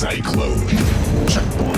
Cyclone. Checkpoint.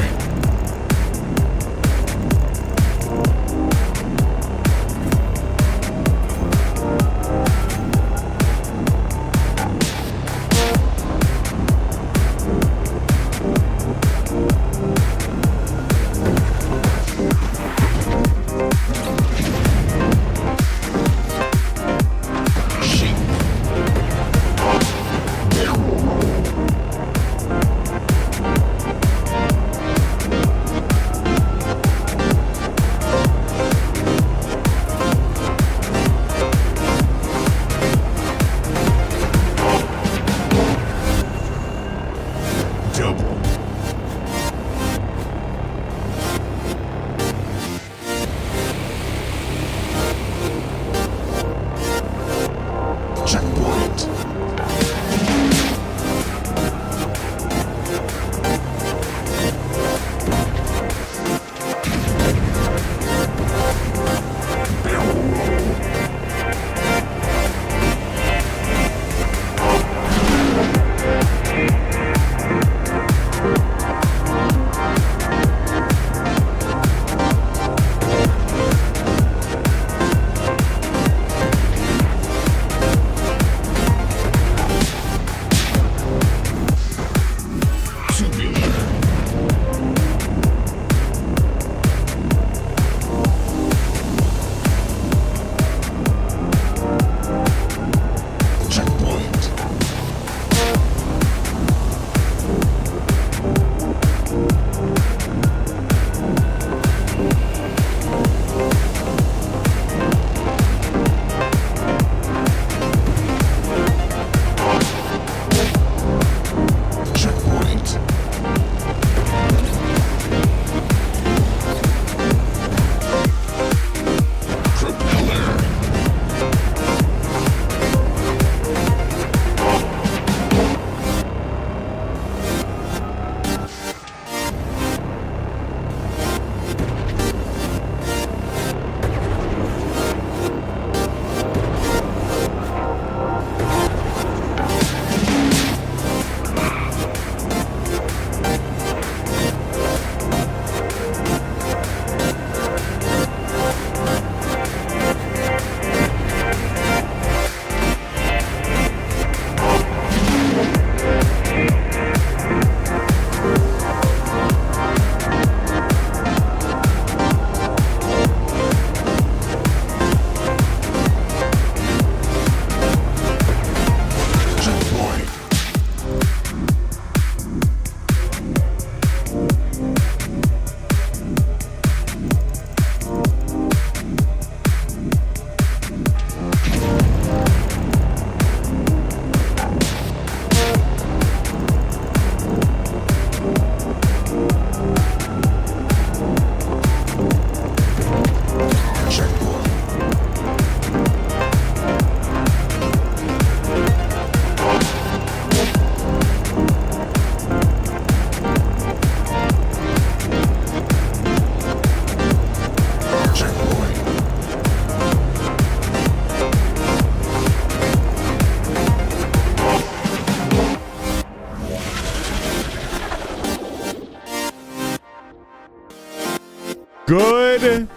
Good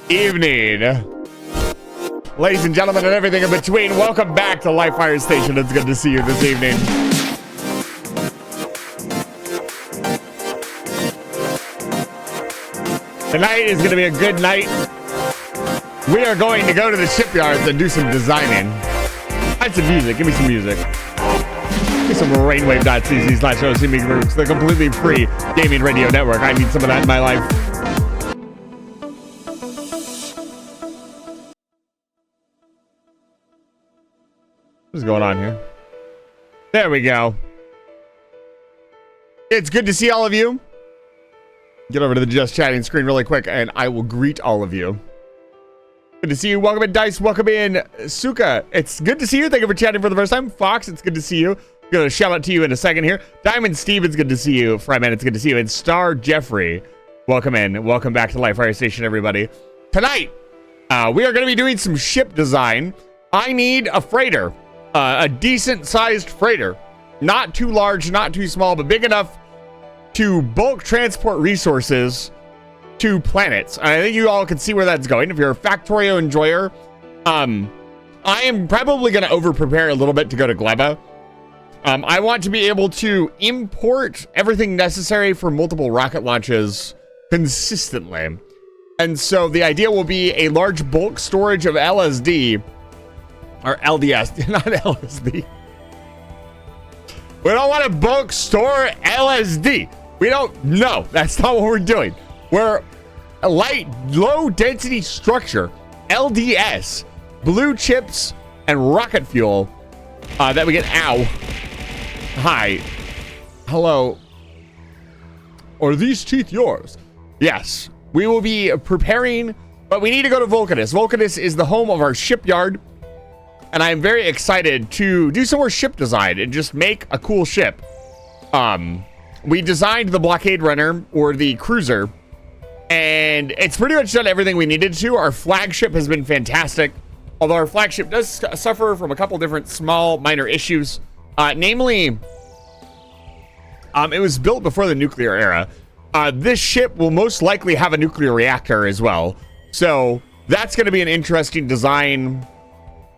evening, ladies and gentlemen, and everything in between. Welcome back to Live Fire Station. It's good to see you this evening. Tonight is going to be a good night. We are going to go to the shipyards and do some designing. Find some music. Give me some music. Give me some rainwave.cc/OCMeGroups, the completely free gaming radio network. I need some of that in my life. What's going on here? There we go. It's good to see all of you. Get over to the Just Chatting screen really quick, and I will greet all of you. Good to see you. Welcome in, Dice. Welcome in, Suka. It's good to see you. Thank you for chatting for the first time. Fox, it's good to see you. Gonna shout out to you in a second here. Diamond Steve, it's good to see you. Fryman, it's good to see you. And Star Jeffrey, welcome in. Welcome back to Live Fire Station, everybody. Tonight, we are going to be doing some ship design. I need a freighter. A decent sized freighter, not too large, not too small, but big enough to bulk transport resources to planets. And I think you all can see where that's going. If you're a Factorio enjoyer, I am probably going to over-prepare a little bit to go to Gleba. I want to be able to import everything necessary for multiple rocket launches consistently. And so the idea will be a large bulk storage of LSD, or LDS, not LSD. We don't want to bulk store LSD. We don't, no, that's not what we're doing. We're a light, low density structure, LDS, blue chips, and rocket fuel that we get, ow. Hi. Hello. Are these teeth yours? Yes. We will be preparing, but we need to go to Vulcanus. Vulcanus is the home of our shipyard, and I am very excited to do some more ship design and just make a cool ship. We designed the blockade runner, or the cruiser, and it's pretty much done everything we needed to. Our flagship has been fantastic, although our flagship does suffer from a couple different small minor issues. Namely, it was built before the nuclear era. This ship will most likely have a nuclear reactor as well. So that's going to be an interesting design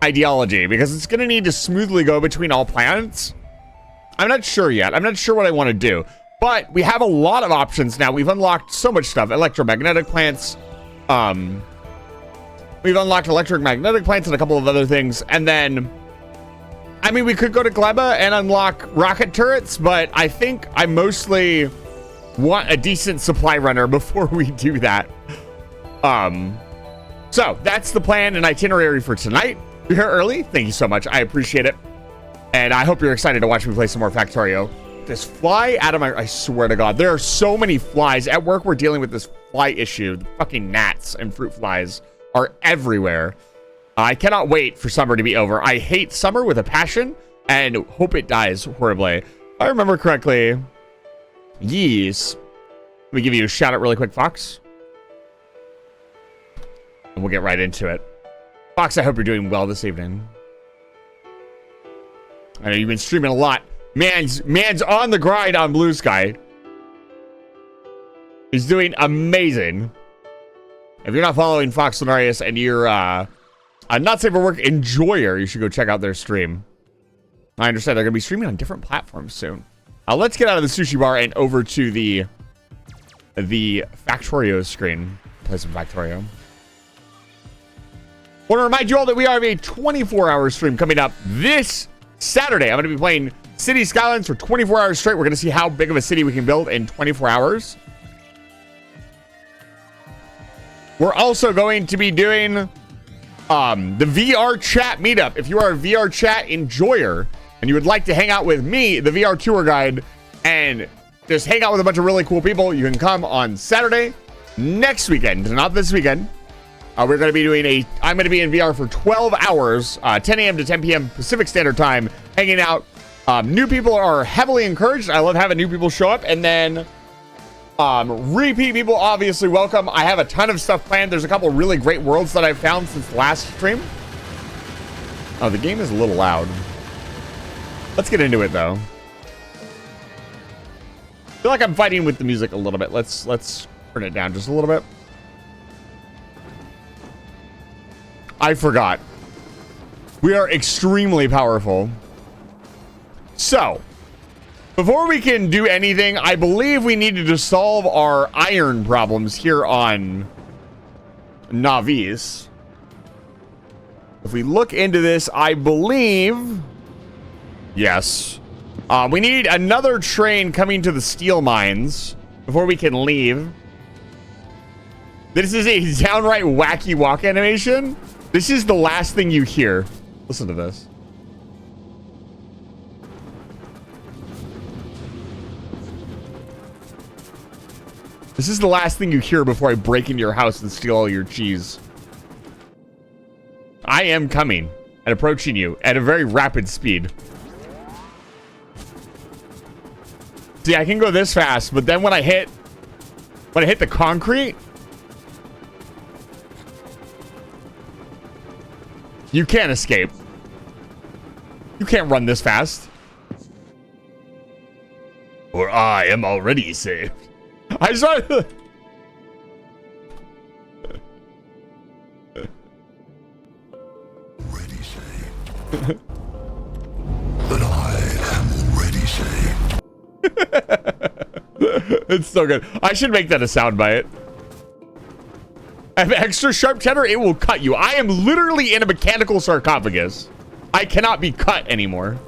ideology, because it's going to need to smoothly go between all planets. I'm not sure yet. I'm not sure what I want to do, but we have a lot of options now. We've unlocked so much stuff. Electromagnetic plants. We've unlocked electromagnetic plants and a couple of other things. And then, I mean, we could go to Gleba and unlock rocket turrets, but I think I mostly want a decent supply runner before we do that. So that's the plan and itinerary for tonight. You're here early. Thank you so much. I appreciate it. And I hope you're excited to watch me play some more Factorio. This fly out of my, I swear to God, there are so many flies. At work, we're dealing with this fly issue. The fucking gnats and fruit flies are everywhere. I cannot wait for summer to be over. I hate summer with a passion and hope it dies horribly. If I remember correctly, yes. Let me give you a shout out really quick, Fox. And we'll get right into it. Fox, I hope you're doing well this evening. I know you've been streaming a lot. Man's on the grind on Blue Sky. He's doing amazing. If you're not following Fox Lunarius and you're a Not Safe for Work enjoyer, you should go check out their stream. I understand they're going to be streaming on different platforms soon. Let's get out of the sushi bar and over to the Factorio screen. Play some Factorio. Want to remind you all that we have a 24-hour stream coming up this Saturday. I'm going to be playing City Skylines for 24 hours straight. We're going to see how big of a city we can build in 24 hours. We're also going to be doing the VR chat meetup. If you are a VR chat enjoyer and you would like to hang out with me, the VR tour guide, and just hang out with a bunch of really cool people, you can come on Saturday next weekend, not this weekend. We're going to be doing I'm going to be in VR for 12 hours, 10 a.m. to 10 p.m. Pacific Standard Time, hanging out. New people are heavily encouraged. I love having new people show up. And then repeat people, obviously welcome. I have a ton of stuff planned. There's a couple really great worlds that I've found since the last stream. Oh, the game is a little loud. Let's get into it, though. I feel like I'm fighting with the music a little bit. Let's turn it down just a little bit. I forgot. We are extremely powerful. So, before we can do anything, I believe we needed to solve our iron problems here on Navis. If we look into this, I believe... Yes. We need another train coming to the steel mines before we can leave. This is a downright wacky walk animation. This is the last thing you hear. Listen to this. This is the last thing you hear before I break into your house and steal all your cheese. I am coming and approaching you at a very rapid speed. See, I can go this fast, but then when I hit the concrete, you can't escape. You can't run this fast. For I am already saved. I saw. Already saved. But I am already saved. It's so good. I should make that a soundbite. I have extra sharp cheddar. It will cut you. I am literally in a mechanical sarcophagus. I cannot be cut anymore.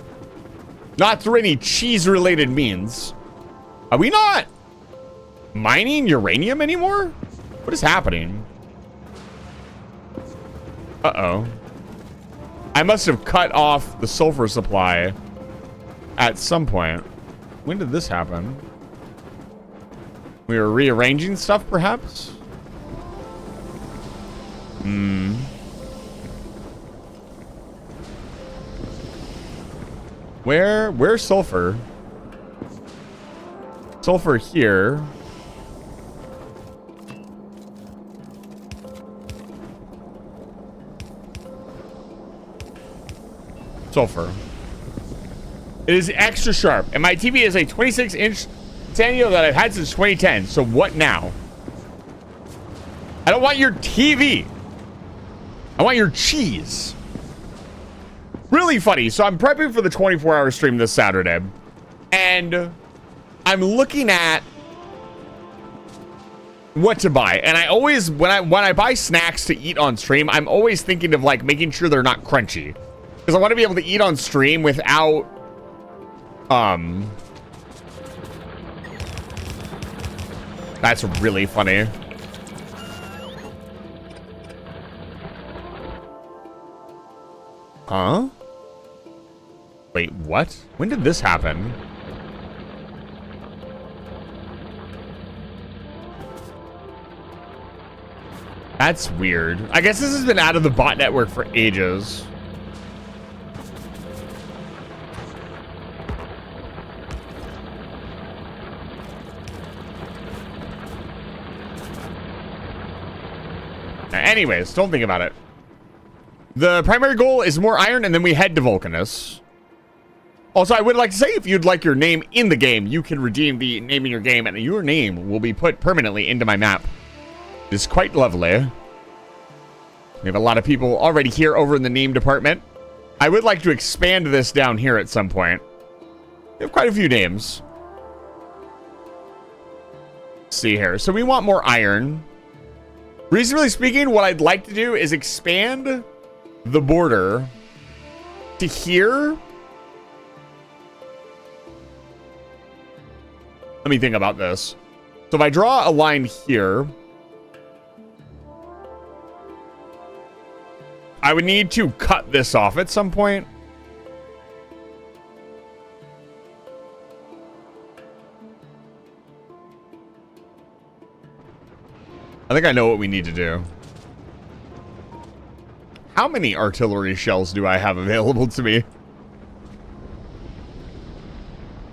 Not through any cheese-related means. Are we not mining uranium anymore? What is happening? Uh-oh. I must have cut off the sulfur supply at some point. When did this happen? We were rearranging stuff, perhaps? Where's sulfur? Sulfur here. Sulfur. It is extra sharp, and my TV is a 26-inch Sanyo that I've had since 2010. So what now? I don't want your TV. I want your cheese. Really funny. So I'm prepping for the 24-hour stream this Saturday, and I'm looking at what to buy. And I always, when I buy snacks to eat on stream, I'm always thinking of like making sure they're not crunchy, because I want to be able to eat on stream without that's really funny. Huh? Wait, what? When did this happen? That's weird. I guess this has been out of the bot network for ages. Anyways, don't think about it. The primary goal is more iron, and then we head to Vulcanus. Also, I would like to say, if you'd like your name in the game, you can redeem the name in your game, and your name will be put permanently into my map. It is quite lovely. We have a lot of people already here over in the name department. I would like to expand this down here at some point. We have quite a few names. Let's see here. So we want more iron. Reasonably speaking, what I'd like to do is expand the border to here. Let me think about this. So if I draw a line here, I would need to cut this off at some point. I think I know what we need to do. How many artillery shells do I have available to me?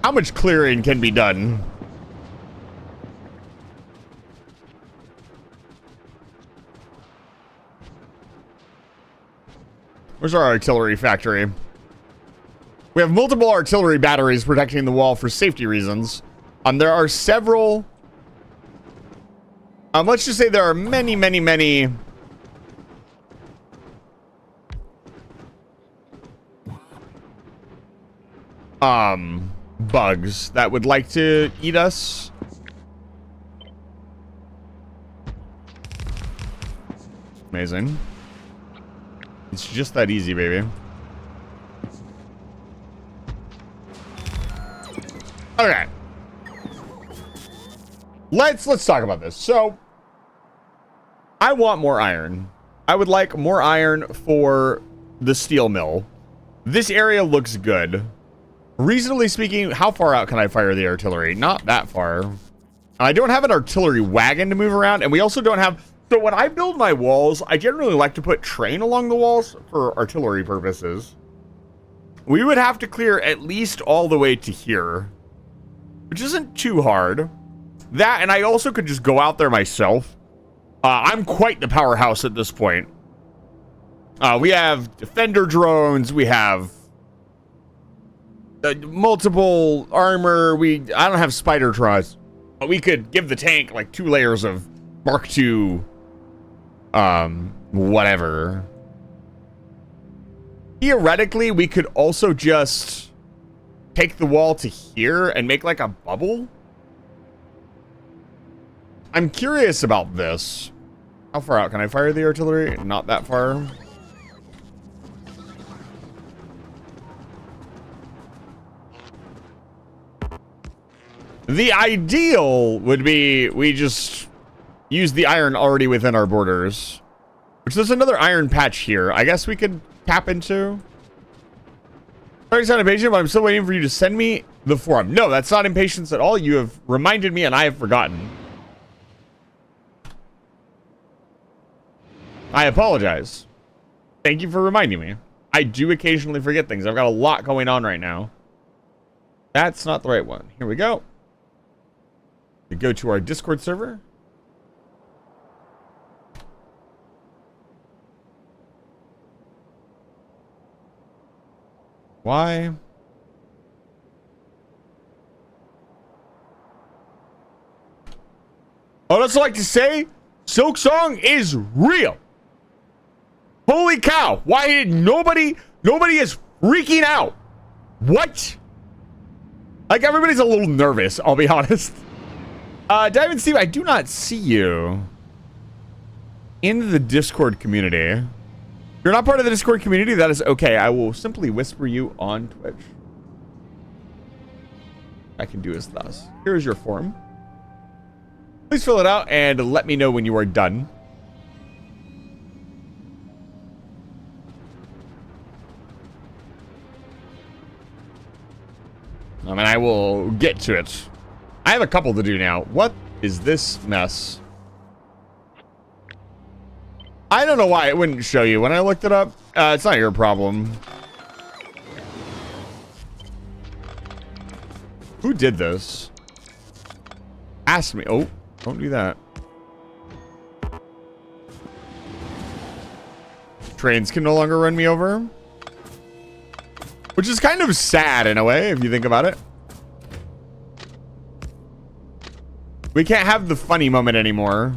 How much clearing can be done? Where's our artillery factory? We have multiple artillery batteries protecting the wall for safety reasons. There are several... let's just say there are many bugs that would like to eat us. Amazing. It's just that easy, baby. Okay. Let's talk about this. So, I want more iron. I would like more iron for the steel mill. This area looks good. Reasonably speaking, how far out can I fire the artillery? Not that far. I don't have an artillery wagon to move around, and we also don't have... So when I build my walls, I generally like to put train along the walls for artillery purposes. We would have to clear at least all the way to here, which isn't too hard. That, and I also could just go out there myself. I'm quite the powerhouse at this point. We have defender drones. We have multiple armor. I don't have spider claws, but we could give the tank like 2 layers of Mark II, whatever. Theoretically, we could also just take the wall to here and make like a bubble. I'm curious about this. How far out can I fire the artillery? Not that far. The ideal would be we just use the iron already within our borders. Which there's another iron patch here. I guess we could tap into. Sorry to sound impatient, but I'm still waiting for you to send me the forum. No, that's not impatience at all. You have reminded me and I have forgotten. I apologize. Thank you for reminding me. I do occasionally forget things. I've got a lot going on right now. That's not the right one. Here we go. We go to our Discord server. Why? I'd also like to say, Silksong is real. Holy cow! Why did nobody is freaking out? What? Like everybody's a little nervous. I'll be honest. Diamond Steve, I do not see you in the Discord community. If you're not part of the Discord community, that is okay. I will simply whisper you on Twitch. I can do as thus. Here is your form. Please fill it out and let me know when you are done. I mean, I will get to it. I have a couple to do now. What is this mess? I don't know why it wouldn't show you when I looked it up. It's not your problem. Who did this? Ask me. Oh, don't do that. Trains can no longer run me over. Which is kind of sad in a way, if you think about it. We can't have the funny moment anymore.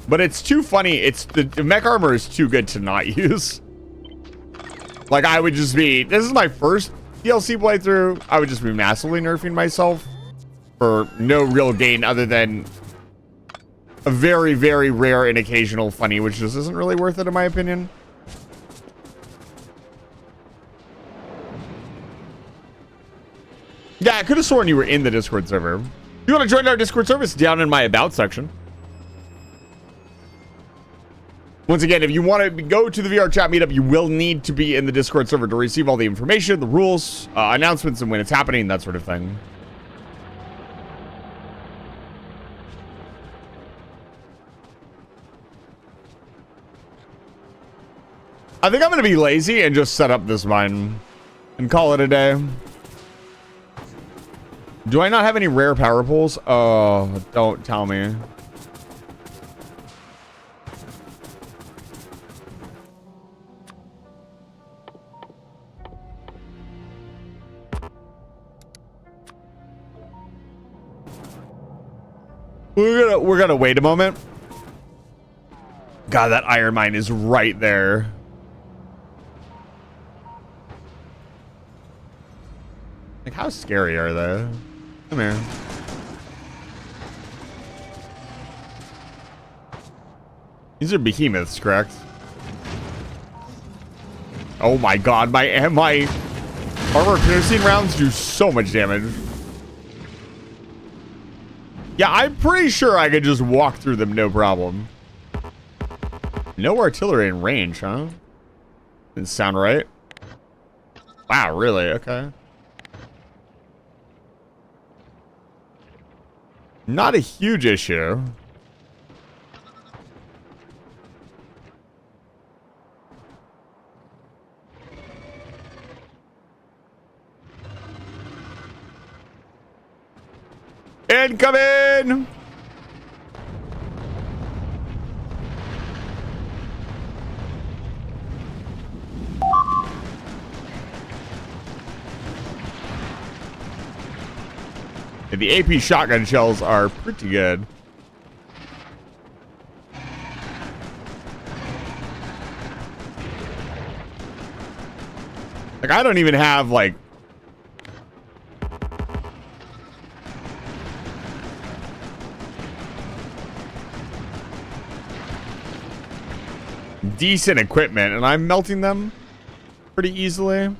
But it's too funny. It's the mech armor is too good to not use. Like I would just be, this is my first DLC playthrough. I would just be massively nerfing myself for no real gain other than a very, very rare and occasional funny, which just isn't really worth it in my opinion. Yeah, I could have sworn you were in the Discord server. If you want to join our Discord server, it's down in my About section. Once again, if you want to go to the VR chat meetup, you will need to be in the Discord server to receive all the information, the rules, announcements, and when it's happening, that sort of thing. I think I'm going to be lazy and just set up this mine and call it a day. Do I not have any rare power pools? Oh, don't tell me. We're gonna wait a moment. God, that iron mine is right there. Like, how scary are they? Come here. These are behemoths, correct? Oh my god, my armor piercing rounds do so much damage. Yeah, I'm pretty sure I could just walk through them, no problem. No artillery in range, huh? Didn't sound right. Wow, really? Okay. Not a huge issue. Incoming! The AP shotgun shells are pretty good. Like, I don't even have, like... decent equipment, and I'm melting them pretty easily.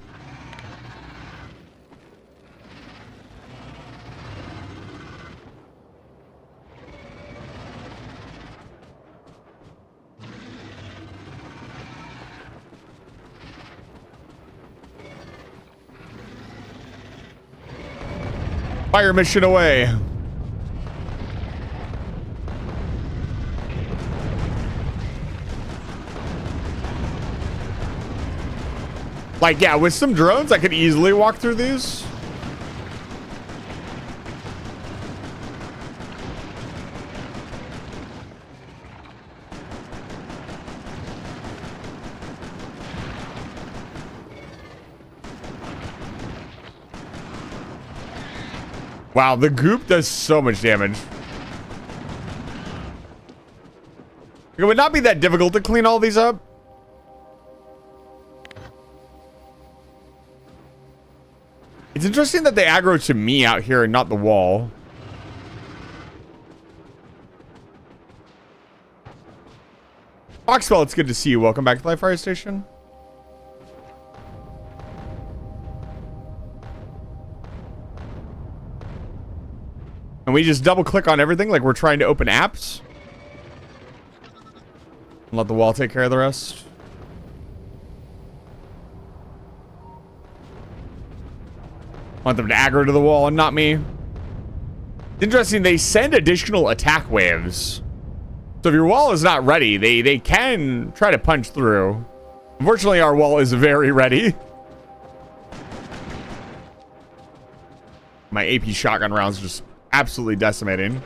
Fire mission away. Like, yeah, with some drones, I could easily walk through these. Wow, the goop does so much damage. It would not be that difficult to clean all these up. It's interesting that they aggro to me out here and not the wall. Foxwell, it's good to see you. Welcome back to Live Fire Station. And we just double click on everything like we're trying to open apps. And let the wall take care of the rest. Want them to aggro to the wall and not me. It's interesting, they send additional attack waves. So if your wall is not ready, they can try to punch through. Unfortunately, our wall is very ready. My AP shotgun rounds just absolutely decimating.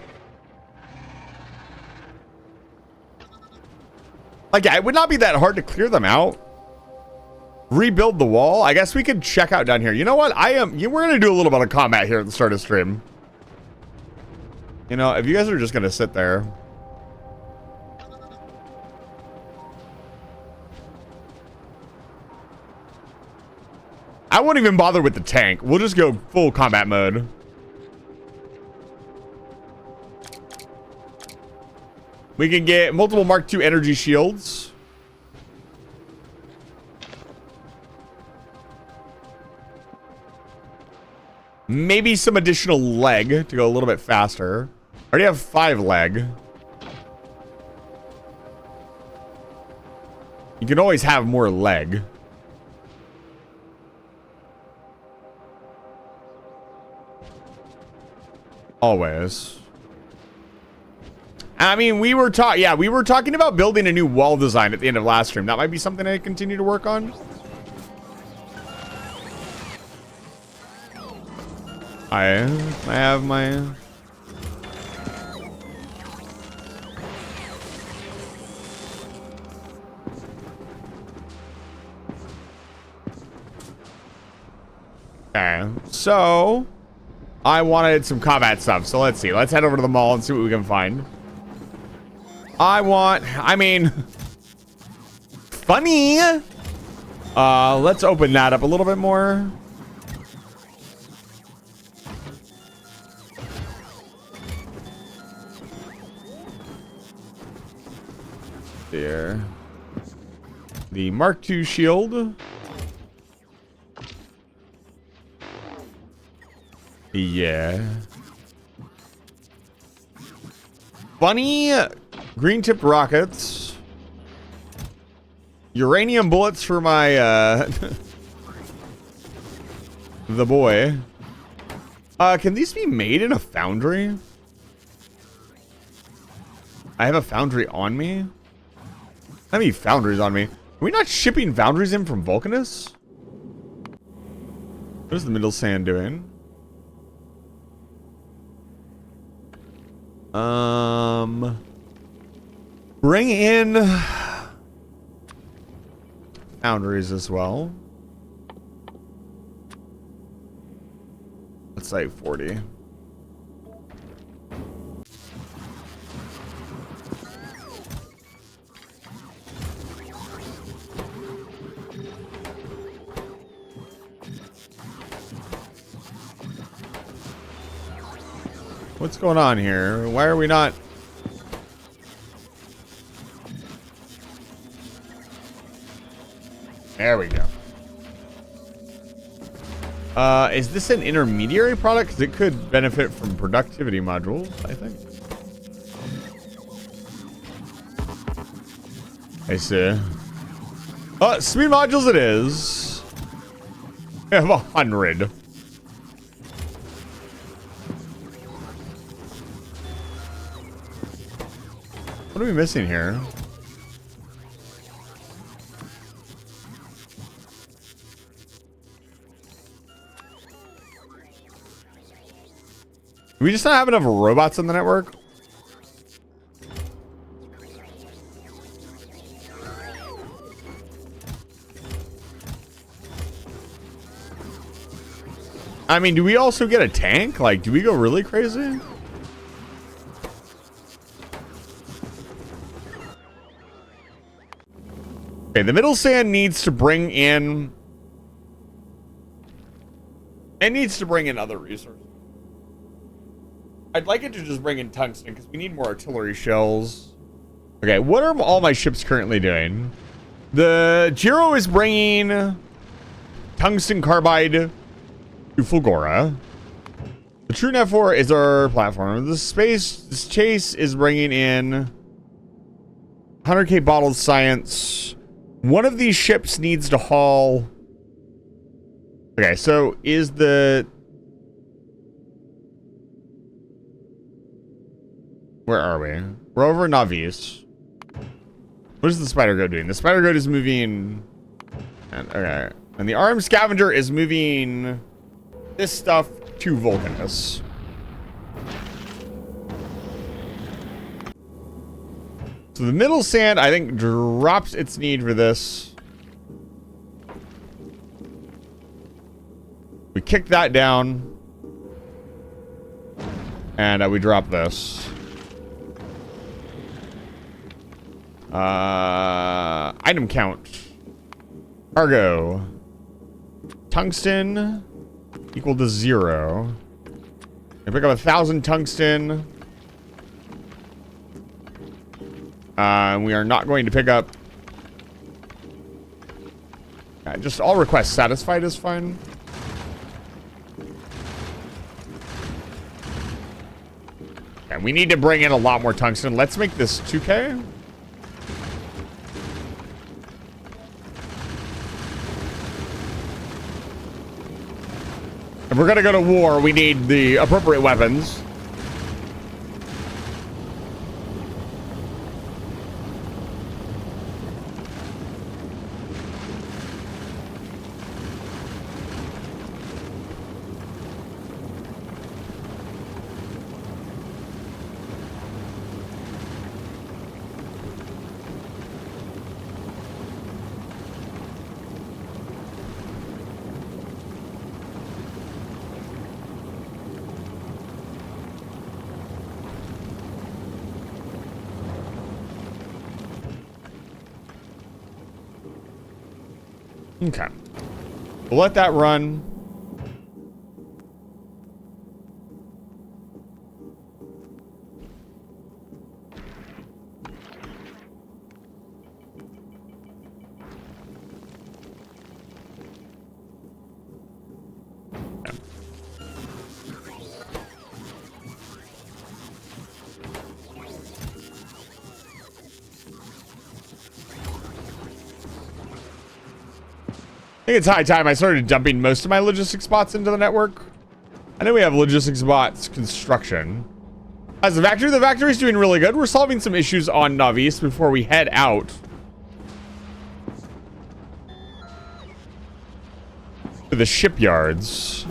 Like, yeah, it would not be that hard to clear them out. Rebuild the wall. I guess we could check out down here. You know what? We're gonna do a little bit of combat here at the start of stream. You know, if you guys are just gonna sit there. I won't even bother with the tank. We'll just go full combat mode. We can get multiple Mark II energy shields. Maybe some additional leg to go a little bit faster. I already have 5 leg. You can always have more leg. Always. I mean, we were talking about building a new wall design at the end of last stream. That might be something I continue to work on. I have my... Okay, so I wanted some combat stuff, so let's see. Let's head over to the mall and see what we can find. I mean, funny. Let's open that up a little bit more. There. The Mark II shield. Yeah. Funny green tipped rockets. Uranium bullets for my the boy. Can these be made in a foundry? I have a foundry on me. How many foundries on me? Are we not shipping foundries in from Vulcanus? What is the middle sand doing? Bring in foundries as well. Let's say 40. What's going on here? Why are we not... There we go. Is this an intermediary product? Because it could benefit from productivity modules, I think. I see. Speed modules it is. We have 100. What are we missing here? Do we just not have enough robots on the network? I mean, do we also get a tank? Like, do we go really crazy? Okay, the middle sand needs to bring in... It needs to bring in other resources. I'd like it to just bring in tungsten, because we need more artillery shells. Okay, what are all my ships currently doing? The Jiro is bringing tungsten carbide to Fulgora. The True Net 4 is our platform. This Chase is bringing in 100k bottled science. One of these ships needs to haul... Okay, so is the... Where are we? We're over Navis. What is the Spider Goat doing? The Spider Goat is moving... Okay. And the Armed Scavenger is moving this stuff to Vulcanus. So the middle sand, I think, drops its need for this. We kick that down. And we drop this. Item count. Cargo. Tungsten equal to 0. I pick up 1,000 tungsten. We are not going to pick up... just all requests satisfied is fine. And we need to bring in a lot more tungsten. Let's make this 2K. If we're gonna go to war, we need the appropriate weapons. Okay. We'll let that run. I think it's high time I started dumping most of my logistics bots into the network. I know we have logistics bots construction. As the factory's doing really good. We're solving some issues on Navis before we head out to the shipyards.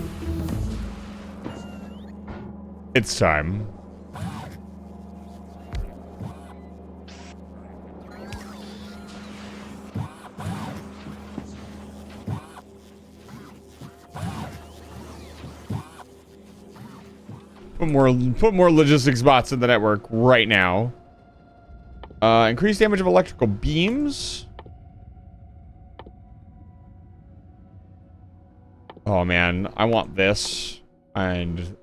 It's time. Put more logistics bots in the network right now. Increase damage of electrical beams. Oh man, I want this. And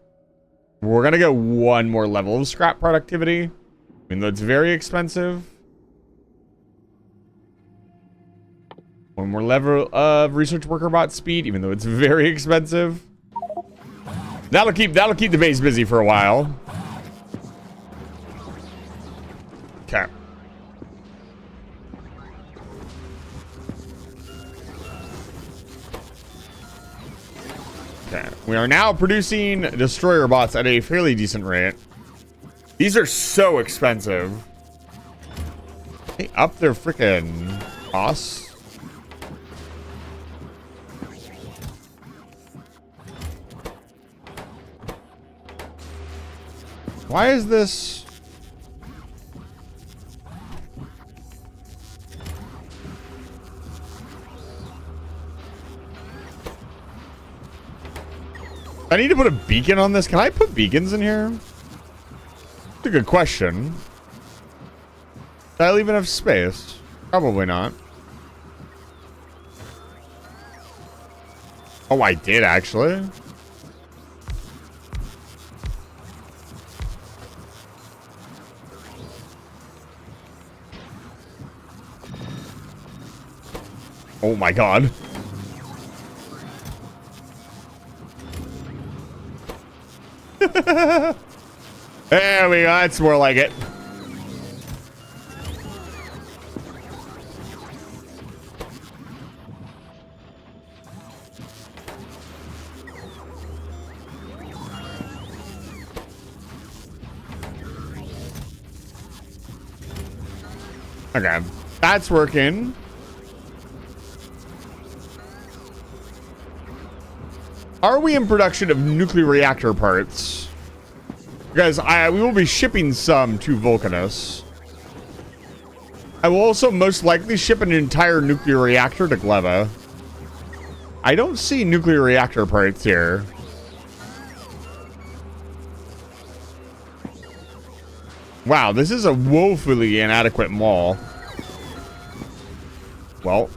We're going to go one more level of scrap productivity, even though it's very expensive. One more level of research worker bot speed, even though it's very expensive. That'll keep the base busy for a while. Okay. Okay. We are now producing destroyer bots at a fairly decent rate. These are so expensive. They up their freaking costs. Why is this? I need to put a beacon on this. Can I put beacons in here? That's a good question. Did I leave enough space? Probably not. Oh, I did actually. Oh my god. There we go. That's more like it. Okay. That's working. Are we in production of nuclear reactor parts? Guys, we will be shipping some to Vulcanus. I will also most likely ship an entire nuclear reactor to Gleva. I don't see nuclear reactor parts here. Wow, this is a woefully inadequate mall. Well.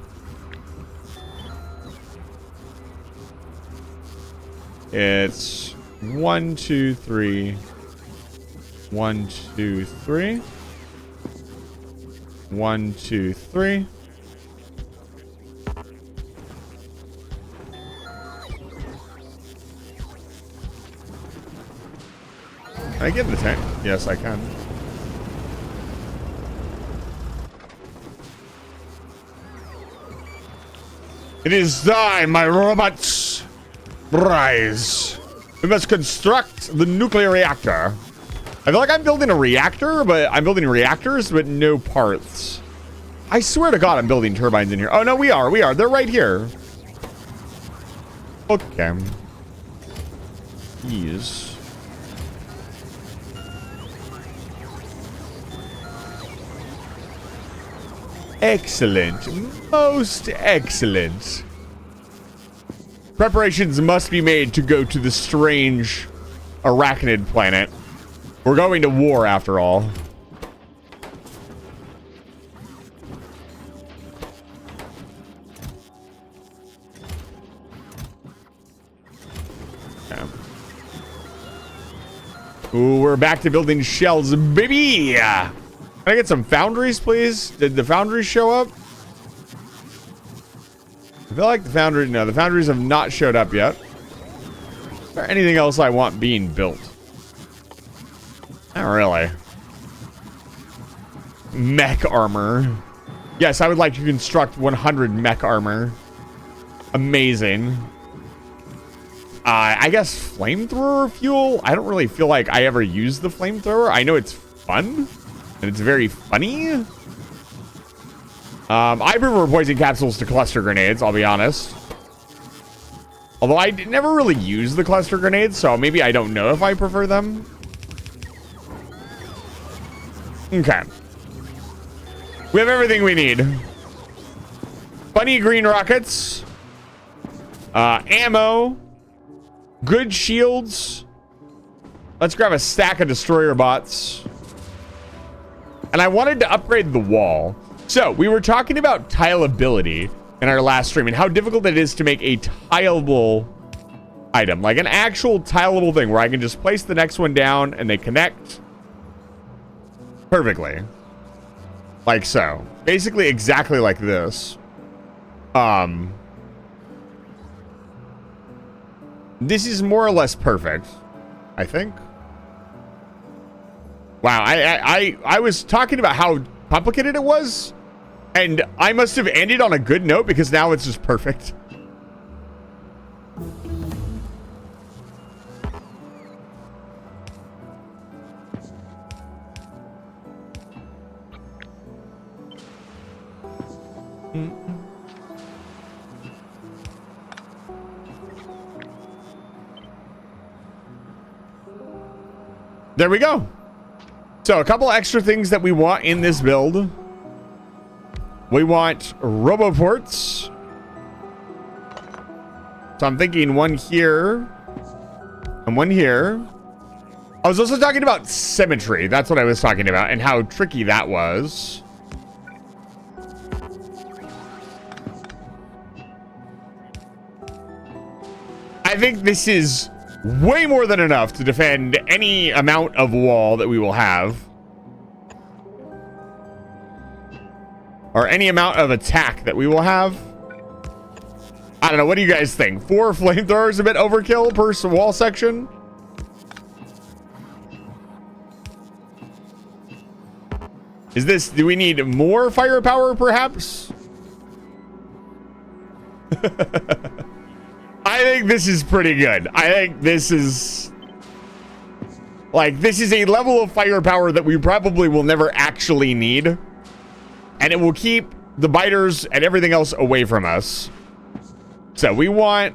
It's 1, 2, 3. 1, 2, 3. 1, 2, 3. Can I get in the tank? Yes, I can. It is time, my robots. Rise. We must construct the nuclear reactor. I feel like I'm building a reactor, but I'm building reactors, but no parts. I swear to God, I'm building turbines in here. Oh, no, we are. We are. They're right here. Okay. Yes. Excellent. Most excellent. Preparations must be made to go to the strange arachnid planet. We're going to war after all. Yeah. Ooh, we're back to building shells, baby! Can I get some foundries, please? Did the foundries show up? I feel like the foundries have not showed up yet. Is there anything else I want being built? Not really. Mech armor. Yes, I would like to construct 100 mech armor. Amazing. I guess flamethrower fuel? I don't really feel like I ever use the flamethrower. I know it's fun. And it's very funny. I prefer poison capsules to cluster grenades, I'll be honest. Although I never really use the cluster grenades, so maybe I don't know if I prefer them. Okay. We have everything we need. Funny green rockets. Ammo. Good shields. Let's grab a stack of destroyer bots. And I wanted to upgrade the wall. So, we were talking about tileability in our last stream and how difficult it is to make a tileable item, like an actual tileable thing where I can just place the next one down and they connect perfectly. Like so. Basically exactly like this. This is more or less perfect, I think. Wow, I was talking about how complicated it was, and I must have ended on a good note because now it's just perfect. There we go. So a couple extra things that we want in this build. We want roboports. So I'm thinking one here and one here. I was also talking about symmetry. That's what I was talking about and how tricky that was. I think this is way more than enough to defend any amount of wall that we will have. Or any amount of attack that we will have. I don't know. What do you guys think? 4 flamethrowers a bit overkill per wall section? Is this... Do we need more firepower, perhaps? I think this is pretty good. I think this is... Like, this is a level of firepower that we probably will never actually need. And it will keep the biters and everything else away from us. So we also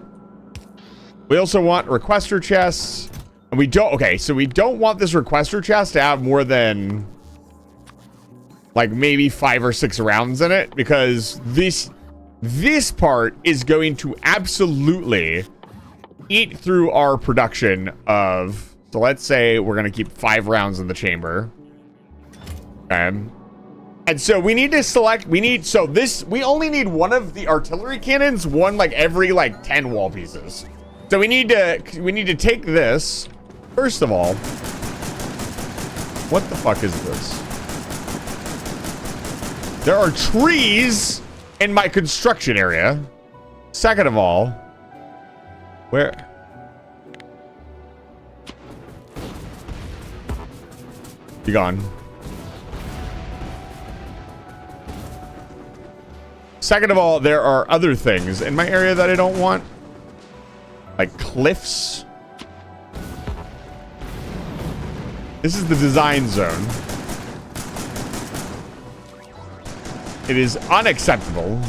want requester chests. And we don't... Okay, so we don't want this requester chest to have more than... like, maybe 5 or 6 rounds in it. Because this part is going to absolutely eat through our production of... So let's say we're going to keep 5 rounds in the chamber. Okay. And so we need to select... We only need one of the artillery cannons, one like every like 10 wall pieces. So we need to take this. First of all... What the fuck is this? There are trees in my construction area. Second of all, where? You gone? Second of all, there are other things in my area that I don't want, like cliffs. This is the design zone. It is unacceptable.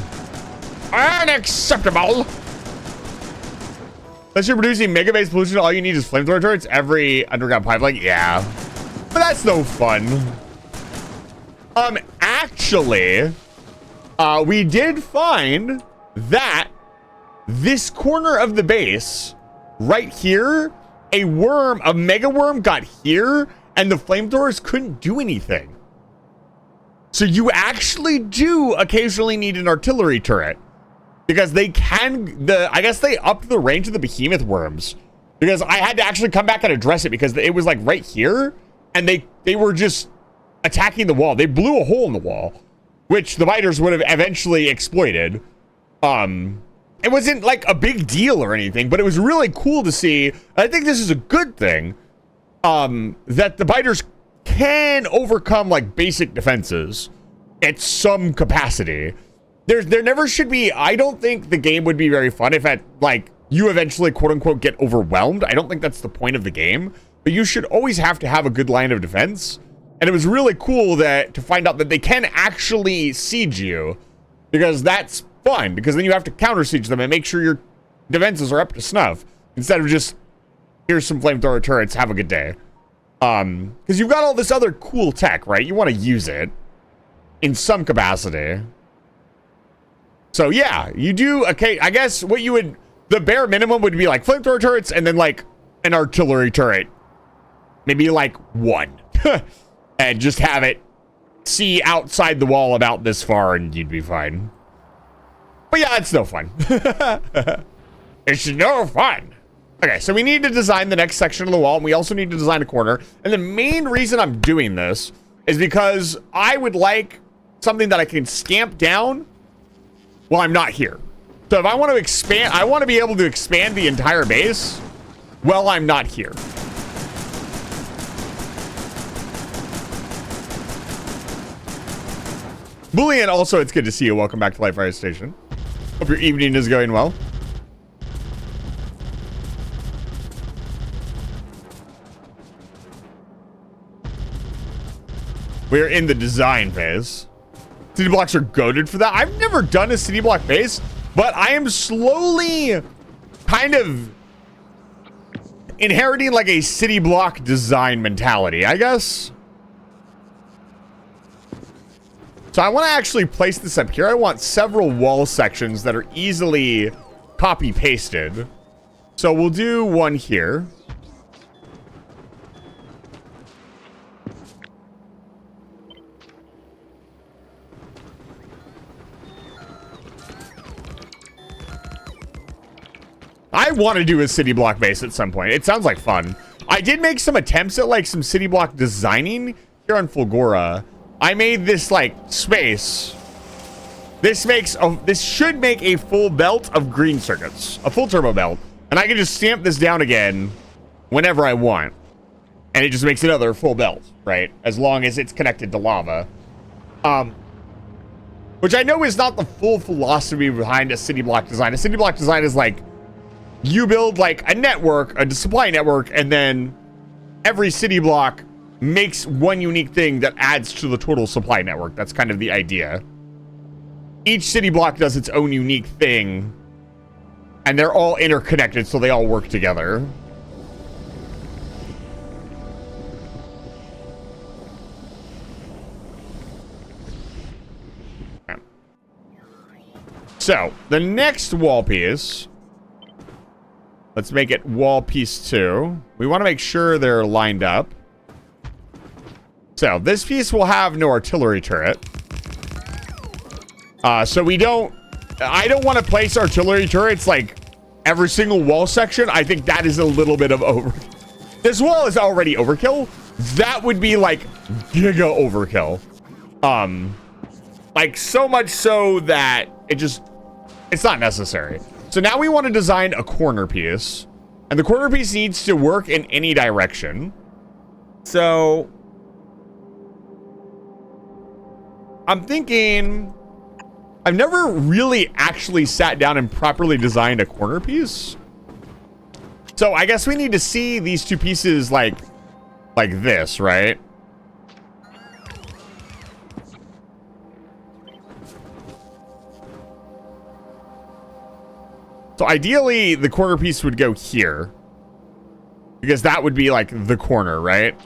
Unacceptable! Unless you're producing mega base pollution, all you need is flamethrower turrets every underground pipeline. Yeah. But that's no fun. Actually, we did find that this corner of the base, right here, a mega worm got here, and the flamethrowers couldn't do anything. So you actually do occasionally need an artillery turret because they can, I guess they upped the range of the behemoth worms because I had to actually come back and address it because it was like right here and they were just attacking the wall. They blew a hole in the wall, which the biters would have eventually exploited. It wasn't like a big deal or anything, but it was really cool to see. I think this is a good thing, that the biters can overcome like basic defenses at some capacity. There never should be... I don't think the game would be very fun if you eventually quote unquote get overwhelmed. I don't think that's the point of the game, but you should always have to have a good line of defense. And it was really cool to find out that they can actually siege you, because that's fun, because then you have to counter siege them and make sure your defenses are up to snuff instead of just, here's some flamethrower turrets, have a good day. Because you've got all this other cool tech, right? You want to use it in some capacity. So yeah, you do. Okay, I guess the bare minimum would be like flamethrower turrets and then like an artillery turret, maybe like 1, and just have it see outside the wall about this far, and you'd be fine. But yeah, it's no fun. It's no fun. Okay, so we need to design the next section of the wall, and we also need to design a corner. And the main reason I'm doing this is because I would like something that I can stamp down while I'm not here. So if I want to expand, I want to be able to expand the entire base while I'm not here. Boolean, also, it's good to see you. Welcome back to Life Fire Station. Hope your evening is going well. We're in the design phase. City blocks are goated for that. I've never done a city block base, but I am slowly kind of inheriting like a city block design mentality, I guess. So I want to actually place this up here. I want several wall sections that are easily copy pasted. So we'll do one here. I want to do a city block base at some point. It sounds like fun. I did make some attempts at like some city block designing here on Fulgora. I made this like space. This should make a full belt of green circuits, a full turbo belt, and I can just stamp this down again whenever I want, and it just makes another full belt, right? As long as it's connected to lava. Which I know is not the full philosophy behind a city block design. A city block design is like you build like a network, a supply network, and then every city block makes one unique thing that adds to the total supply network. That's kind of the idea. Each city block does its own unique thing, and they're all interconnected, so they all work together. So, the next wall piece, let's make it wall piece 2. We want to make sure they're lined up. So, this piece will have no artillery turret. So I don't want to place artillery turrets like every single wall section. I think that is a little bit of this wall is already overkill. That would be like giga overkill. Like so much so that it's not necessary. So now we want to design a corner piece, and the corner piece needs to work in any direction. So I'm thinking, I've never really actually sat down and properly designed a corner piece. So I guess we need to see these two pieces like this, right? So ideally, the corner piece would go here, because that would be like the corner, right?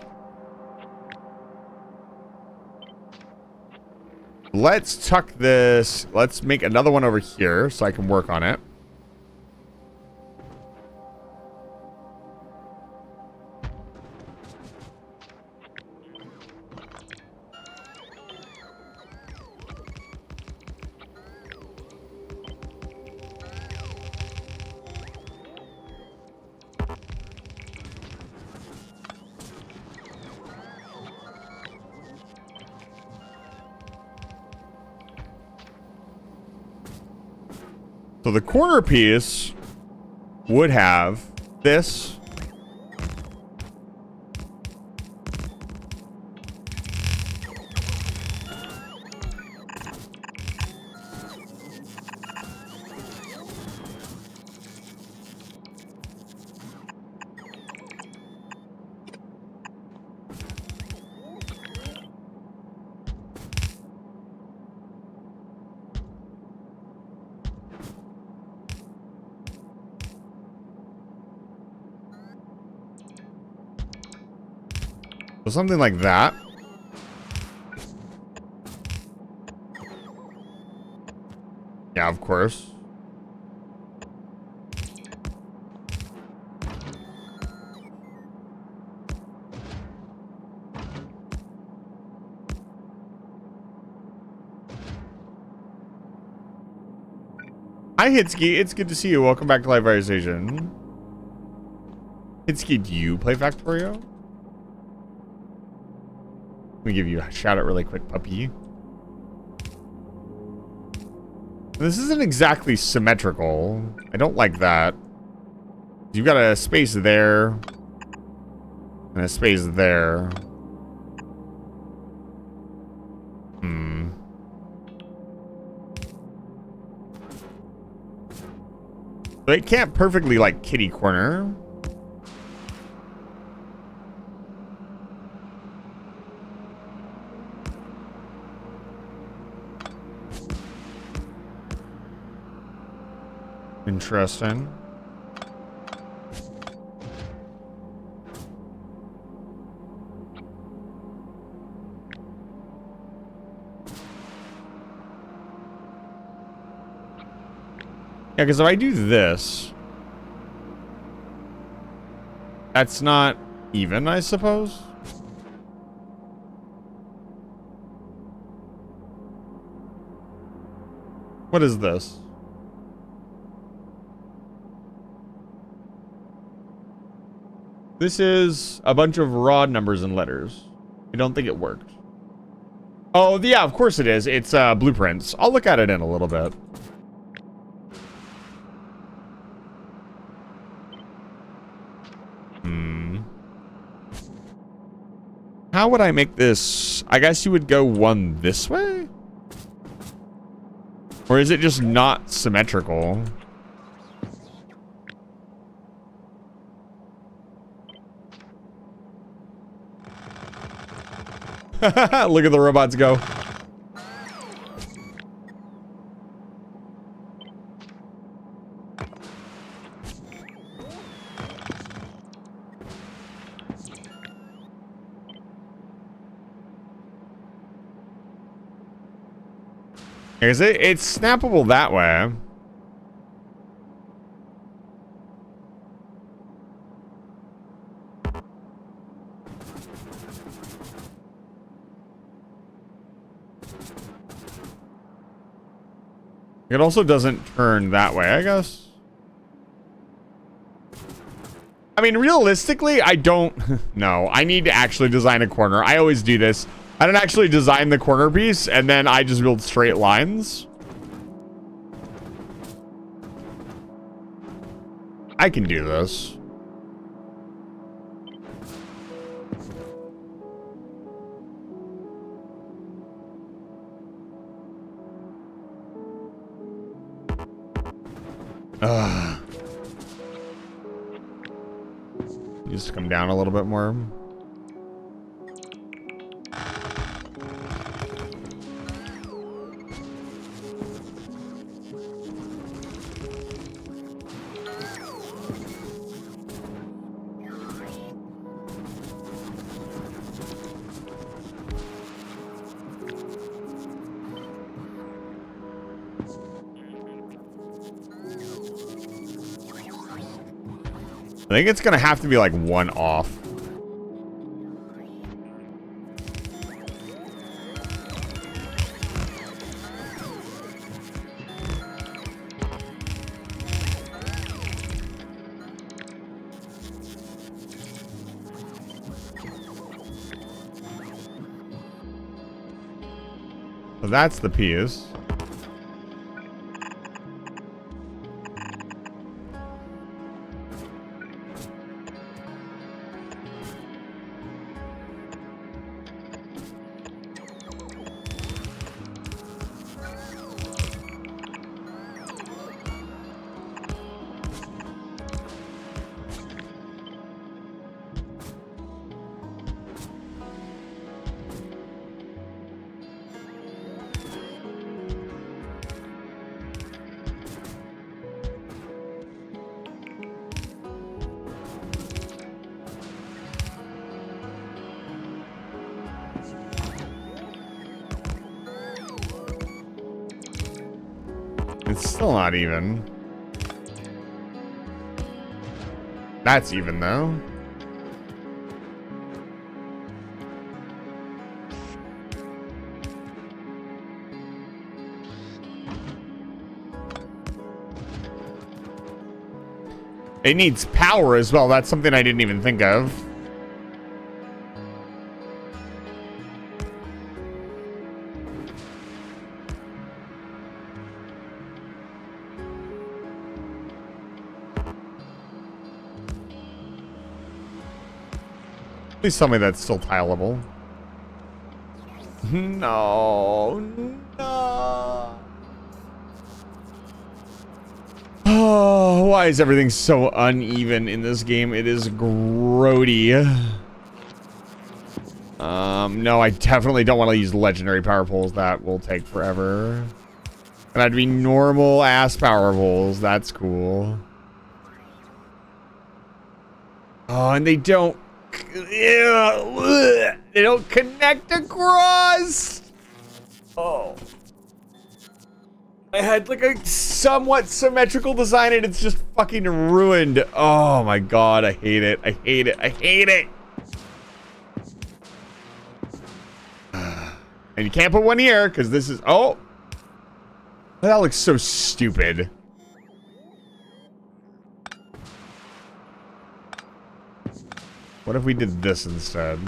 Let's tuck this. Let's make another one over here so I can work on it. So the corner piece would have this. So something like that. Yeah, of course. Hi, Hitsky. It's good to see you. Welcome back to Live Fire Station. Hitsuki, do you play Factorio? Let me give you a shout out really quick, puppy. This isn't exactly symmetrical. I don't like that. You've got a space there. And a space there. But it can't perfectly, like, kitty corner. Interesting. Yeah, because if I do this, that's not even, I suppose. What is this? This is a bunch of raw numbers and letters. I don't think it worked. Oh, yeah, of course it is. It's blueprints. I'll look at it in a little bit. How would I make this? I guess you would go one this way? Or is it just not symmetrical? Look at the robots go. Is it? It's snappable that way. It also doesn't turn that way, I guess. I mean, realistically, I don't know. I need to actually design a corner. I always do this. I don't actually design the corner piece, and then I just build straight lines. I can do this. Just come down a little bit more. I think it's gonna have to be like one off. So that's the piece. It's still not even. That's even though. It needs power as well. That's something I didn't even think of. Please tell me that's still tileable. No. No. Oh, why is everything so uneven in this game? It is grody. No, I definitely don't want to use legendary power poles. That will take forever. And that'd be normal ass power poles. That's cool. Oh, and they don't. They don't connect across. Oh. I had like a somewhat symmetrical design and it's just fucking ruined. Oh my god, I hate it. I hate it. I hate it. And you can't put one here because this is. Oh. That looks so stupid. What if we did this instead?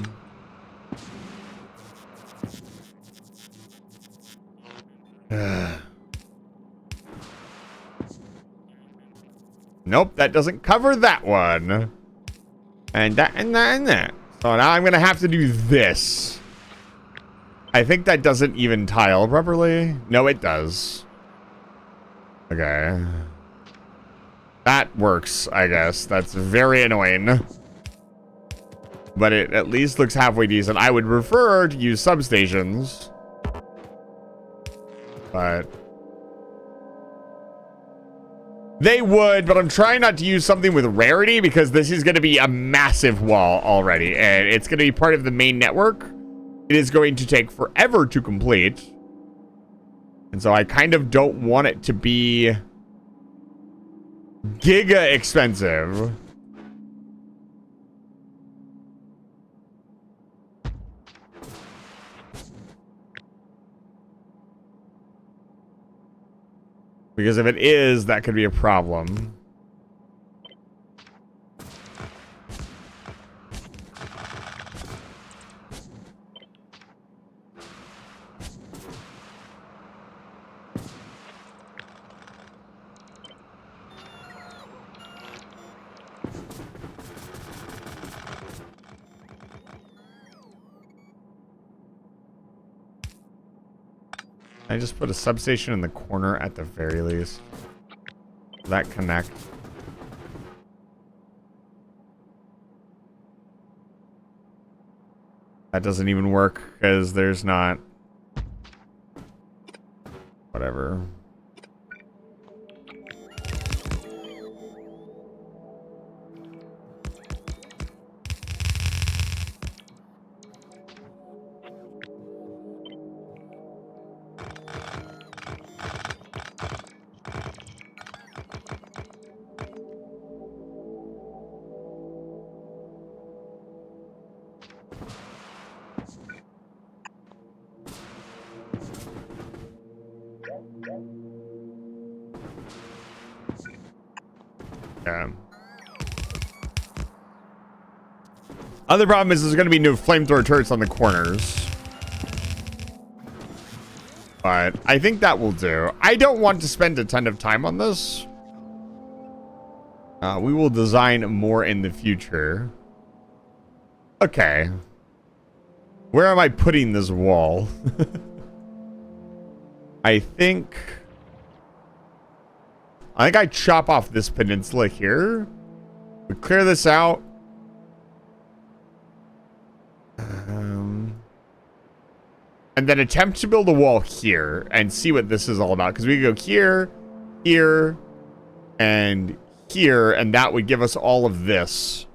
Nope, that doesn't cover that one. And that, and that, and that. So now I'm gonna have to do this. I think that doesn't even tile properly. No, it does. Okay. That works, I guess. That's very annoying. But it at least looks halfway decent. I would prefer to use substations. But they would, but I'm trying not to use something with rarity because this is going to be a massive wall already. And it's going to be part of the main network. It is going to take forever to complete. And so I kind of don't want it to be giga expensive. Because if it is, that could be a problem. I just put a substation in the corner at the very least. Does that connect? That doesn't even work because there's not. Whatever. Other problem is there's going to be no flamethrower turrets on the corners. But I think that will do. I don't want to spend a ton of time on this. We will design more in the future. Okay. Where am I putting this wall? I think I chop off this peninsula here. We clear this out. And then attempt to build a wall here and see what this is all about. Because we could go here, here, and here, and that would give us all of this.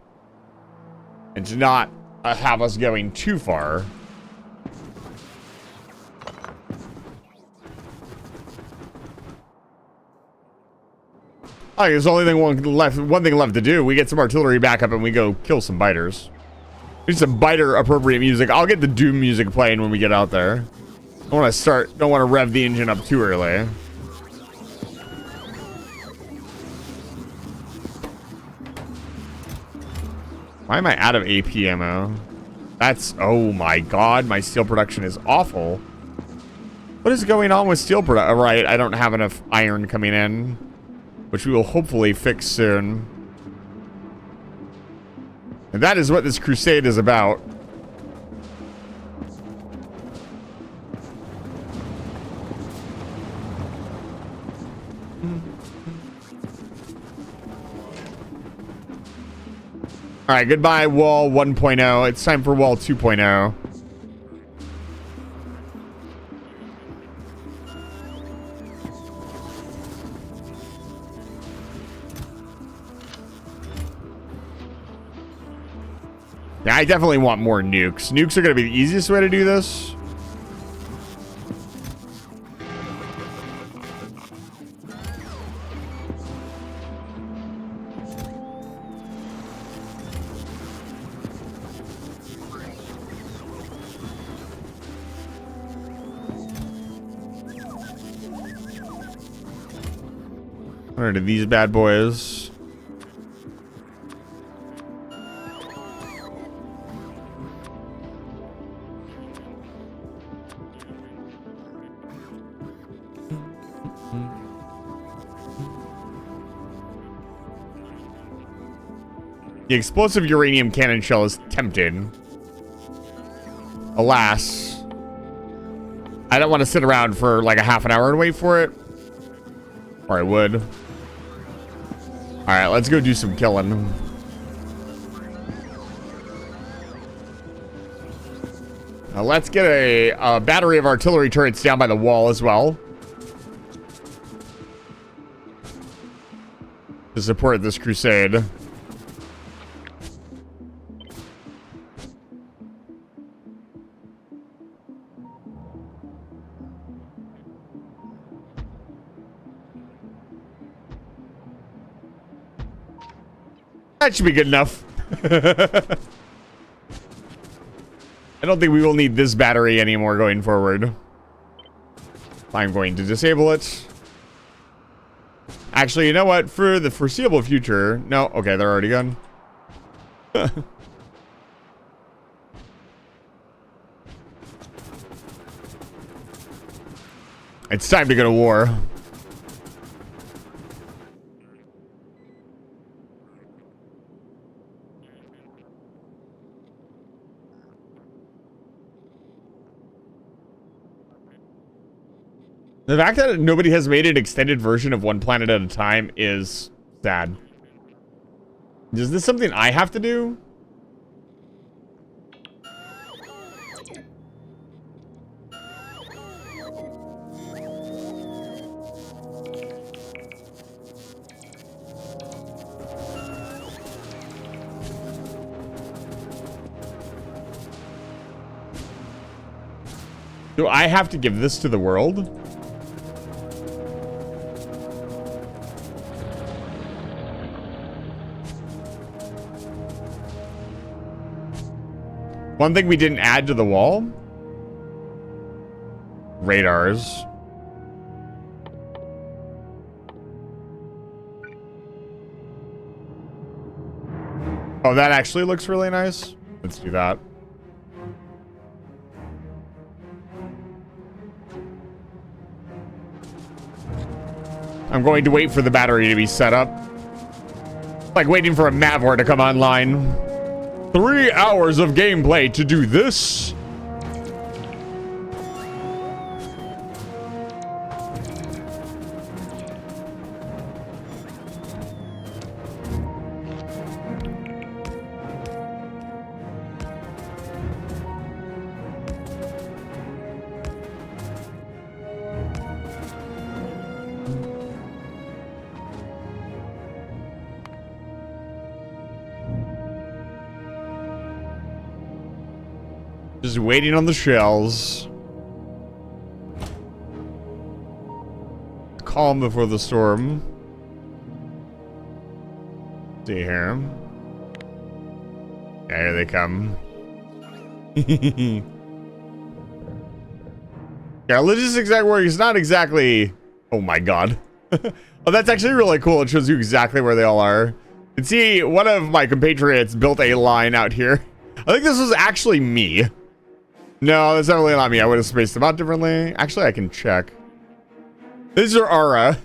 And to not have us going too far. Oh, there's only one thing left to do. We get some artillery backup and we go kill some biters. Need some biter appropriate music. I'll get the Doom music playing when we get out there. Don't want to rev the engine up too early. Why am I out of AP ammo? That's, oh my god, my steel production is awful. What is going on with steel production? Right, I don't have enough iron coming in, which we will hopefully fix soon. And that is what this crusade is about. Alright, goodbye wall 1.0. It's time for wall 2.0. Yeah, I definitely want more nukes. Nukes are going to be the easiest way to do this. What are these bad boys? The explosive uranium cannon shell is tempting. Alas, I don't want to sit around for like a half an hour and wait for it. Or I would. Alright, let's go do some killing. Now let's get a battery of artillery turrets down by the wall as well. To support this crusade. That should be good enough. I don't think we will need this battery anymore going forward. I'm going to disable it. Actually, you know what? For the foreseeable future... No, okay, they're already gone. It's time to go to war. The fact that nobody has made an extended version of One Planet at a Time is sad. Is this something I have to do? Do I have to give this to the world? One thing we didn't add to the wall? Radars. Oh, that actually looks really nice. Let's do that. I'm going to wait for the battery to be set up. Like waiting for a Mavor to come online. 3 hours of gameplay to do this. Just waiting on the shells. Calm before the storm. See here. Yeah, here they come. Yeah, logistics network is not exactly... Oh my god. Oh, that's actually really cool. It shows you exactly where they all are. And see, one of my compatriots built a line out here. I think this was actually me. No, that's definitely not me. I would have spaced them out differently. Actually, I can check. This is Aura.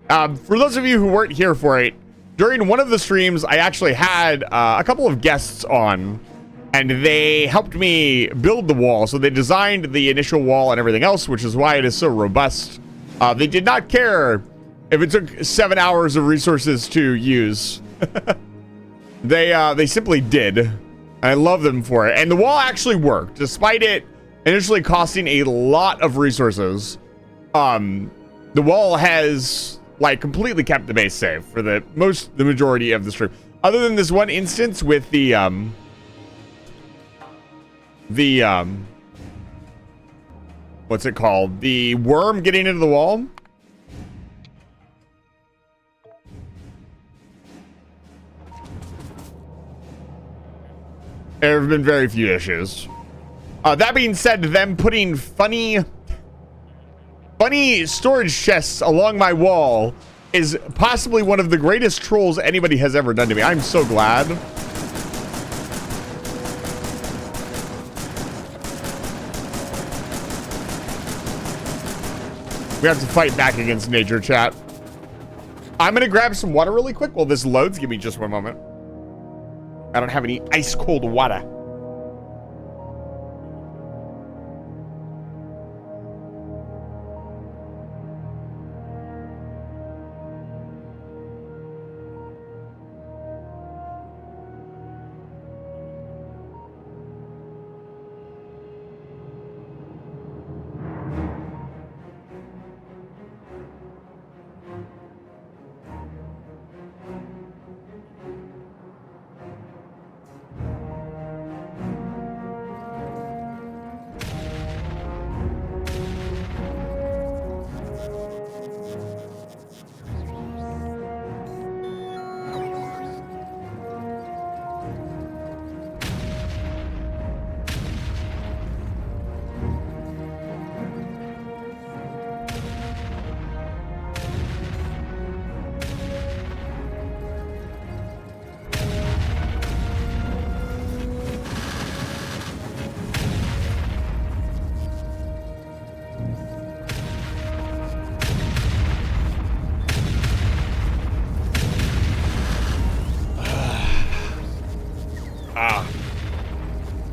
For those of you who weren't here for it, during one of the streams, I actually had a couple of guests on, and they helped me build the wall. So they designed the initial wall and everything else, which is why it is so robust. They did not care if it took 7 hours of resources to use. They simply did. I love them for it. And the wall actually worked, despite it initially costing a lot of resources. The wall has like completely kept the base safe for the majority of the stream. Other than this one instance with the what's it called? The worm getting into the wall. There have been very few issues. That being said, them putting funny storage chests along my wall is possibly one of the greatest trolls anybody has ever done to me. I'm so glad. We have to fight back against nature, chat. I'm gonna grab some water really quick while this loads. Give me just one moment. I don't have any ice cold water.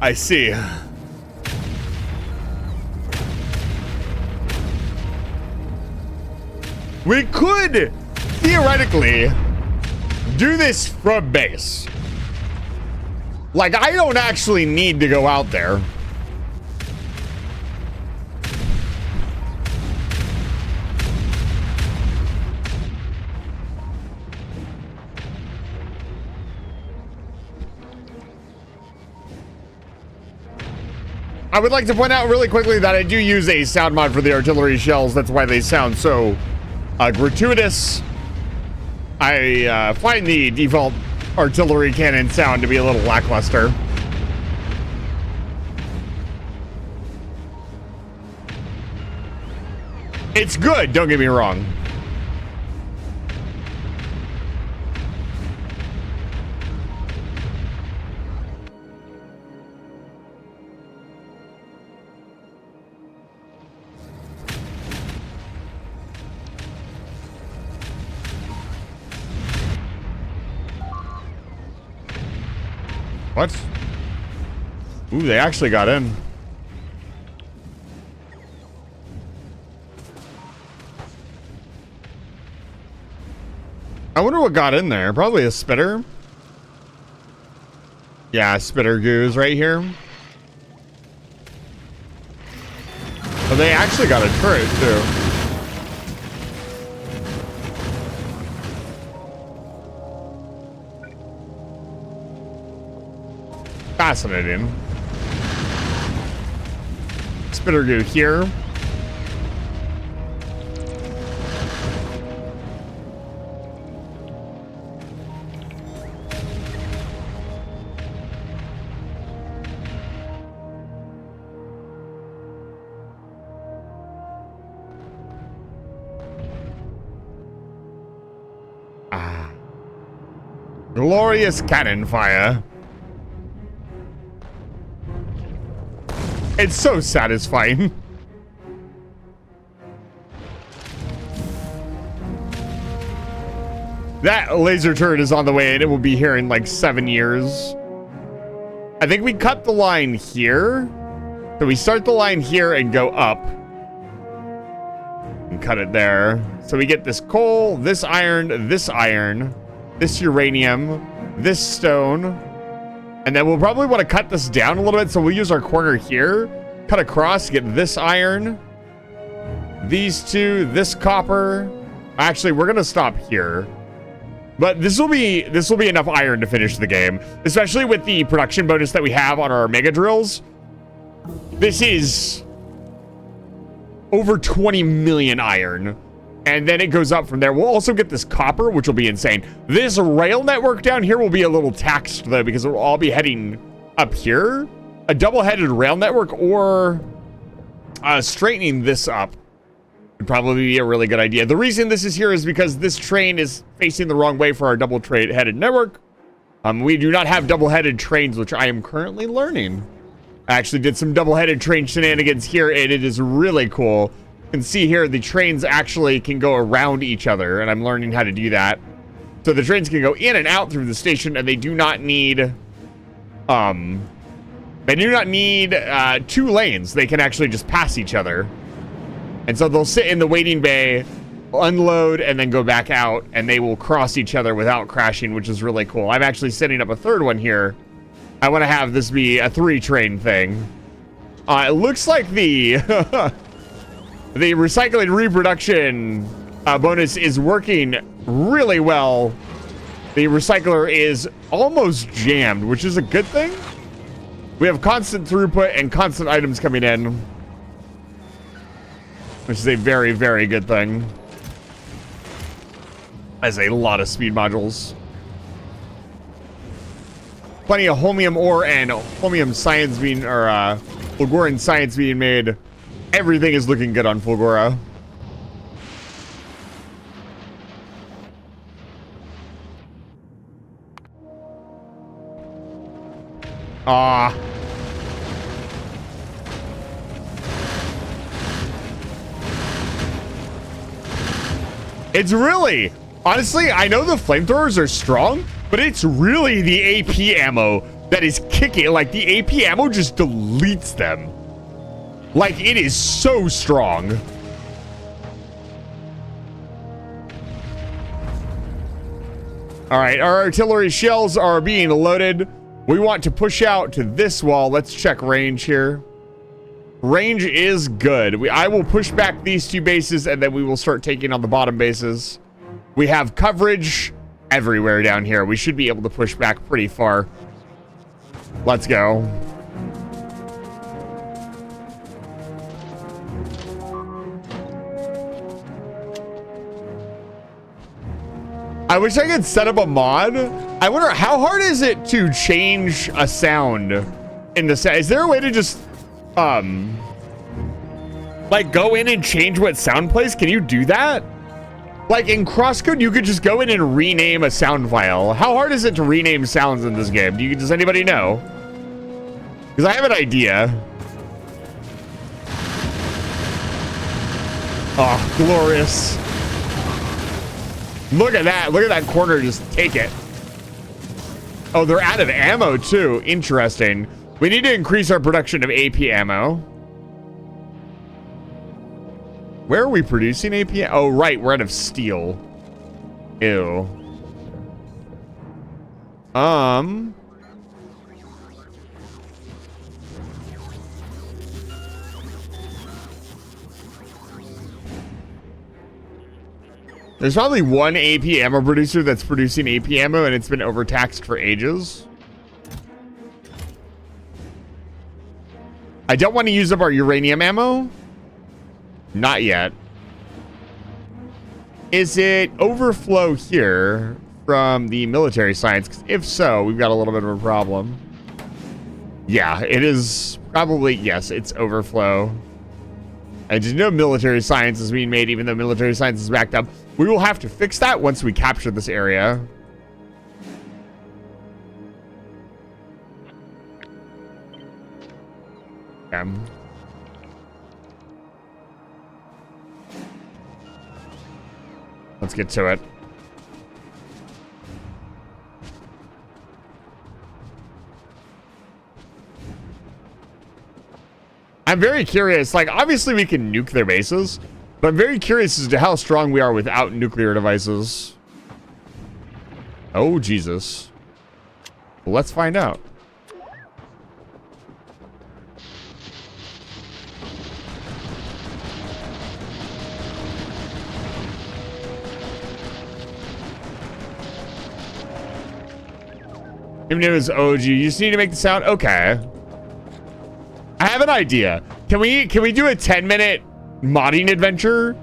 I see. We could theoretically do this from base. Like, I don't actually need to go out there. I would like to point out really quickly that I do use a sound mod for the artillery shells. That's why they sound so gratuitous. I find the default artillery cannon sound to be a little lackluster. It's good, don't get me wrong. What? Ooh, they actually got in. I wonder what got in there. Probably a spitter. Yeah, spitter goose right here. Oh, they actually got a turret too. Fascinating. Spitter goo here. Glorious cannon fire. It's so satisfying. That laser turret is on the way and it will be here in like 7 years. I think we cut the line here. So we start the line here and go up. And cut it there. So we get this coal, this iron, this uranium, this stone. And then we'll probably want to cut this down a little bit. So we'll use our corner here. Cut across, get this iron. These two, this copper. Actually, we're going to stop here. But this will be enough iron to finish the game, especially with the production bonus that we have on our mega drills. This is over 20 million iron, and then it goes up from there. We'll also get this copper, which will be insane. This rail network down here will be a little taxed though, because it will all be heading up here. A double-headed rail network or straightening this up would probably be a really good idea. The reason this is here is because this train is facing the wrong way for our double-headed network. We do not have double-headed trains, which I am currently learning. I actually did some double-headed train shenanigans here, and it is really cool. You can see here the trains actually can go around each other, and I'm learning how to do that. So the trains can go in and out through the station, and they do not need 2 lanes. They can actually just pass each other. And so they'll sit in the waiting bay, unload, and then go back out, and they will cross each other without crashing, which is really cool. I'm actually setting up a third one here. I want to have this be a 3-train thing. It looks like the the recycling reproduction bonus is working really well. The recycler is almost jammed, which is a good thing. We have constant throughput and constant items coming in, which is a very, very good thing. Has a lot of speed modules. Plenty of holmium ore and holmium science being, or Fulguran science being made. Everything is looking good on Fulgura. It's really, honestly, I know the flamethrowers are strong, but it's really the AP ammo that is kicking. Like, the AP ammo just deletes them. Like, it is so strong. All right, our artillery shells are being loaded. We want to push out to this wall. Let's check range here. Range is good. I will push back these 2 bases, and then we will start taking on the bottom bases. We have coverage everywhere down here. We should be able to push back pretty far. Let's go. I wish I could set up a mod. I wonder, how hard is it to change a sound in the set? Is there a way to just like go in and change what sound plays? Can you do that? Like in Crosscode, you could just go in and rename a sound file. How hard is it to rename sounds in this game? Does anybody know? Because I have an idea. Oh, glorious. Look at that. Look at that corner. Just take it. Oh, they're out of ammo too. Interesting. We need to increase our production of AP ammo. Where are we producing AP? Oh, right. We're out of steel. Ew. There's probably one AP ammo producer that's producing AP ammo, and it's been overtaxed for ages. I don't want to use up our uranium ammo. Not yet. Is it overflow here from the military science? 'Cause if so, we've got a little bit of a problem. Yeah, it is probably, yes, it's overflow. I just know military science is being made, even though military science is backed up. We will have to fix that once we capture this area. Let's get to it. I'm very curious. Like, obviously we can nuke their bases, but I'm very curious as to how strong we are without nuclear devices. Oh, Jesus. Well, let's find out. Even if it's OG, you just need to make the sound. Okay. I have an idea. Can we do a 10-minute modding adventure?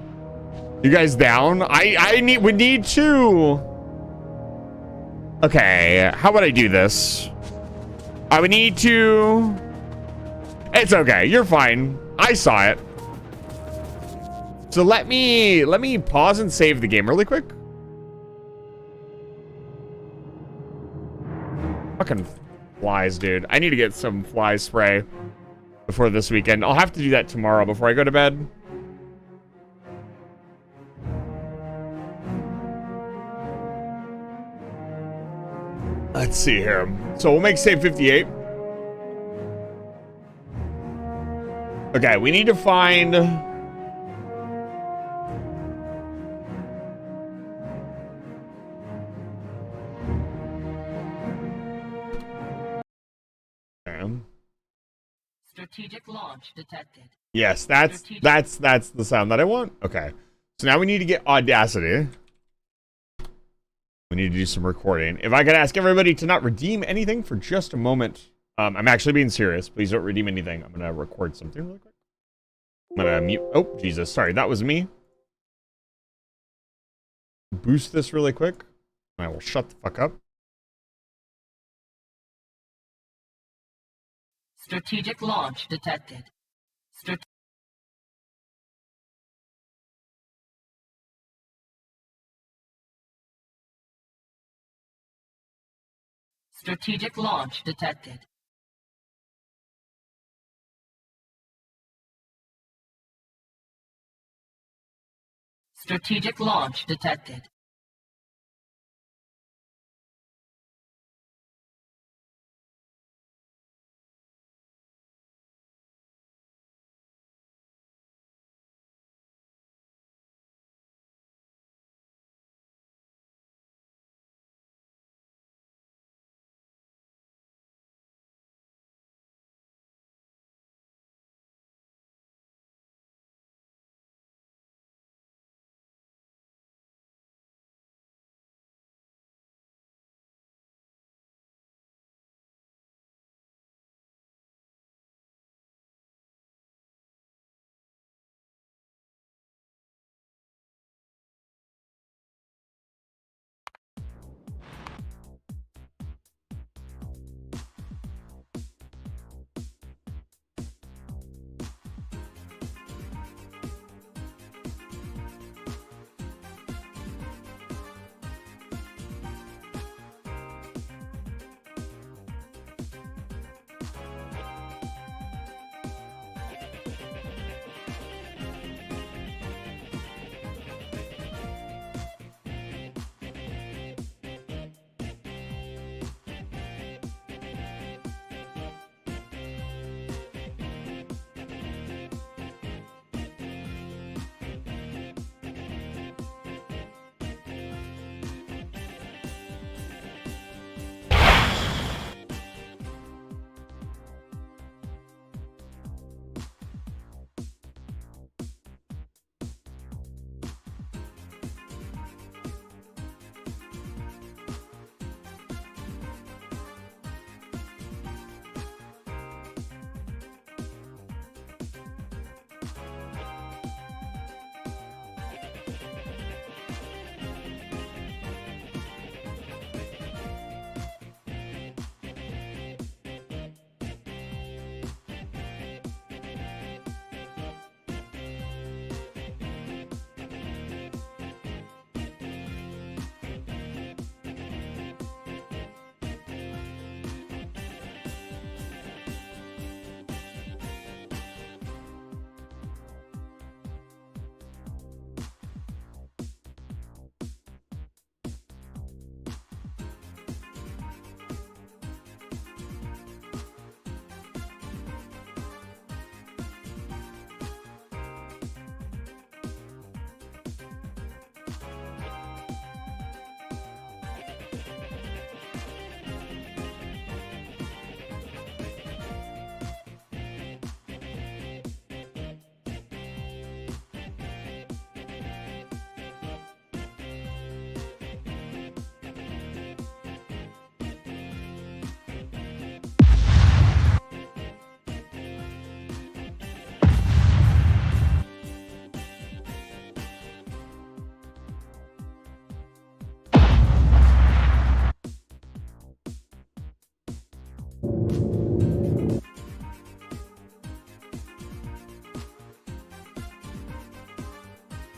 You guys down? We need to. Okay, how would I do this? I would need to. It's okay. You're fine. I saw it. So let me pause and save the game really quick. Fucking flies, dude. I need to get some fly spray before this weekend. I'll have to do that tomorrow before I go to bed. Let's see here. So we'll make save 58. Okay, we need to find... Strategic launch detected. Yes, that's the sound that I want. Okay. So now we need to get Audacity. We need to do some recording. If I could ask everybody to not redeem anything for just a moment. I'm actually being serious. Please don't redeem anything. I'm going to record something really quick. I'm going to mute. Oh, Jesus. Sorry, that was me. Boost this really quick. I will shut the fuck up. Strategic launch detected. Strategic launch detected. Strategic launch detected.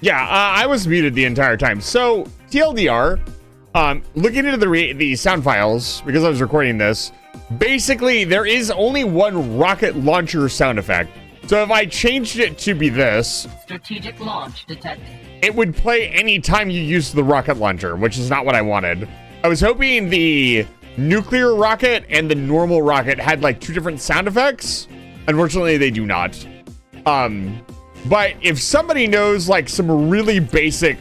Yeah, I was muted the entire time. So, TLDR, looking into the sound files, because I was recording this, basically, there is only one rocket launcher sound effect. So if I changed it to be this, Strategic launch detected. it would play anytime you use the rocket launcher, which is not what I wanted. I was hoping the nuclear rocket and the normal rocket had like two different sound effects. Unfortunately, they do not. But if somebody knows like some really basic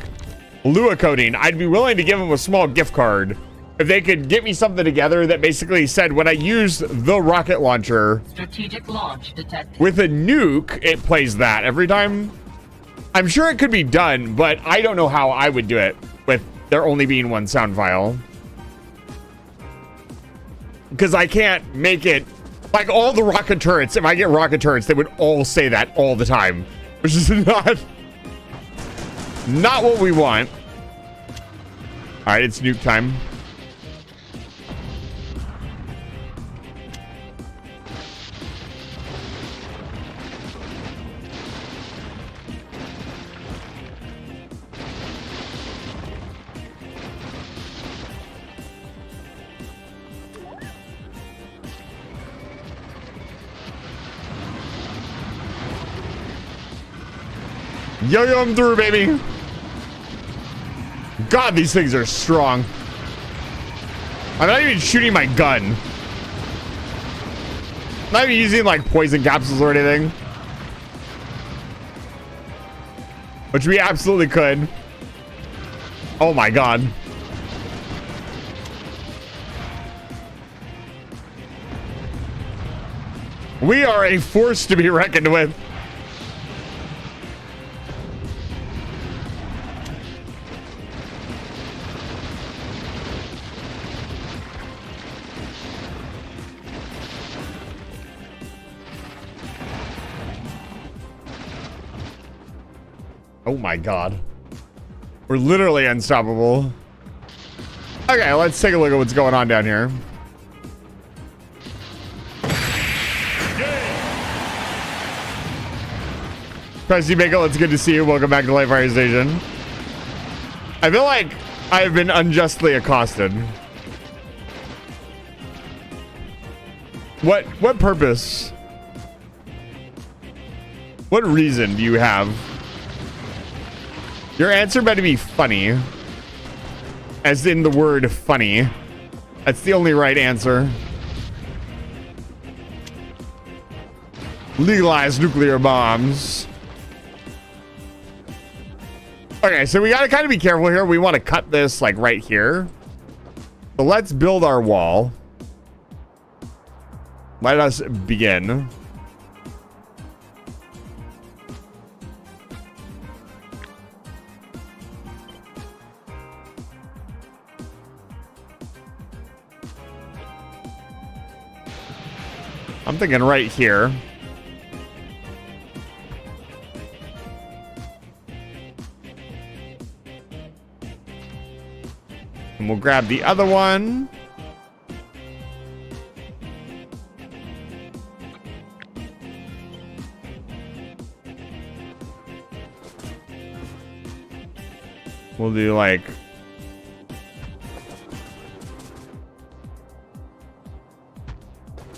Lua coding, I'd be willing to give them a small gift card if they could get me something together that basically said when I use the rocket launcher Strategic launch detected. with a nuke, it plays that every time. I'm sure it could be done, but I don't know how I would do it with there only being one sound file. Because I can't make it like all the rocket turrets. If I get rocket turrets, they would all say that all the time, which is not what we want. All right, it's nuke time. Yo-yo him through, baby. God, these things are strong. I'm not even shooting my gun. Not even using like poison capsules or anything. Which we absolutely could. Oh my God. We are a force to be reckoned with. Oh my God. We're literally unstoppable. Okay, let's take a look at what's going on down here. Pressy Bagel, it's good to see you. Welcome back to Live Fire Station. I feel like I've been unjustly accosted. What purpose? What reason do you have? Your answer better be funny. As in the word funny. That's the only right answer. Legalize nuclear bombs. Okay, so we gotta kind of be careful here. We want to cut this like right here. So let's build our wall. Let us begin. I'm thinking right here. And we'll grab the other one. We'll do like...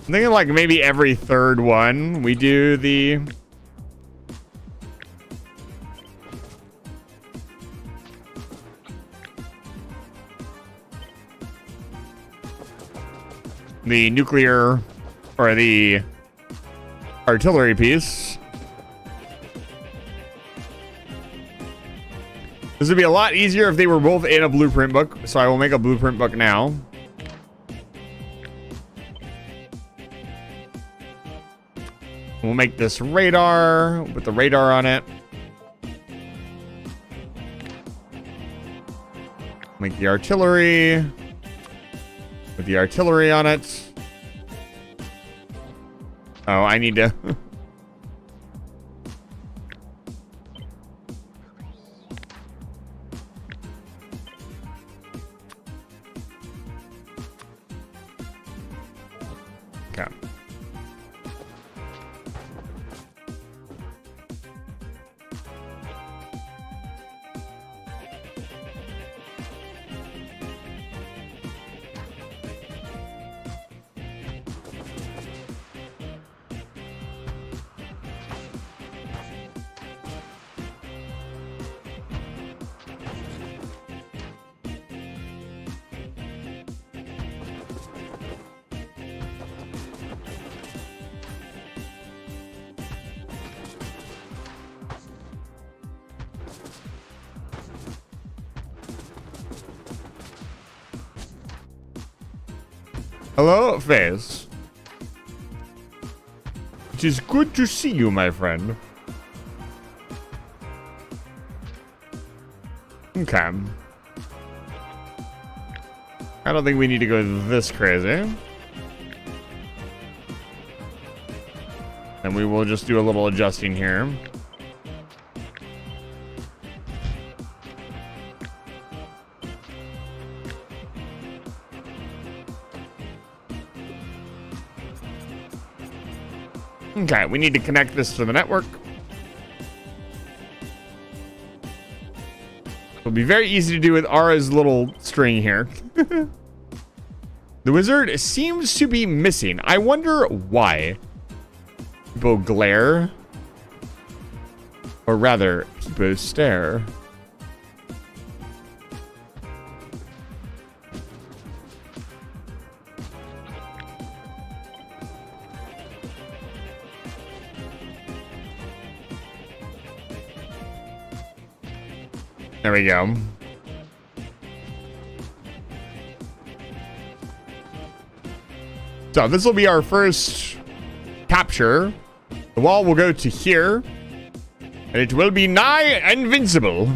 I'm thinking like maybe every third one we do the... the nuclear or the artillery piece. This would be a lot easier if they were both in a blueprint book, so I will make a blueprint book now. We'll make this radar with the radar on it. Make the artillery with the artillery on it. Oh, I need to... Okay. Hello, Face. It is good to see you, my friend. Okay. I don't think we need to go this crazy. And we will just do a little adjusting here. Okay, we need to connect this to the network. It'll be very easy to do with Ara's little string here. The wizard seems to be missing. I wonder why. People glare. Or rather, people stare. There we go. So this will be our first capture. The wall will go to here. And it will be nigh invincible.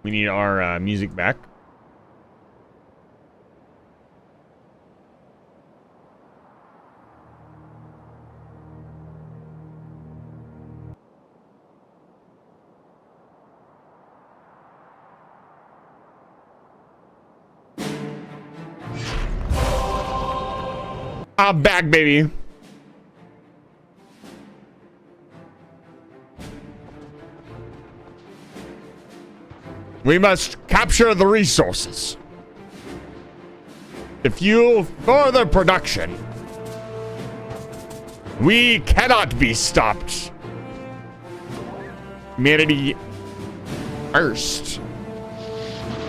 We need our music back. I'm back, baby. We must capture the resources to fuel further production. We cannot be stopped. Humanity first.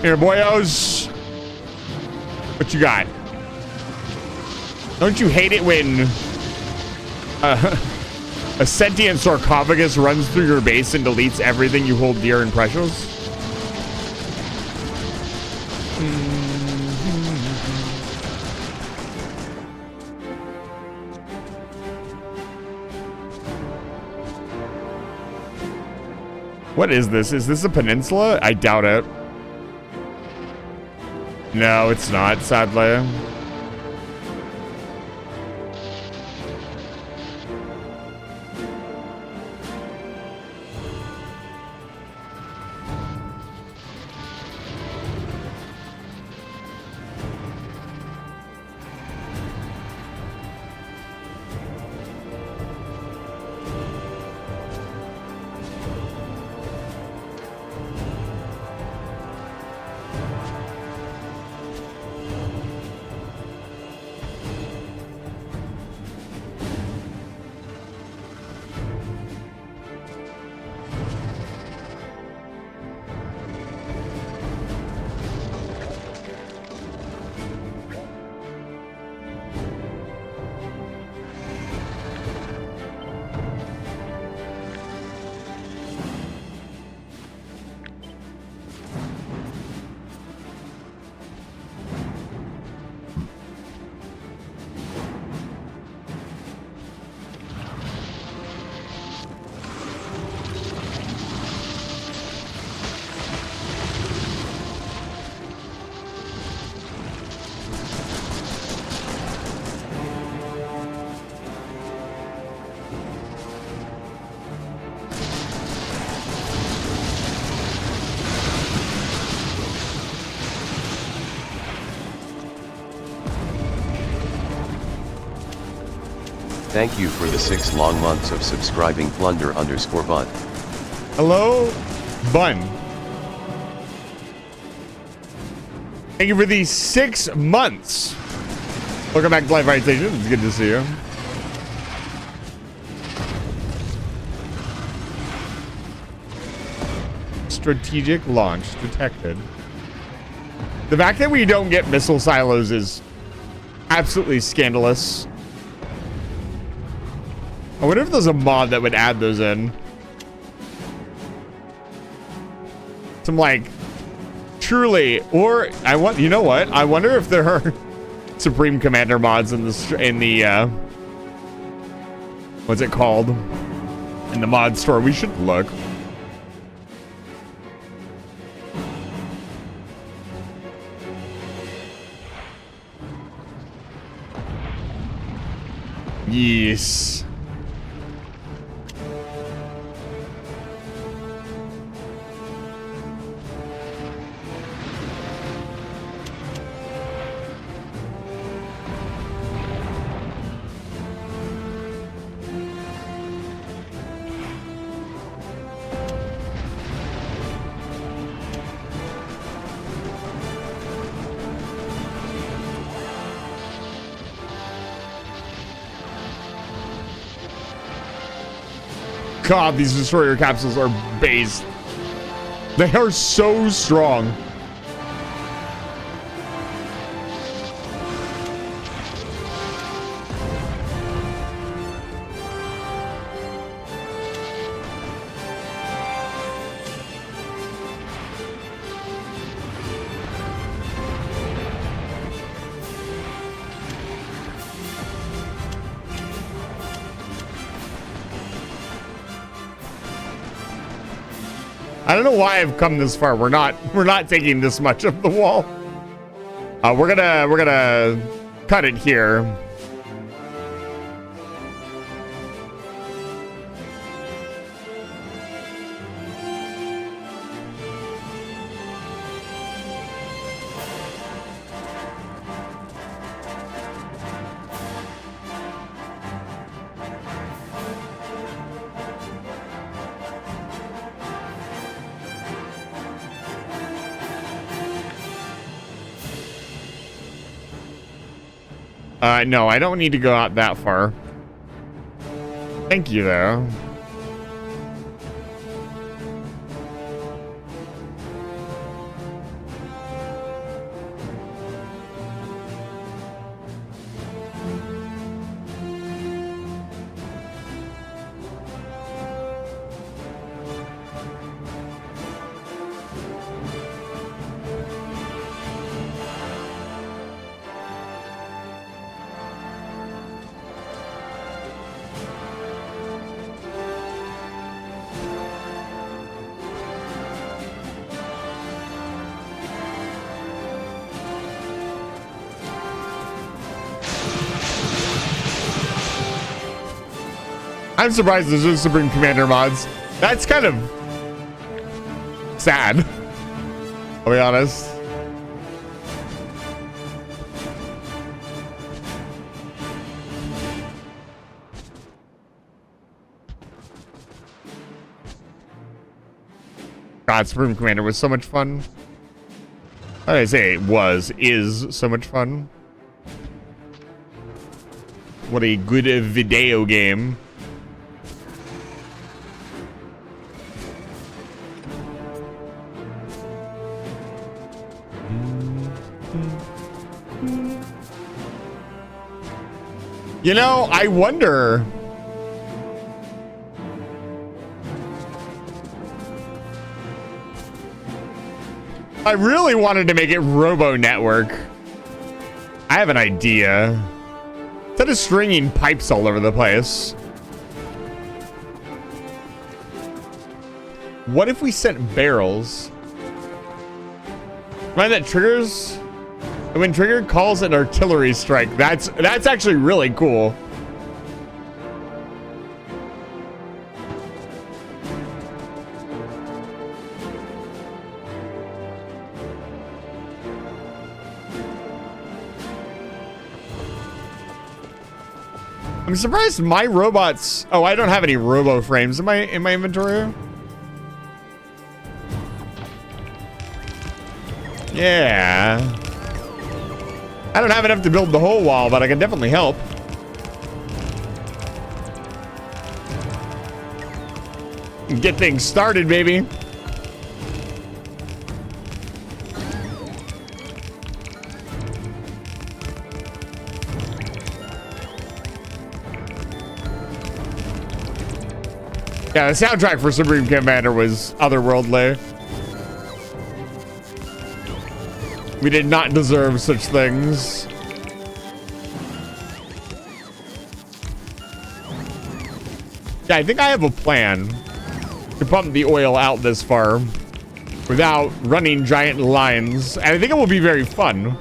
Here, boyos. What you got? Don't you hate it when a sentient sarcophagus runs through your base and deletes everything you hold dear and precious? What is this? Is this a peninsula? I doubt it. No, it's not, sadly. Thank you for the 6 long months of subscribing Plunder_Bun. Hello, Bun. Thank you for these 6 months. Welcome back to Live Fire Station. It's good to see you. Strategic launch detected. The fact that we don't get missile silos is absolutely scandalous. I wonder if there's a mod that would add those in. Some like truly, or I want, you know what? I wonder if there are Supreme Commander mods in the what's it called? In the mod store. We should look. Yes. God, these destroyer capsules are based. They are so strong. I don't know why I've come this far. We're not taking this much of the wall. We're gonna cut it here. No, I don't need to go out that far. Thank you, though. I'm surprised there's no Supreme Commander mods. That's kind of sad, I'll be honest. God, Supreme Commander was so much fun. How did I say it is so much fun? What a good video game. You know, I wonder. I really wanted to make it Robo Network. I have an idea. Instead of stringing pipes all over the place, what if we sent barrels? Right, that triggers. And when triggered, calls an artillery strike. That's actually really cool. I'm surprised my robots. Oh, I don't have any robo frames in my inventory. Yeah. I don't have enough to build the whole wall, but I can definitely help. Get things started, baby. Yeah, the soundtrack for Supreme Commander was otherworldly. We did not deserve such things. Yeah, I think I have a plan to pump the oil out this far without running giant lines. And I think it will be very fun.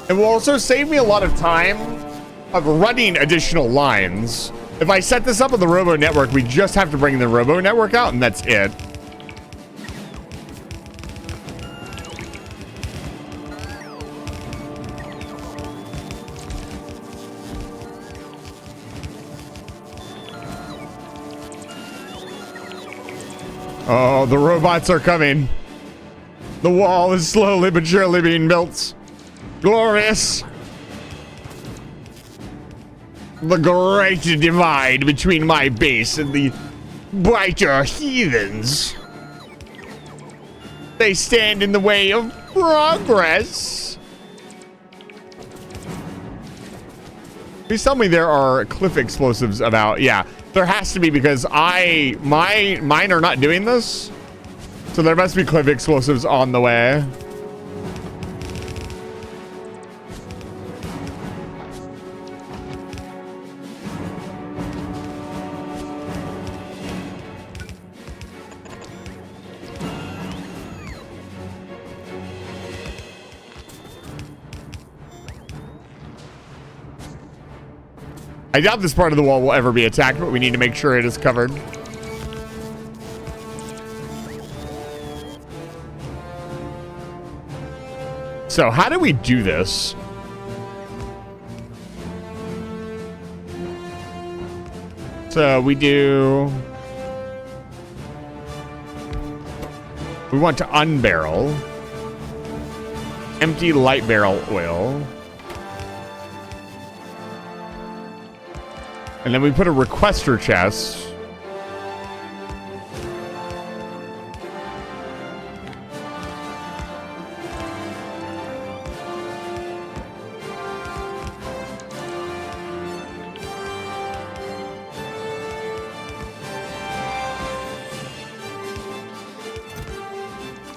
It will also save me a lot of time of running additional lines. If I set this up on the Robo Network, we just have to bring the Robo Network out and that's it. Oh, the robots are coming. The wall is slowly but surely being built. Glorious. The great divide between my base and the brighter heathens. They stand in the way of progress. Please tell me there are cliff explosives about. Yeah, there has to be because mine are not doing this. So there must be cliff explosives on the way. I doubt this part of the wall will ever be attacked, but we need to make sure it is covered. So how do we do this? So we want to unbarrel. Empty light barrel oil. And then we put a requester chest.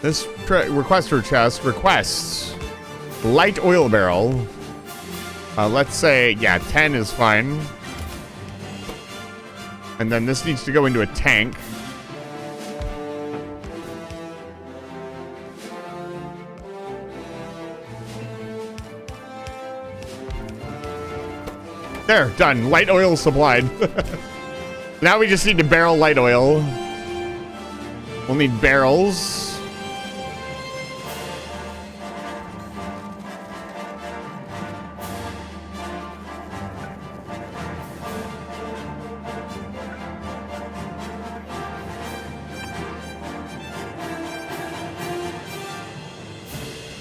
This requester chest requests light oil barrel. Let's say, yeah, 10 is fine. And then this needs to go into a tank. There, done. Light oil supplied. Now we just need to barrel light oil. We'll need barrels.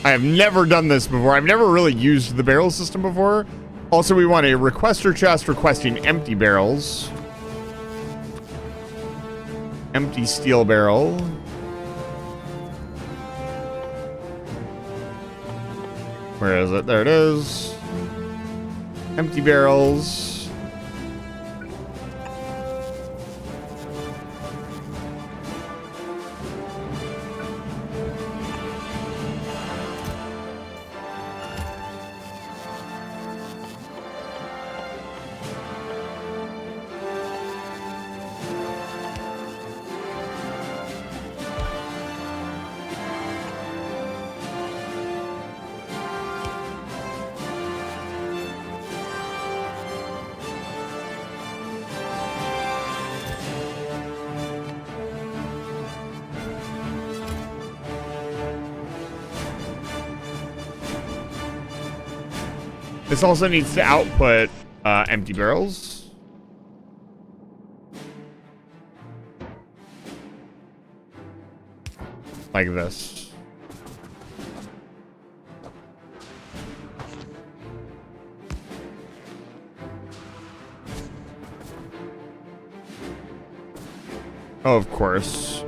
I have never done this before. I've never really used the barrel system before. Also, we want a requester chest requesting empty barrels. Empty steel barrel. Where is it? There it is. Empty barrels. This also needs to output empty barrels. Like this. Oh, of course.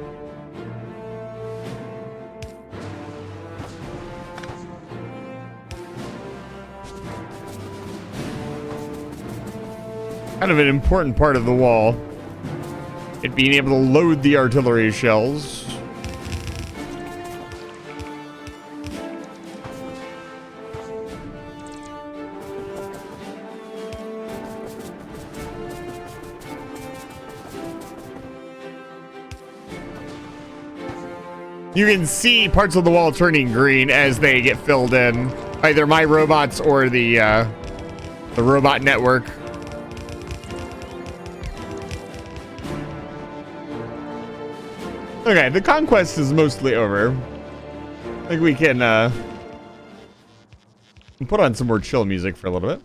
kind of an important part of the wall. It being able to load the artillery shells. You can see parts of the wall turning green as they get filled in. Either my robots or the robot network. Okay, the conquest is mostly over. I think we can put on some more chill music for a little bit.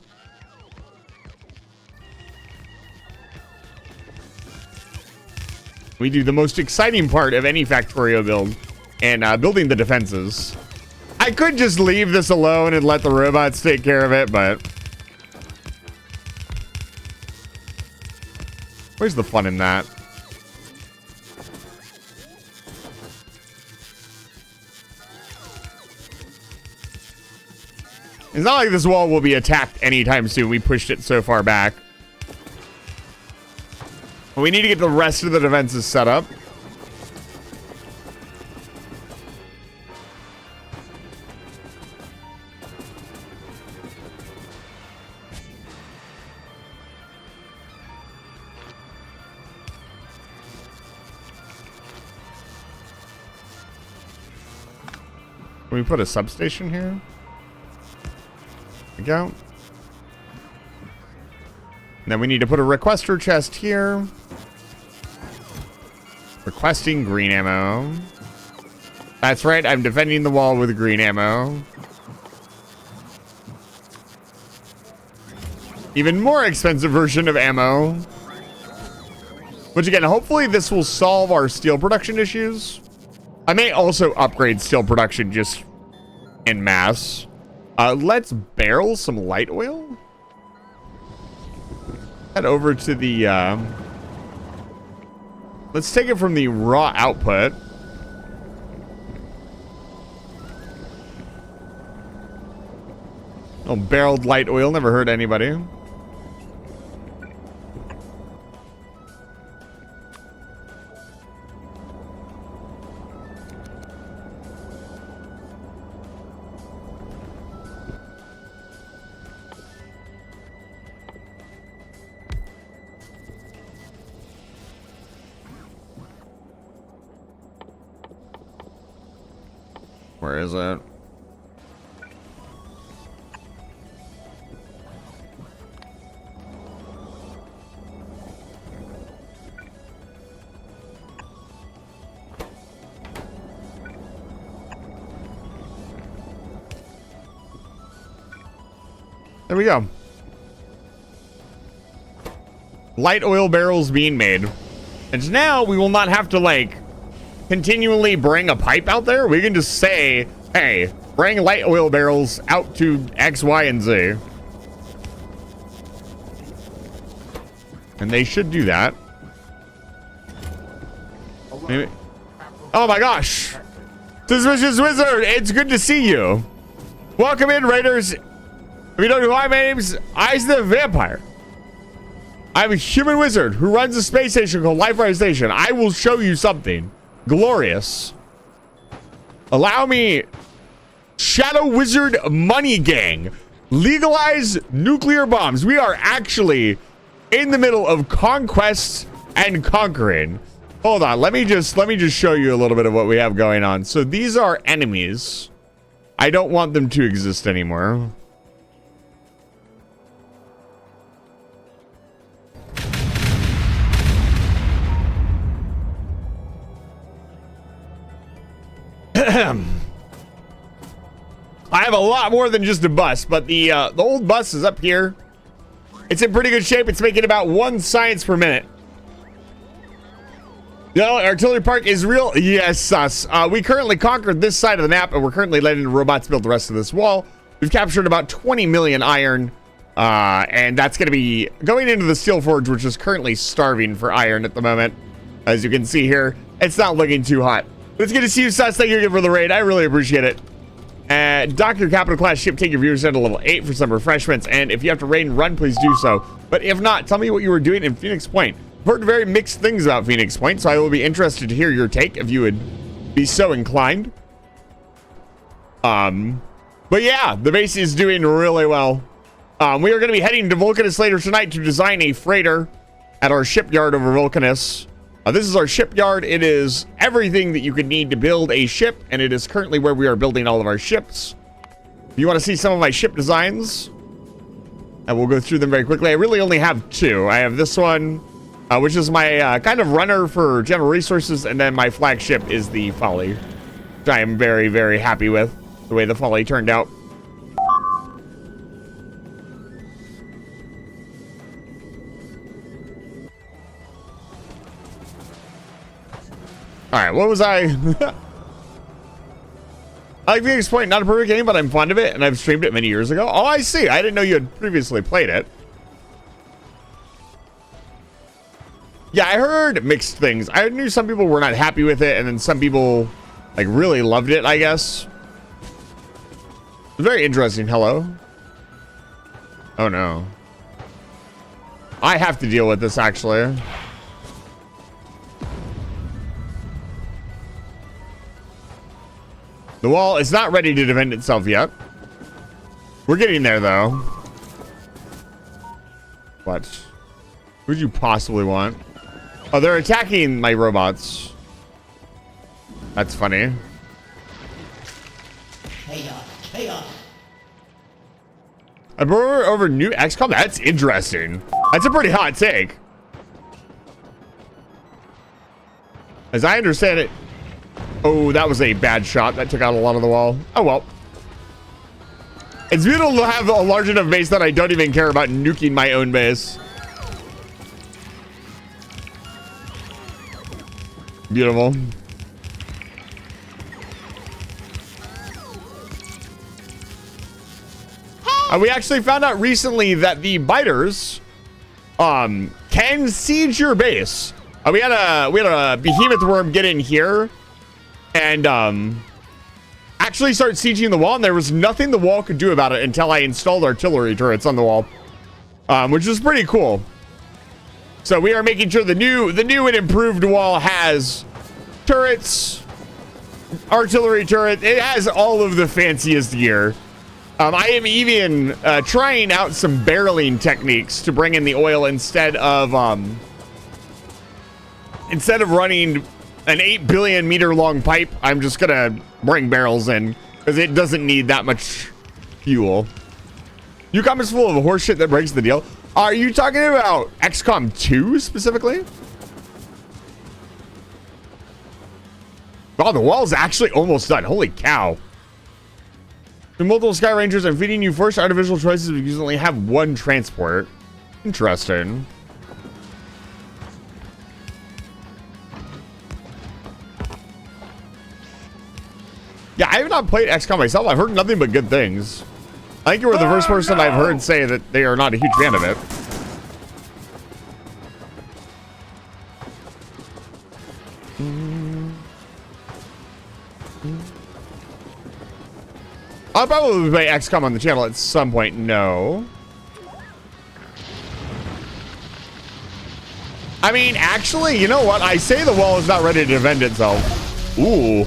We do the most exciting part of any Factorio build, and building the defenses. I could just leave this alone and let the robots take care of it, but where's the fun in that? It's not like this wall will be attacked anytime soon. We pushed it so far back. We need to get the rest of the defenses set up. Can we put a substation here? There we go. And then we need to put a requester chest here. Requesting green ammo. That's right, I'm defending the wall with green ammo. Even more expensive version of ammo. Which again, hopefully this will solve our steel production issues. I may also upgrade steel production just en masse. Let's barrel some light oil. Head over to the let's take it from the raw output. Oh, barreled light oil never hurt anybody. Where is it? There we go. Light oil barrels being made. And now we will not have to like continually bring a pipe out there. We can just say, hey, bring light oil barrels out to X, Y, and Z. And they should do that. Maybe. Oh my gosh. Suspicious Wizard, it's good to see you. Welcome in, Raiders. If you don't know who I am, my name's Eyes the Vampire. I'm a human wizard who runs a space station called Life Rise Station. I will show you something glorious. Allow me. Shadow Wizard Money Gang. Legalize nuclear bombs. We are actually in the middle of conquest and conquering. Hold on. Let me just show you a little bit of what we have going on. So these are enemies. I don't want them to exist anymore. I have a lot more than just a bus, but the old bus is up here. It's in pretty good shape. It's making about 1 science per minute. No, artillery park is real. Yes, sus. We currently conquered this side of the map, and we're currently letting the robots build the rest of this wall. We've captured about 20 million iron, and that's going to be going into the steel forge, which is currently starving for iron at the moment. As you can see here, it's not looking too hot. But it's good to see you, sus. Thank you again for the raid. I really appreciate it. Dock your capital class ship, take your viewers down to level 8 for some refreshments, and if you have to raid and run, please do so. But if not, tell me what you were doing in Phoenix Point. I've heard very mixed things about Phoenix Point, so I will be interested to hear your take if you would be so inclined. But yeah, the base is doing really well. We are going to be heading to Vulcanus later tonight to design a freighter at our shipyard over Vulcanus. This is our shipyard. It is everything that you could need to build a ship, and it is currently where we are building all of our ships. If you want to see some of my ship designs, I will go through them very quickly. I really only have two. I have this one, which is my kind of runner for general resources, and then my flagship is the Folly, which I am very, very happy with the way the Folly turned out. All right, what was I? I like Phoenix Point, not a perfect game, but I'm fond of it, and I've streamed it many years ago. Oh, I see. I didn't know you had previously played it. Yeah, I heard mixed things. I knew some people were not happy with it, and then some people, like, really loved it, I guess. Very interesting. Hello. Oh, no. I have to deal with this, actually. The wall is not ready to defend itself yet. We're getting there, though. What? Who'd you possibly want? Oh, they're attacking my robots. That's funny. Chaos. I brought over new XCOM? That's interesting. That's a pretty hot take. As I understand it... Oh, that was a bad shot. That took out a lot of the wall. Oh, well. It's beautiful to have a large enough base that I don't even care about nuking my own base. Beautiful. We actually found out recently that the biters can siege your base. We had a behemoth worm get in here and actually start sieging the wall, and there was nothing the wall could do about it until I installed artillery turrets on the wall, which is pretty cool. So we are making sure the new and improved wall has turrets, artillery turret. It has all of the fanciest gear. I am even trying out some barreling techniques to bring in the oil instead of running an 8 billion meter long pipe. I'm just gonna bring barrels in because it doesn't need that much fuel. UCOM is full of horseshit that breaks the deal. Are you talking about XCOM 2 specifically? Oh, the wall's actually almost done. Holy cow. The multiple Sky Rangers, I'm feeding you forced artificial choices because you only have one transport. Interesting. Yeah, I have not played XCOM myself. I've heard nothing but good things. I think you were the first person I've heard say that they are not a huge fan of it. I'll probably play XCOM on the channel at some point. No. I mean, actually, you know what? I say the wall is not ready to defend itself. Ooh.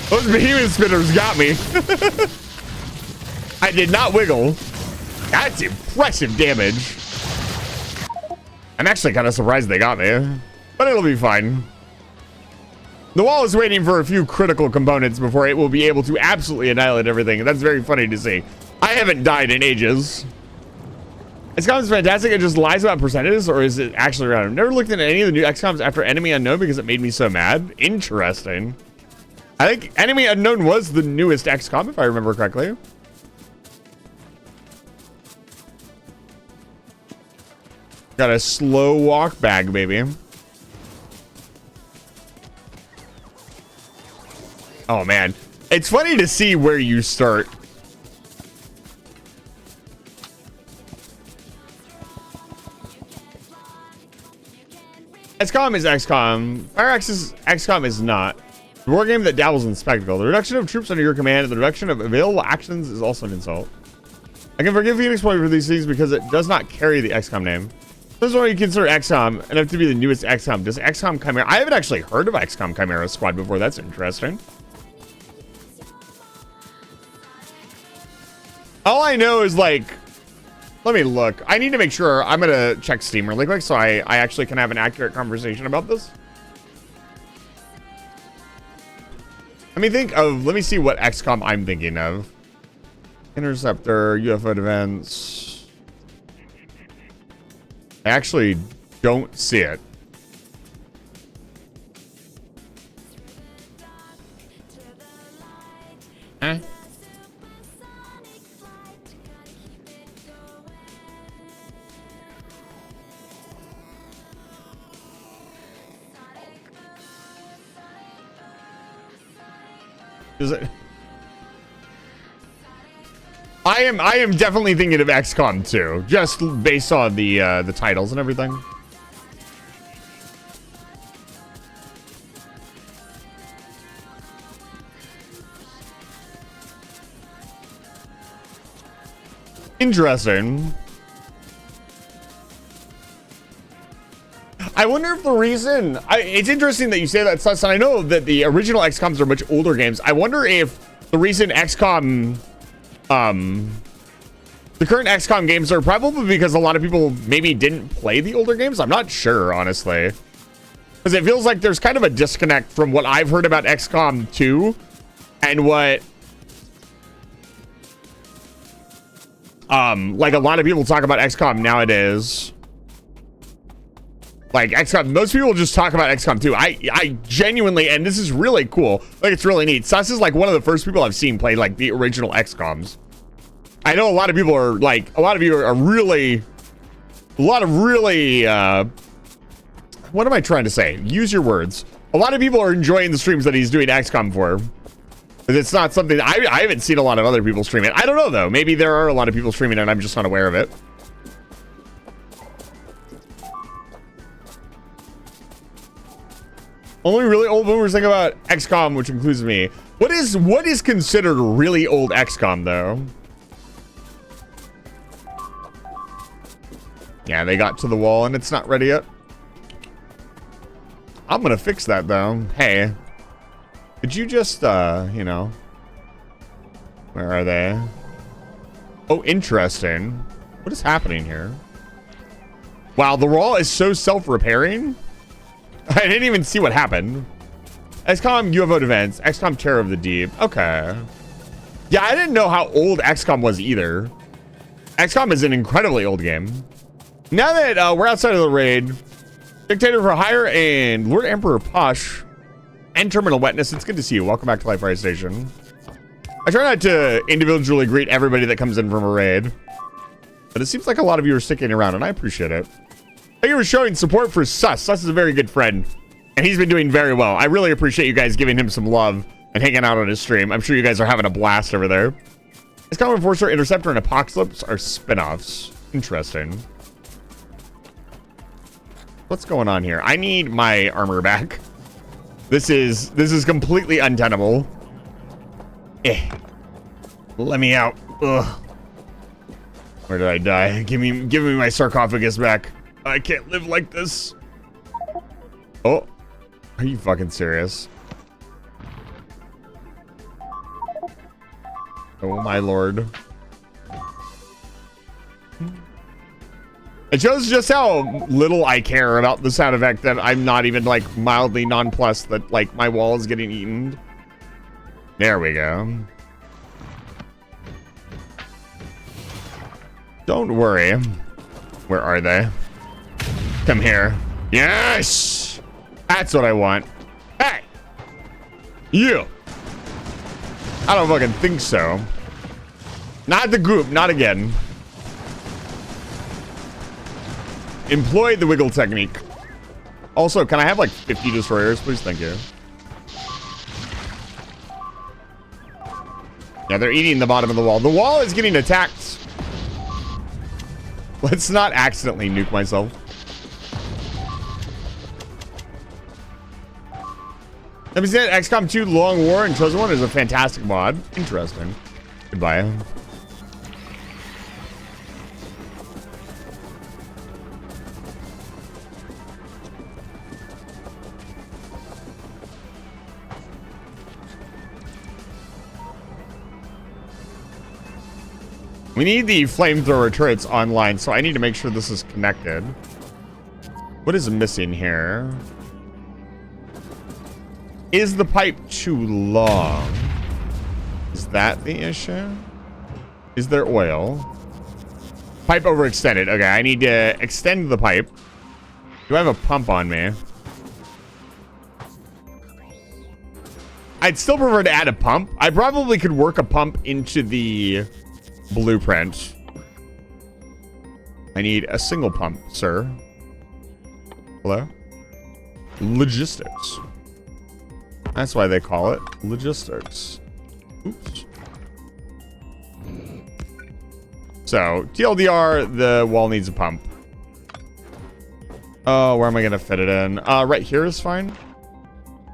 Those behemoth spinners got me. I did not wiggle. That's impressive damage. I'm actually kind of surprised they got me, but it'll be fine. The wall is waiting for a few critical components before it will be able to absolutely annihilate everything. That's very funny to see. I haven't died in ages. XCOM is fantastic. It just lies about percentages, or is it actually around? I've never looked into any of the new XCOMs after Enemy Unknown because it made me so mad. Interesting. I think Enemy Unknown was the newest XCOM, if I remember correctly. Got a slow walk bag, baby. Oh, man. It's funny to see where you start. XCOM is XCOM. FireAxe's XCOM is not. The war game that dabbles in spectacle. The reduction of troops under your command and the reduction of available actions is also an insult. I can forgive Phoenix Point for these things because it does not carry the XCOM name. This is why you consider XCOM enough to be the newest XCOM. Does XCOM Chimera? I haven't actually heard of XCOM Chimera Squad before. That's interesting. All I know is like, let me look. I need to make sure. I'm gonna check Steam really quick so I actually can have an accurate conversation about this. Let me see what XCOM I'm thinking of. Interceptor, UFO Defense. I actually don't see it. Eh? Is it? I am definitely thinking of XCOM 2, just based on the titles and everything. Interesting. I wonder if the reason it's interesting that you say that, Sus, and I know that the original XCOMs are much older games. I wonder if the reason XCOM, the current XCOM games are probably because a lot of people maybe didn't play the older games. I'm not sure, honestly, because it feels like there's kind of a disconnect from what I've heard about XCOM 2 and what, like a lot of people talk about XCOM nowadays. Like XCOM, most people just talk about XCOM 2. I genuinely, and this is really cool. Like, it's really neat. Sus is like one of the first people I've seen play like the original XCOMs. I know a lot of people are like, a lot of you are really, what am I trying to say? Use your words. A lot of people are enjoying the streams that he's doing XCOM for. It's not something, I haven't seen a lot of other people stream it. I don't know though. Maybe there are a lot of people streaming it and I'm just not aware of it. Only really old boomers think about XCOM, which includes me. What is considered really old XCOM though? Yeah, they got to the wall and it's not ready yet. I'm gonna fix that though. Hey, could you just, you know, where are they? Oh, interesting. What is happening here? Wow, the wall is so self-repairing. I didn't even see what happened. XCOM UFO Defense, XCOM Terror of the Deep. Okay. Yeah, I didn't know how old XCOM was either. XCOM is an incredibly old game. Now that we're outside of the raid, Dictator for Hire and Lord Emperor Posh and Terminal Wetness, it's good to see you. Welcome back to Life Fire Station. I try not to individually greet everybody that comes in from a raid, but it seems like a lot of you are sticking around, and I appreciate it. Thank you for showing support for Sus. Sus is a very good friend, and he's been doing very well. I really appreciate you guys giving him some love and hanging out on his stream. I'm sure you guys are having a blast over there. XCOM Enforcer, Interceptor, and Apocalypse are spin-offs. Interesting. What's going on here? I need my armor back. This is completely untenable. Let me out. Ugh. Where did I die? Give me my sarcophagus back. I can't live like this. Oh, are you fucking serious? Oh my lord. It shows just how little I care about the sound effect that I'm not even like mildly nonplussed that like my wall is getting eaten. There we go. Don't worry. Where are they? Come here. Yes! That's what I want. Hey! You! I don't fucking think so. Not the group, not again. Employ the wiggle technique. Also, can I have like 50 destroyers, please? Thank you. Yeah, they're eating the bottom of the wall. The wall is getting attacked. Let's not accidentally nuke myself. Let me say that XCOM 2 Long War and Chosen One is a fantastic mod. Interesting. Goodbye. We need the flamethrower turrets online, so I need to make sure this is connected. What is missing here? Is the pipe too long? Is that the issue? Is there oil? Pipe overextended. Okay, I need to extend the pipe. Do I have a pump on me? I'd still prefer to add a pump. I probably could work a pump into the blueprint. I need a single pump, sir. Hello? Logistics. That's why they call it logistics. Oops. So, TLDR, the wall needs a pump. Oh, where am I going to fit it in? Right here is fine.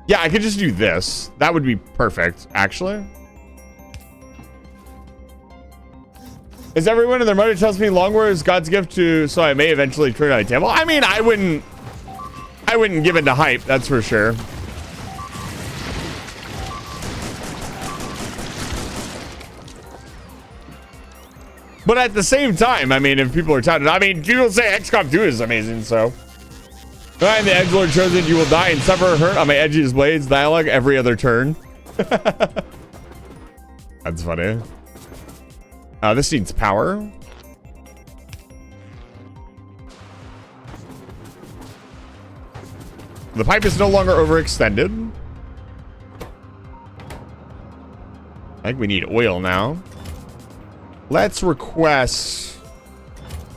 Yeah, I could just do this. That would be perfect, actually. Is everyone in their mother tells me Longwar is God's gift to, so I may eventually turn on a table? I mean, I wouldn't give it to hype, that's for sure. But at the same time, I mean, if people are touted, I mean, people say XCOM 2 is amazing, so. I am the Edgelord chosen, you will die and suffer hurt on my edges blades dialogue every other turn. That's funny. This needs power. The pipe is no longer overextended. I think we need oil now. Let's request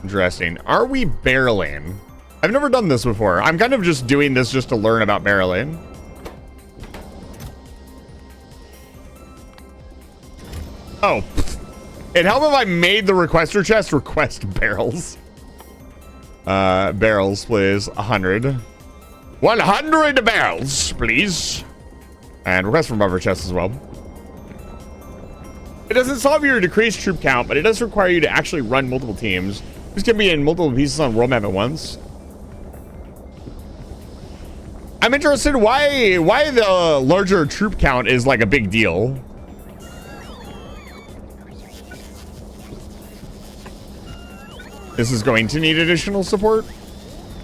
dressing. Are we barreling? I've never done this before. I'm kind of just doing this just to learn about barreling. Oh. It'd help if I made the requester chest request barrels. Barrels, please. 100. 100 barrels, please. And request from buffer chest as well. It doesn't solve your decreased troop count, but it does require you to actually run multiple teams. This can be in multiple pieces on world map at once. I'm interested why the larger troop count is like a big deal. This is going to need additional support.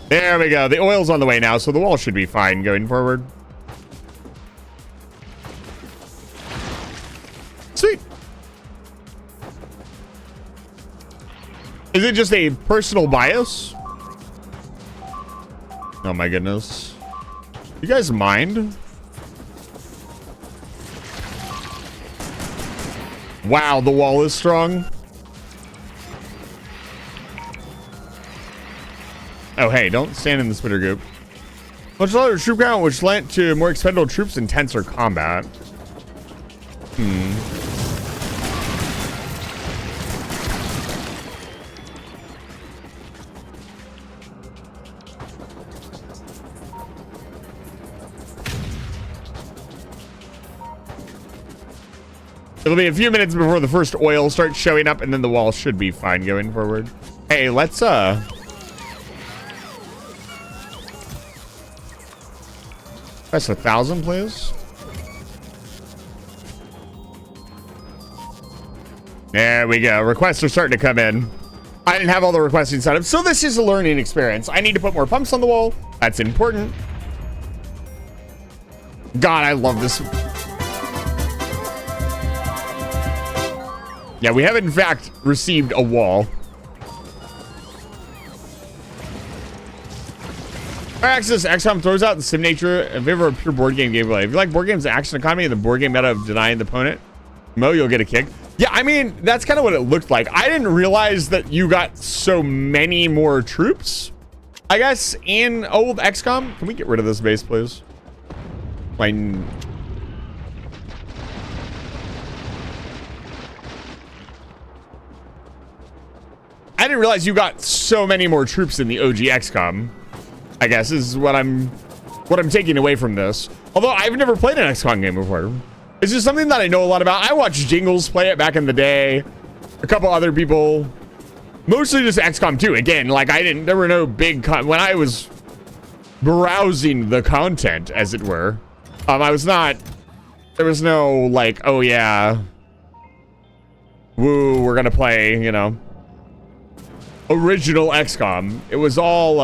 There we go. The oil's on the way now, so the wall should be fine going forward. Sweet. Is it just a personal bias? Oh my goodness. You guys mind? Wow, the wall is strong. Oh, hey, don't stand in the spitter goop. Much lower troop count, which led to more expendable troops in tenser combat. It'll be a few minutes before the first oil starts showing up, and then the wall should be fine going forward. Hey, let's, That's 1,000, please. There we go. Requests are starting to come in. I didn't have all the requesting set up, so this is a learning experience. I need to put more pumps on the wall. That's important. God, I love this. Yeah, we have in fact received a wall. Access XCOM throws out the sim nature in favor of pure board game gameplay. If you like board games, the action economy, and the board game meta of denying the opponent, Mo, you'll get a kick. Yeah, I mean, that's kind of what it looked like. I didn't realize that you got so many more troops, I guess, in old XCOM. Can we get rid of this base, please? I didn't realize you got so many more troops in the OG XCOM. I guess is what I'm taking away from this. Although I've never played an XCOM game before. It's just something that I know a lot about. I watched Jingles play it back in the day. A couple other people. Mostly just XCOM 2. Again, like there were no big, when I was browsing the content, as it were. There was no like, oh yeah, woo, we're gonna play, you know, original XCOM. It was all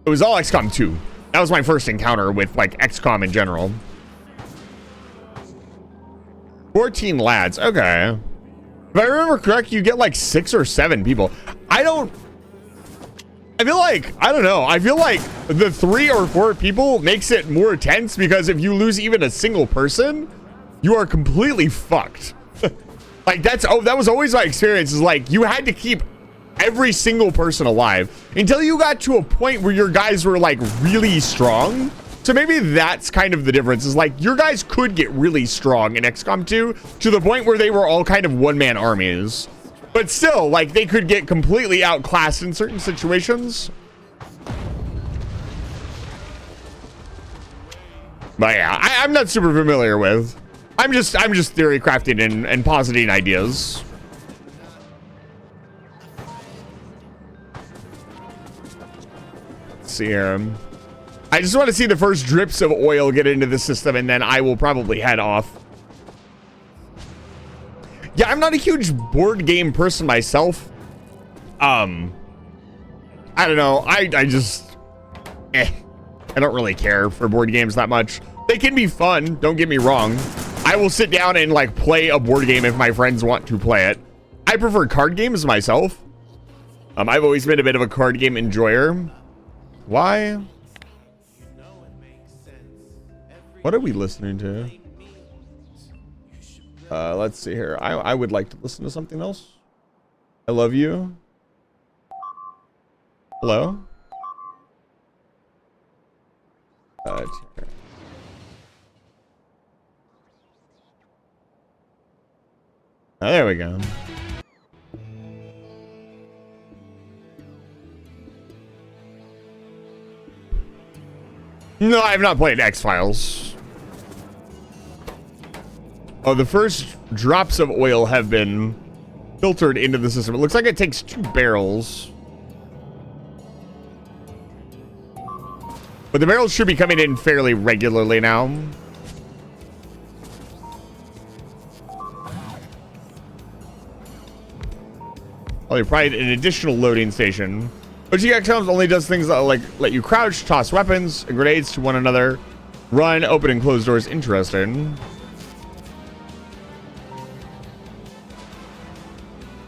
XCOM 2. That was my first encounter with like XCOM in general. 14 lads. Okay. If I remember correct, you get like 6 or 7 people. I feel like, I don't know. I feel like the 3 or 4 people makes it more tense because if you lose even a single person, you are completely fucked. Like that was always my experience, is like you had to keep every single person alive until you got to a point where your guys were like really strong. So maybe that's kind of the difference, is like your guys could get really strong in XCOM 2 to the point where they were all kind of one-man armies. But still, like they could get completely outclassed in certain situations. But yeah, I'm not super familiar with. I'm just theory crafting and positing ideas. Let's see here. I just want to see the first drips of oil get into the system, and then I will probably head off. Yeah, I'm not a huge board game person myself. I don't know. I just, I don't really care for board games that much. They can be fun, don't get me wrong. I will sit down and like play a board game if my friends want to play it. I prefer card games myself. I've always been a bit of a card game enjoyer. Why? What are we listening to? Let's see here. I would like to listen to something else. I love you. Hello? There we go. No, I have not played X-Files. Oh, the first drops of oil have been filtered into the system. It looks like it takes 2 barrels. But the barrels should be coming in fairly regularly now. Oh, you're probably an additional loading station. OG XCOM only does things that like let you crouch, toss weapons and grenades to one another, run, open and close doors. Interesting.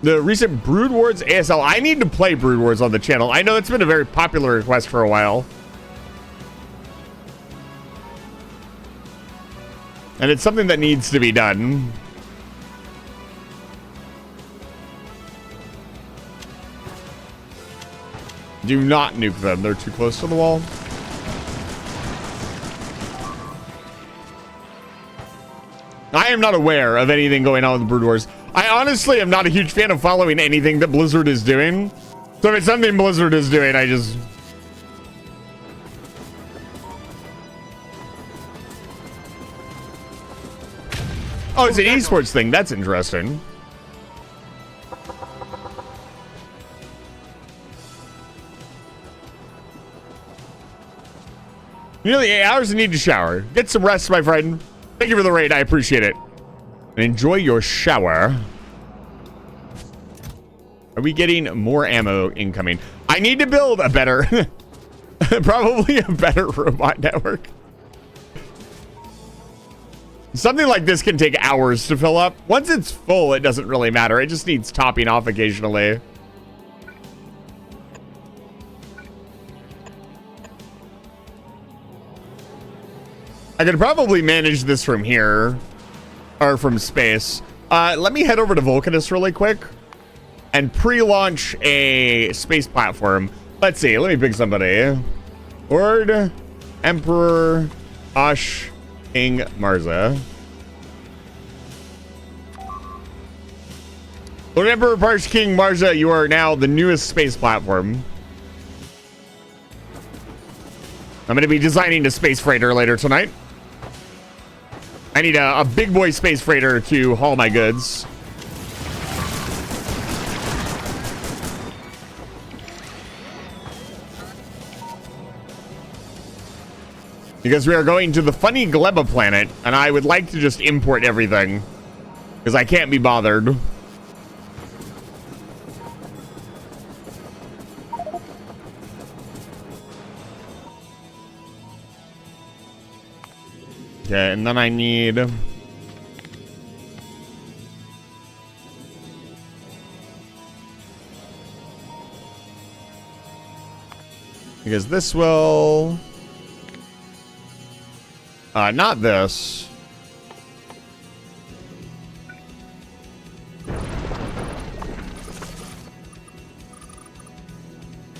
The recent Brood Wars ASL. I need to play Brood Wars on the channel. I know it's been a very popular request for a while. And it's something that needs to be done. Do not nuke them. They're too close to the wall. I am not aware of anything going on with the Brood Wars. I honestly am not a huge fan of following anything that Blizzard is doing. So if it's something Blizzard is doing, I just... Oh, it's an esports thing. That's interesting. Nearly 8 hours and need to shower. Get some rest, my friend. Thank you for the raid. I appreciate it. And enjoy your shower. Are we getting more ammo incoming? I need to build a better, probably a better robot network. Something like this can take hours to fill up. Once it's full, it doesn't really matter. It just needs topping off occasionally. I could probably manage this from here, or from space. Let me head over to Vulcanus really quick and pre-launch a space platform. Let's see. Let me pick somebody. Lord Emperor Osh King Marza. Lord Emperor Parsh King Marza, you are now the newest space platform. I'm going to be designing a space freighter later tonight. I need a big boy space freighter to haul my goods. Because we are going to the funny Gleba planet, and I would like to just import everything. Because I can't be bothered. Okay, and then I need... Because this will... not this.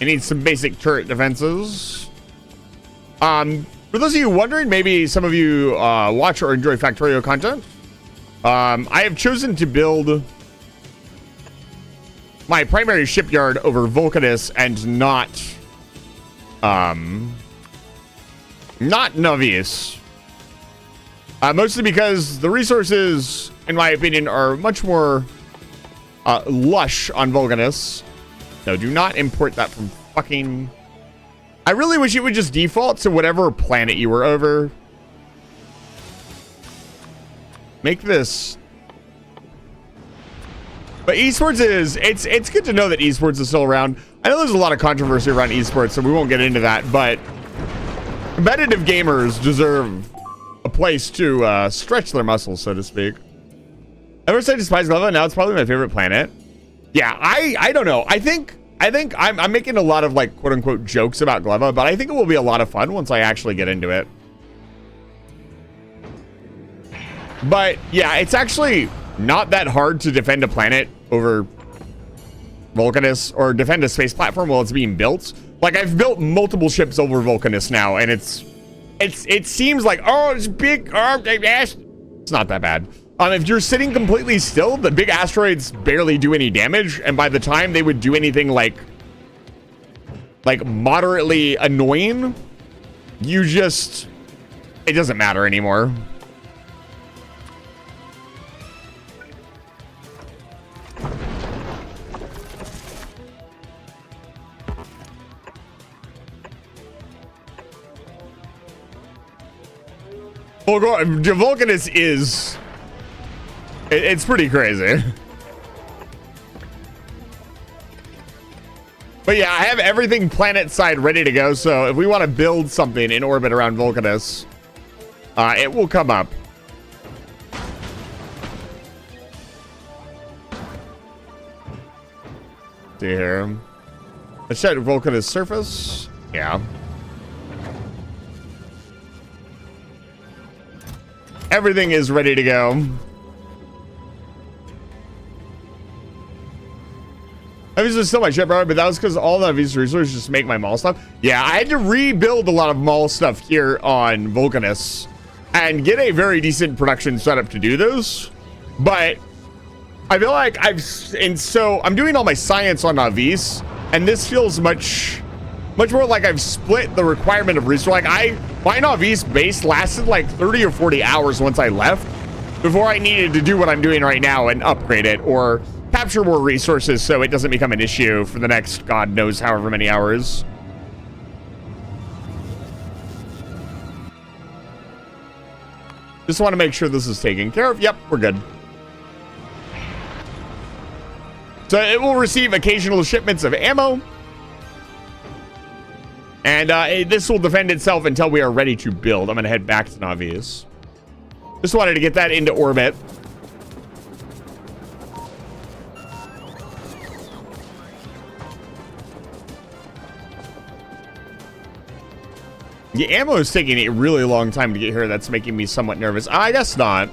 It needs some basic turret defenses. For those of you wondering, maybe some of you watch or enjoy Factorio content. I have chosen to build my primary shipyard over Vulcanus and not Navies. Mostly because the resources, in my opinion, are much more lush on Vulcanus. No, do not import that from fucking... I really wish it would just default to whatever planet you were over. Make this... But esports is... It's good to know that esports is still around. I know there's a lot of controversy around esports, so we won't get into that, but... Competitive gamers deserve a place to stretch their muscles, so to speak. Ever since I despise Gleva, now it's probably my favorite planet. Yeah, I don't know. I think I'm making a lot of like quote unquote jokes about Gleva, but I think it will be a lot of fun once I actually get into it. But yeah, it's actually not that hard to defend a planet over Vulcanus or defend a space platform while it's being built. Like I've built multiple ships over Vulcanus now, and it seems like, oh, it's big, it's not that bad. If you're sitting completely still, the big asteroids barely do any damage, and by the time they would do anything like moderately annoying, you just, it doesn't matter anymore. Vulcanus is... It's pretty crazy. But yeah, I have everything planet side ready to go, so if we want to build something in orbit around Vulcanus, it will come up. See here. Let's check Vulcanus surface. Yeah. Everything is ready to go. I was just still my ship, bro, but that was because all of these resources just make my mall stuff. Yeah, I had to rebuild a lot of mall stuff here on Vulcanus and get a very decent production setup to do those. But I feel like I'm doing all my science on Navis, and this feels much more like I've split the requirement of resource. Like my Navis base lasted like 30 or 40 hours once I left before I needed to do what I'm doing right now and upgrade it or capture more resources so it doesn't become an issue for the next God knows however many hours. Just want to make sure this is taken care of. Yep, we're good. So it will receive occasional shipments of ammo. And this will defend itself until we are ready to build. I'm going to head back to Navies. Just wanted to get that into orbit. The ammo is taking a really long time to get here. That's making me somewhat nervous. I guess not.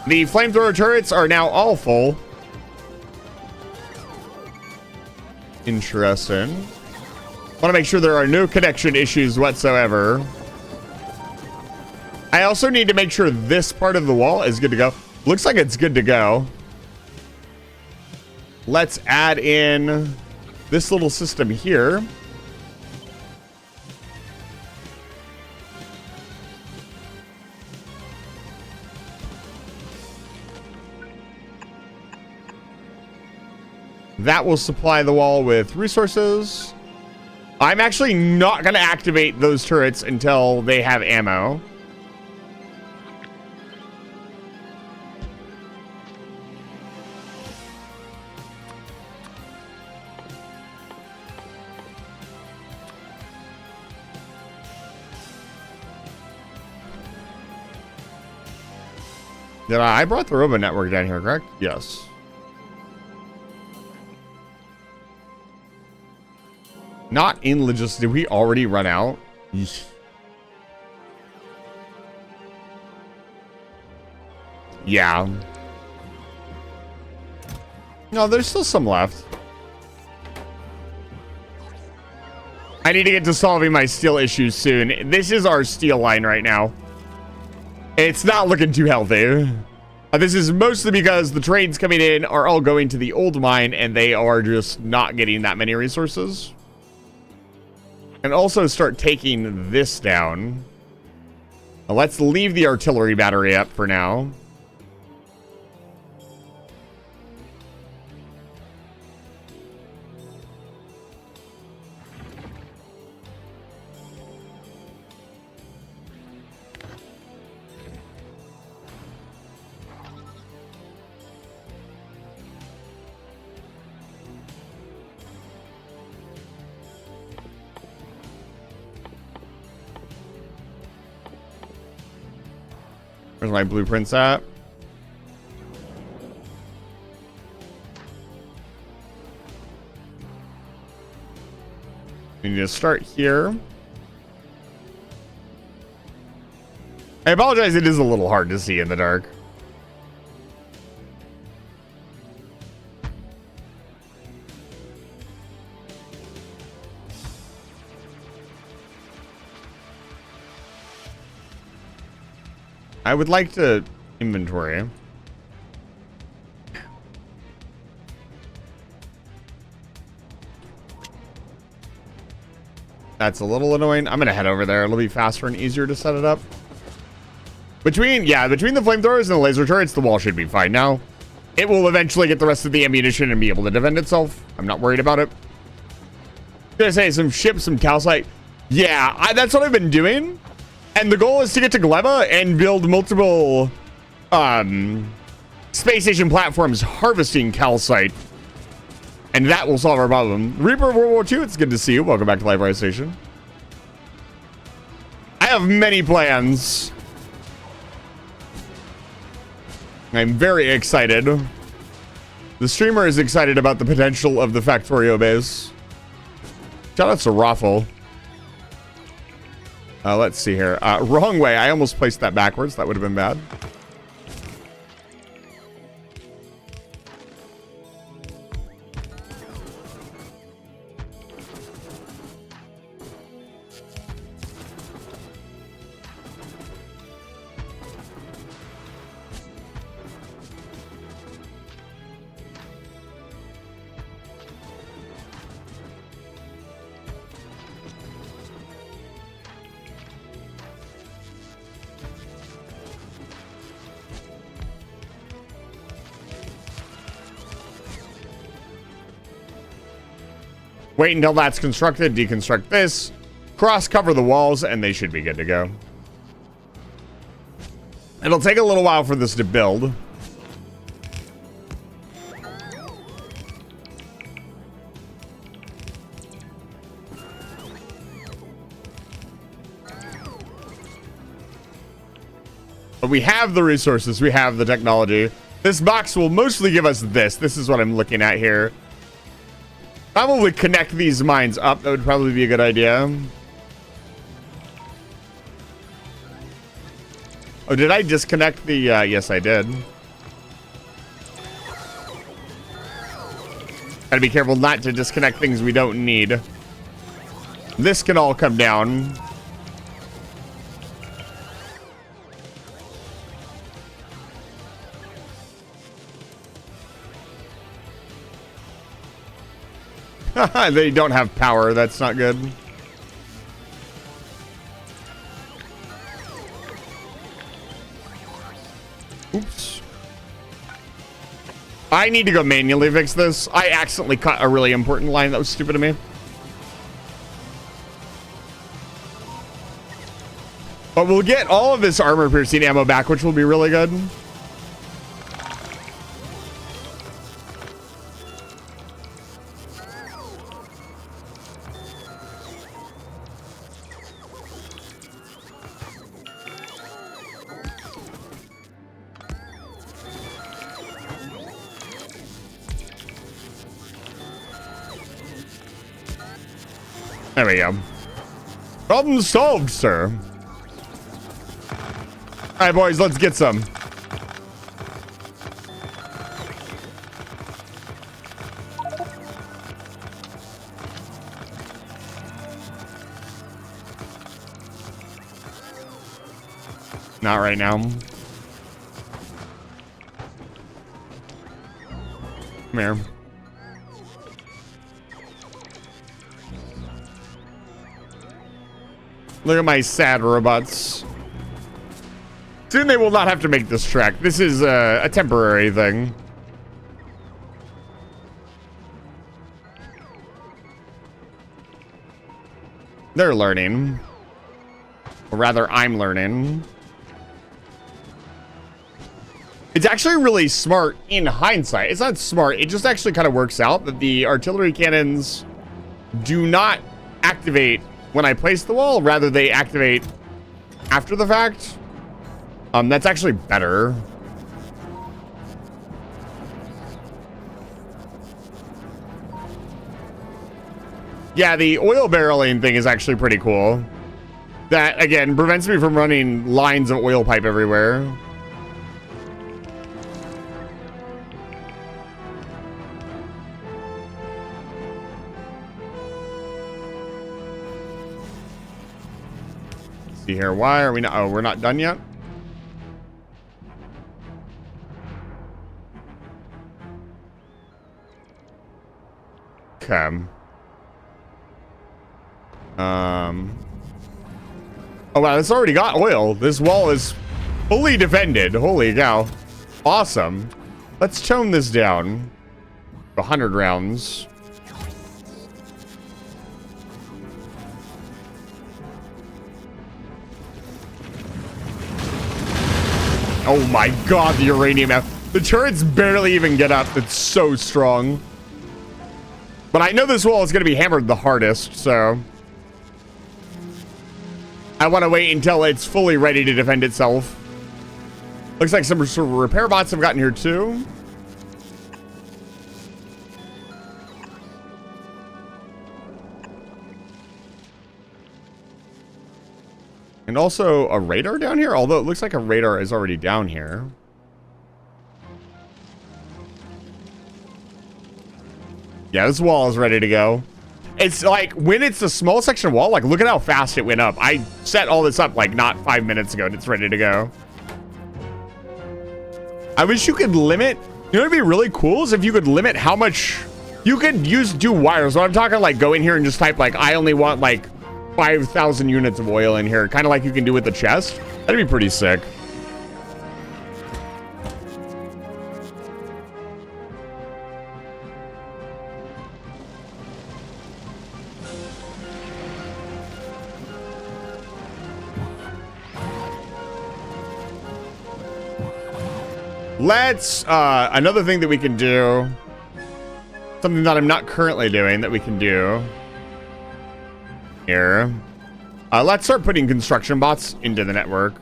The flamethrower turrets are now all full. Interesting. Want to make sure there are no connection issues whatsoever. I also need to make sure this part of the wall is good to go. Looks like it's good to go. Let's add in this little system here. That will supply the wall with resources. I'm actually not going to activate those turrets until they have ammo. Did I brought the Robo Network down here, correct? Yes. Not in logistics. Did we already run out? Yeesh. Yeah. No, there's still some left. I need to get to solving my steel issues soon. This is our steel line right now. It's not looking too healthy. This is mostly because the trades coming in are all going to the old mine and they are just not getting that many resources. And also start taking this down. Now let's leave the artillery battery up for now. Where's my blueprints at? We need to start here. I apologize, it is a little hard to see in the dark. I would like to inventory. That's a little annoying. I'm gonna head over there. It'll be faster and easier to set it up. Between the flamethrowers and the laser turrets, the wall should be fine now. It will eventually get the rest of the ammunition and be able to defend itself. I'm not worried about it. Gonna say some ships, some calcite. Yeah, that's what I've been doing. And the goal is to get to Gleba and build multiple space station platforms harvesting calcite. And that will solve our problem. Reaper of World War II, it's good to see you. Welcome back to Live Rise Station. I have many plans. I'm very excited. The streamer is excited about the potential of the Factorio base. Shout out to Raffle. Let's see here. Wrong way. I almost placed that backwards. That would have been bad. Wait until that's constructed, deconstruct this, cross cover the walls, and they should be good to go. It'll take a little while for this to build. But we have the resources, we have the technology. This box will mostly give us this. This is what I'm looking at here. Probably connect these mines up. That would probably be a good idea. Oh, did I disconnect the... yes, I did. Gotta be careful not to disconnect things we don't need. This can all come down. They don't have power. That's not good. Oops. I need to go manually fix this. I accidentally cut a really important line. That was stupid of me. But we'll get all of this armor piercing ammo back, which will be really good. There we go. Problem solved, sir. All right, boys, let's get some. Not right now. Come here. Look at my sad robots. Soon they will not have to make this trek. This is a temporary thing. They're learning. Or rather, I'm learning. It's actually really smart in hindsight. It's not smart. It just actually kind of works out that the artillery cannons do not activate when I place the wall. Rather, they activate after the fact. That's actually better. Yeah, the oil barreling thing is actually pretty cool. That, again, prevents me from running lines of oil pipe everywhere. See here, why are we not? Oh, we're not done yet. Okay. Oh wow, this already got oil. This wall is fully defended. Holy cow. Awesome. Let's tone this down. 100 rounds. Oh my god, the uranium. The turrets barely even get up. It's so strong. But I know this wall is going to be hammered the hardest, so I want to wait until it's fully ready to defend itself. Looks like some sort of repair bots have gotten here too. And also a radar down here, although it looks like a radar is already down here. Yeah, this wall is ready to go. It's like, when it's a small section of wall, like, look at how fast it went up. I set all this up, like, not 5 minutes ago, and it's ready to go. I wish you could limit, you know what'd be really cool is if you could limit how much, you could do wires. So I'm talking, like, go in here and just type, like, I only want, like, 5,000 units of oil in here. Kind of like you can do with the chest. That'd be pretty sick. Let's, another thing that we can do, something that I'm not currently doing that we can do here. Let's start putting construction bots into the network.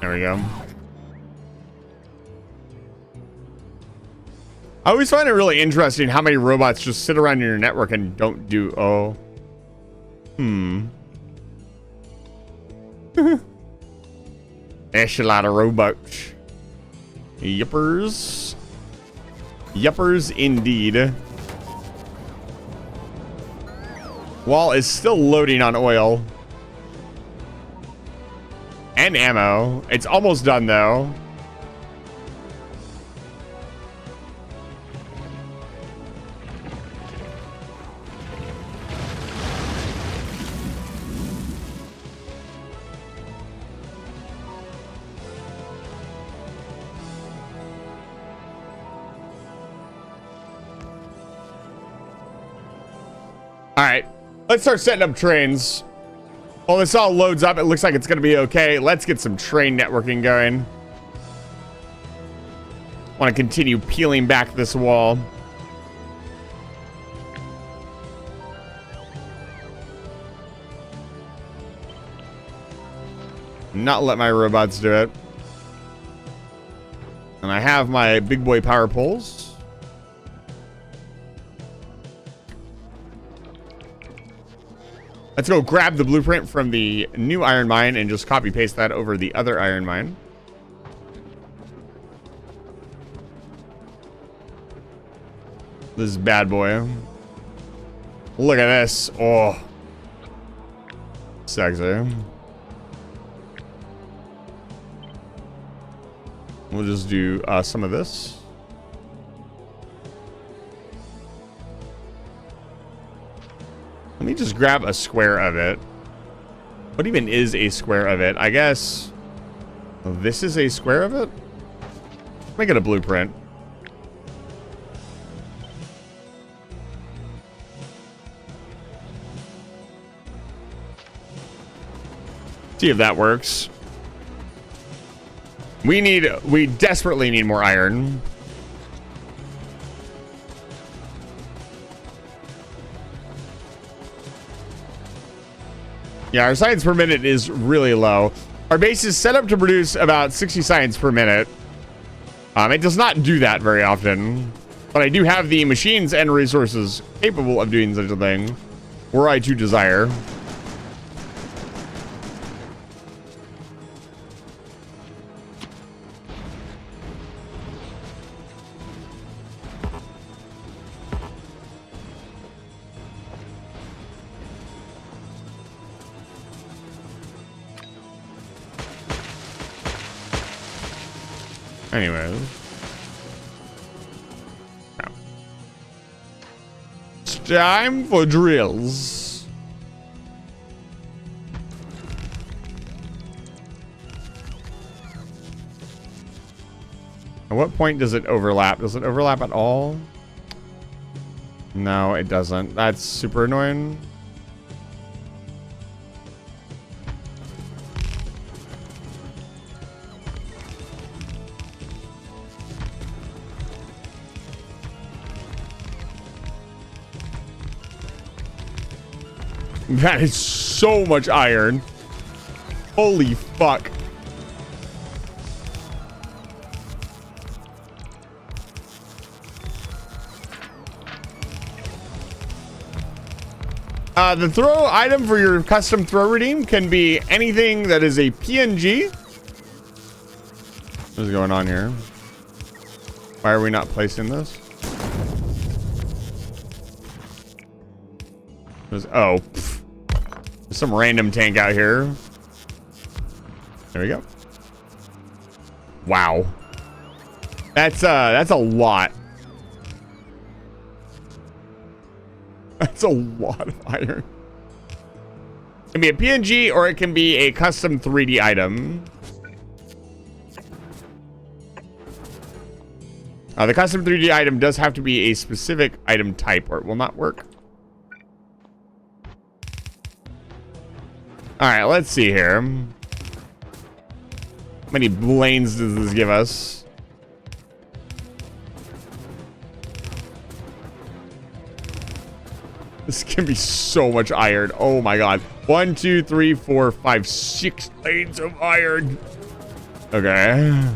There we go. I always find it really interesting how many robots just sit around in your network and don't do... Oh. There's a lot of robots. Yippers. Yippers indeed. Wall is still loading on oil. And and ammo. It's almost done though. All right, let's start setting up trains. While this all loads up, it looks like it's going to be okay. Let's get some train networking going. Want to continue peeling back this wall. Not let my robots do it. And I have my big boy power poles. Let's go grab the blueprint from the new iron mine and just copy paste that over the other iron mine. This bad boy. Look at this. Oh. Sexy. We'll just do some of this. Let me just grab a square of it. What even is a square of it? I guess this is a square of it. Make it a blueprint. See if that works. We desperately need more iron. Yeah, our science per minute is really low. Our base is set up to produce about 60 science per minute. It does not do that very often, but I do have the machines and resources capable of doing such a thing, were I to desire. Anyways. Yeah. It's time for drills. At what point does it overlap? Does it overlap at all? No, it doesn't. That's super annoying. That is so much iron. Holy fuck. The throw item for your custom throw redeem can be anything that is a PNG. What is going on here? Why are we not placing this? Oh, pff. There's some random tank out here. There we go. Wow. That's a lot. That's a lot of iron. It can be a PNG or it can be a custom 3D item. The custom 3D item does have to be a specific item type or it will not work. All right, let's see here. How many lanes does this give us? This can be so much iron. Oh my god. 1, 2, 3, 4, 5, 6 lanes of iron. Okay.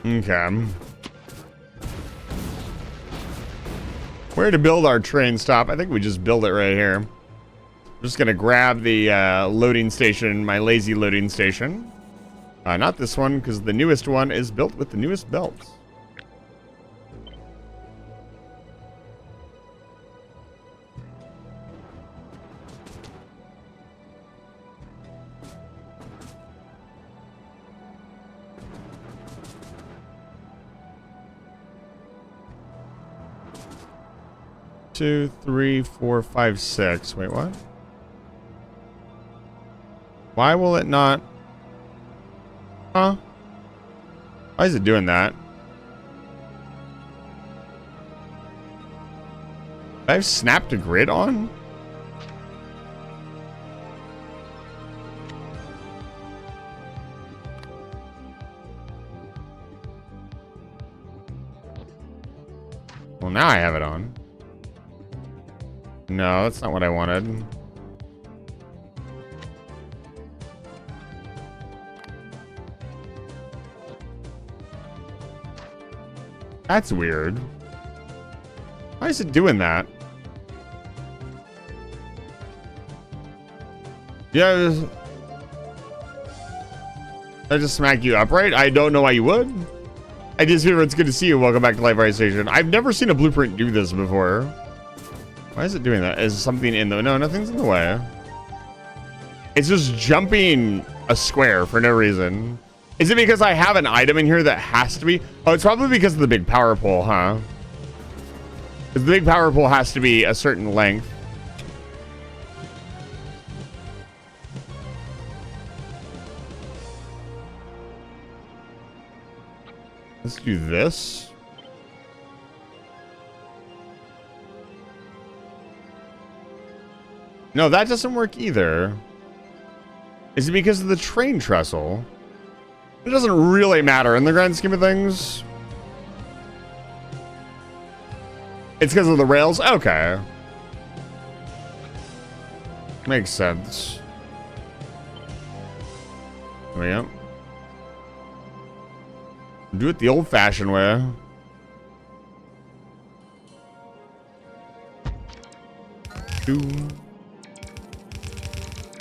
Okay. Where to build our train stop? I think we just build it right here. I'm just gonna grab the loading station, my lazy loading station. Not this one, because the newest one is built with the newest belts. Two, three, four, five, six. Wait, what? Why will it not? Huh? Why is it doing that? Do I have snap to grid on? Well, now I have it on. No, that's not what I wanted. That's weird. Why is it doing that? Yeah. Did I just smack you upright? I don't know why you would. I just hear it's good to see you. Welcome back to Live Fire Station. I've never seen a blueprint do this before. Why is it doing that? Is something in the... No, nothing's in the way. It's just jumping a square for no reason. Is it because I have an item in here that has to be... Oh, it's probably because of the big power pole, huh? Because the big power pole has to be a certain length. Let's do this. No, that doesn't work either. Is it because of the train trestle? It doesn't really matter in the grand scheme of things. It's because of the rails? Okay. Makes sense. There we go. Do it the old-fashioned way.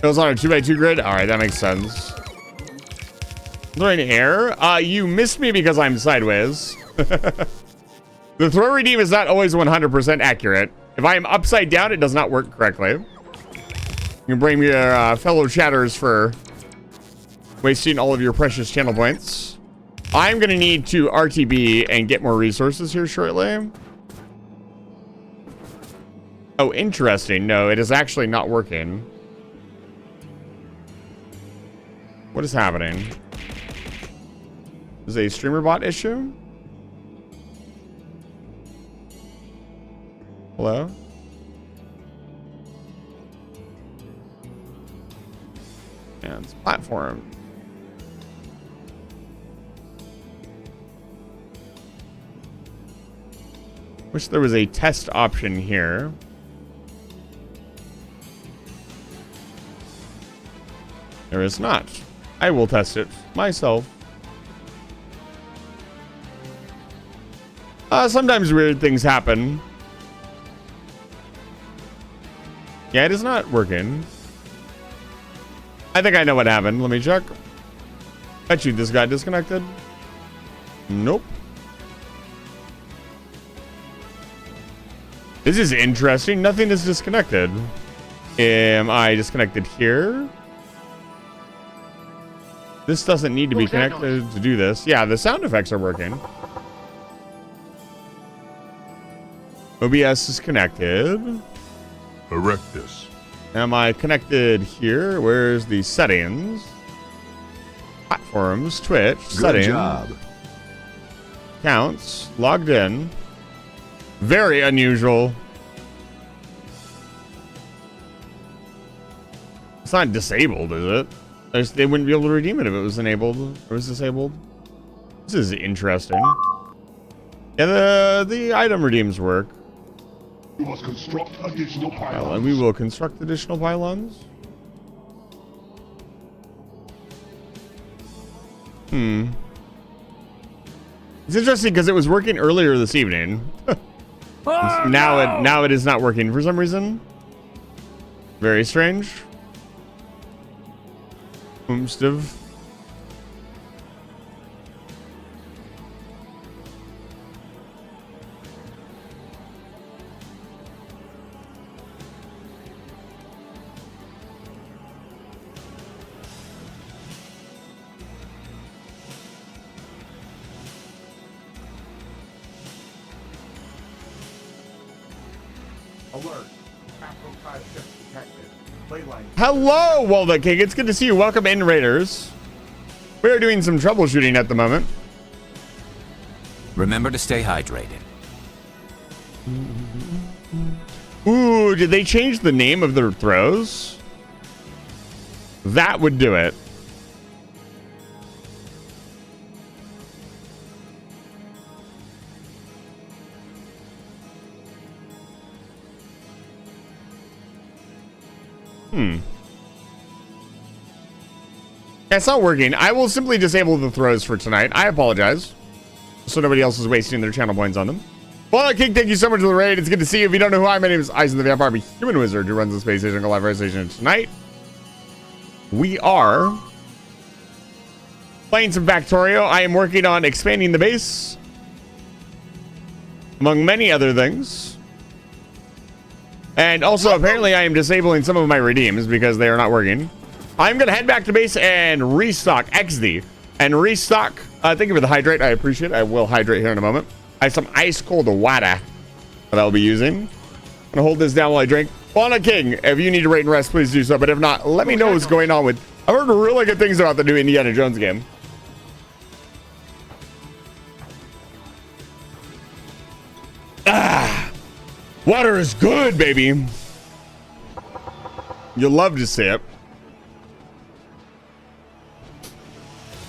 It was on a 2x2 grid? Alright, that makes sense. Is there an error? You missed me because I'm sideways. The throw redeem is not always 100% accurate. If I am upside down, it does not work correctly. You can blame your fellow chatters for wasting all of your precious channel points. I'm going to need to RTB and get more resources here shortly. Oh, interesting. No, it is actually not working. What is happening? Is it a streamer bot issue? Hello? And it's platform. Wish there was a test option here. There is not. I will test it myself. Sometimes weird things happen. Yeah, it is not working. I think I know what happened. Let me check. Bet you this got disconnected. Nope. This is interesting. Nothing is disconnected. Am I disconnected here? This doesn't need to be connected to do this. Yeah, the sound effects are working. OBS is connected. Erectus. Am I connected here? Where's the settings? Platforms, Twitch, settings. Good job. Counts, logged in. Very unusual. It's not disabled, is it? They wouldn't be able to redeem it if it was enabled or was disabled. This is interesting. Yeah, the item redeems work. You must construct additional pylons. Well, and we will construct additional pylons. It's interesting because it was working earlier this evening. Now it is not working for some reason. Very strange. Boomstiv. Alert. Capital 5 ships detected. Leyline. Hello, Walnut King. It's good to see you. Welcome in, Raiders. We are doing some troubleshooting at the moment. Remember to stay hydrated. Ooh, did they change the name of their throws? That would do it. It's not working. I will simply disable the throws for tonight. I apologize. So nobody else is wasting their channel points on them. Well, King, thank you so much for the raid. It's good to see you. If you don't know who I am, my name is Eisen the Vampire, I'm a human wizard who runs the Space Station Collaboration Station. Tonight, we are playing some Factorio. I am working on expanding the base, among many other things. And also, apparently, I am disabling some of my redeems because they are not working. I'm going to head back to base and restock XD. And restock. Thank you for the hydrate. I appreciate it. I will hydrate here in a moment. I have some ice cold water that I'll be using. I'm going to hold this down while I drink. Fauna King, if you need to rate and rest, please do so. But if not, let me know what's going on with... I've heard really good things about the new Indiana Jones game. Water is good, baby. You'll love to see it.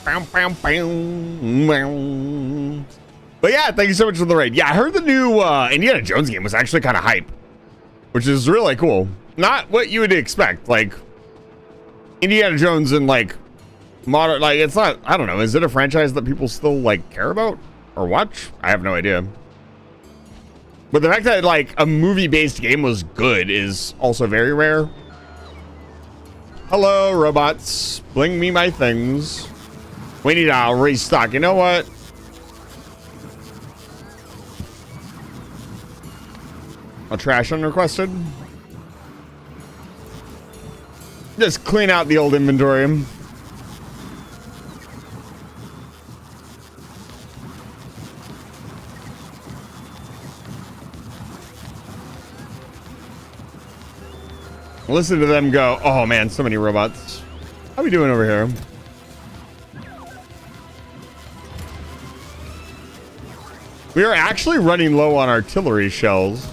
But yeah, thank you so much for the raid. Yeah, I heard the new Indiana Jones game was actually kind of hype, which is really cool. Not what you would expect. Like, Indiana Jones and like modern, like, it's not, I don't know. Is it a franchise that people still like care about or watch? I have no idea. But the fact that like a movie-based game was good is also very rare. Hello, robots. Bring me my things. We need to restock. You know what? A trash unrequested. Just clean out the old inventory. Listen to them go. Oh man, so many robots. How we doing over here? We are actually running low on artillery shells.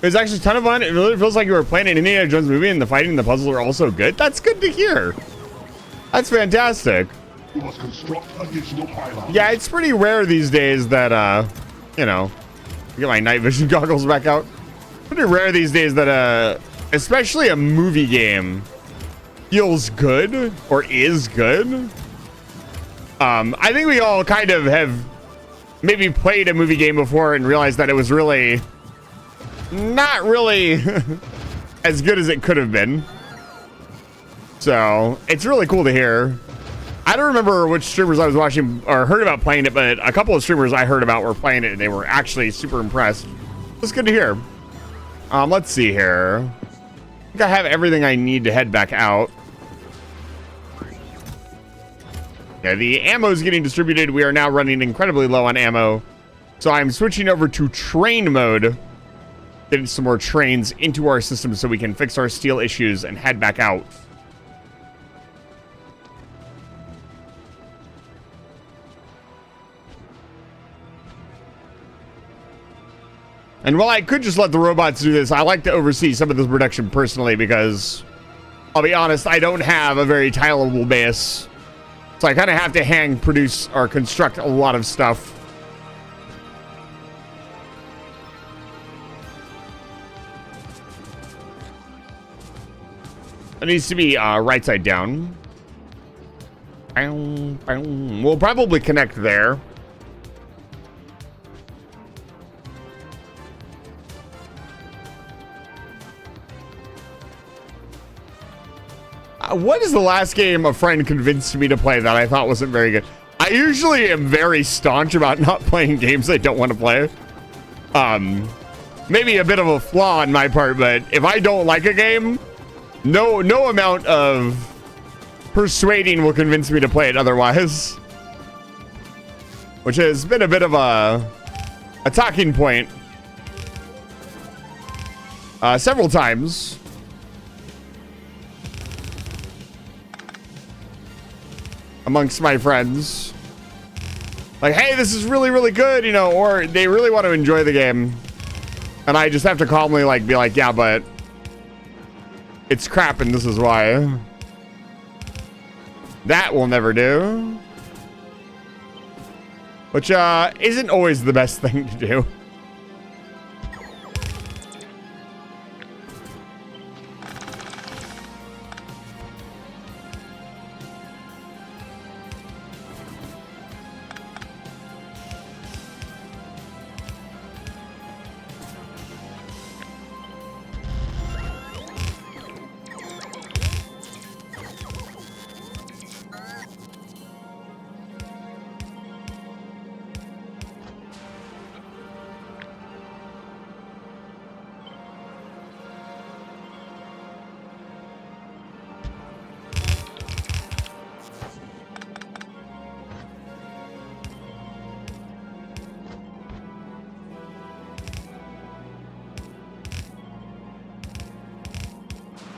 It's actually a ton of fun. It really feels like you were playing an Indiana Jones movie and the fighting and the puzzles are also good. That's good to hear. That's fantastic. You must construct additional pylons. Yeah, it's pretty rare these days that, you know, get my night vision goggles back out. Pretty rare these days that, especially a movie game feels good or is good. I think we all kind of have maybe played a movie game before and realized that it was really not really as good as it could have been. So it's really cool to hear. I don't remember which streamers I was watching or heard about playing it, but a couple of streamers I heard about were playing it and they were actually super impressed. It's good to hear. Let's see here. I think I have everything I need to head back out. Yeah, the ammo is getting distributed. We are now running incredibly low on ammo. So I'm switching over to train mode. Getting some more trains into our system so we can fix our steel issues and head back out. And while I could just let the robots do this, I like to oversee some of this production personally because, I'll be honest, I don't have a very tileable base. So I kind of have to hand produce or construct a lot of stuff. It needs to be right side down. We'll probably connect there. What is the last game a friend convinced me to play that I thought wasn't very good? I usually am very staunch about not playing games I don't want to play. Maybe a bit of a flaw on my part, but if I don't like a game, no amount of persuading will convince me to play it otherwise. Which has been a bit of a talking point several times. Amongst my friends. Like, hey, this is really, really good, you know, or they really want to enjoy the game. And I just have to calmly, like, be like, yeah, but it's crap and this is why. That will never do. Which, isn't always the best thing to do.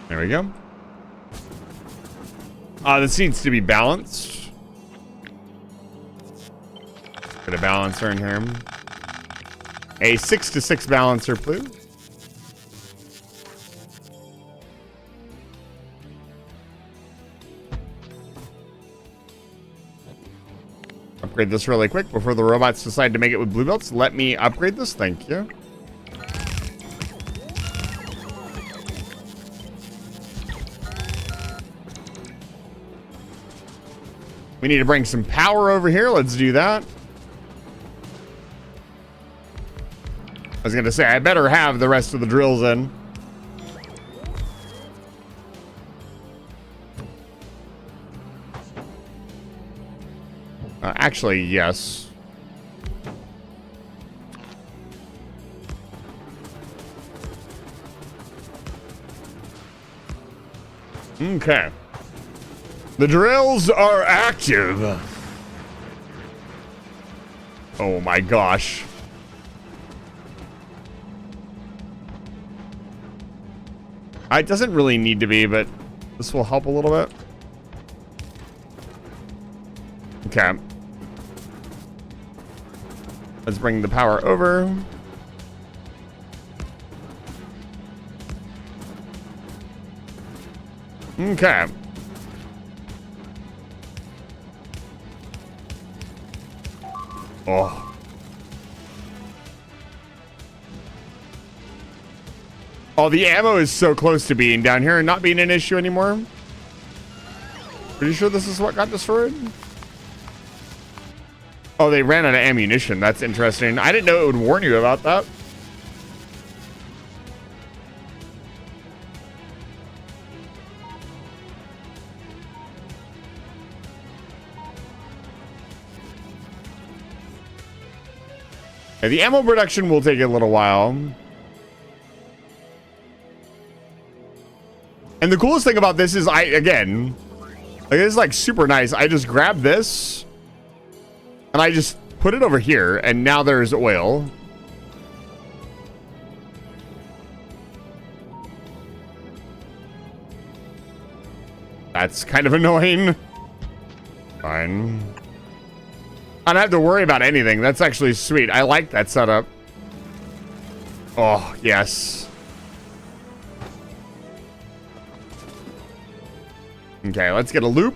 There we go. This needs to be balanced. Put a balancer in here. A 6-to-6 balancer, please. Upgrade this really quick before the robots decide to make it with blue belts. Let me upgrade this. Thank you. We need to bring some power over here. Let's do that. I was going to say, I better have the rest of the drills in. Actually, yes. Okay. The drills are active. Oh my gosh. It doesn't really need to be, but this will help a little bit. Okay. Let's bring the power over. Okay. Oh. Oh, the ammo is so close to being down here and not being an issue anymore. Pretty sure this is what got destroyed. Oh, they ran out of ammunition. That's interesting. I didn't know it would warn you about that. Yeah, the ammo production will take a little while. And the coolest thing about this is again, like, this is like super nice. I just grab this and I just put it over here and now there's oil. That's kind of annoying. Fine. I don't have to worry about anything. That's actually sweet. I like that setup. Oh, yes. Okay, let's get a loop.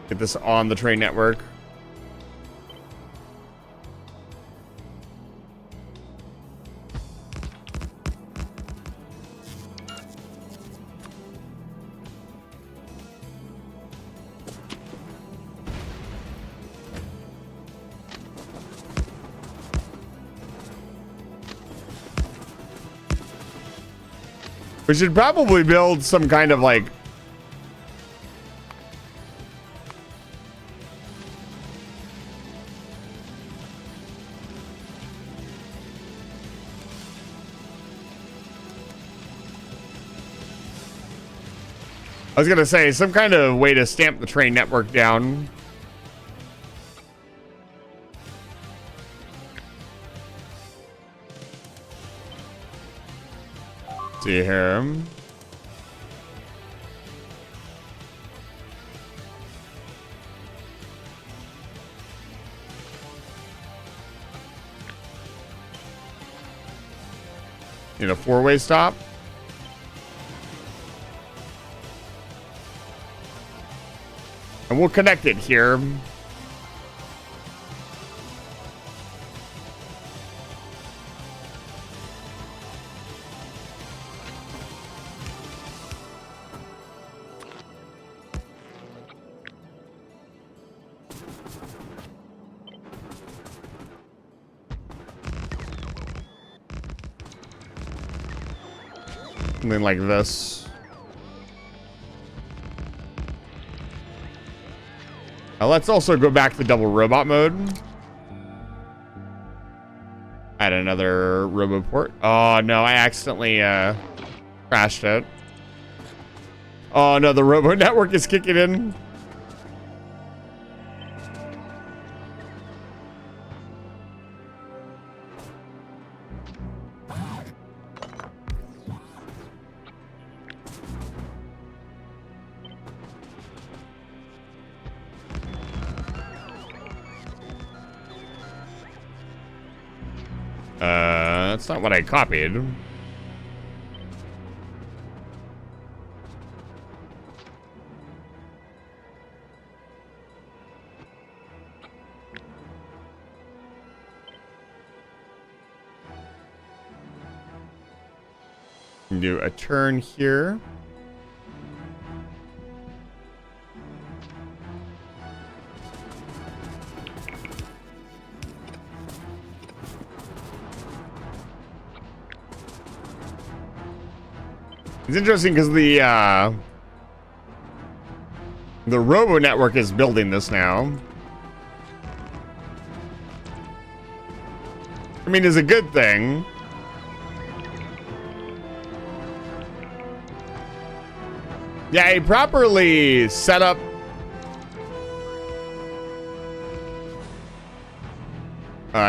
Get this on the train network. We should probably build some kind of like... I was gonna say, some kind of way to stamp the train network down. See here. Need a four-way stop. And we'll connect it here. Something like this. Now let's also go back to double robot mode. Add another roboport. Oh no, I accidentally crashed it. Oh no, the robo network is kicking in. That's not what I copied. Do a turn here. It's interesting because the robo network is building this now. I mean, it's a good thing. Yeah, a properly set up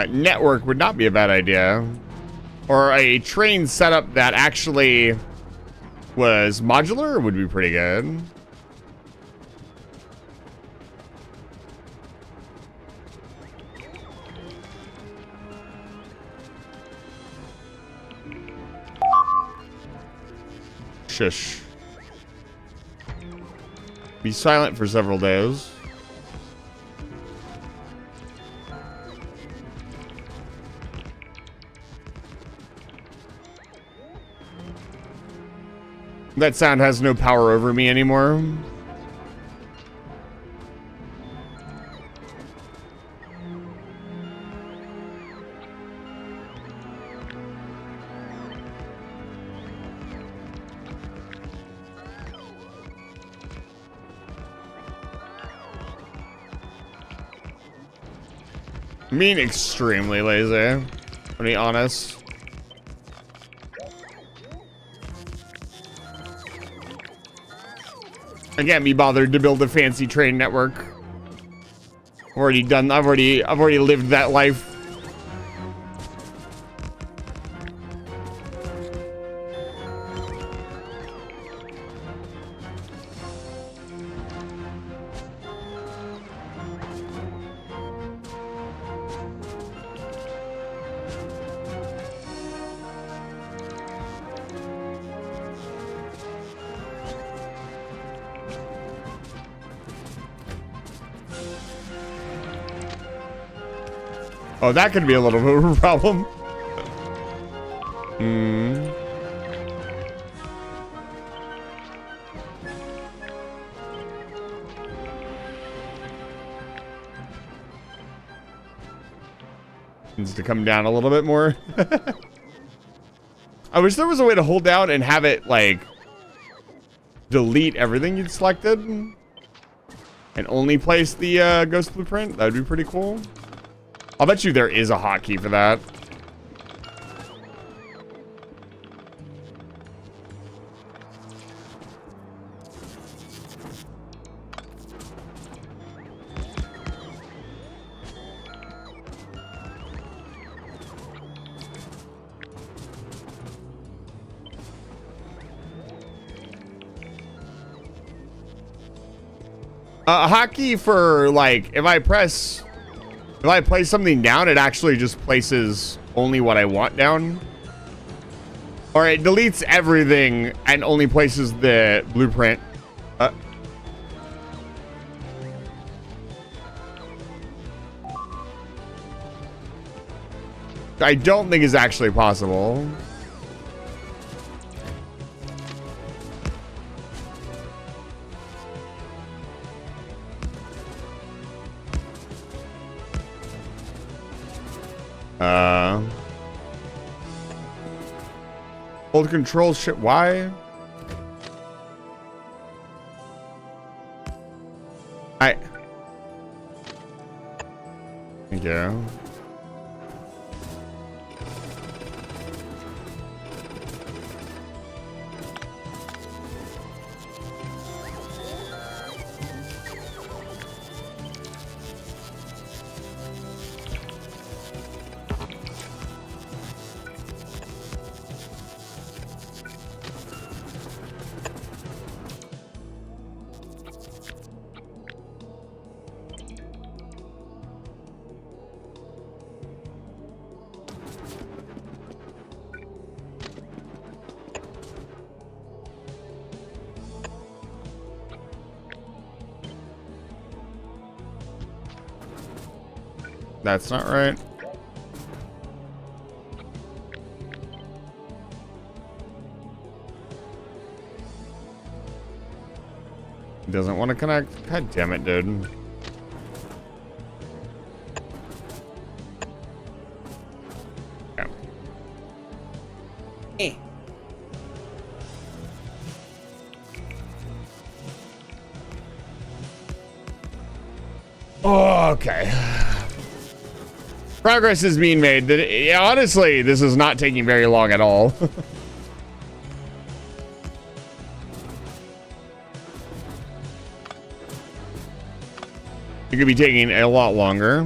network would not be a bad idea. Or a train setup that actually was modular would be pretty good. Shush. Be silent for several days. That sound has no power over me anymore. I mean, extremely lazy, to be honest. I can't be bothered to build a fancy train network. I've already lived that life. Oh, that could be a little bit of a problem. Needs to come down a little bit more. I wish there was a way to hold down and have it, like, delete everything you'd selected and only place the ghost blueprint. That would be pretty cool. I'll bet you there is a hotkey for that. A hotkey for, like, if I place something down, it actually just places only what I want down. Or it deletes everything and only places the blueprint. I don't think is actually possible. Hold control shit. Why? Thank you. That's not right. Doesn't want to connect. God damn it, dude. Yeah. Hey. Okay. Progress is being made. Yeah, honestly, this is not taking very long at all. It could be taking a lot longer.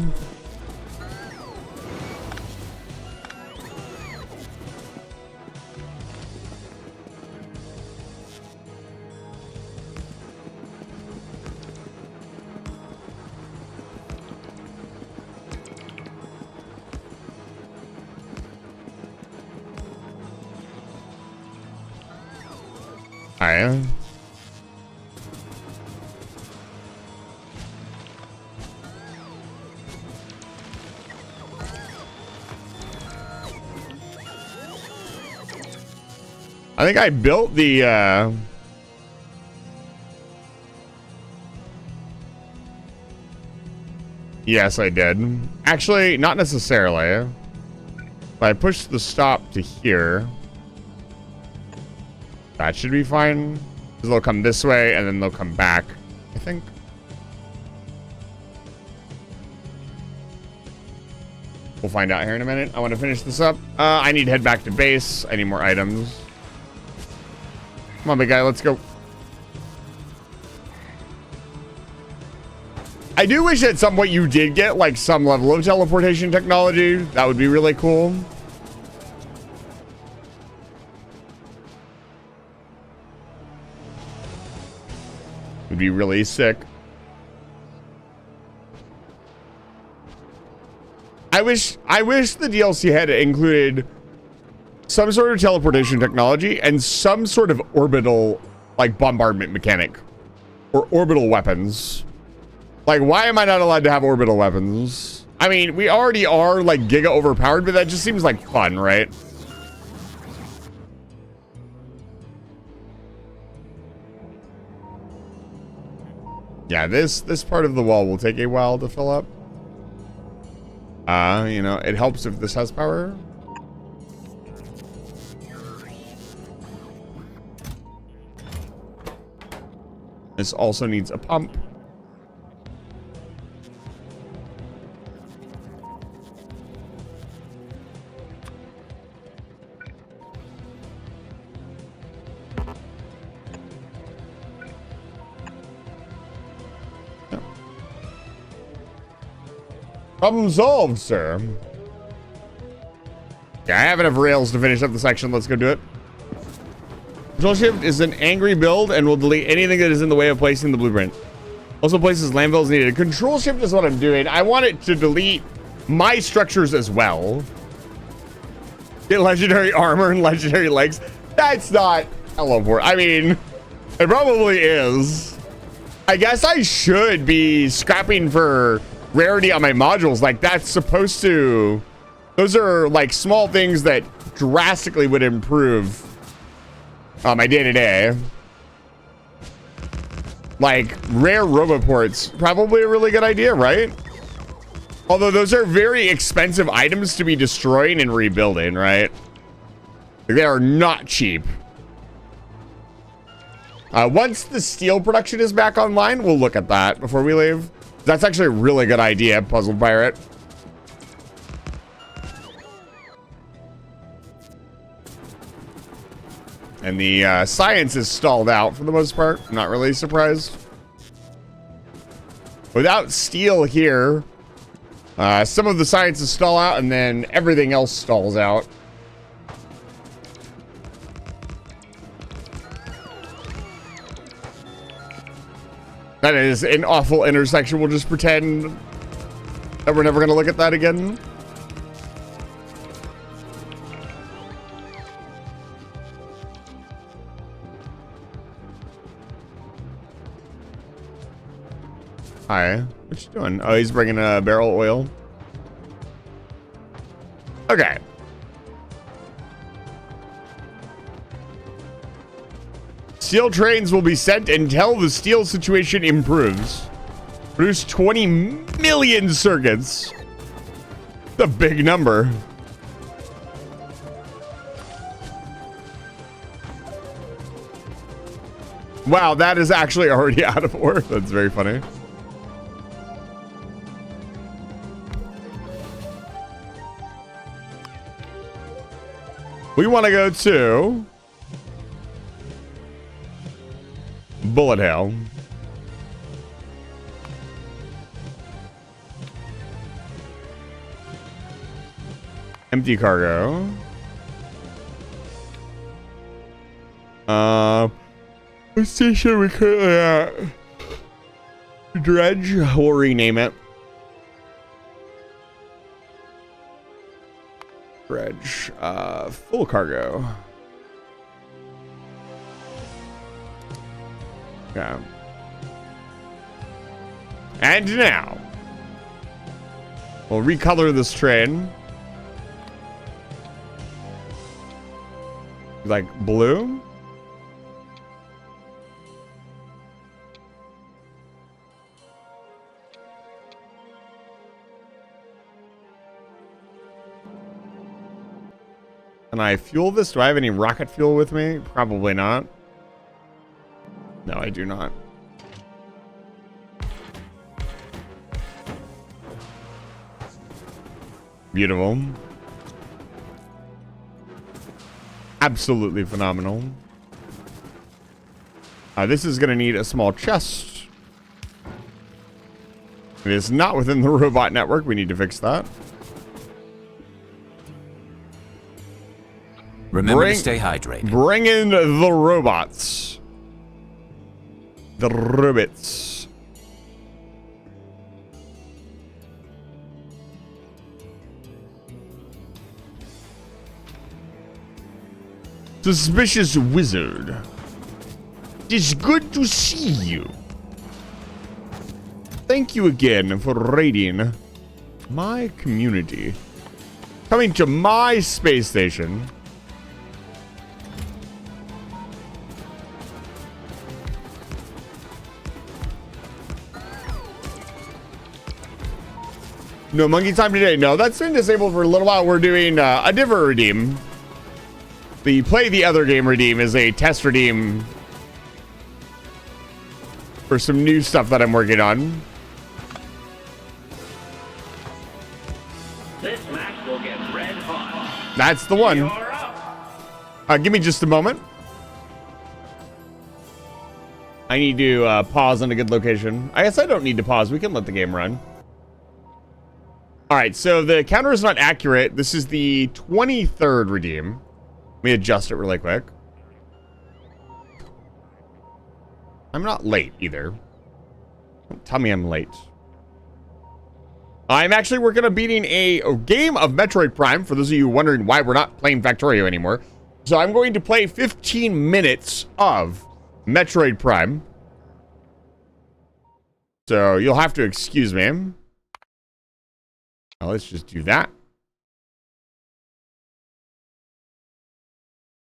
I think I built the yes, I did. Actually, not necessarily. If I push the stop to here, that should be fine. Because they'll come this way and then they'll come back, I think. We'll find out here in a minute. I want to finish this up. I need to head back to base. I need more items. Come on, big guy, let's go. I do wish at some point you did get like some level of teleportation technology. That would be really cool. Would be really sick. I wish the DLC had included some sort of teleportation technology and some sort of orbital, like, bombardment mechanic. Or orbital weapons. Like, why am I not allowed to have orbital weapons? I mean, we already are, like, giga overpowered, but that just seems like fun, right? Yeah, this part of the wall will take a while to fill up. You know, it helps if this has power. This also needs a pump. Problem solved, sir. Yeah, I have enough rails to finish up the section. Let's go do it. Control shift is an angry build and will delete anything that is in the way of placing the blueprint. Also places landfills needed. Control shift is what I'm doing. I want it to delete my structures as well. Get legendary armor and legendary legs. That's not teleport. I mean, it probably is. I guess I should be scrapping for rarity on my modules. Like, that's supposed to... Those are like small things that drastically would improve my day-to-day. Like, rare roboports, probably a really good idea, right? Although those are very expensive items to be destroying and rebuilding, right? They are not cheap. Once the steel production is back online, we'll look at that before we leave. That's actually a really good idea, Puzzle Pirate. And the science is stalled out for the most part. I'm not really surprised. Without steel here, some of the sciences stall out and then everything else stalls out. That is an awful intersection. We'll just pretend that we're never going to look at that again. Hi, what you doing? Oh, he's bringing a barrel of oil. Okay. Steel trains will be sent until the steel situation improves. Produce 20 million circuits. That's a big number. Wow, that is actually already out of order. That's very funny. We want to go to Bullet Hell. Empty cargo. What station are we currently at? Dredge. We'll rename it. Dredge. Full cargo. Yeah. And now we'll recolor this train. Like blue. Can I fuel this? Do I have any rocket fuel with me? Probably not. No, I do not. Beautiful. Absolutely phenomenal. This is going to need a small chest. It is not within the robot network. We need to fix that. Remember to stay hydrated. Bring in the robots. The robots. Suspicious wizard. It's good to see you. Thank you again for raiding my community. Coming to my space station. No monkey time today. No, that's been disabled for a little while. We're doing a different redeem. The play the other game redeem is a test redeem for some new stuff that I'm working on. This match will get red hot. That's the one. You're up. Give me just a moment. I need to pause on a good location. I guess I don't need to pause. We can let the game run. All right, so the counter is not accurate. This is the 23rd redeem. Let me adjust it really quick. I'm not late either. Don't tell me I'm late. I'm actually working on beating a game of Metroid Prime, for those of you wondering why we're not playing Factorio anymore. So I'm going to play 15 minutes of Metroid Prime. So you'll have to excuse me. Now let's just do that.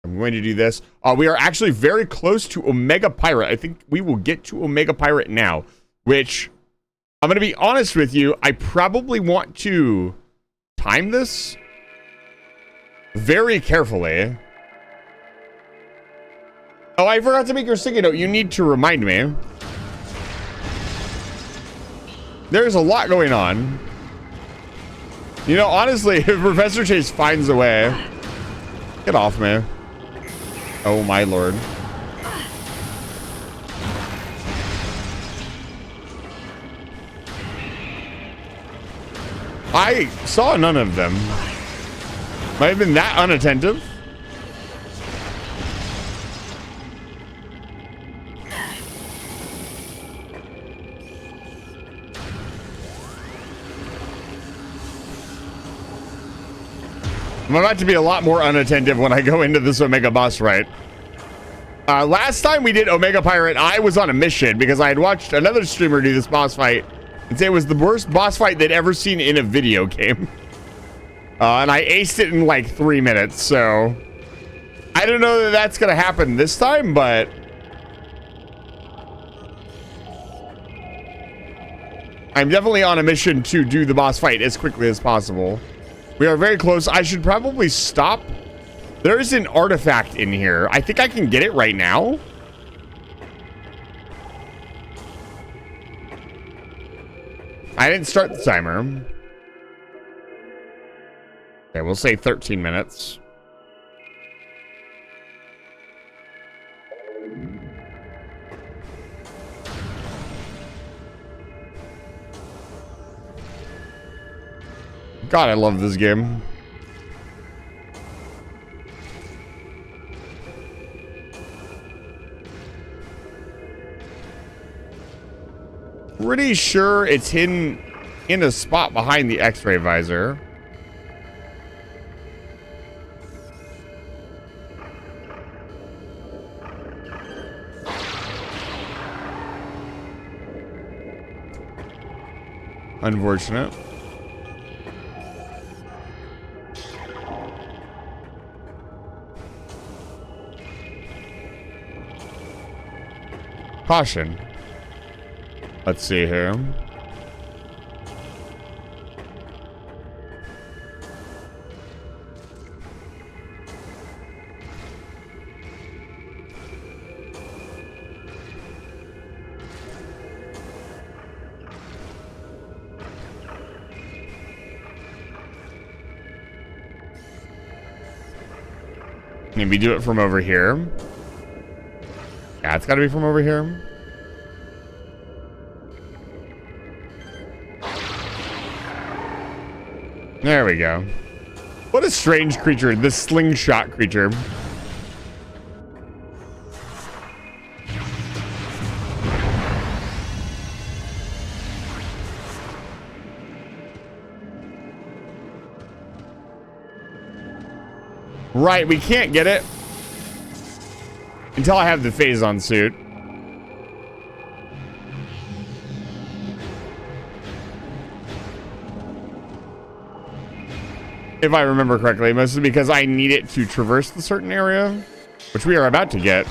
I'm going to do this. We are actually very close to Omega Pirate. I think we will get to Omega Pirate now, which I'm going to be honest with you. I probably want to time this very carefully. Oh, I forgot to make your sticky note. You need to remind me. There's a lot going on. You know, honestly, if Professor Chase finds a way... Get off me. Oh, my lord. I saw none of them. Might have been that unattentive. I'm about to be a lot more unattentive when I go into this Omega boss fight. Last time we did Omega Pirate, I was on a mission because I had watched another streamer do this boss fight and say it was the worst boss fight they'd ever seen in a video game. And I aced it in like 3 minutes, so... I don't know that that's going to happen this time, but... I'm definitely on a mission to do the boss fight as quickly as possible. We are very close. I should probably stop. There is an artifact in here. I think I can get it right now. I didn't start the timer. Okay, we'll say 13 minutes. God, I love this game. Pretty sure it's hidden in a spot behind the X-ray visor. Unfortunate. Caution. Let's see here. Maybe do it from over here. Yeah, it's got to be from over here. There we go. What a strange creature, this slingshot creature. Right, we can't get it until I have the Phazon suit. If I remember correctly, mostly because I need it to traverse the certain area, which we are about to get.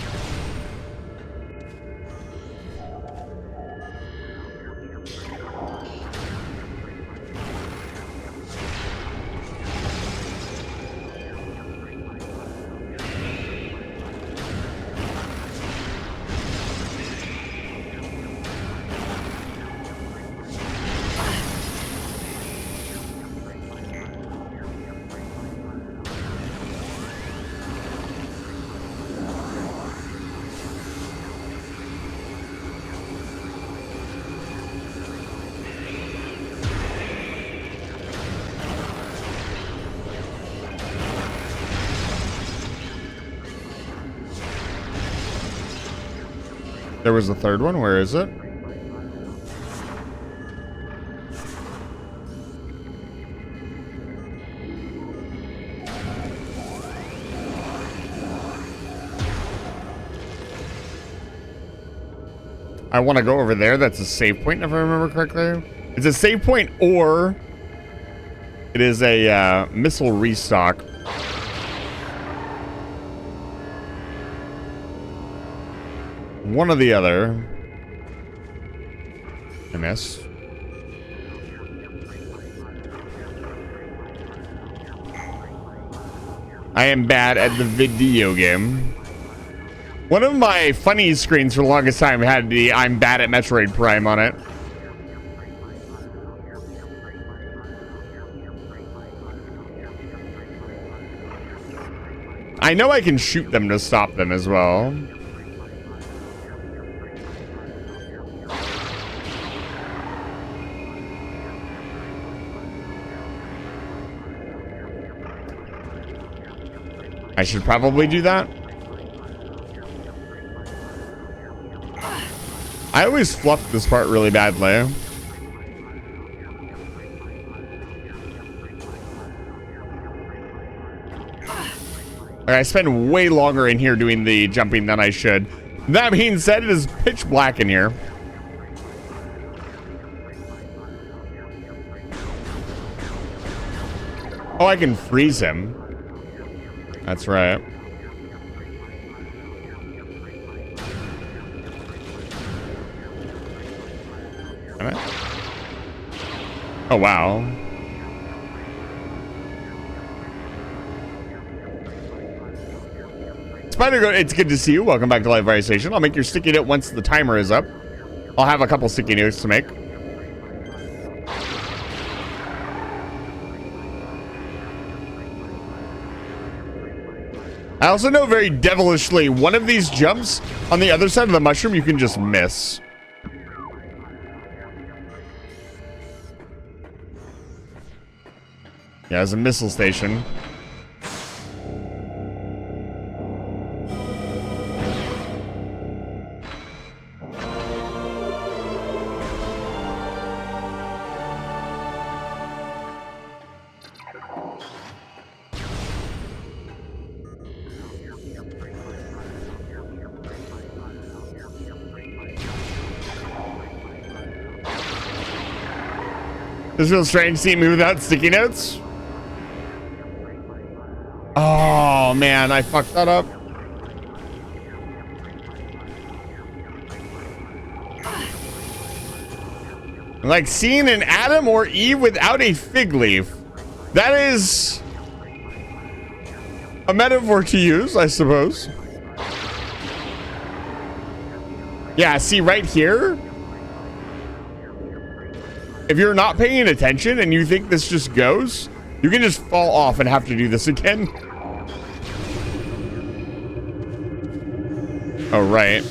There was a third one. Where is it? I want to go over there. That's a save point, if I remember correctly. It's a save point, or it is a missile restock. One or the other. I missed. I am bad at the video game. One of my funny screens for the longest time had the I'm bad at Metroid Prime on it. I know I can shoot them to stop them as well. I should probably do that. I always fluff this part really badly. Like, I spend way longer in here doing the jumping than I should. That being said, it is pitch black in here. Oh, I can freeze him. That's right. Oh, wow. Spider-Goat, it's good to see you. Welcome back to Live Fire Station. I'll make your sticky note once the timer is up. I'll have a couple sticky notes to make. I also know very devilishly, one of these jumps on the other side of the mushroom you can just miss. Yeah, there's a missile station. This feels strange seeing me without sticky notes. Oh man, I fucked that up. Like seeing an Adam or Eve without a fig leaf. That is a metaphor to use, I suppose. Yeah, see right here? If you're not paying attention and you think this just goes, you can just fall off and have to do this again. Oh, right.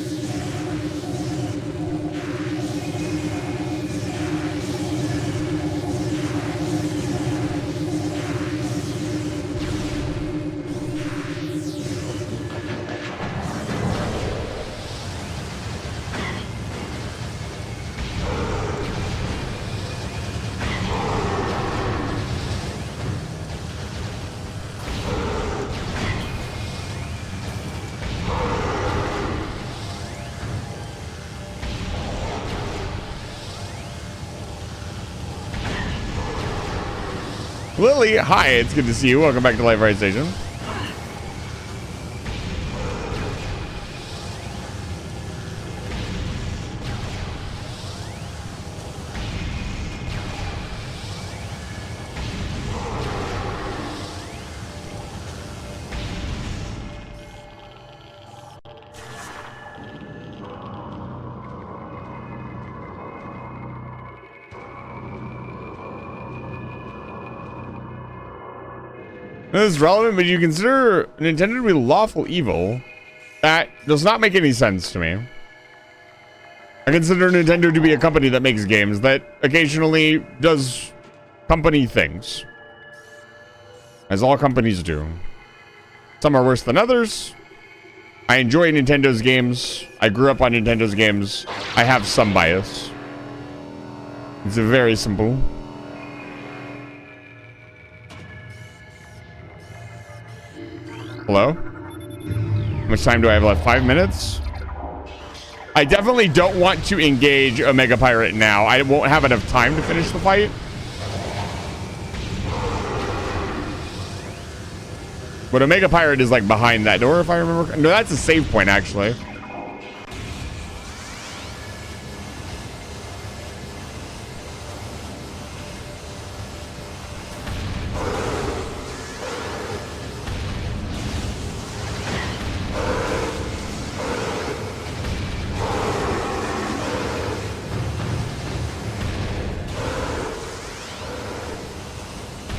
Lily, hi, it's good to see you. Welcome back to Live Fire Station. This is relevant, but you consider Nintendo to be lawful evil? That does not make any sense to me. I consider Nintendo to be a company that makes games that occasionally does company things. As all companies do. Some are worse than others. I enjoy Nintendo's games. I grew up on Nintendo's games. I have some bias. It's very simple. Hello? How much time do I have left? 5 minutes? I definitely don't want to engage Omega Pirate now. I won't have enough time to finish the fight. But Omega Pirate is like behind that door, if I remember. No, that's a save point, actually.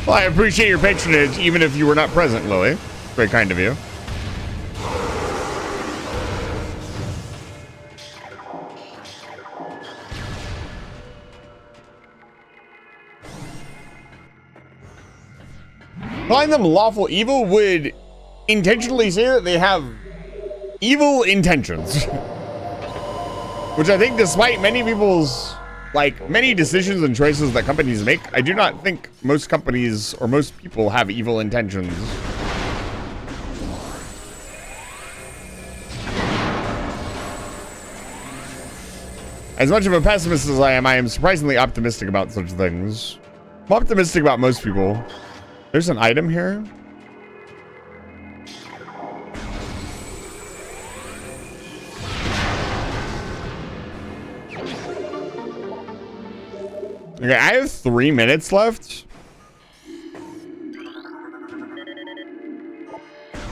Well, I appreciate your patronage, even if you were not present, Lily. Very kind of you. Calling them lawful evil would intentionally say that they have evil intentions. Which I think, despite many people's, like, many decisions and choices that companies make, I do not think most companies or most people have evil intentions. As much of a pessimist as I am surprisingly optimistic about such things. I'm optimistic about most people. There's an item here. Okay, I have 3 minutes left.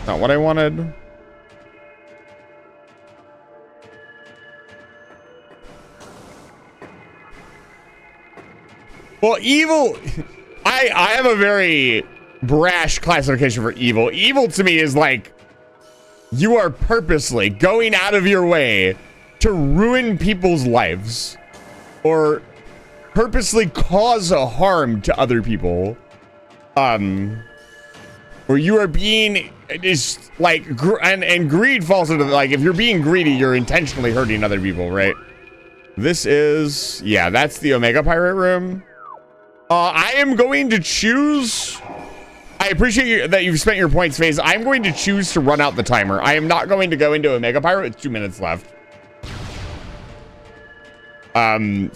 Not what I wanted. Well, evil, I have a very brash classification for evil. Evil to me is like, you are purposely going out of your way to ruin people's lives or purposely cause a harm to other people. Or you are being just like, and greed falls into, like, if you're being greedy, you're intentionally hurting other people, right? This is, yeah, that's the Omega Pirate room. I am going to choose. I appreciate that you've spent your points, phase. I'm going to choose to run out the timer. I am not going to go into Omega Pirate with 2 minutes left.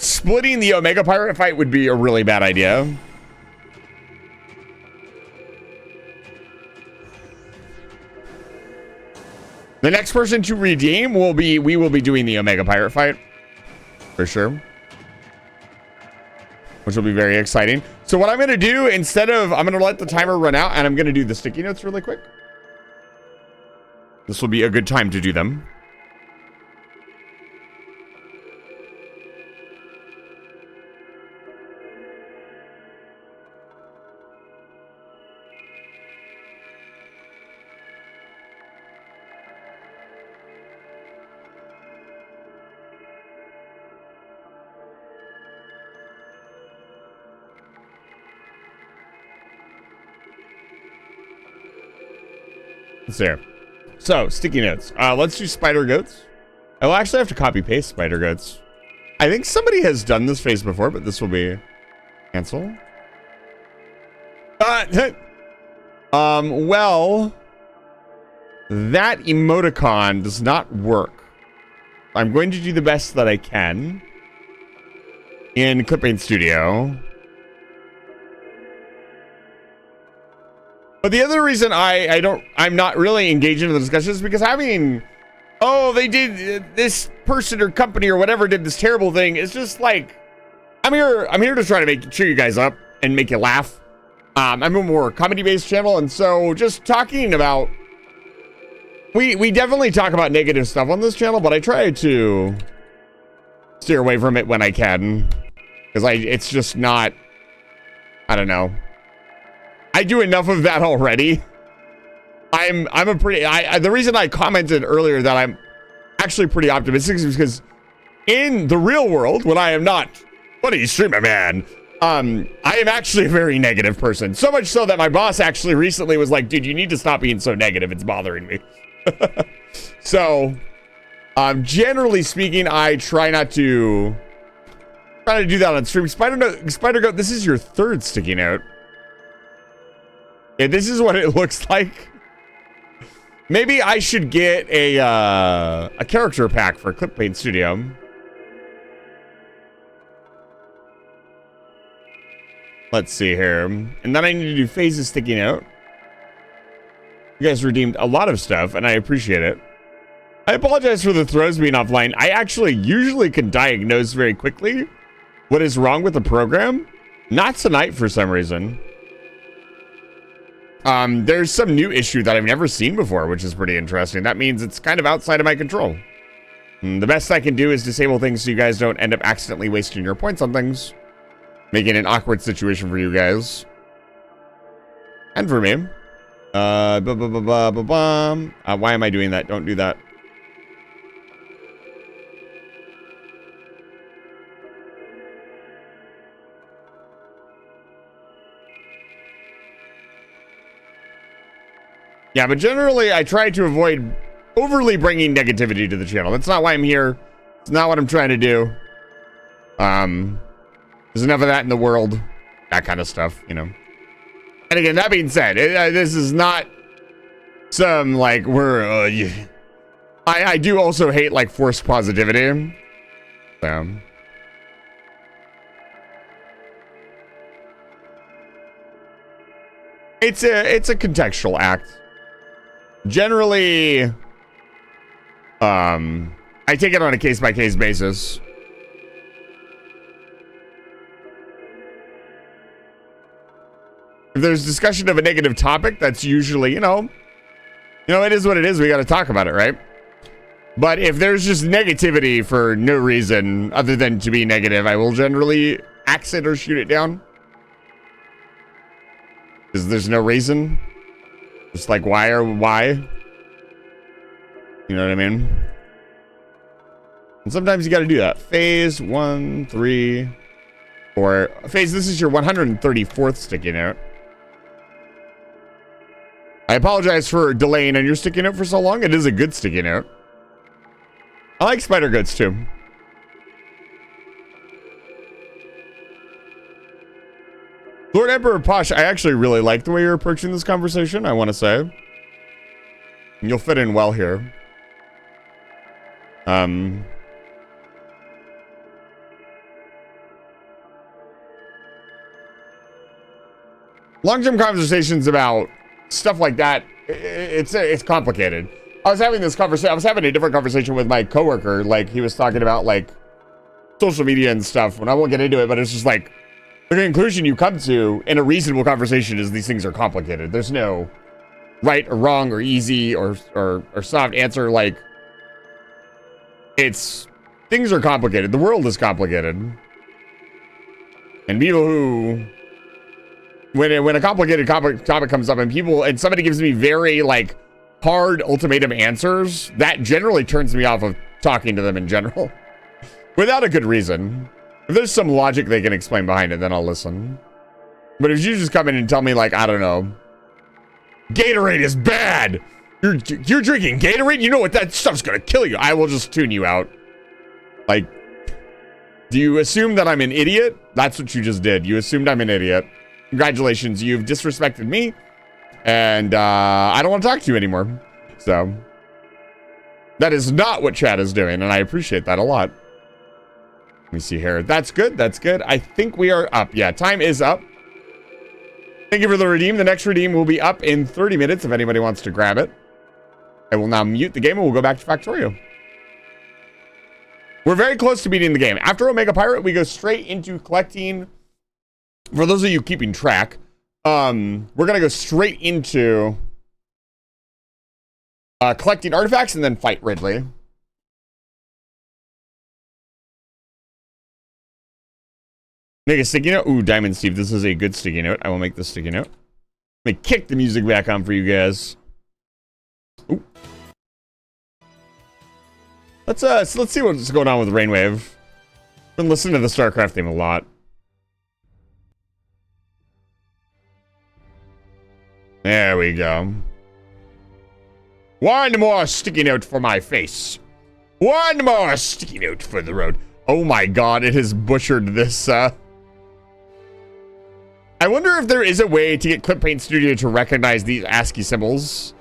Splitting the Omega Pirate fight would be a really bad idea. The next person to redeem will be, we will be doing the Omega Pirate fight. For sure. Which will be very exciting. So what I'm going to do, instead of, I'm going to let the timer run out and I'm going to do the sticky notes really quick. This will be a good time to do them. There. So, sticky notes. Let's do spider goats. I will actually have to copy paste spider goats. I think somebody has done this phase before, but this will be cancel. Well, that emoticon does not work. I'm going to do the best that I can in Clippaint Studio. But the other reason I'm not really engaged in the discussion is because having, oh, they did, this person or company or whatever did this terrible thing. It's just like, I'm here to try to cheer you guys up and make you laugh. I'm a more comedy-based channel, and so just talking about, we definitely talk about negative stuff on this channel, but I try to steer away from it when I can, because it's just not, I don't know. I do enough of that already. I'm a pretty, the reason I commented earlier that I'm actually pretty optimistic is because in the real world, when I am not, what are you streaming, man? I am actually a very negative person. So much so that my boss actually recently was like, dude, you need to stop being so negative. It's bothering me. So, generally speaking, I try not to do that on stream. Spider Goat, this is your third sticky note. Yeah, this is what it looks like. Maybe I should get a character pack for Clip Paint Studio. Let's see here. And then I need to do phases sticking out. You guys redeemed a lot of stuff, and I appreciate it. I apologize for the throws being offline. I actually usually can diagnose very quickly what is wrong with the program. Not tonight for some reason. There's some new issue that I've never seen before, which is pretty interesting. That means it's kind of outside of my control. The best I can do is disable things so you guys don't end up accidentally wasting your points on things. Making an awkward situation for you guys. And for me. Why am I doing that? Don't do that. Yeah, but generally I try to avoid overly bringing negativity to the channel. That's not why I'm here. It's not what I'm trying to do. There's enough of that in the world. That kind of stuff, you know. And again, that being said, this is not some, like, I do also hate, like, forced positivity. So. It's a contextual act. Generally, I take it on a case-by-case basis. If there's discussion of a negative topic, that's usually, you know, it is what it is. We got to talk about it, right? But if there's just negativity for no reason other than to be negative, I will generally axe it or shoot it down. Because there's no reason. Just like why? You know what I mean? And sometimes you got to do that. Phase 1, 3, 4. Phase, this is your 134th sticky note. I apologize for delaying on your sticky note for so long. It is a good sticky note. I like Spider Goats too. Lord Emperor Posh, I actually really like the way you're approaching this conversation, I want to say. You'll fit in well here. Long-term conversations about stuff like that, it's complicated. I was having a different conversation with my coworker. Like, he was talking about, like, social media and stuff, and I won't get into it, but it's just like, the conclusion you come to in a reasonable conversation is these things are complicated. There's no right or wrong or easy or soft answer. Like, things are complicated. The world is complicated. And people who, when a complicated topic comes up and somebody gives me very, like, hard ultimatum answers, that generally turns me off of talking to them in general. Without a good reason. If there's some logic they can explain behind it, then I'll listen. But if you just come in and tell me, like, I don't know, Gatorade is bad. You're drinking Gatorade? You know what? That stuff's gonna kill you. I will just tune you out. Like, do you assume that I'm an idiot? That's what you just did. You assumed I'm an idiot. Congratulations, you've disrespected me. And I don't want to talk to you anymore. So, that is not what chat is doing, and I appreciate that a lot. Let me see here. That's good. That's good. I think we are up. Yeah, time is up. Thank you for the redeem. The next redeem will be up in 30 minutes if anybody wants to grab it. I will now mute the game and we'll go back to Factorio. We're very close to beating the game. After Omega Pirate, we go straight into collecting. For those of you keeping track, we're going to go straight into collecting artifacts and then fight Ridley. Make a sticky note. Ooh, Diamond Steve, this is a good sticky note. I will make this sticky note. Let me kick the music back on for you guys. Ooh. Let's see what's going on with Rainwave. Been listening to the StarCraft theme a lot. There we go. One more sticky note for my face. One more sticky note for the road. Oh my god, it has butchered this. I wonder if there is a way to get Clip Paint Studio to recognize these ASCII symbols.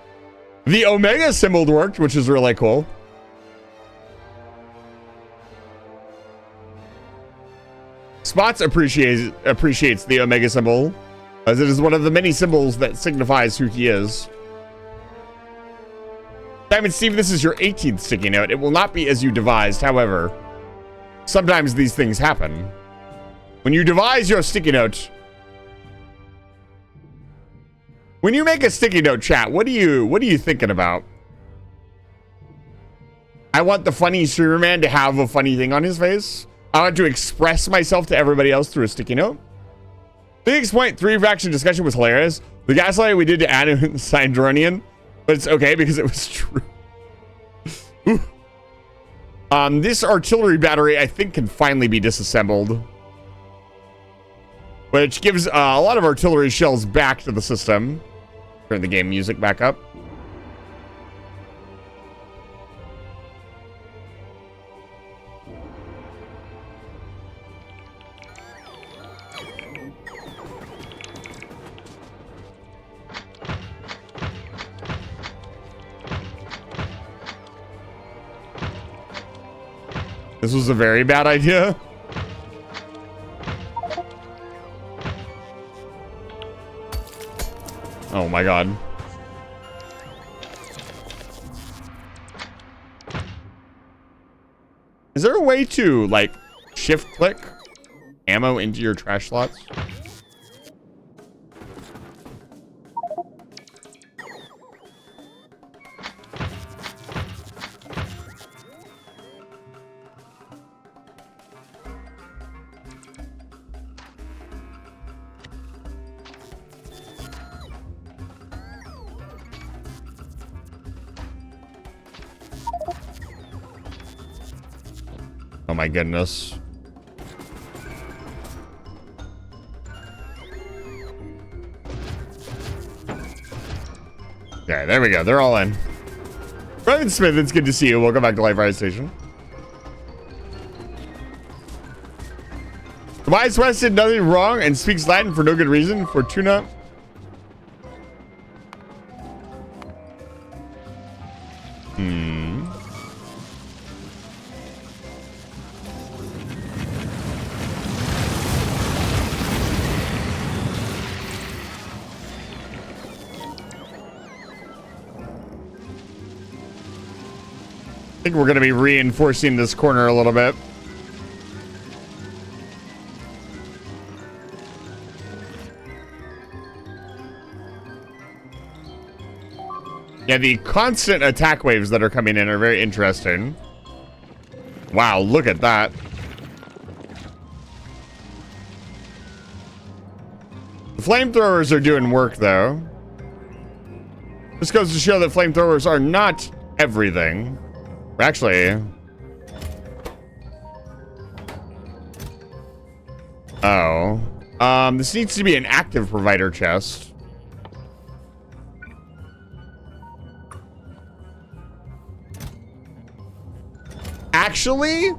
The Omega symbol worked, which is really cool. Spots appreciates the Omega symbol, as it is one of the many symbols that signifies who he is. Diamond Steve, this is your 18th sticky note. It will not be as you devised, however. Sometimes these things happen. When you devise your sticky note... When you make a sticky note, chat, what are you thinking about? I want the funny streamer man to have a funny thing on his face. I want to express myself to everybody else through a sticky note. Phoenix Point 3 faction discussion was hilarious. The gaslight we did to Adam and Syndronian, but it's okay because it was true. This artillery battery, I think, can finally be disassembled, which gives a lot of artillery shells back to the system. Turn the game music back up. This was a very bad idea. Oh my god. Is there a way to, like, shift click ammo into your trash slots? Oh my goodness. Okay, there we go. They're all in. Brian Smith, it's good to see you. Welcome back to Live Fire Station. Tobias West did nothing wrong and speaks Latin for no good reason. Fortuna. I think we're going to be reinforcing this corner a little bit. Yeah, the constant attack waves that are coming in are very interesting. Wow, look at that. The flamethrowers are doing work, though. This goes to show that flamethrowers are not everything. Actually... Oh. This needs to be an active provider chest. Actually...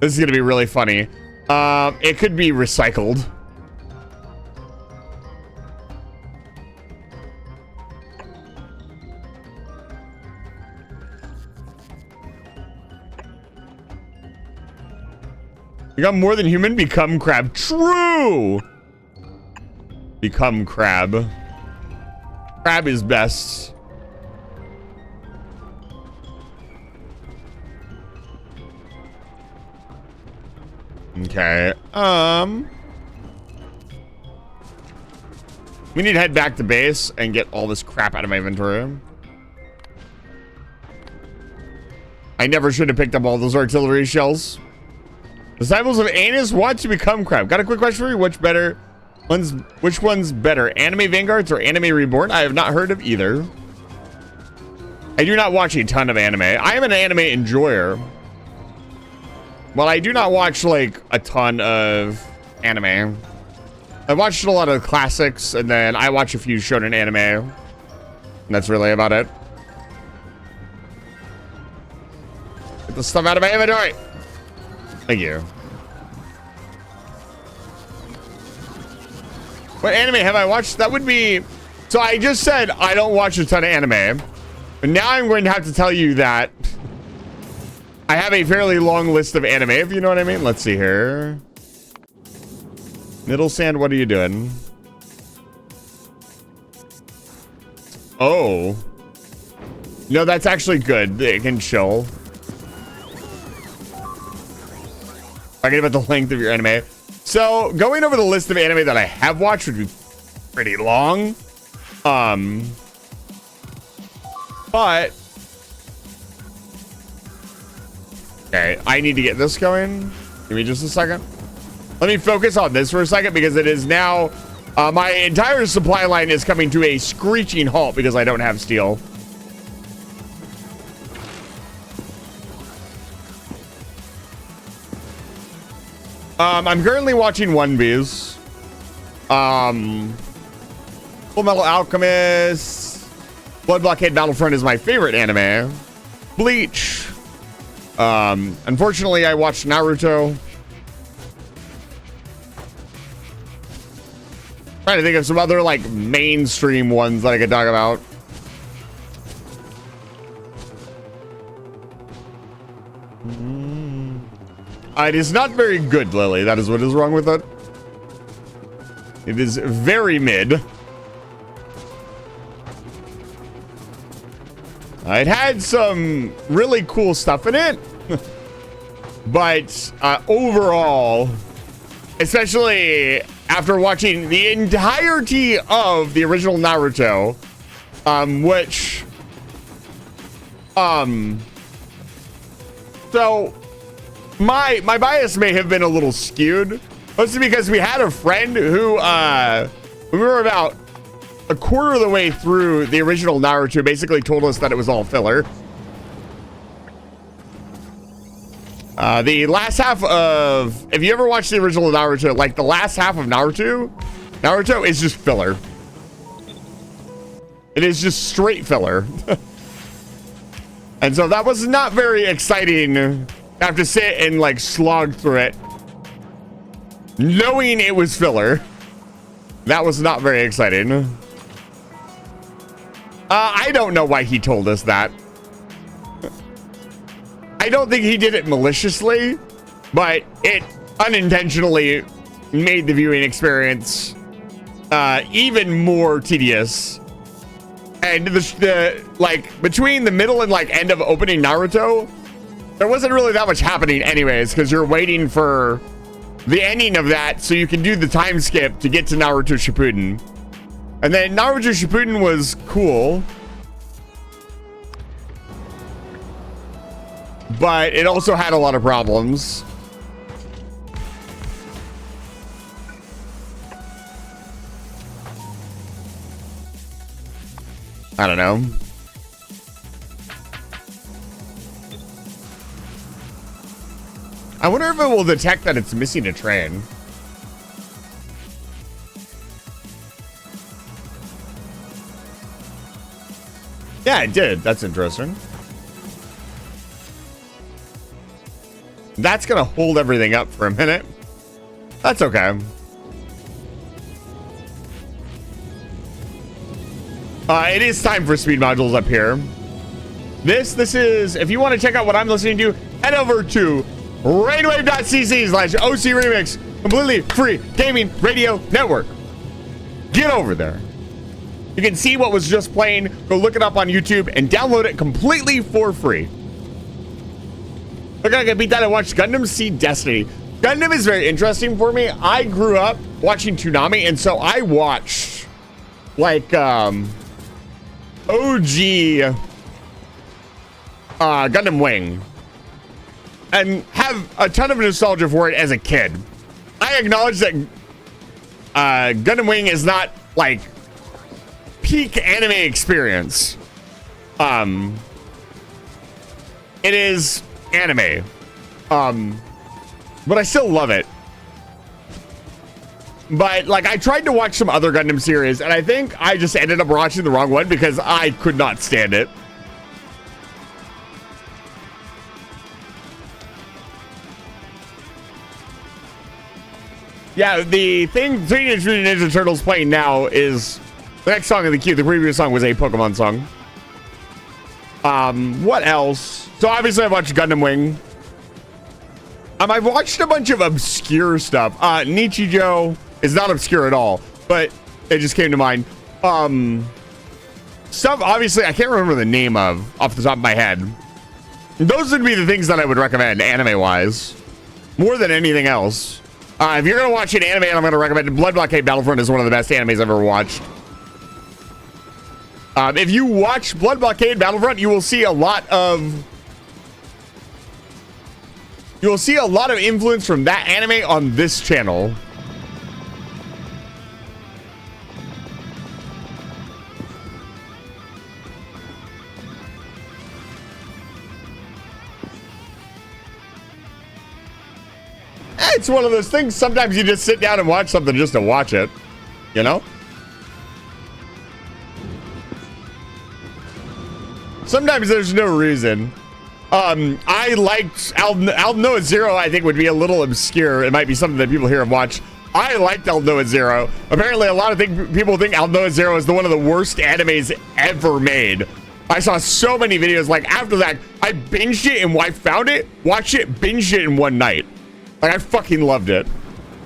This is gonna be really funny. It could be recycled. Become more than human, become crab. True! Become crab. Crab is best. Okay. We need to head back to base and get all this crap out of my inventory. I never should have picked up all those artillery shells. Disciples of Anus want to become crab. Got a quick question for you. Which one's better? Anime Vanguards or Anime Reborn? I have not heard of either. I do not watch a ton of anime. I am an anime enjoyer. Well, I do not watch, like, a ton of anime. I watched a lot of classics, and then I watch a few shonen anime. And that's really about it. the stuff out of my inventory. Thank you. What anime have I watched? That would be... So I just said I don't watch a ton of anime. But now I'm going to have to tell you that I have a fairly long list of anime, if you know what I mean. Let's see here. Middle Sand, what are you doing? Oh. No, that's actually good. They can chill. Talking about the length of your anime. So, going over the list of anime that I have watched would be pretty long. But... Okay, I need to get this going. Give me just a second. Let me focus on this for a second because it is now... my entire supply line is coming to a screeching halt because I don't have steel. I'm currently watching One Piece. Full Metal Alchemist. Blood Blockade Battlefront is my favorite anime. Bleach. Unfortunately, I watched Naruto. Trying to think of some other like mainstream ones that I could talk about. It is not very good, Lily. That is what is wrong with it. It is very mid. It had some really cool stuff in it. But overall, especially after watching the entirety of the original Naruto, which so my bias may have been a little skewed, mostly because we had a friend who when we were about a quarter of the way through the original Naruto basically told us that it was all filler. The last half of, if you ever watched the original Naruto, like the last half of Naruto is just filler. It is just straight filler. And so that was not very exciting to have to sit and like slog through it, knowing it was filler. That was not very exciting. I don't know why he told us that. I don't think he did it maliciously, but it unintentionally made the viewing experience even more tedious. And the like between the middle and like end of opening Naruto, there wasn't really that much happening anyways, because you're waiting for the ending of that so you can do the time skip to get to Naruto Shippuden. And then Naruto Shippuden was cool, but it also had a lot of problems. I don't know. I wonder if it will detect that it's missing a train. Yeah, it did. That's interesting. That's gonna hold everything up for a minute. That's okay. It is time for speed modules up here. This is, if you want to check out what I'm listening to, head over to rainwave.cc/OC Remix, completely free gaming radio network. Get over there. You can see what was just playing. Go look it up on YouTube and download it completely for free. Look, I can beat that. I watched Gundam Seed Destiny. Gundam is very interesting for me. I grew up watching Toonami, and so I watched like OG Gundam Wing and have a ton of nostalgia for it as a kid. I acknowledge that Gundam Wing is not like peak anime experience. It is anime, but I still love it. But like, I tried to watch some other Gundam series, and I think I just ended up watching the wrong one because I could not stand it. Yeah, the thing Teenage Mutant Ninja Turtles playing now is the next song in the queue. The previous song was a Pokemon song. What else? So obviously I watched Gundam Wing. I've watched a bunch of obscure stuff. Nichijou is not obscure at all, but it just came to mind. Stuff obviously I can't remember the name of off the top of my head. Those would be the things that I would recommend anime-wise, more than anything else. If you're gonna watch an anime, I'm gonna recommend Blood Blockade Battlefront is one of the best animes I've ever watched. If you watch Blood Blockade Battlefront, you will see a lot of influence from that anime on this channel. It's one of those things. Sometimes you just sit down and watch something just to watch it, you know? Sometimes there's no reason. I liked Aldnoah Zero. I think would be a little obscure. It might be something that people here have watched. I liked Aldnoah Zero. Apparently, a lot of people think Aldnoah Zero is one of the worst animes ever made. I saw so many videos. Like after that, I binged it and I found it, watched it, binged it in one night. Like I fucking loved it.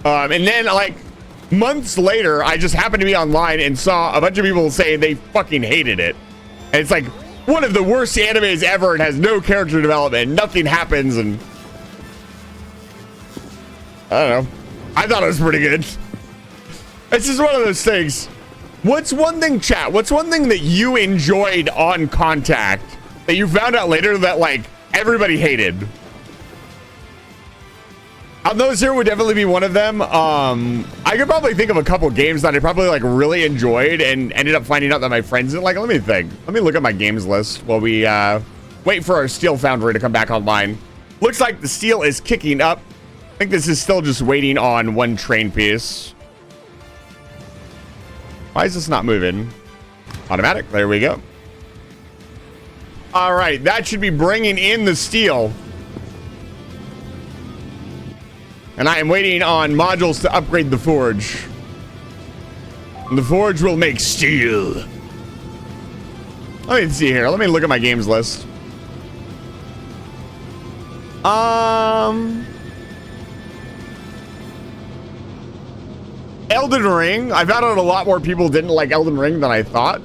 And then like months later, I just happened to be online and saw a bunch of people saying they fucking hated it. And it's like one of the worst animes ever. It has no character development. Nothing happens. And I don't know. I thought it was pretty good. It's just one of those things. What's one thing, chat? What's one thing that you enjoyed on Contact that you found out later that like everybody hated? Aldnoah Zero would definitely be one of them. I could probably think of a couple games that I probably like really enjoyed and ended up finding out that my friends didn't like. Let me think. Let me look at my games list while we wait for our Steel Foundry to come back online. Looks like the steel is kicking up. I think this is still just waiting on one train piece. Why is this not moving? Automatic. There we go. All right, that should be bringing in the steel. And I am waiting on modules to upgrade the forge. And the forge will make steel. Let me see here. Let me look at my games list. Elden Ring. I found out a lot more people didn't like Elden Ring than I thought,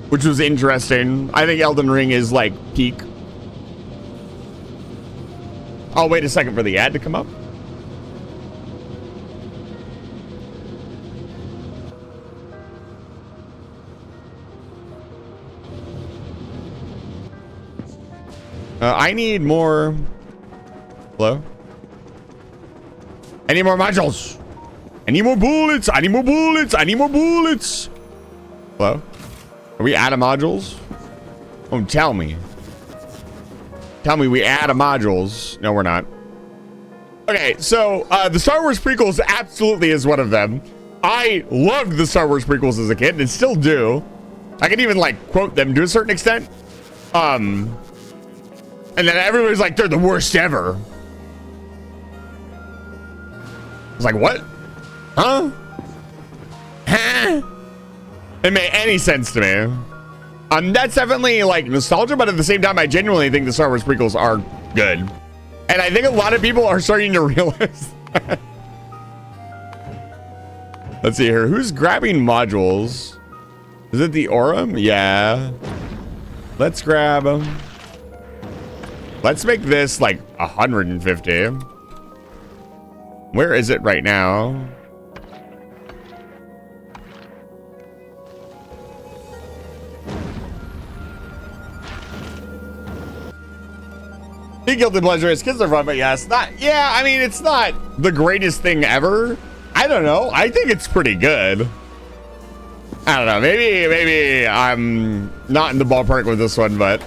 which was interesting. I think Elden Ring is like peak. I'll wait a second for the ad to come up. I need more. Hello? I need more modules. I need more bullets. I need more bullets. I need more bullets. Hello? Are we out of modules? Oh, tell me. Tell me we add a modules. No, we're not. Okay, so the Star Wars prequels absolutely is one of them. I loved the Star Wars prequels as a kid and still do. I can even like quote them to a certain extent. And then everybody's like, they're the worst ever. I was like, what? Huh? Huh? It made any sense to me. That's definitely like nostalgia, but at the same time, I genuinely think the Star Wars prequels are good. And I think a lot of people are starting to realize that. Let's see here. Who's grabbing modules? Is it the Aurum? Yeah. Let's grab them. Let's make this like 150. Where is it right now? Guilty pleasure is kids are fun, but yes, not. Yeah, I mean, it's not the greatest thing ever. I don't know. I think it's pretty good. I don't know. Maybe I'm not in the ballpark with this one, but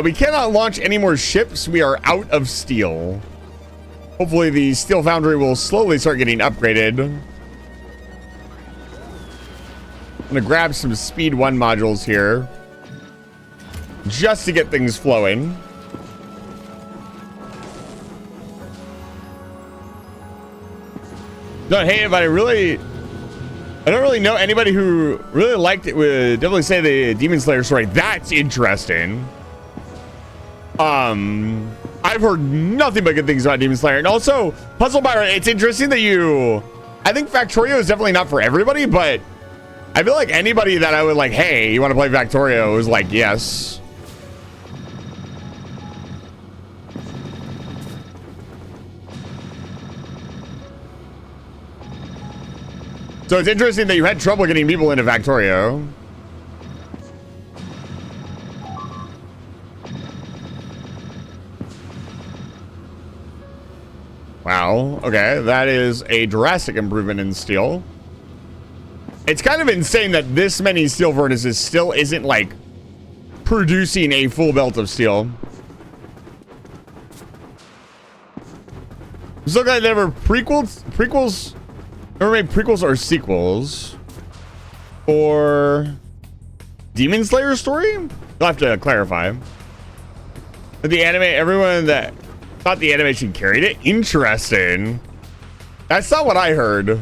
we cannot launch any more ships. We are out of steel. Hopefully, the Steel Foundry will slowly start getting upgraded. I'm gonna grab some Speed 1 modules here, just to get things flowing. don't hate it, but I don't really know anybody who really liked it. Would definitely say the Demon Slayer story. That's interesting. I've heard nothing but good things about Demon Slayer. And also, Puzzle Byron, it's interesting that I think Factorio is definitely not for everybody, but I feel like anybody that I would like, hey, you want to play Factorio, is like, yes. So it's interesting that you had trouble getting people into Factorio. Wow, okay, that is a drastic improvement in steel. It's kind of insane that this many steel furnaces still isn't like producing a full belt of steel. So glad they never prequels never made prequels or sequels for Demon Slayer story? You'll have to clarify. But the anime, everyone that thought the animation carried it. Interesting. That's not what I heard.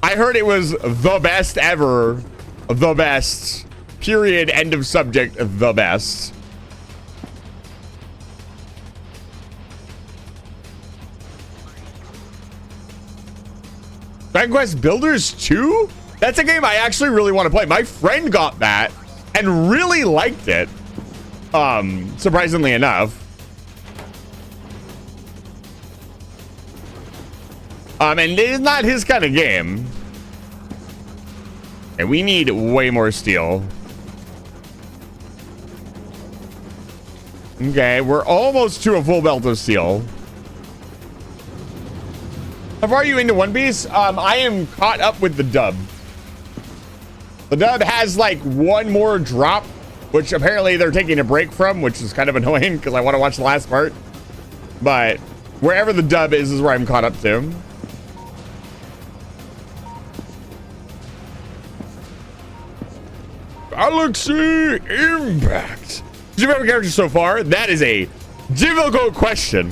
I heard it was the best ever. The best. Period. End of subject. The best. Dragon Quest Builders 2? That's a game I actually really want to play. My friend got that and really liked it. Surprisingly enough. And it's not his kind of game. And we need way more steel. Okay, we're almost to a full belt of steel. How far are you into One Piece? I am caught up with the dub. The dub has like one more drop, which apparently they're taking a break from, which is kind of annoying because I want to watch the last part. But wherever the dub is where I'm caught up to. Galaxy Impact. Who's your favorite character so far? That is a difficult question.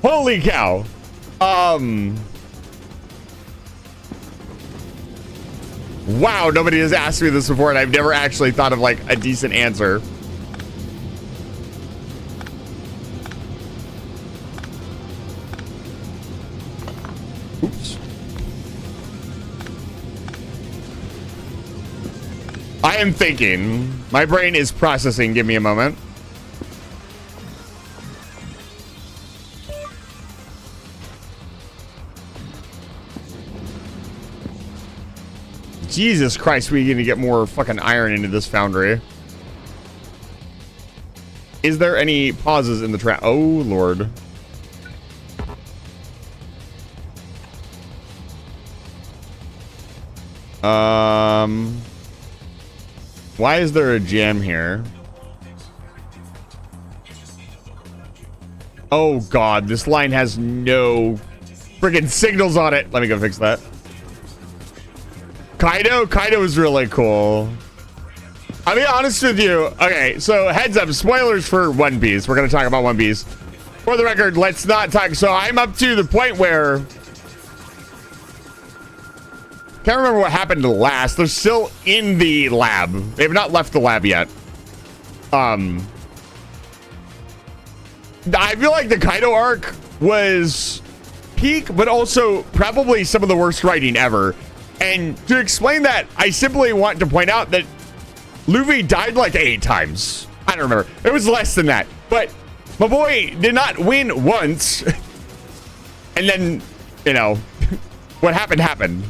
Holy cow. Wow, nobody has asked me this before, and I've never actually thought of like a decent answer. Oops. I am thinking. My brain is processing. Give me a moment. Jesus Christ, we need to get more fucking iron into this foundry. Is there any pauses in the trap? Oh, Lord. Why is there a jam here? Oh, God, this line has no friggin' signals on it. Let me go fix that. Kaido is really cool. I'll be honest with you. Okay, so heads up, spoilers for One Piece. We're gonna talk about One Piece. For the record, let's not talk. So I'm up to the point where can't remember what happened last. They're still in the lab. They have not left the lab yet. I feel like the Kaido arc was peak, but also probably some of the worst writing ever. And to explain that, I simply want to point out that Luffy died like 8 times. I don't remember. It was less than that. But my boy did not win once. And then, you know, what happened.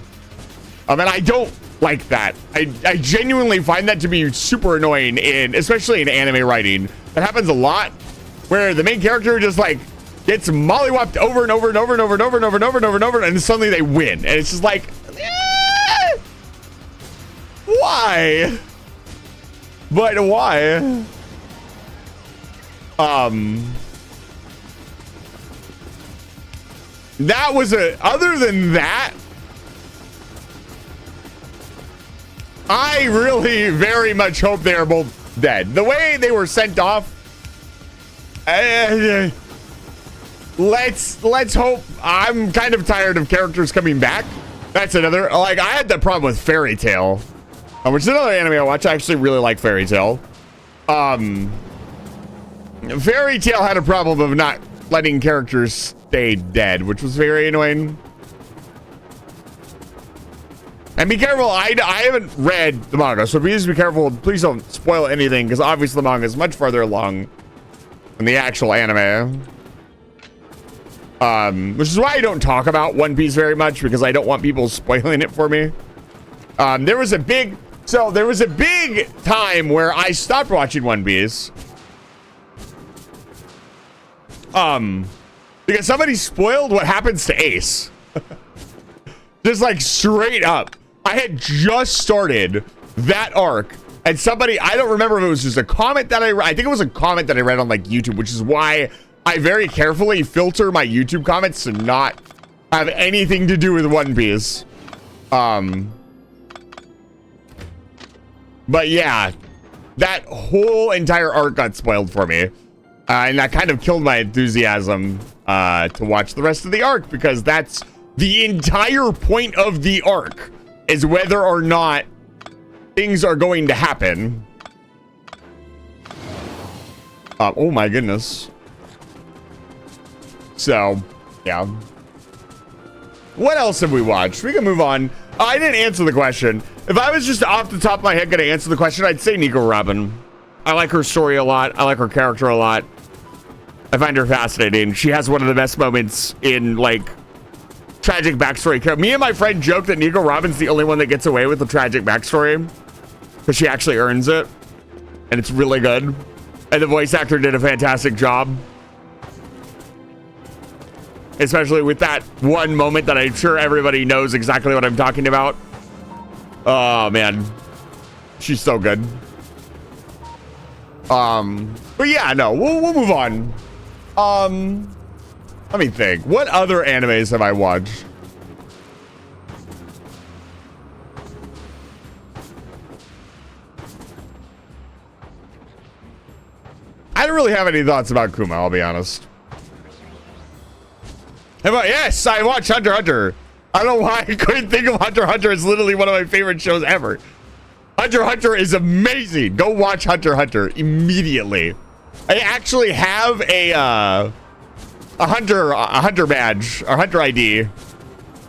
And I don't like that. I genuinely find that to be super annoying, especially in anime writing. That happens a lot, where the main character just like gets mollywopped over and over and over and over and over and over and over and over and over, and suddenly they win. And it's just like, why? But why? That was other than that, I really very much hope they are both dead. The way they were sent off, let's hope. I'm kind of tired of characters coming back. That's another, like, I had that problem with Fairy Tail, which is another anime I watch. I actually really like Fairy Tail. Fairy Tail had a problem of not letting characters stay dead, which was very annoying. And be careful, I haven't read the manga, so please be careful. Please don't spoil anything, because obviously the manga is much farther along than the actual anime. Which is why I don't talk about One Piece very much, because I don't want people spoiling it for me. There was a big time where I stopped watching One Piece. Because somebody spoiled what happens to Ace. Just like straight up. I had just started that arc, and somebody, I don't remember if it was just a comment that I think it was a comment that I read on like YouTube, which is why I very carefully filter my YouTube comments to not have anything to do with One Piece. But yeah, that whole entire arc got spoiled for me. And that kind of killed my enthusiasm to watch the rest of the arc, because that's the entire point of the arc, is whether or not things are going to happen. Oh my goodness. So, yeah. What else have we watched? We can move on. I didn't answer the question. If I was just off the top of my head going to answer the question, I'd say Nico Robin. I like her story a lot. I like her character a lot. I find her fascinating. She has one of the best moments in, like, tragic backstory. Me and my friend joke that Nico Robin's the only one that gets away with the tragic backstory, because she actually earns it, and it's really good. And the voice actor did a fantastic job, especially with that one moment that I'm sure everybody knows exactly what I'm talking about. Oh man, she's so good. But yeah, no, we'll move on. Let me think. What other animes have I watched? I don't really have any thoughts about Kuma, I'll be honest. Yes, I watched Hunter x Hunter. I don't know why I couldn't think of Hunter x Hunter. It's literally one of my favorite shows ever. Hunter x Hunter is amazing. Go watch Hunter x Hunter immediately. I actually have a hunter badge, or hunter ID,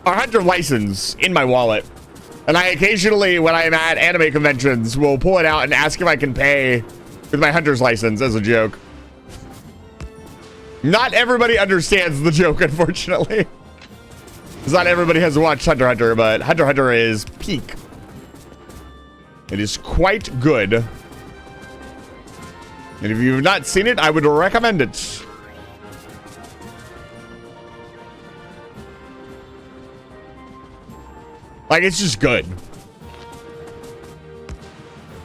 or hunter license in my wallet. And I occasionally, when I'm at anime conventions, will pull it out and ask if I can pay with my hunter's license as a joke. Not everybody understands the joke, unfortunately. Because not everybody has watched Hunter x Hunter, but Hunter x Hunter is peak. It is quite good. And if you've not seen it, I would recommend it. Like, it's just good.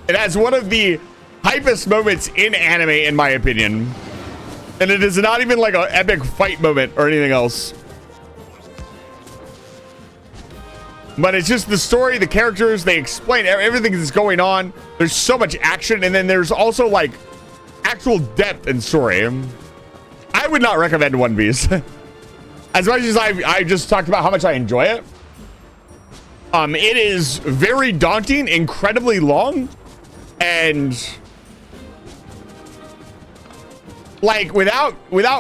It has one of the hypest moments in anime, in my opinion. And it is not even like an epic fight moment or anything else. But it's just the story, the characters, they explain everything that's going on. There's so much action, and then there's also like actual depth in story. I would not recommend One Piece. As much as I just talked about how much I enjoy it. It is very daunting, incredibly long, and like without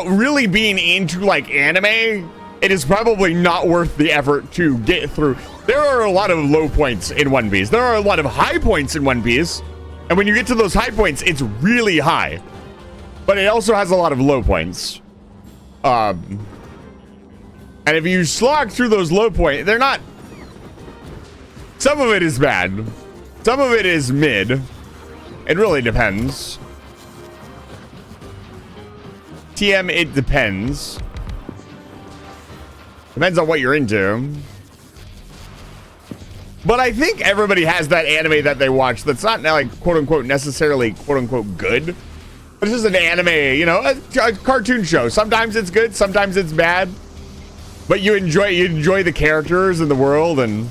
really being into like anime, it is probably not worth the effort to get through. There are a lot of low points in One Piece. There are a lot of high points in One Piece, and when you get to those high points, it's really high. But it also has a lot of low points. And if you slog through those low points, they're not. Some of it is bad. Some of it is mid. It really depends. TM, it depends. Depends on what you're into. But I think everybody has that anime that they watch that's not like quote unquote necessarily quote unquote good. But it's just an anime, you know, a cartoon show. Sometimes it's good, sometimes it's bad. But you enjoy the characters and the world, and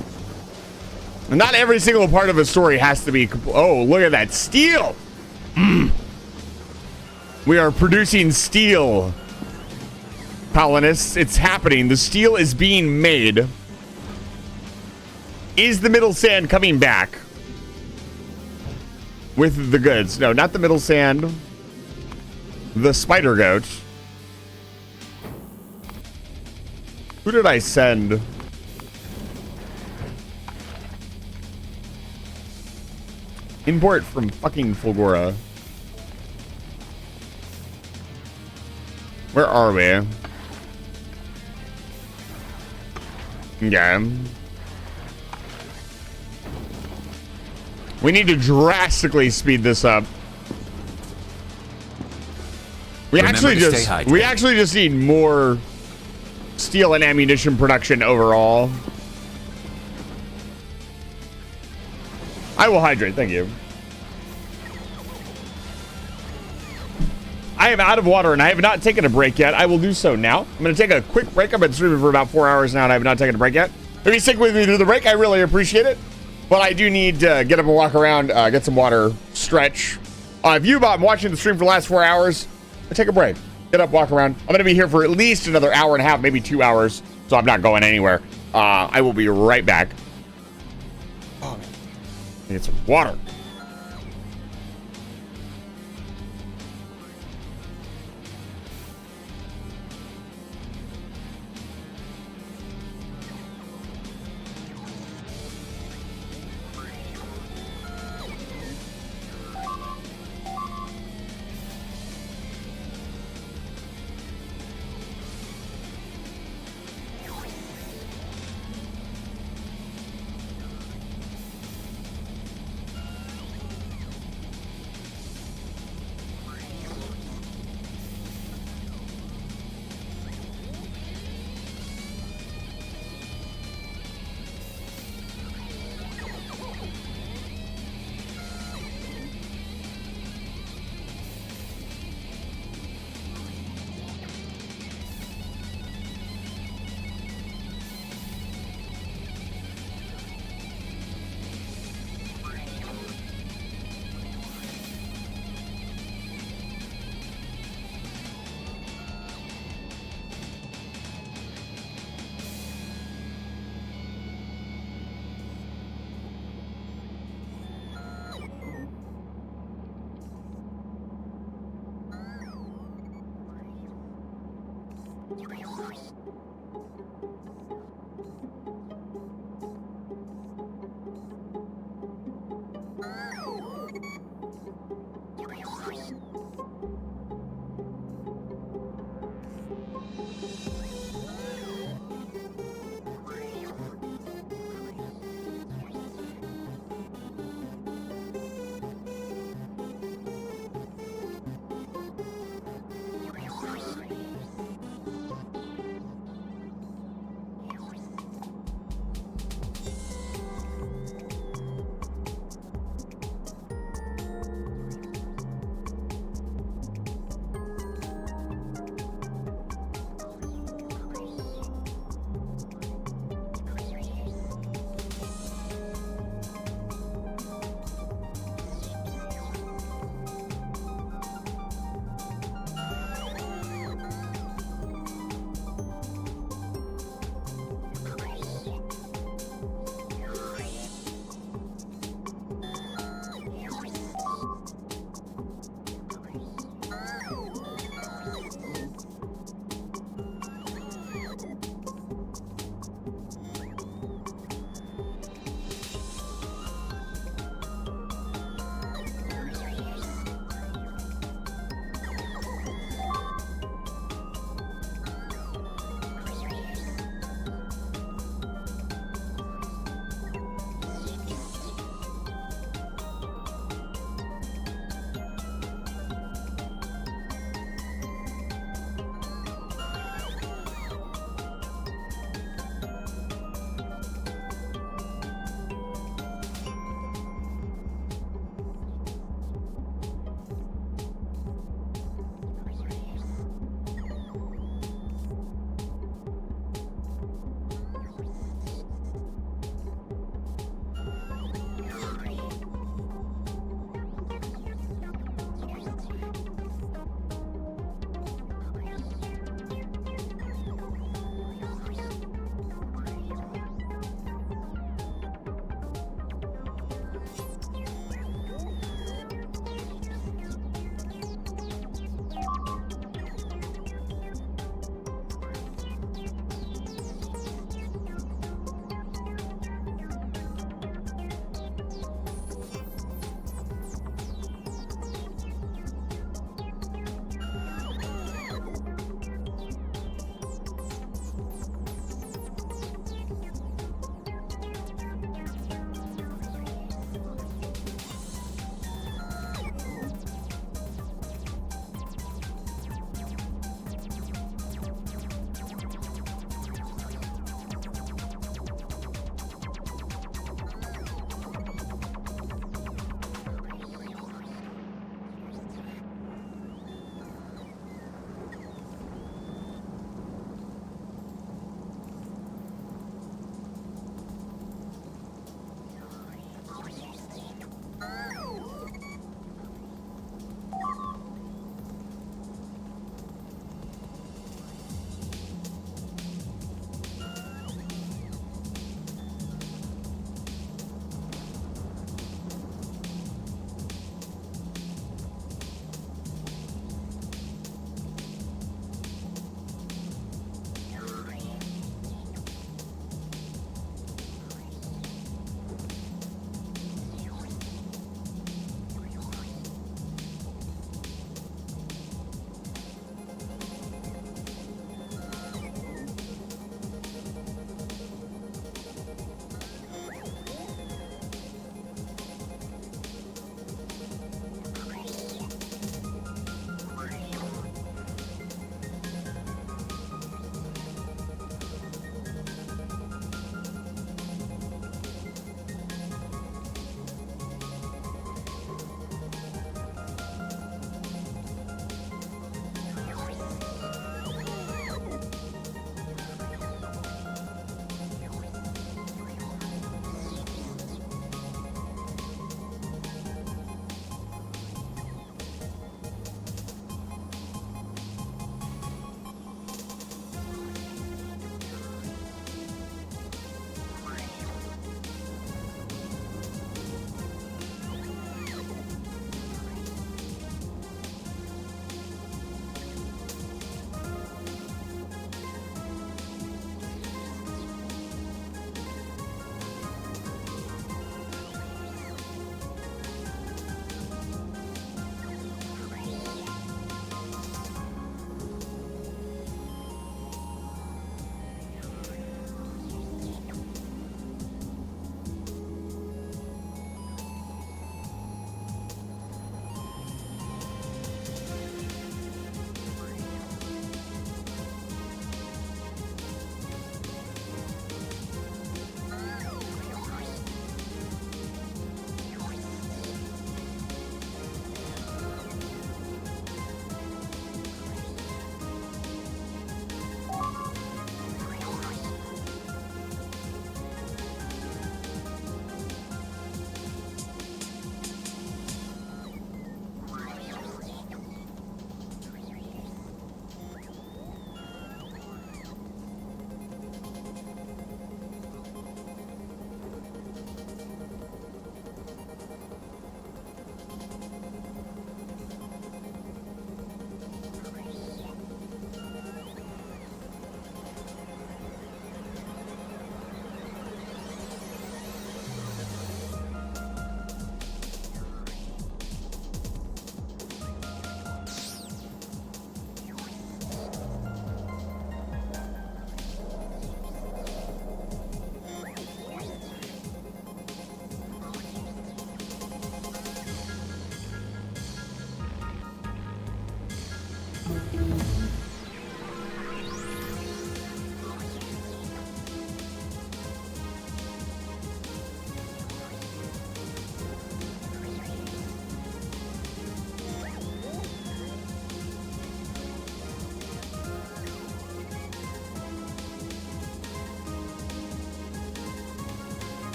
not every single part of a story has to be. Oh, look at that steel! We are producing steel. colonists. It's happening. The steel is being made. Is the middle sand coming back with the goods? No, not the middle sand. The spider goat. Who did I send? Import from fucking Fulgora. Where are we? Okay. We need to drastically speed this up. We actually just need more steel and ammunition production overall. I will hydrate, thank you. I am out of water and I have not taken a break yet. I will do so now. I'm going to take a quick break. I've been streaming for about 4 hours now and I have not taken a break yet. If you stick with me through the break, I really appreciate it. But I do need to get up and walk around, get some water, stretch. If you've been watching the stream for the last 4 hours, take a break. Get up, walk around. I'm going to be here for at least another hour and a half, maybe 2 hours. So I'm not going anywhere. I will be right back. Oh, man. Get some water.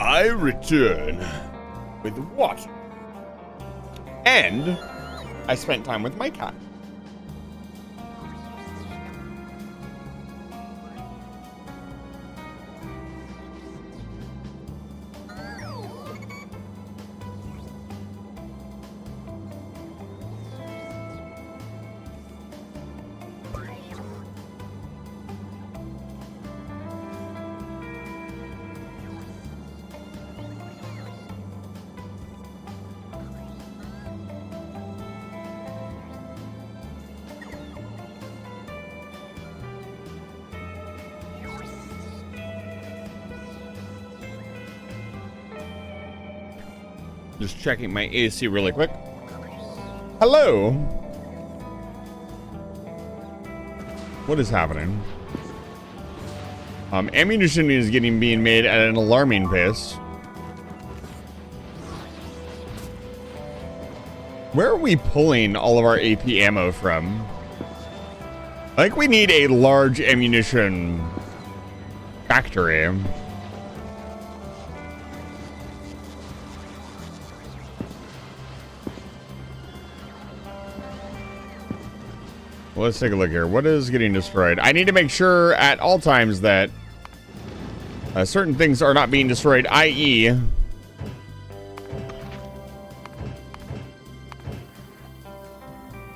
I return with water. And I spent time with my cat. Just checking my AC really quick. Hello. What is happening? Ammunition is being made at an alarming pace. Where are we pulling all of our AP ammo from? I think we need a large ammunition factory. Let's take a look here. What is getting destroyed? I need to make sure at all times that certain things are not being destroyed, i.e.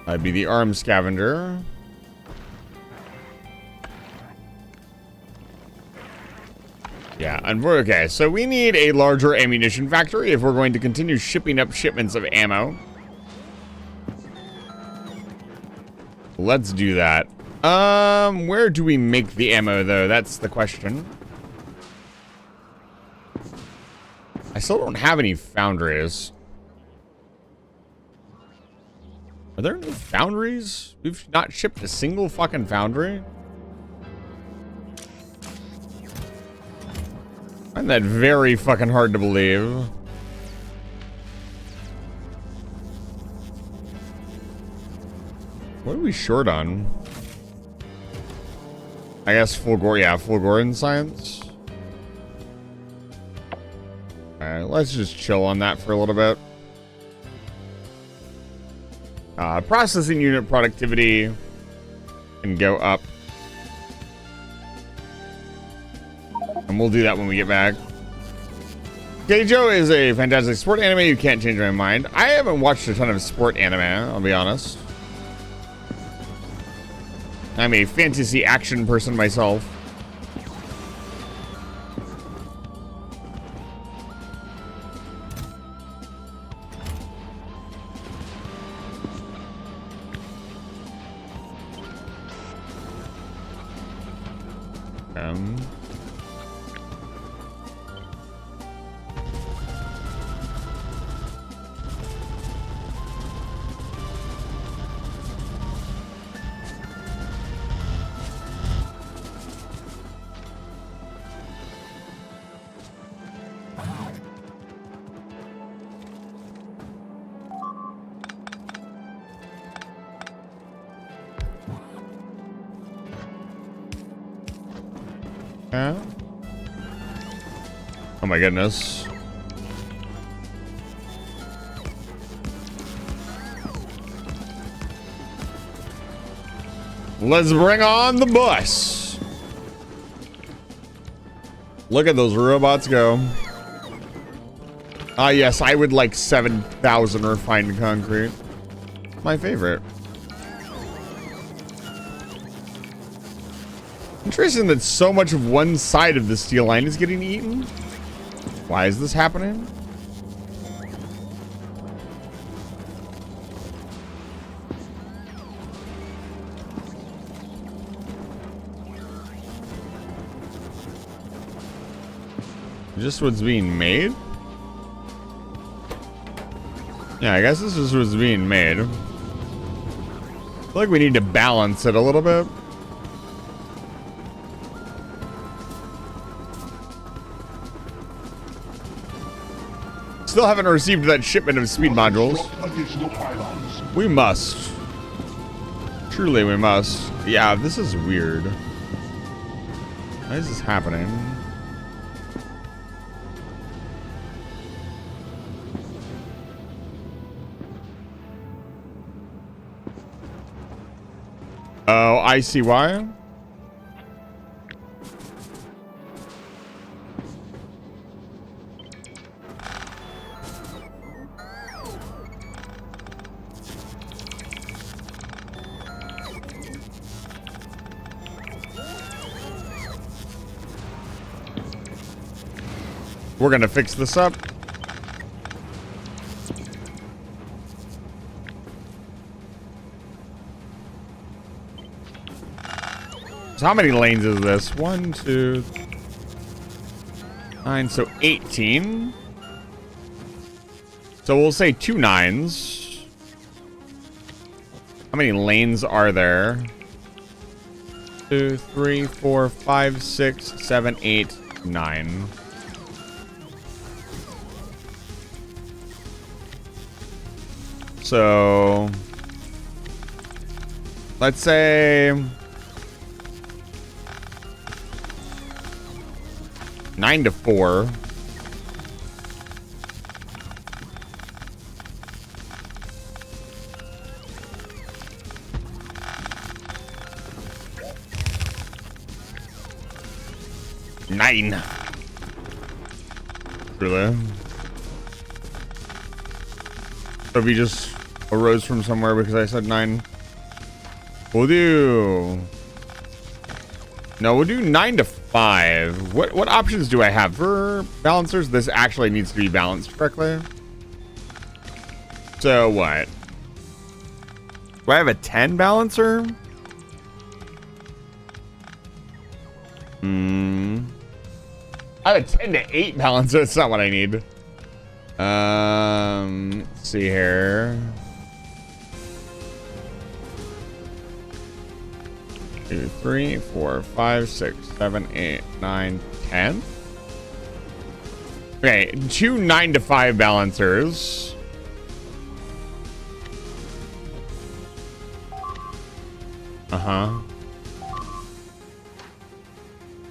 That'd be the arms scavenger. Yeah, okay, so we need a larger ammunition factory if we're going to continue shipping up shipments of ammo. Let's do that. Where do we make the ammo, though? That's the question. I still don't have any foundries. Are there no foundries? We've not shipped a single fucking foundry? I find that very fucking hard to believe. What are we short on? I guess full Gordon science. Alright, let's just chill on that for a little bit. Processing unit productivity can go up. And we'll do that when we get back. Keijo is a fantastic sport anime. You can't change my mind. I haven't watched a ton of sport anime, I'll be honest. I'm a fantasy action person myself. Oh my goodness. Let's bring on the bus. Look at those robots go. Ah, yes, I would like 7,000 refined concrete. My favorite. Interesting that so much of one side of the steel line is getting eaten. Why is this happening? Just what's being made? Yeah, I guess this is what's being made. I feel like we need to balance it a little bit. Still haven't received that shipment of speed modules. We must. Truly, we must. Yeah, this is weird. Why is this happening? I see why. We're gonna fix this up. So how many lanes is this? 1, 2, 9, so 18. So we'll say 2 9s. How many lanes are there? 2, 3, 4, 5, 6, 7, 8, 9. So let's say 9 to 4. Nine. Really? So if you just arose from somewhere because I said 9, we'll do. No, we'll do 9 to 5. What options do I have for balancers? This actually needs to be balanced correctly. So what? Do I have a 10 balancer? I have a 10 to 8 balancer. That's not what I need. Let's see here. 2, 3, 4, 5, 6, 7, 8, 9, 10. Okay, 2 9 to 5 balancers.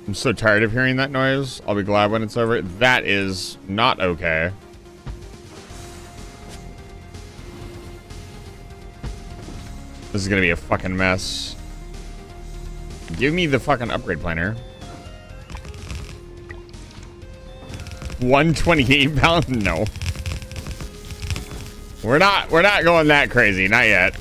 I'm so tired of hearing that noise. I'll be glad when it's over. That is not okay. This is gonna be a fucking mess. Give me the fucking upgrade planner. 128 pounds? No. We're not going that crazy. Not yet.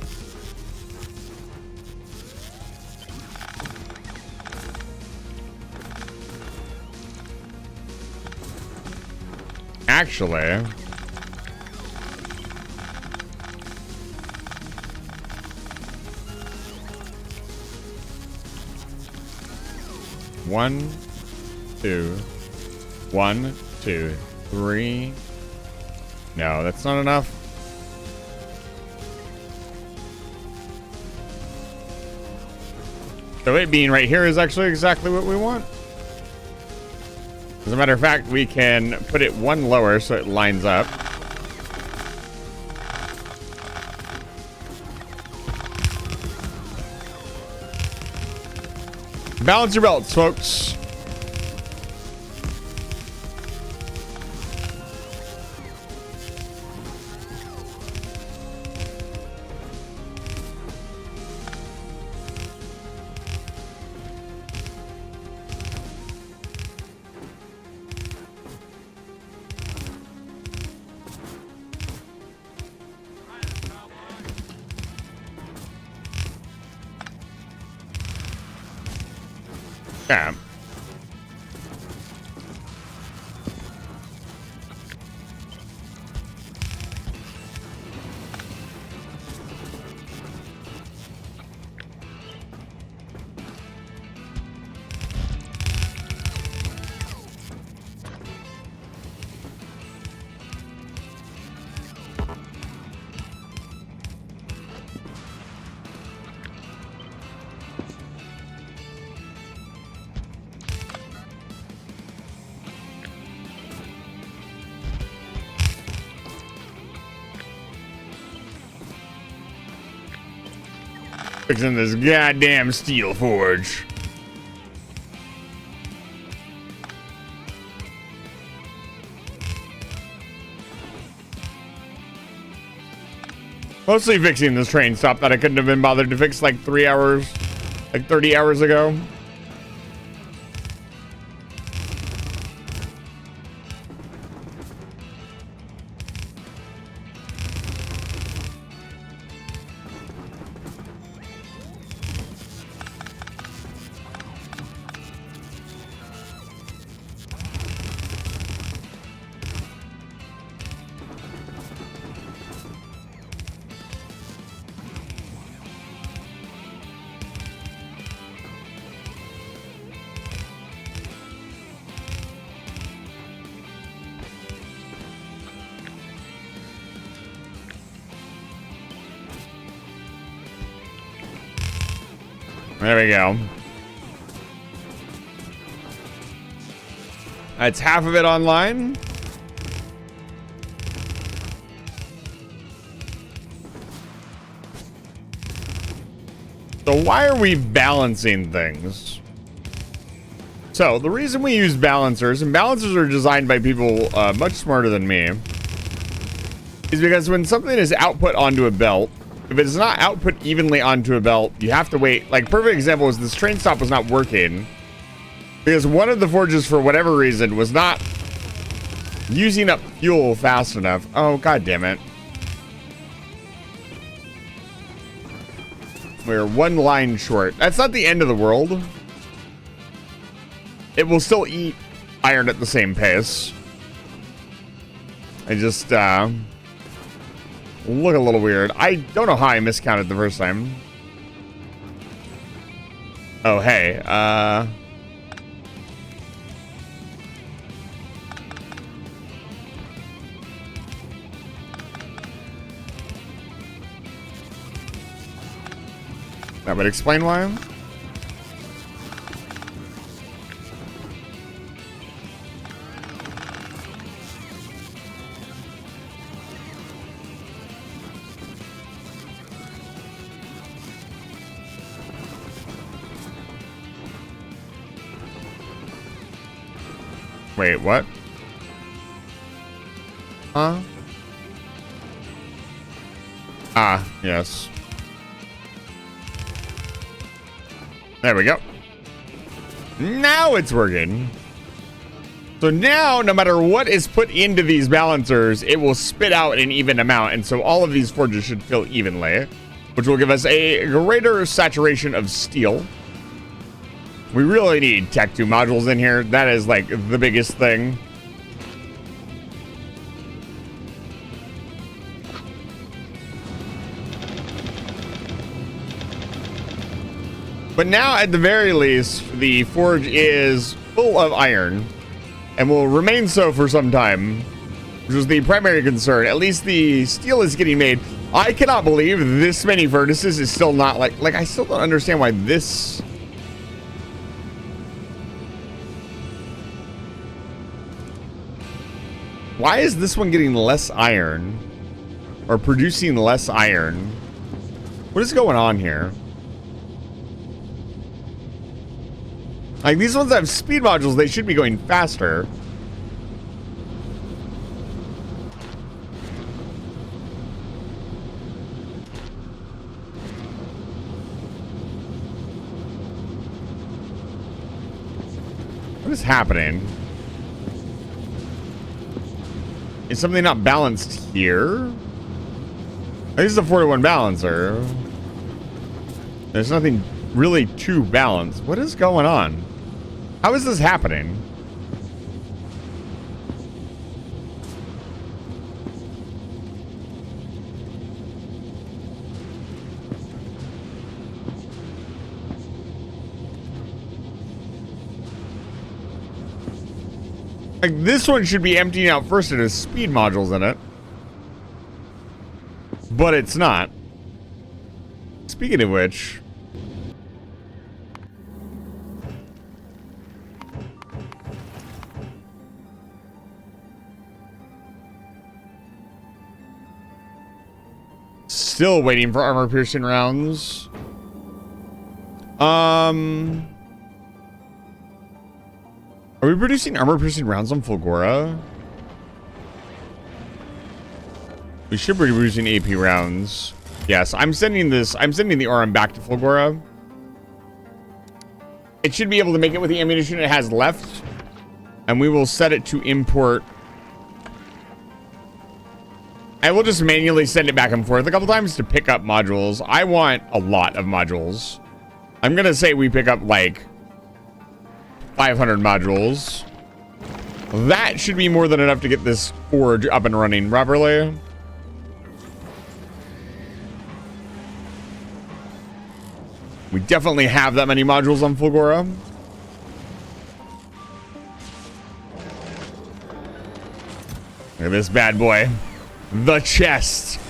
Actually, one, two, 1, 2, 3. No, that's not enough. So it being right here is actually exactly what we want. As a matter of fact, we can put it 1 lower so it lines up. Balance your belts, folks. Yeah. Fixing this goddamn steel forge. Mostly fixing this train stop that I couldn't have been bothered to fix like 3 hours like 30 hours ago. There we go. That's half of it online. So why are we balancing things? So the reason we use balancers, and balancers are designed by people much smarter than me, is because when something is output onto a belt, if it's not output evenly onto a belt, you have to wait. Like, perfect example is this train stop was not working because one of the forges, for whatever reason, was not using up fuel fast enough. Oh, god damn it. We're one line short. That's not the end of the world. It will still eat iron at the same pace. I just, look a little weird. I don't know how I miscounted the first time. Oh, hey. That would explain why. Wait, what? Huh? Ah, yes. There we go. Now it's working. So now, no matter what is put into these balancers, it will spit out an even amount. And so all of these forges should fill evenly, which will give us a greater saturation of steel. We really need Tech 2 modules in here. That is like the biggest thing. But now, at the very least, the forge is full of iron and will remain so for some time, which was the primary concern. At least the steel is getting made. I cannot believe this many furnaces is still not like I still don't understand why this. Why is this one getting less iron or producing less iron? What is going on here? Like, these ones have speed modules, they should be going faster. What is happening? Is something not balanced here? This is a 41 balancer. There's nothing really too balanced. What is going on? How is this happening? Like, this one should be emptying out first. It has speed modules in it. But it's not. Speaking of which... Still waiting for armor-piercing rounds. Are we producing armor-piercing rounds on Fulgora? We should be producing AP rounds. Yes, I'm sending the RM back to Fulgora. It should be able to make it with the ammunition it has left. And we will set it to import. And we'll just manually send it back and forth a couple times to pick up modules. I want a lot of modules. I'm going to say we pick up like 500 modules. That should be more than enough to get this forge up and running properly. We definitely have that many modules on Fulgora. Look at this bad boy. The chest.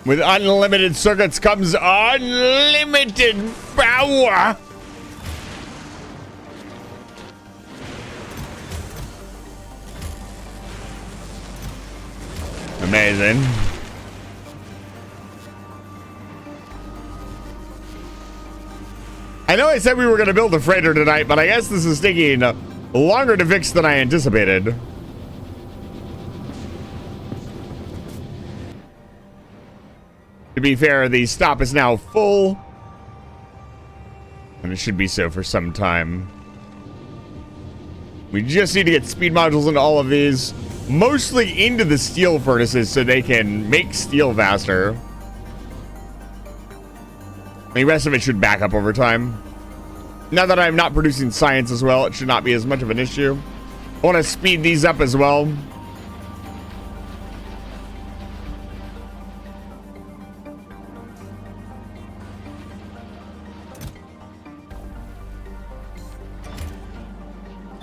With unlimited circuits comes unlimited power. Amazing. I know I said we were going to build a freighter tonight, but I guess this is taking longer to fix than I anticipated. To be fair, the stop is now full. And it should be so for some time. We just need to get speed modules into all of these. Mostly into the steel furnaces so they can make steel faster. The rest of it should back up over time. Now that I'm not producing science as well, it should not be as much of an issue. I want to speed these up as well.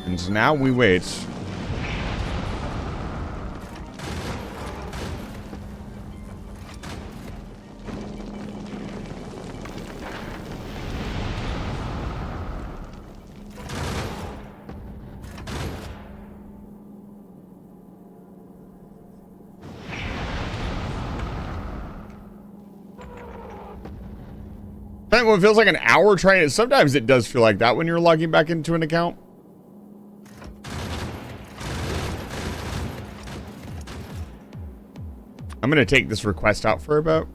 And so now we wait. Well, it feels like an hour trying it. Sometimes it does feel like that when you're logging back into an account. I'm going to take this request out for a bit.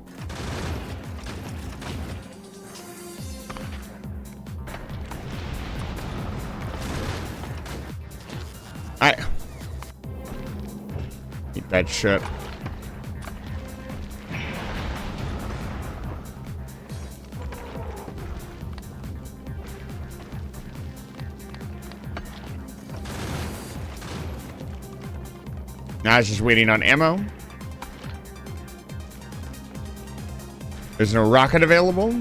Eat that shit. Now it's just waiting on ammo. There's no rocket available.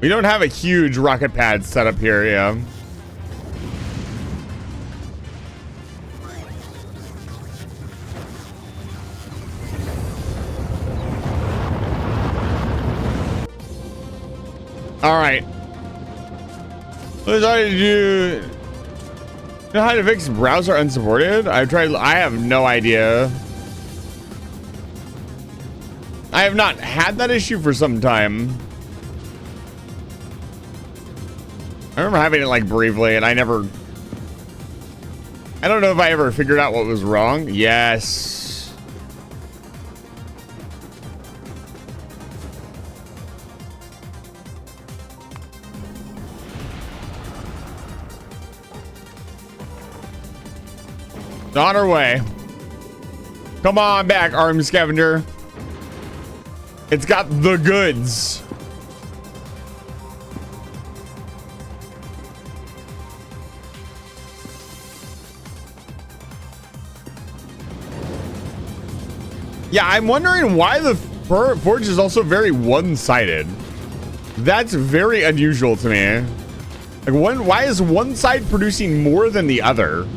We don't have a huge rocket pad set up here, yeah. All right. What did I do? Know how to fix browser unsupported? I've tried. I have no idea. I have not had that issue for some time. I remember having it like briefly, and I don't know if I ever figured out what was wrong. Yes. On our way. Come on back, Arms Scavenger. It's got the goods. Yeah, I'm wondering why the forge is also very one-sided. That's very unusual to me. Like, why is one side producing more than the other?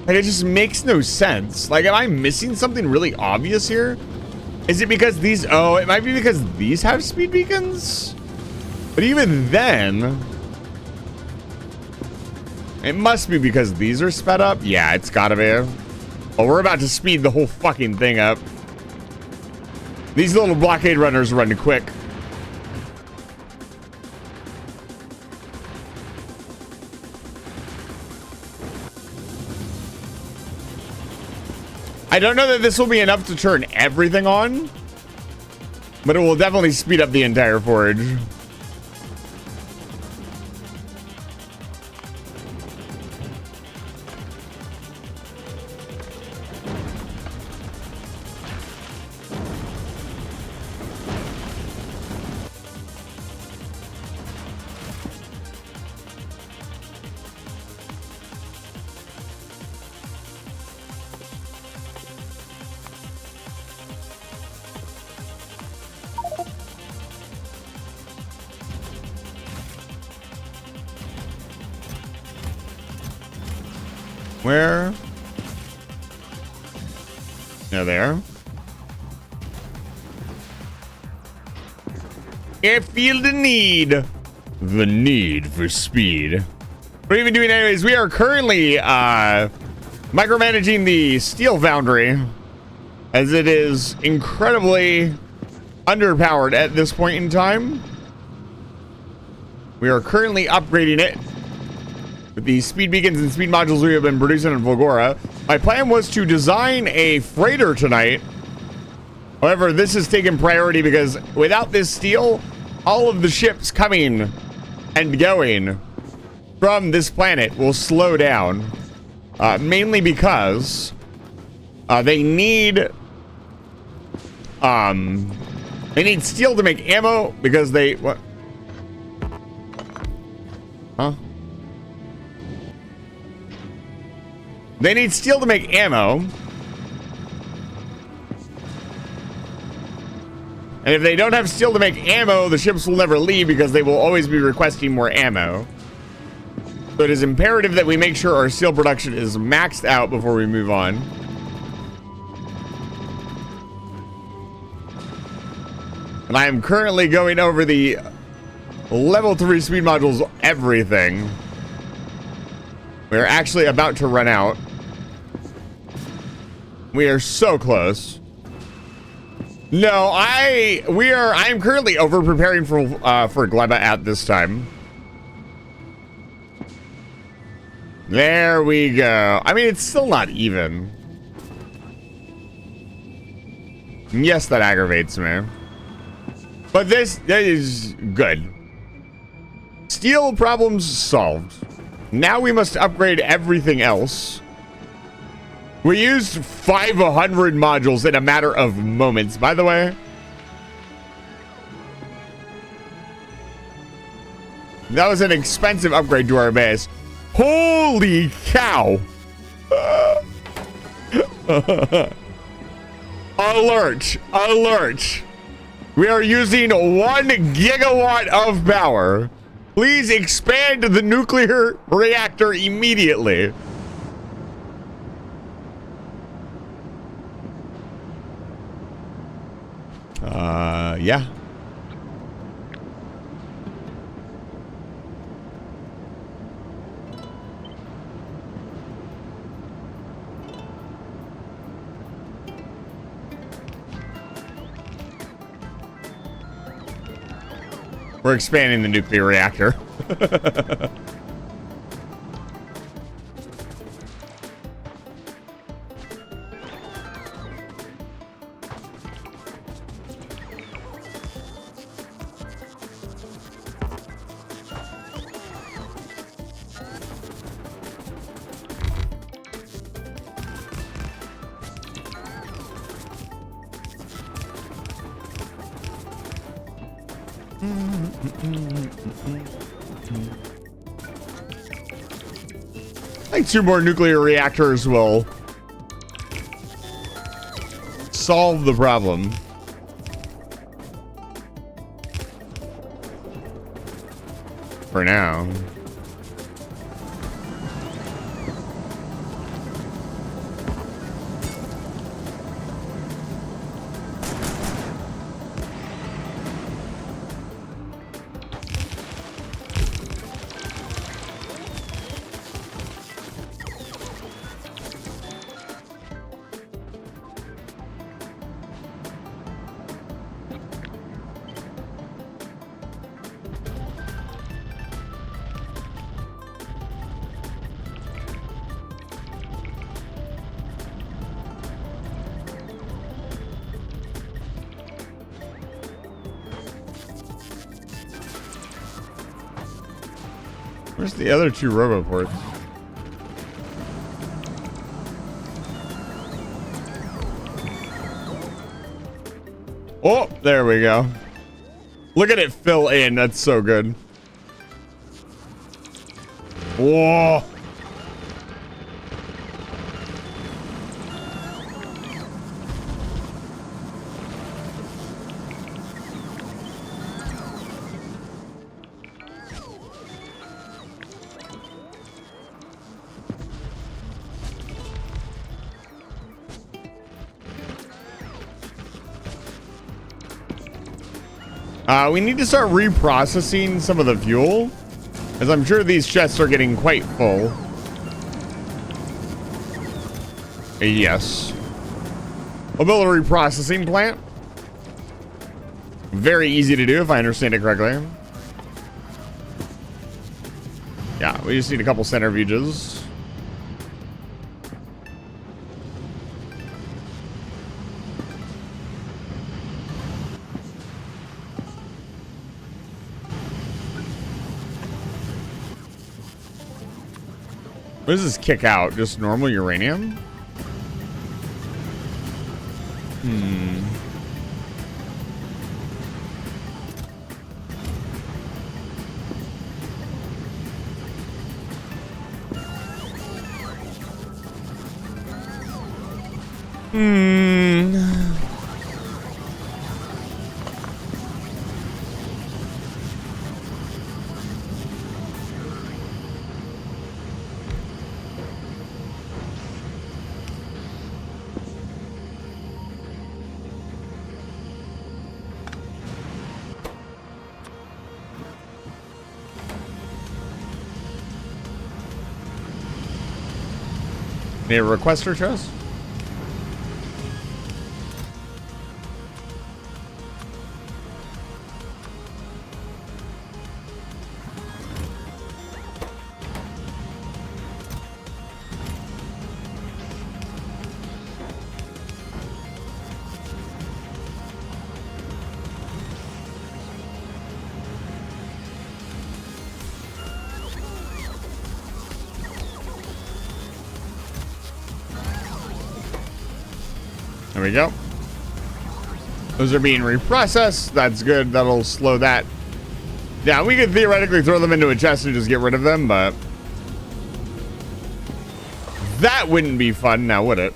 Like, it just makes no sense. Like, am I missing something really obvious here? Is it because these... Oh, it might be because these have speed beacons? But even then... It must be because these are sped up? Yeah, it's gotta be. Oh, we're about to speed the whole fucking thing up. These little blockade runners run quick. I don't know that this will be enough to turn everything on, but it will definitely speed up the entire forge. Where? No, there. I feel the need for speed. What are we even doing anyways? We are currently micromanaging the steel foundry, as it is incredibly underpowered at this point in time. We are currently upgrading it with the speed beacons and speed modules we have been producing in Volgora. My plan was to design a freighter tonight. However, this has taken priority because without this steel, all of the ships coming and going from this planet will slow down. Mainly because they need steel to make ammo because they what? Huh? They need steel to make ammo. And if they don't have steel to make ammo, the ships will never leave because they will always be requesting more ammo. So it is imperative that we make sure our steel production is maxed out before we move on. And I am currently going over the level 3 speed modules, everything. We're actually about to run out. We are so close. No, I am currently over preparing for Gleba at this time. There we go. I mean, it's still not even. Yes, that aggravates me. But that is good. Steel problems solved. Now we must upgrade everything else. We used 500 modules in a matter of moments, by the way. That was an expensive upgrade to our base. Holy cow! Alert! Alert! We are using 1 gigawatt of power. Please expand the nuclear reactor immediately. Yeah. We're expanding the nuclear reactor. I think 2 more nuclear reactors will solve the problem. For now. Where's the other two roboports? Oh, there we go. Look at it fill in. That's so good. Whoa. We need to start reprocessing some of the fuel, as I'm sure these chests are getting quite full. Yes. We'll build a reprocessing plant. Very easy to do if I understand it correctly. Yeah, we just need a couple centrifuges. What does this kick out? Just normal uranium? Hmm. Need a requester chest? There we go. Those are being reprocessed. That's good. That'll slow that. Yeah, we could theoretically throw them into a chest and just get rid of them, but that wouldn't be fun now, would it?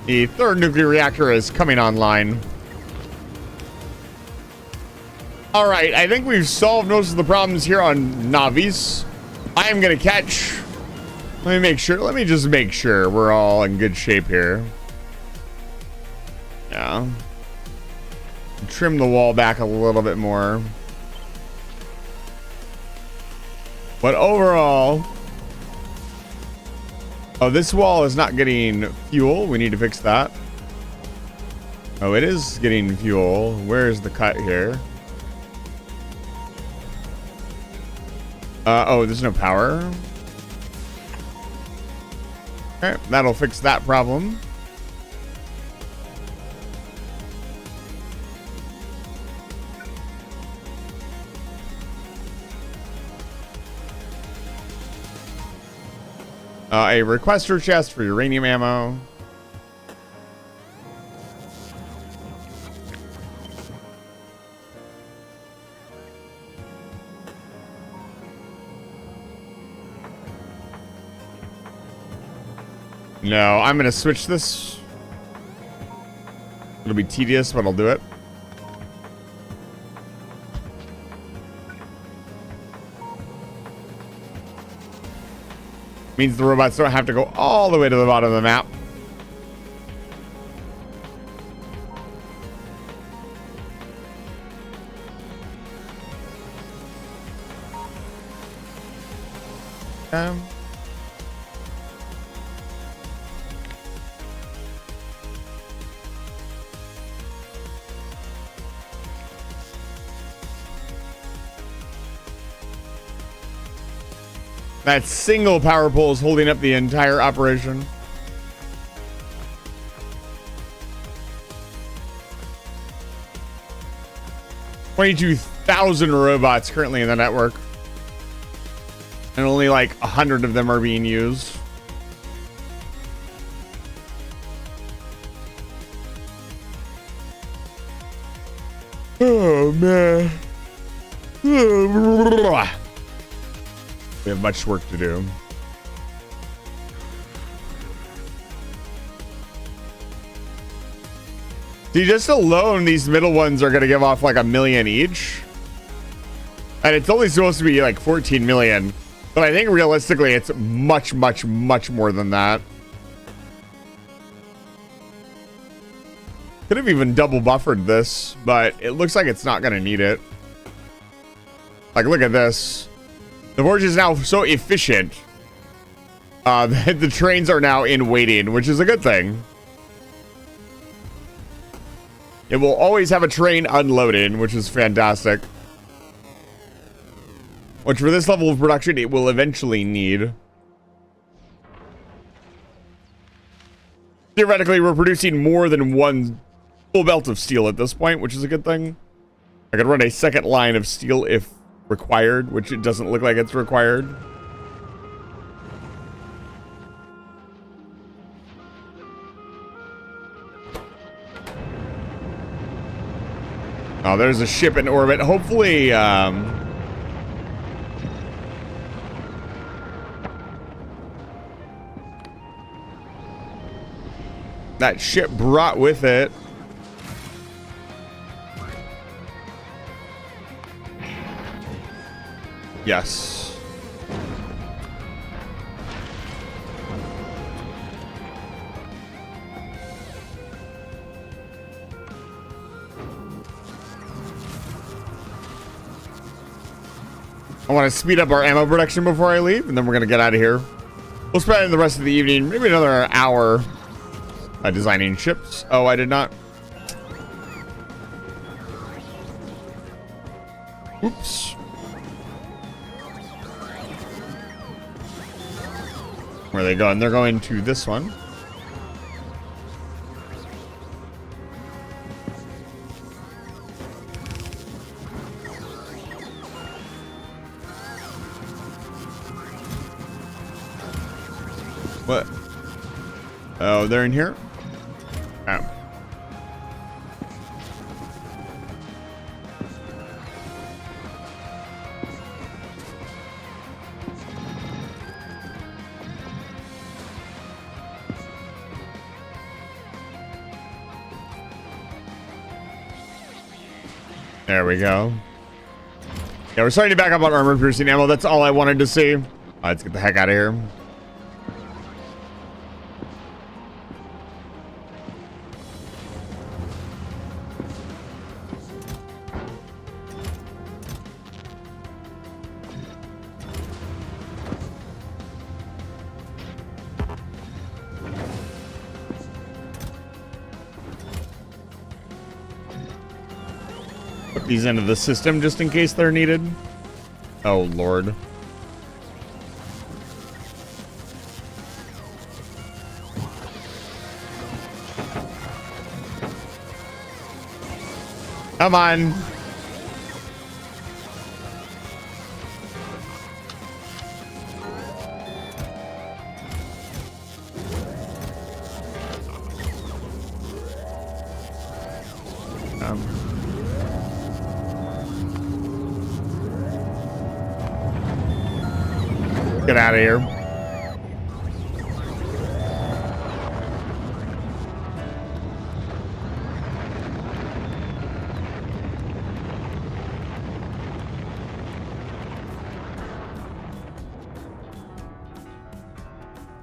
The third nuclear reactor is coming online. All right, I think we've solved most of the problems here on Navis. I am gonna catch. Let me just make sure we're all in good shape here. Yeah. Trim the wall back a little bit more. But overall, oh, this wall is not getting fuel. We need to fix that. Oh, it is getting fuel. Where's the cut here? Oh, there's no power. Okay, that'll fix that problem. A requester chest for uranium ammo. No, I'm gonna switch this. It'll be tedious, but I'll do it. Means the robots don't have to go all the way to the bottom of the map. That single power pole is holding up the entire operation. $22,000 robots currently in the network. And only like 100 of them are being used. Oh, man. We have much work to do. See, just alone, these middle ones are going to give off like 1 million each. And it's only supposed to be like 14 million. But I think realistically, it's much, much, much more than that. Could have even double buffered this, but it looks like it's not going to need it. Like, look at this. The Forge is now so efficient that the trains are now in waiting, which is a good thing. It will always have a train unloaded, which is fantastic. Which for this level of production, it will eventually need. Theoretically, we're producing more than one full belt of steel at this point, which is a good thing. I could run a second line of steel if required, which it doesn't look like it's required. Oh, there's a ship in orbit. Hopefully, that ship brought with it yes. I want to speed up our ammo production before I leave, and then we're going to get out of here. We'll spend the rest of the evening, maybe another hour, designing ships. Oh, I did not. Oops. Where are they going? They're going to this one. What? Oh, they're in here? Oh. There we go. Yeah, we're starting to back up on armor piercing ammo. That's all I wanted to see. Let's get the heck out of here. Put these into the system just in case they're needed. Oh, Lord. Come on. Get out of here.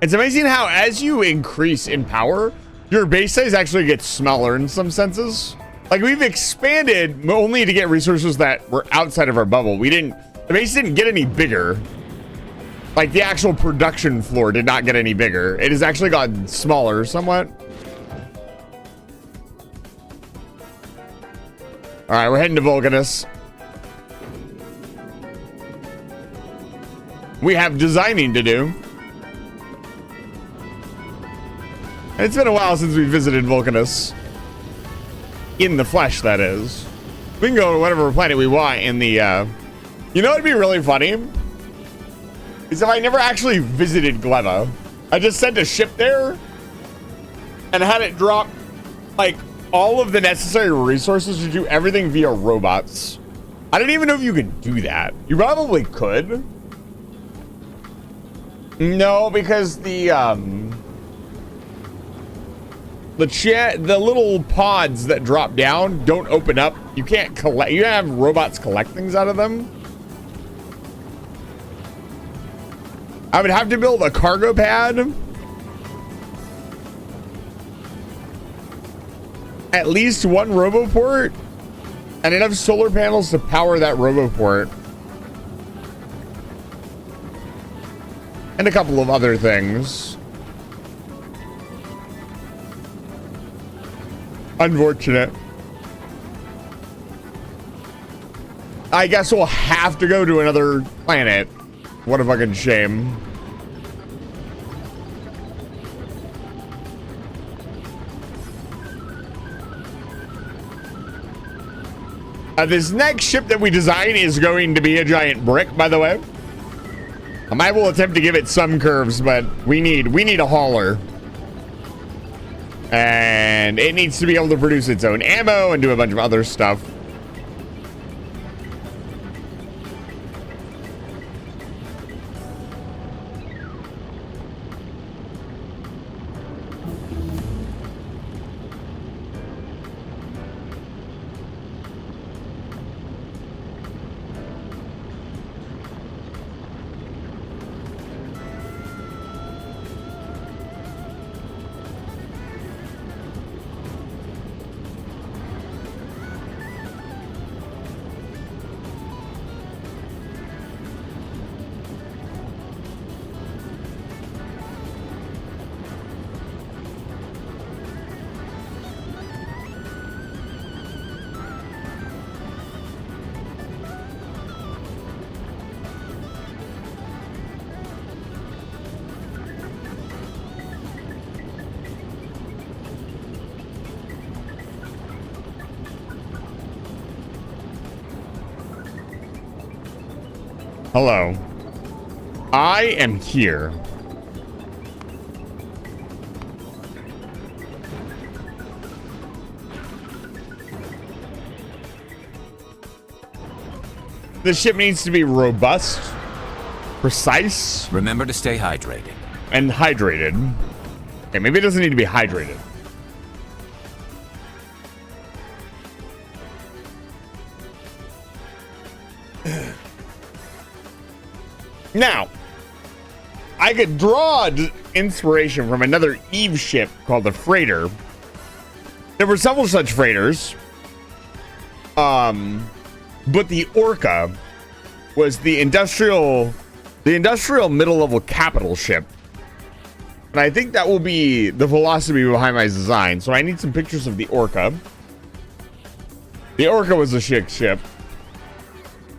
It's amazing how as you increase in power, your base size actually gets smaller in some senses. Like, we've expanded only to get resources that were outside of our bubble. The base didn't get any bigger. Like, the actual production floor did not get any bigger. It has actually gotten smaller somewhat. All right, we're heading to Vulcanus. We have designing to do. It's been a while since we visited Vulcanus. In the flesh, that is. We can go to whatever planet we want in the, You know what'd be really funny? Is if I never actually visited Gleva. I just sent a ship there and had it drop, like, all of the necessary resources to do everything via robots. I don't even know if you could do that. You probably could. No, because the little pods that drop down don't open up. You can't collect. You have robots collect things out of them. I would have to build a cargo pad. At least one RoboPort. And enough solar panels to power that RoboPort. And a couple of other things. Unfortunate. I guess we'll have to go to another planet. What a fucking shame. This next ship that we design is going to be a giant brick, by the way. I will attempt to give it some curves, but we need a hauler. And it needs to be able to produce its own ammo and do a bunch of other stuff. Hello. I am here. The ship needs to be robust, precise, Remember to stay hydrated. and hydrated. Okay, maybe it doesn't need to be hydrated. Now, I could draw inspiration from another Eve ship called the Freighter. There were several such freighters. But the Orca was the industrial middle-level capital ship. And I think that will be the philosophy behind my design. So I need some pictures of the Orca. The Orca was a chic ship.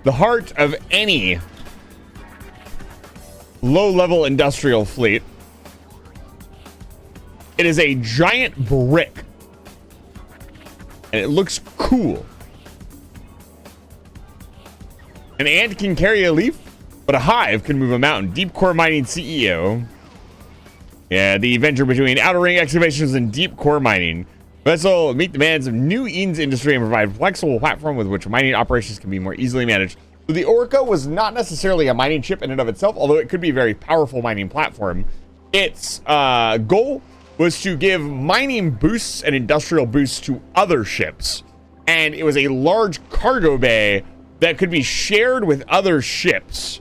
The heart of any low-level industrial fleet. It is a giant brick. And it looks cool. An ant can carry a leaf, but a hive can move a mountain. Deep core mining CEO. Yeah, the venture between outer ring excavations and deep core mining. Vessel meet demands of new Eden's industry and provide a flexible platform with which mining operations can be more easily managed. So the Orca was not necessarily a mining ship in and of itself, although it could be a very powerful mining platform. Its goal was to give mining boosts and industrial boosts to other ships. And it was a large cargo bay that could be shared with other ships.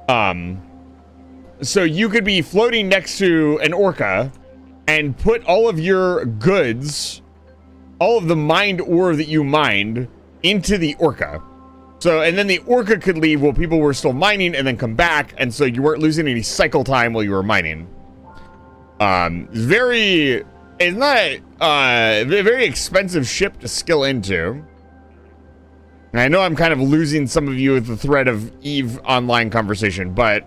So you could be floating next to an Orca and put all of your goods, all of the mined ore that you mined, into the Orca. So, and then the Orca could leave while people were still mining and then come back, and so you weren't losing any cycle time while you were mining. It's not a very expensive ship to skill into. And I know I'm kind of losing some of you with the thread of EVE online conversation, but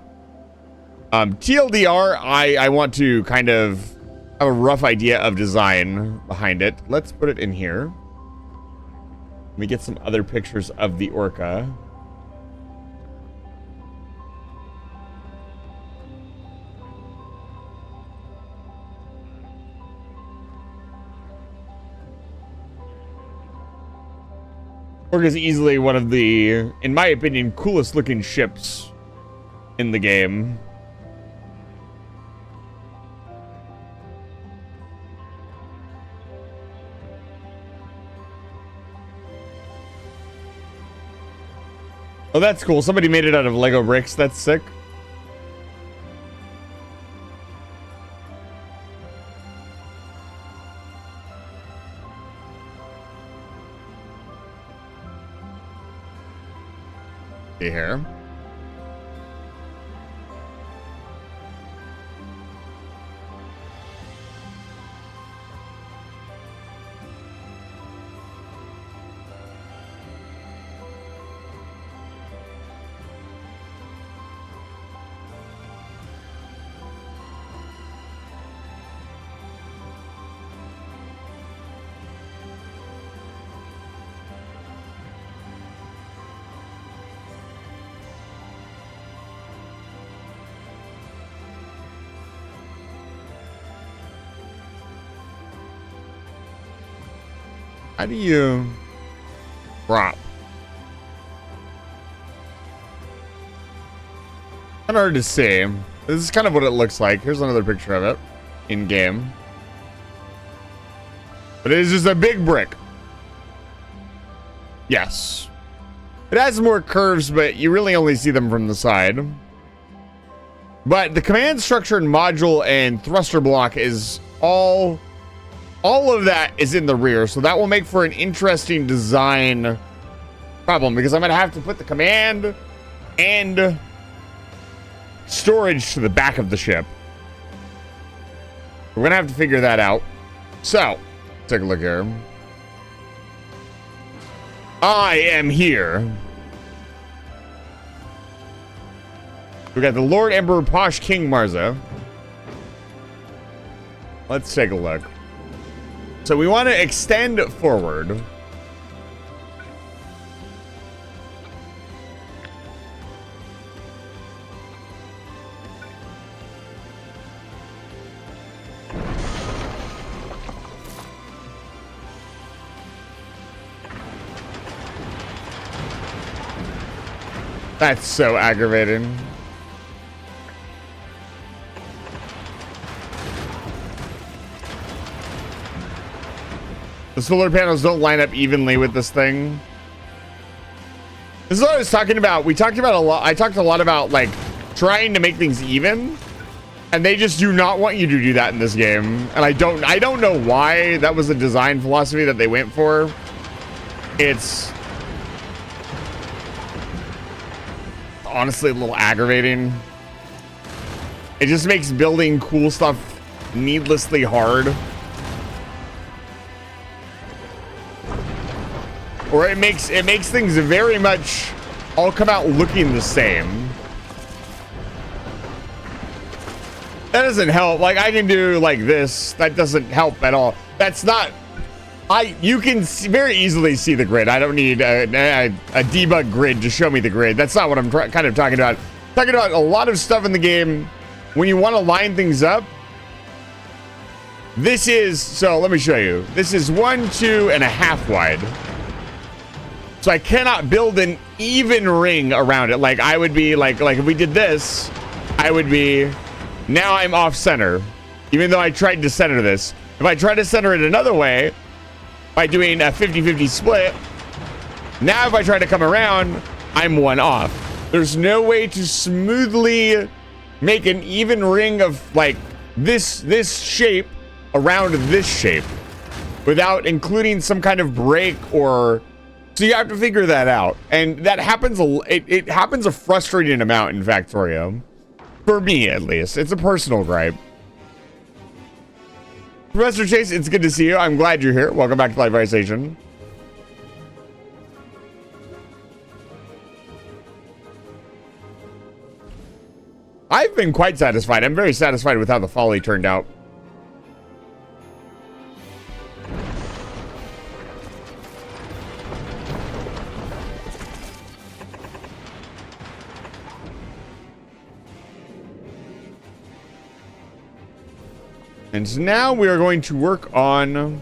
TLDR, I want to kind of have a rough idea of design behind it. Let's put it in here. Let me get some other pictures of the orca. Orca is easily one of the, in my opinion, coolest looking ships in the game. Oh, that's cool. Somebody made it out of Lego bricks. That's sick. See here. How do you drop? Kind of hard to see. This is kind of what it looks like. Here's another picture of it in game. But it is just a big brick. Yes. It has more curves, but you really only see them from the side. But the command structure and module and thruster block is all of that is in the rear, so that will make for an interesting design problem, because I'm going to have to put the command and storage to the back of the ship. We're going to have to figure that out. So, take a look here. I am here. We got the Lord Emperor Posh King Marza. Let's take a look. So we want to extend forward. That's so aggravating. The solar panels don't line up evenly with this thing. This is what I was talking about. We talked about a lot. I talked a lot about like trying to make things even, and they just do not want you to do that in this game. And I don't know why that was the design philosophy that they went for. It's honestly a little aggravating. It just makes building cool stuff needlessly hard. Or it makes things very much all come out looking the same. That doesn't help. Like, I can do like this. That doesn't help at all. That's not... You can very easily see the grid. I don't need a debug grid to show me the grid. That's not what I'm kind of talking about. I'm talking about a lot of stuff in the game. When you want to line things up, this is... So, let me show you. This is 1, 2.5 wide. So I cannot build an even ring around it. Like I would be like if we did this, I would be, now I'm off center. Even though I tried to center this. If I try to center it another way, by doing a 50-50 split, now if I try to come around, I'm one off. There's no way to smoothly make an even ring of like this shape around this shape without including some kind of break or... So you have to figure that out, and that happens. It happens a frustrating amount in Factorio, for me at least. It's a personal gripe. Professor Chase, it's good to see you. I'm glad you're here. Welcome back to Live Fire Station. I've been quite satisfied. I'm very satisfied with how the Folly turned out. And so now we are going to work on...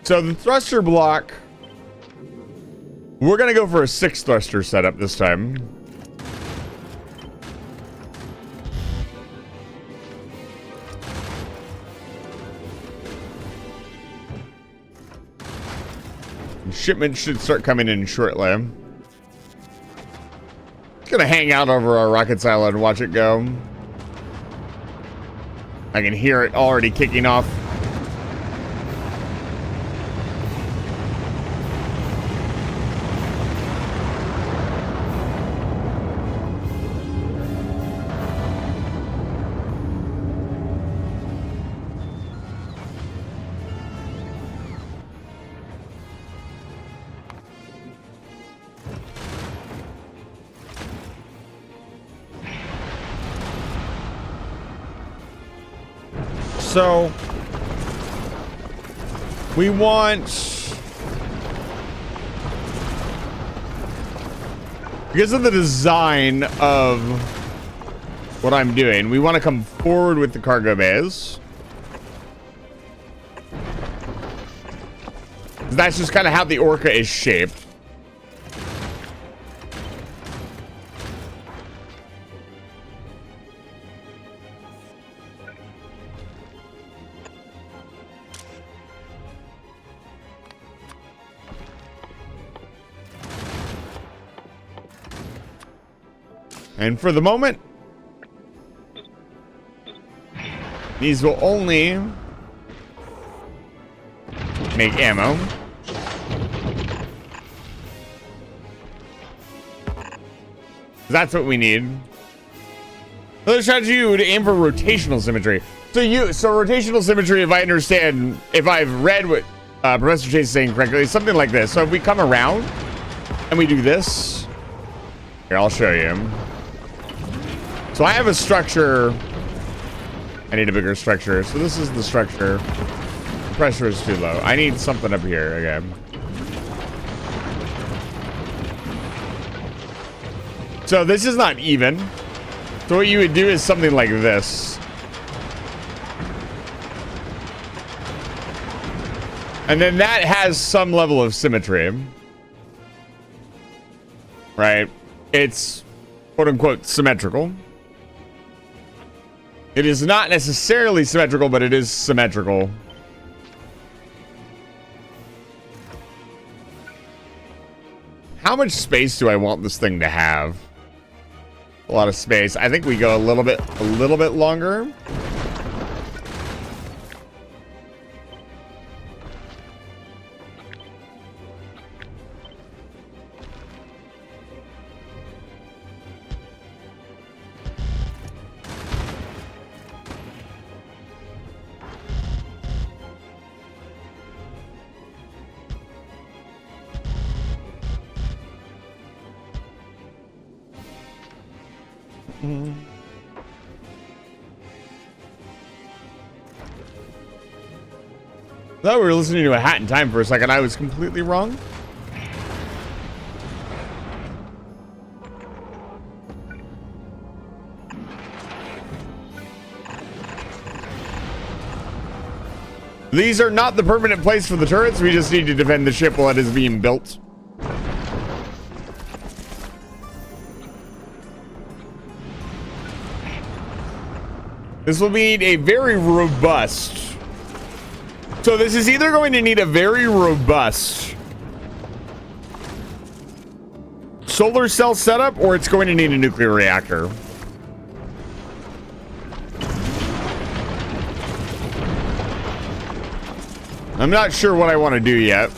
So the thruster block... We're going to go for a 6 thruster setup this time. Shipment should start coming in shortly. Just going to hang out over our rocket silo and watch it go. I can hear it already kicking off. So we want, because of the design of what I'm doing, we want to come forward with the cargo bays. That's just kind of how the Orca is shaped. And for the moment, these will only make ammo. That's what we need. Another strategy would aim for rotational symmetry. So rotational symmetry, if I understand, if I've read what Professor Chase is saying correctly, is something like this. So if we come around and we do this, here, I'll show you. So I have a structure. I need a bigger structure. So this is the structure. The pressure is too low. I need something up here again. So this is not even. So what you would do is something like this. And then that has some level of symmetry. Right? It's quote unquote symmetrical. It is not necessarily symmetrical, but it is symmetrical. How much space do I want this thing to have? A lot of space. I think we go a little bit longer. I thought we were listening to A Hat in Time for a second. I was completely wrong. These are not the permanent place for the turrets. We just need to defend the ship while it is being built. This will need a very robust... So this is either going to need a very robust solar cell setup, or it's going to need a nuclear reactor. I'm not sure what I want to do yet.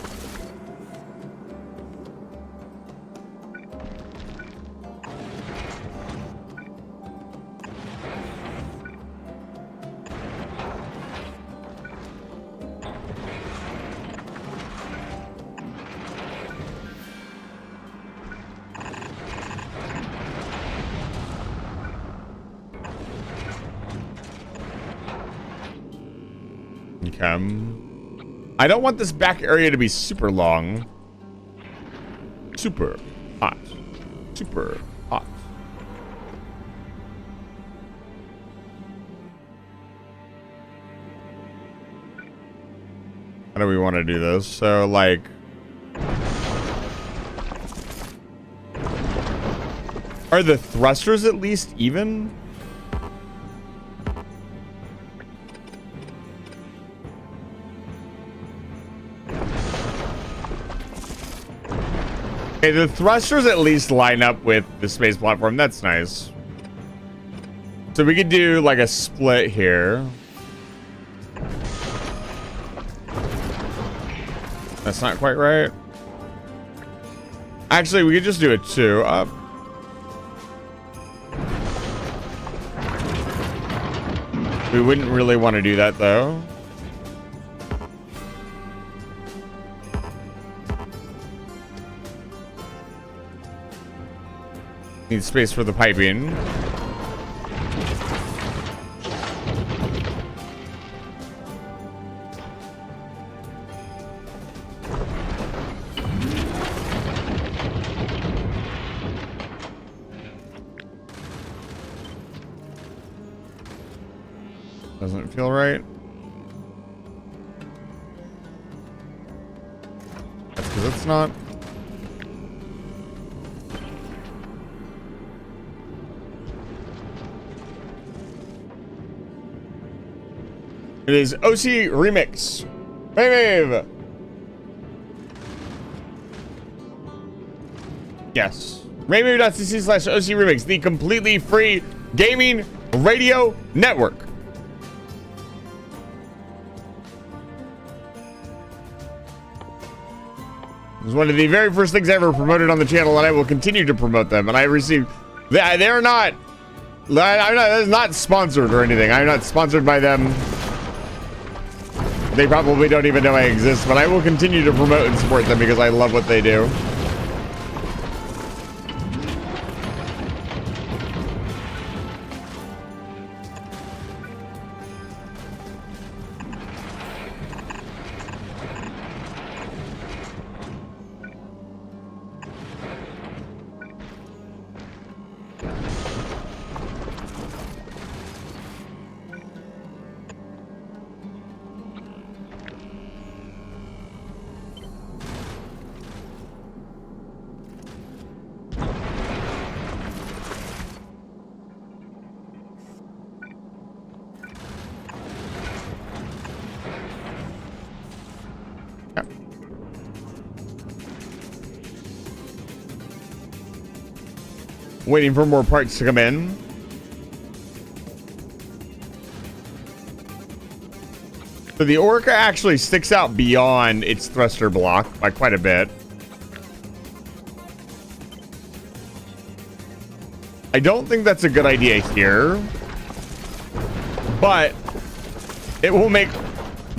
Okay. I don't want this back area to be super long. Super hot. Super hot. How do we want to do this? So, like... Are the thrusters at least even? Okay, the thrusters at least line up with the space platform. That's nice. So we could do like a split here. That's not quite right. Actually, we could just do it two up. We wouldn't really want to do that though. Need space for the piping. Doesn't feel right. That's because it's not. It is OC Remix. Wave. Yes. Raymave.cc/OC Remix, the completely free gaming radio network. It was one of the very first things I ever promoted on the channel, and I will continue to promote them. And I received, they're not, that's not sponsored or anything. I'm not sponsored by them. They probably don't even know I exist, but I will continue to promote and support them because I love what they do. Waiting for more parts to come in. So the Orca actually sticks out beyond its thruster block by quite a bit. I don't think that's a good idea here, but it will make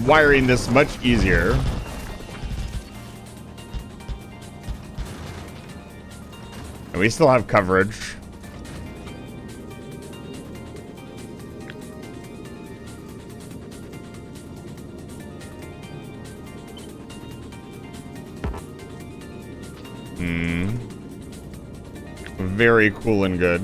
wiring this much easier. And we still have coverage. Very cool and good.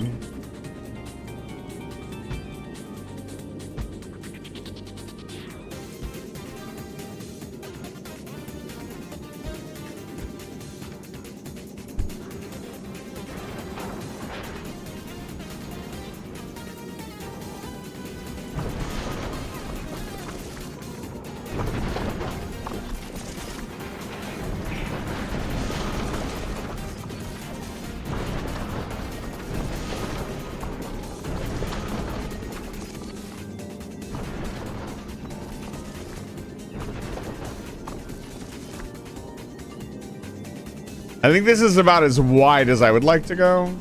I think this is about as wide as I would like to go.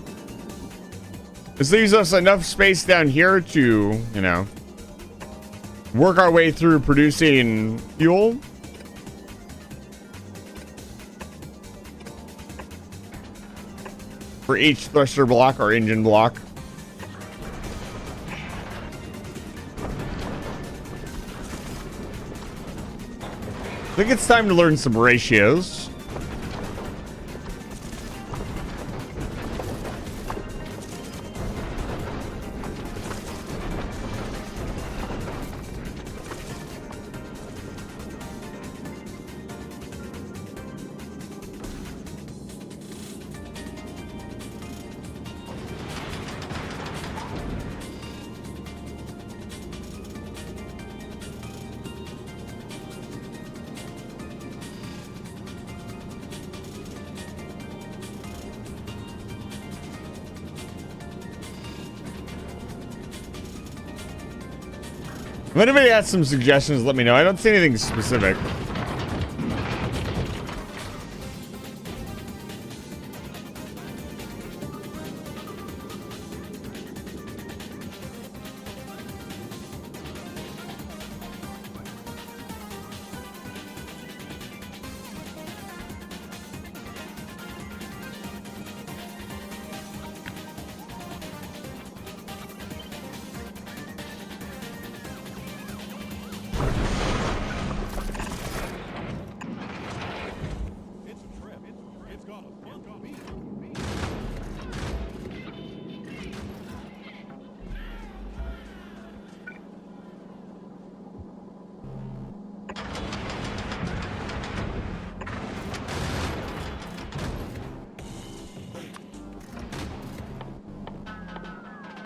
This leaves us enough space down here to, you know, work our way through producing fuel. For each thruster block or engine block. think it's time to learn some ratios. If anybody has some suggestions, let me know. I don't see anything specific.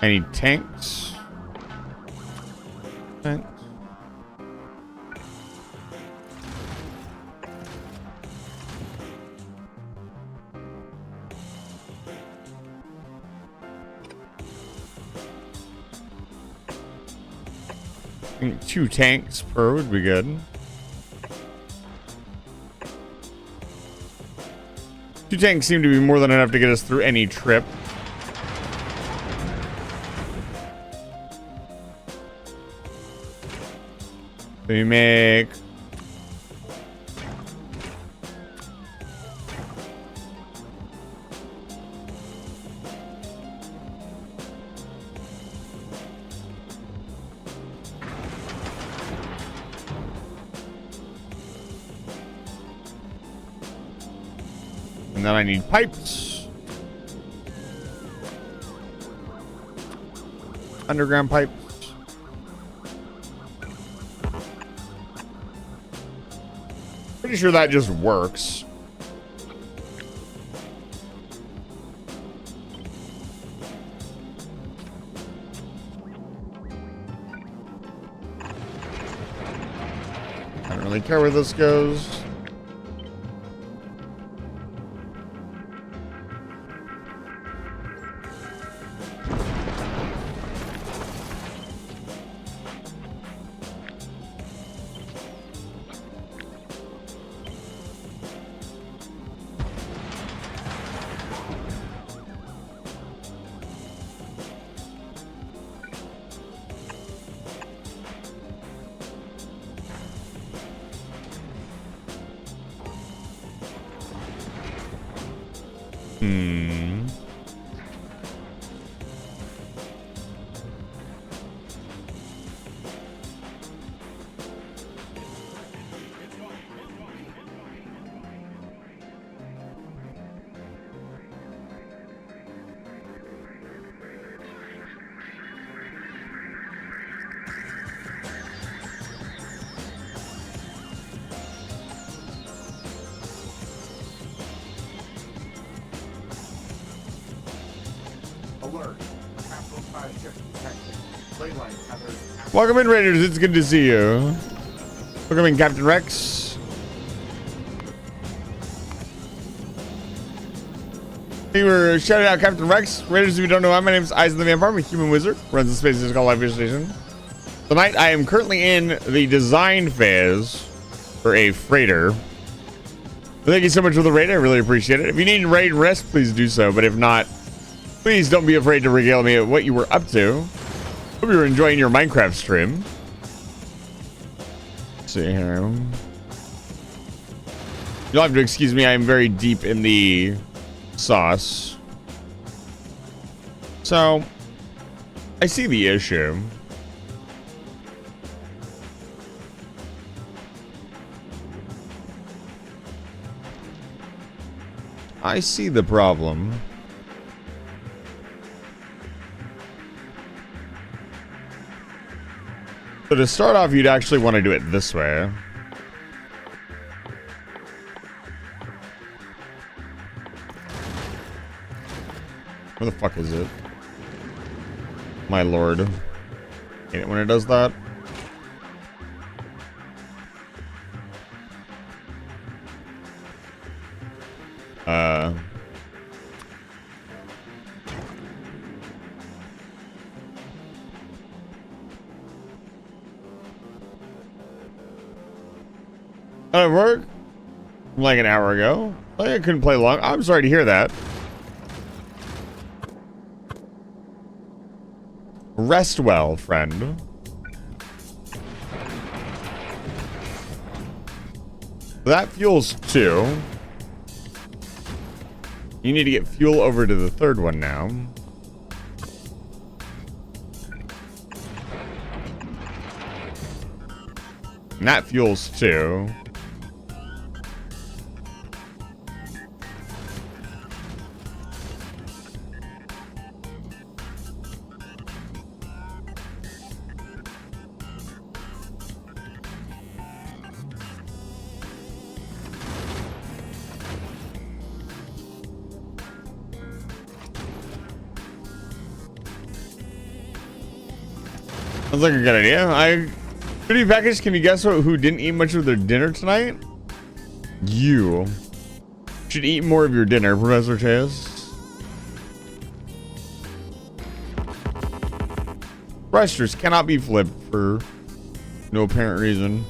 I need tanks. Tanks. I think 2 tanks per would be good. 2 tanks seem to be more than enough to get us through any trip. We make and then I need pipes. Underground pipes. Pretty sure that just works. I don't really care where this goes. Alert. Capital 5 ships detected. Leyline others. Welcome in, Raiders. It's good to see you. Welcome in, Captain Rex. We were shouting out Captain Rex. Raiders, if you don't know, my name is Eisen the Vampire. I'm a human wizard. Runs the Space Station Live Station. Tonight, I am currently in the design phase for a freighter. Thank you so much for the raid. I really appreciate it. If you need raid rest, please do so. But if not, please don't be afraid to regale me at what you were up to. Hope you were enjoying your Minecraft stream. Let's see here. You'll have to excuse me. I am very deep in the sauce. So, I see the issue. I see the problem. So to start off, you'd actually want to do it this way. Where the fuck is it? My lord. Hate it when it does that. That didn't work? Like an hour ago. I couldn't play long. I'm sorry to hear that. Rest well, friend. That fuel's 2. You need to get fuel over to the third one now. And that fuel's 2. Sounds like a good idea. Pretty package, can you guess who didn't eat much of their dinner tonight? You should eat more of your dinner, Professor Chase. Thrusters cannot be flipped for no apparent reason.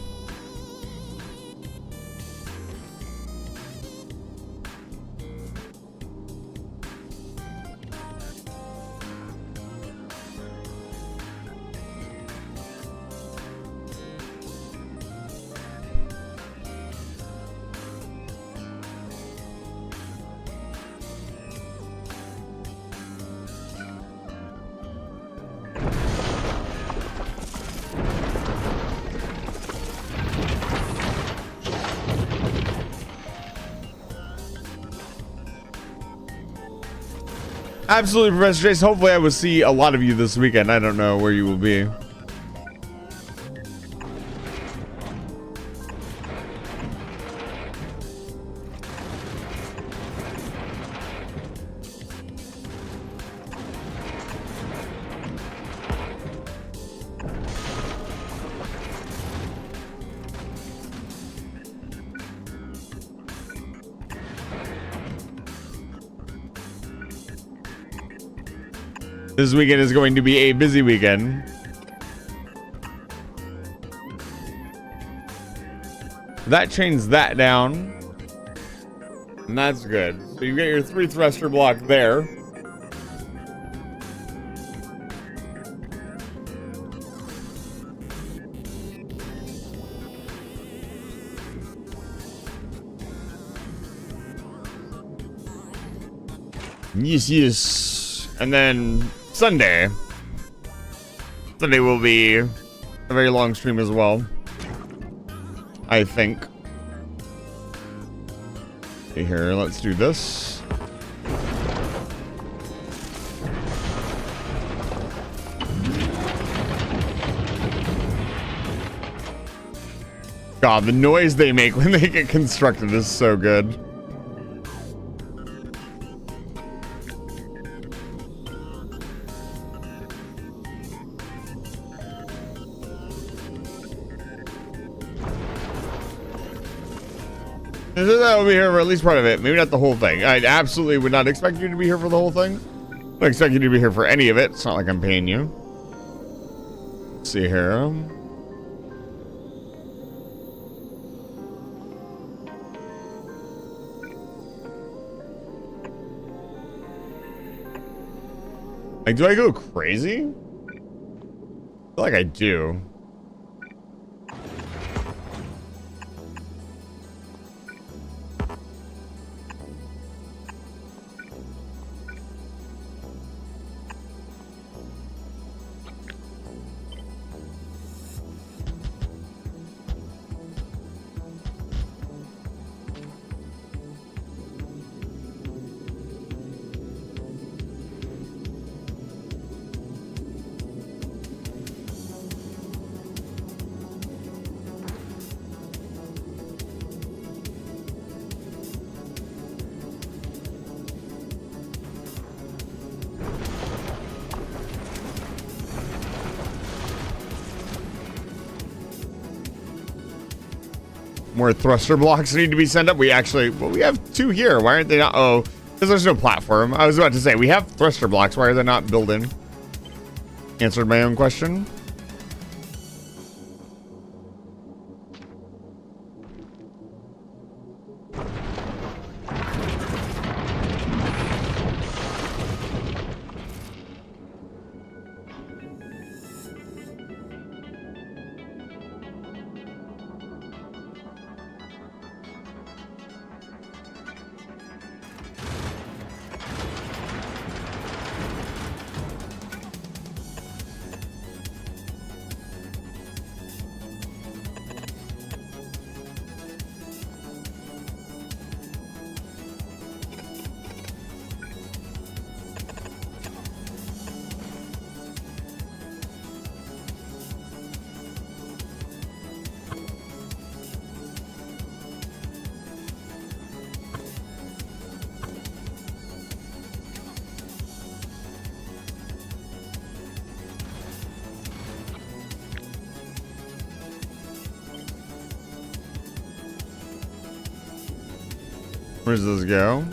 Absolutely, Professor Chase. Hopefully I will see a lot of you this weekend. I don't know where you will be. This weekend is going to be a busy weekend. That chains that down. And that's good. So you get your 3 thruster block there. Yes, yes. And then Sunday will be a very long stream as well, I think. Okay, here, let's do this. God, the noise they make when they get constructed is so good. I will be here for at least part of it. Maybe not the whole thing. I absolutely would not expect you to be here for the whole thing. I don't expect you to be here for any of it. It's not like I'm paying you. Let's see here. Like, do I go crazy? I feel like I do. more thruster blocks need to be sent up. We actually, well, we have 2 here. Why aren't they not? Oh, because there's no platform. I was about to say, we have thruster blocks. Why are they not built in? Answered my own question. Where does this go?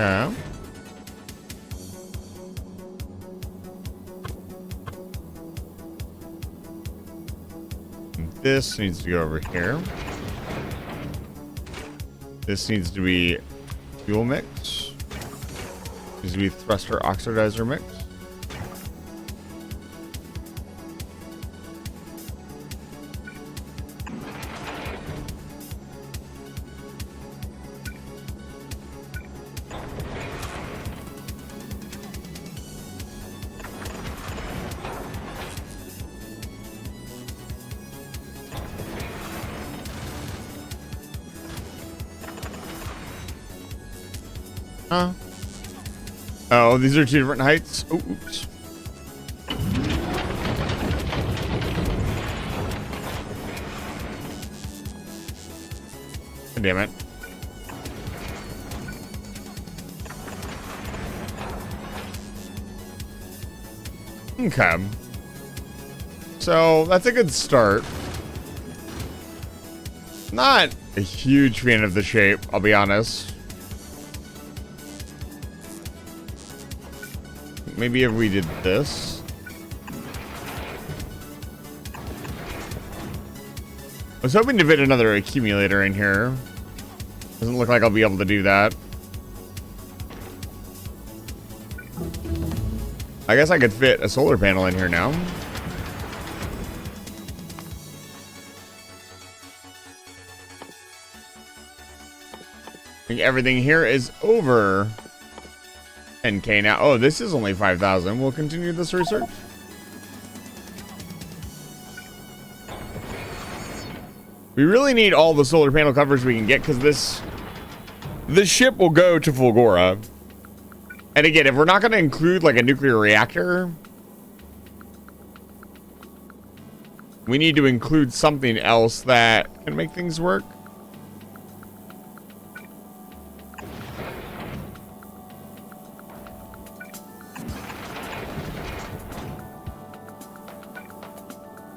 Okay. This needs to go over here. This needs to be fuel mix. Needs to be thruster oxidizer mix. Huh? Oh, these are 2 different heights. Oh, oops. Damn it. Okay. So that's a good start. Not a huge fan of the shape, I'll be honest. Maybe if we did this. I was hoping to fit another accumulator in here. Doesn't look like I'll be able to do that. I guess I could fit a solar panel in here now. I think everything here is over 10K now. Oh, this is only 5,000. We'll continue this research. We really need all the solar panel coverage we can get because this ship will go to Fulgora. And again, if we're not going to include like a nuclear reactor, we need to include something else that can make things work.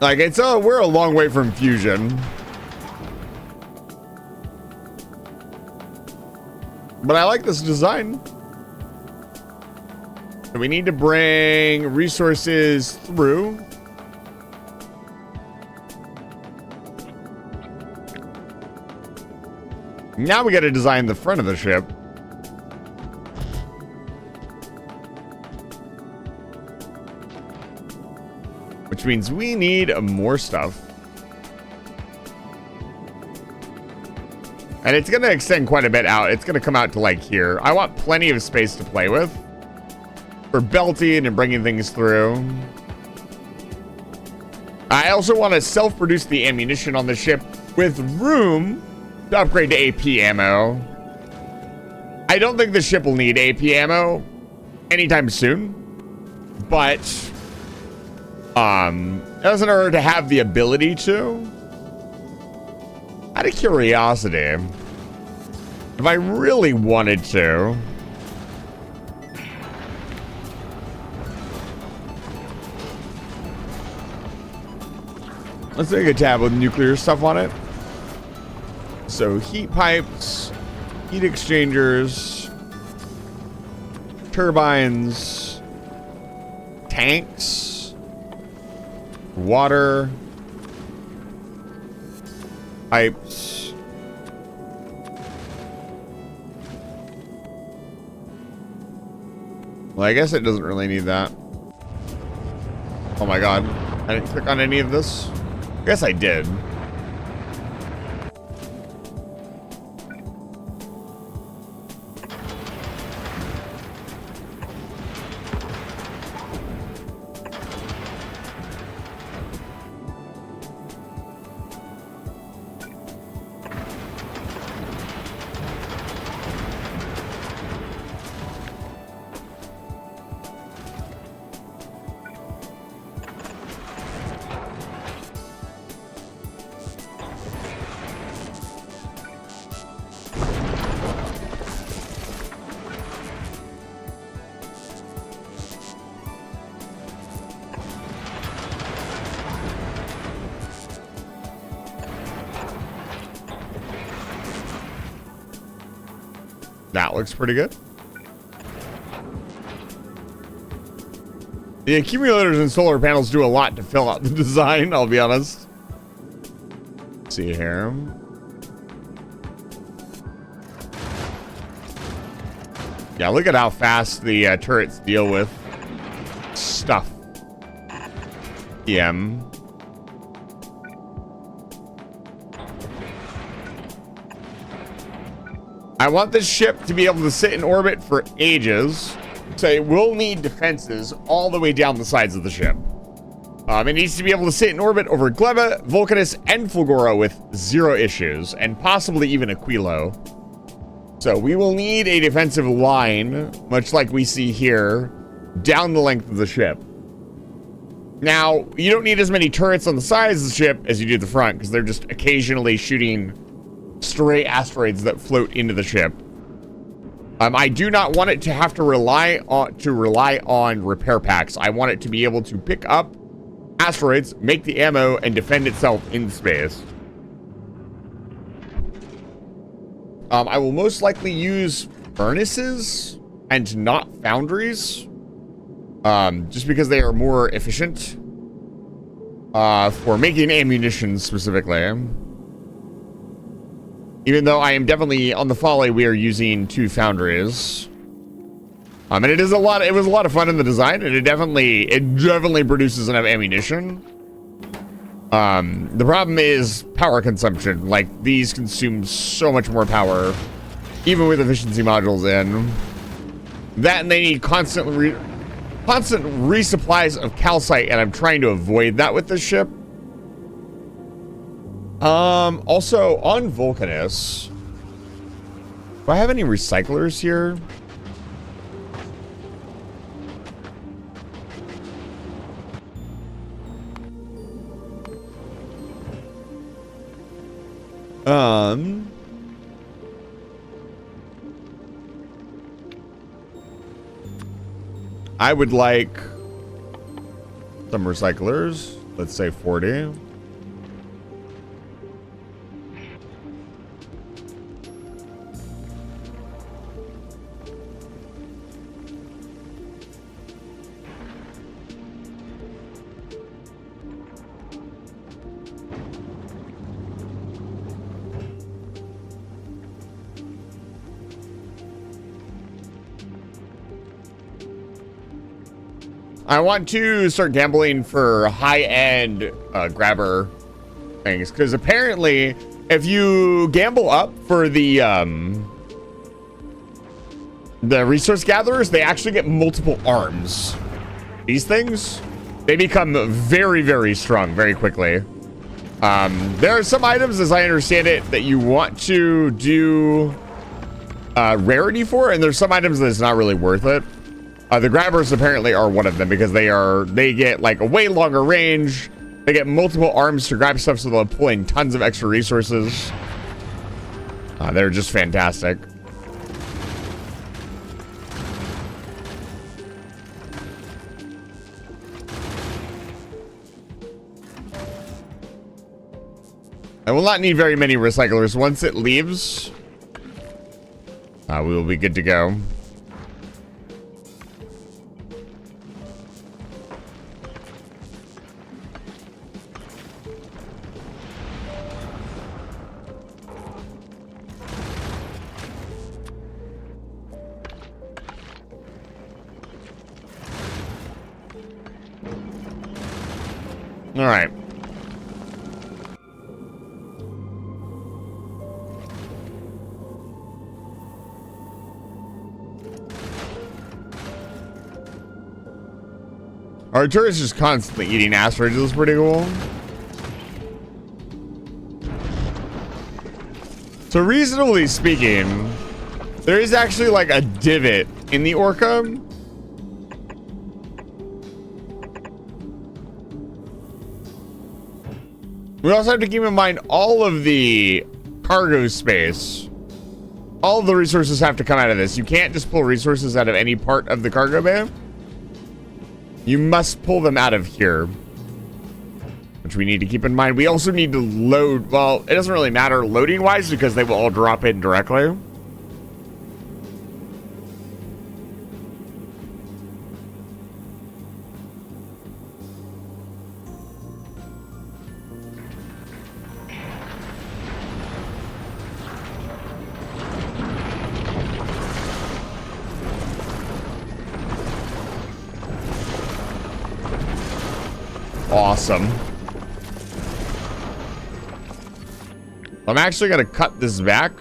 Like, we're a long way from fusion. But I like this design. So we need to bring resources through. Now we got to design the front of the ship. Which means we need more stuff. And it's going to extend quite a bit out. It's going to come out to like here. I want plenty of space to play with for belting and bringing things through. I also want to self-produce the ammunition on the ship with room to upgrade to AP ammo. I don't think the ship will need AP ammo anytime soon, but it doesn't hurt to have the ability to. Out of curiosity, if I really wanted to, let's take a tab with nuclear stuff on it. So heat pipes, heat exchangers, turbines, tanks, water, pipes. Well, I guess it doesn't really need that. Oh my god. I didn't click on any of this. I guess I did. That looks pretty good. The accumulators and solar panels do a lot to fill out the design, I'll be honest. Let's see here. Yeah, look at how fast the turrets deal with stuff. EM. I want this ship to be able to sit in orbit for ages, so it will need defenses all the way down the sides of the ship. It needs to be able to sit in orbit over Gleba, Vulcanus, and Fulgora with 0 issues, and possibly even Aquilo. So we will need a defensive line, much like we see here, down the length of the ship. Now, you don't need as many turrets on the sides of the ship as you do the front, because they're just occasionally shooting stray asteroids that float into the ship. I do not want it to have to rely on repair packs. I want it to be able to pick up asteroids, make the ammo, and defend itself in space. I will most likely use furnaces and not foundries, just because they are more efficient for making ammunition specifically. Even though I am definitely on the Folly, we are using 2 foundries. And it was a lot of fun in the design, and it definitely produces enough ammunition. The problem is power consumption. Like, these consume so much more power, even with efficiency modules in. That, and they need constant resupplies of calcite, and I'm trying to avoid that with this ship. Also, on Vulcanus, do I have any recyclers here? I would like some recyclers. Let's say 40. I want to start gambling for high-end grabber things, because apparently if you gamble up for the resource gatherers, they actually get multiple arms. These things, they become very, very strong very quickly. There are some items, as I understand it, that you want to do rarity for, and there's some items that it's not really worth it. The grabbers apparently are one of them because they get like a way longer range. They get multiple arms to grab stuff, so they'll pull in tons of extra resources. They're just fantastic. I will not need very many recyclers. Once it leaves, we will be good to go. All right. Arturus is just constantly eating asteroids. This is pretty cool. So reasonably speaking, there is actually like a divot in the Orca. We also have to keep in mind all of the cargo space. All of the resources have to come out of this. You can't just pull resources out of any part of the cargo bay. You must pull them out of here, which we need to keep in mind. We also need to load. Well, it doesn't really matter loading wise because they will all drop in directly. Awesome. I'm actually going to cut this back,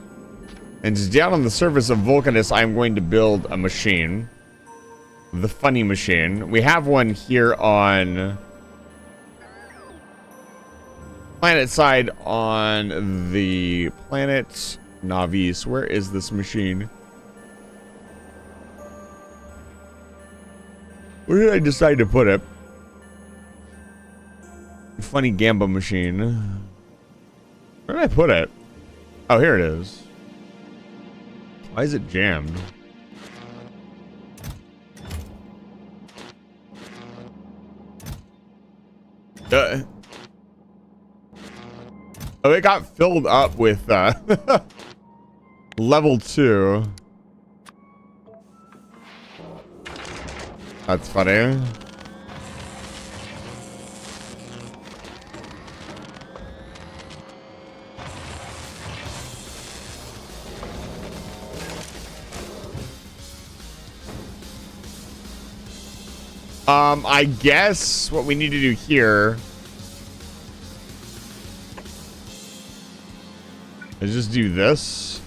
and just down on the surface of Vulcanus, I'm going to build a machine. The funny machine. We have one here on planet side on the planet Navis. Where is this machine? Where did I decide to put it? Funny Gamba machine. Where did I put it? Oh, here it is. Why is it jammed? Oh, it got filled up with level 2. That's funny. I guess what we need to do here is just do this.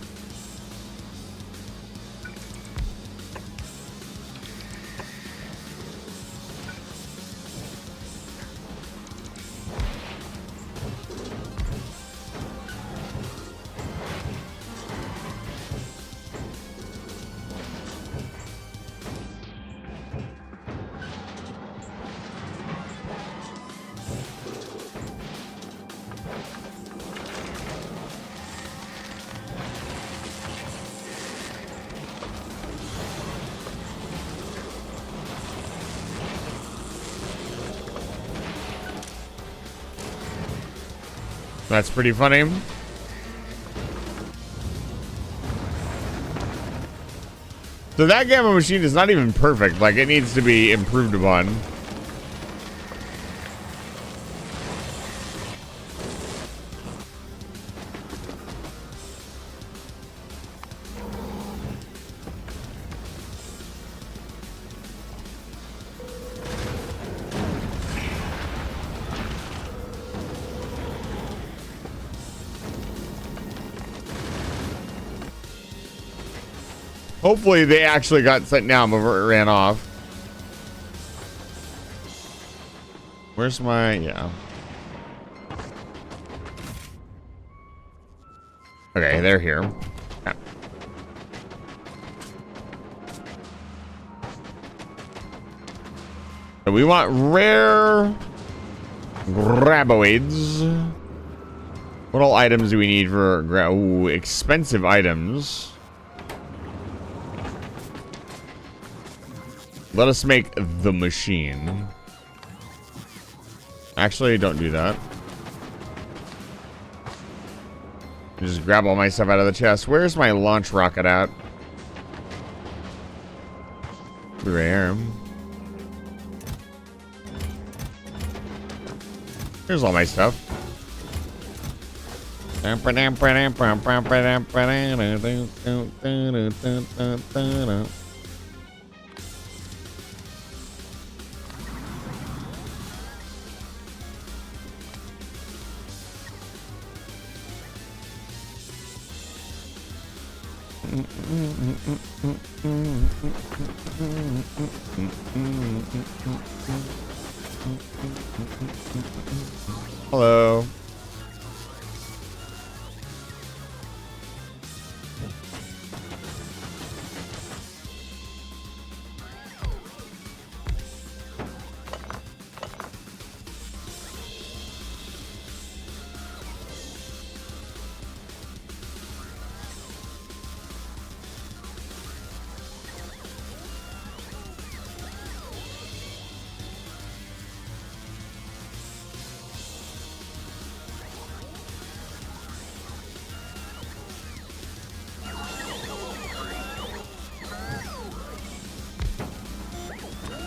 That's pretty funny. So that Gamma machine is not even perfect. Like, it needs to be improved upon. Hopefully they actually got sent down before it ran off. Where's my... Yeah. Okay, they're here. Yeah. So we want rare graboids. What all items do we need for ooh, expensive items? Let us make the machine. Actually, don't do that. Just grab all my stuff out of the chest. Where's my launch rocket at? Rare. Here's all my stuff. Hello.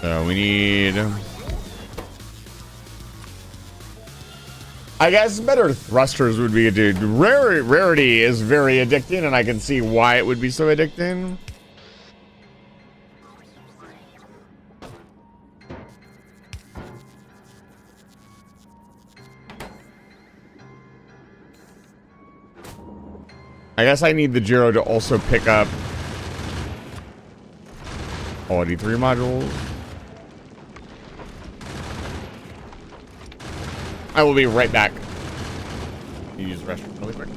So we need... I guess better thrusters would be good. Rarity is very addicting, and I can see why it would be so addicting. I guess I need the Gyro to also pick up quality 3 modules. I will be right back. Use the restroom really quick.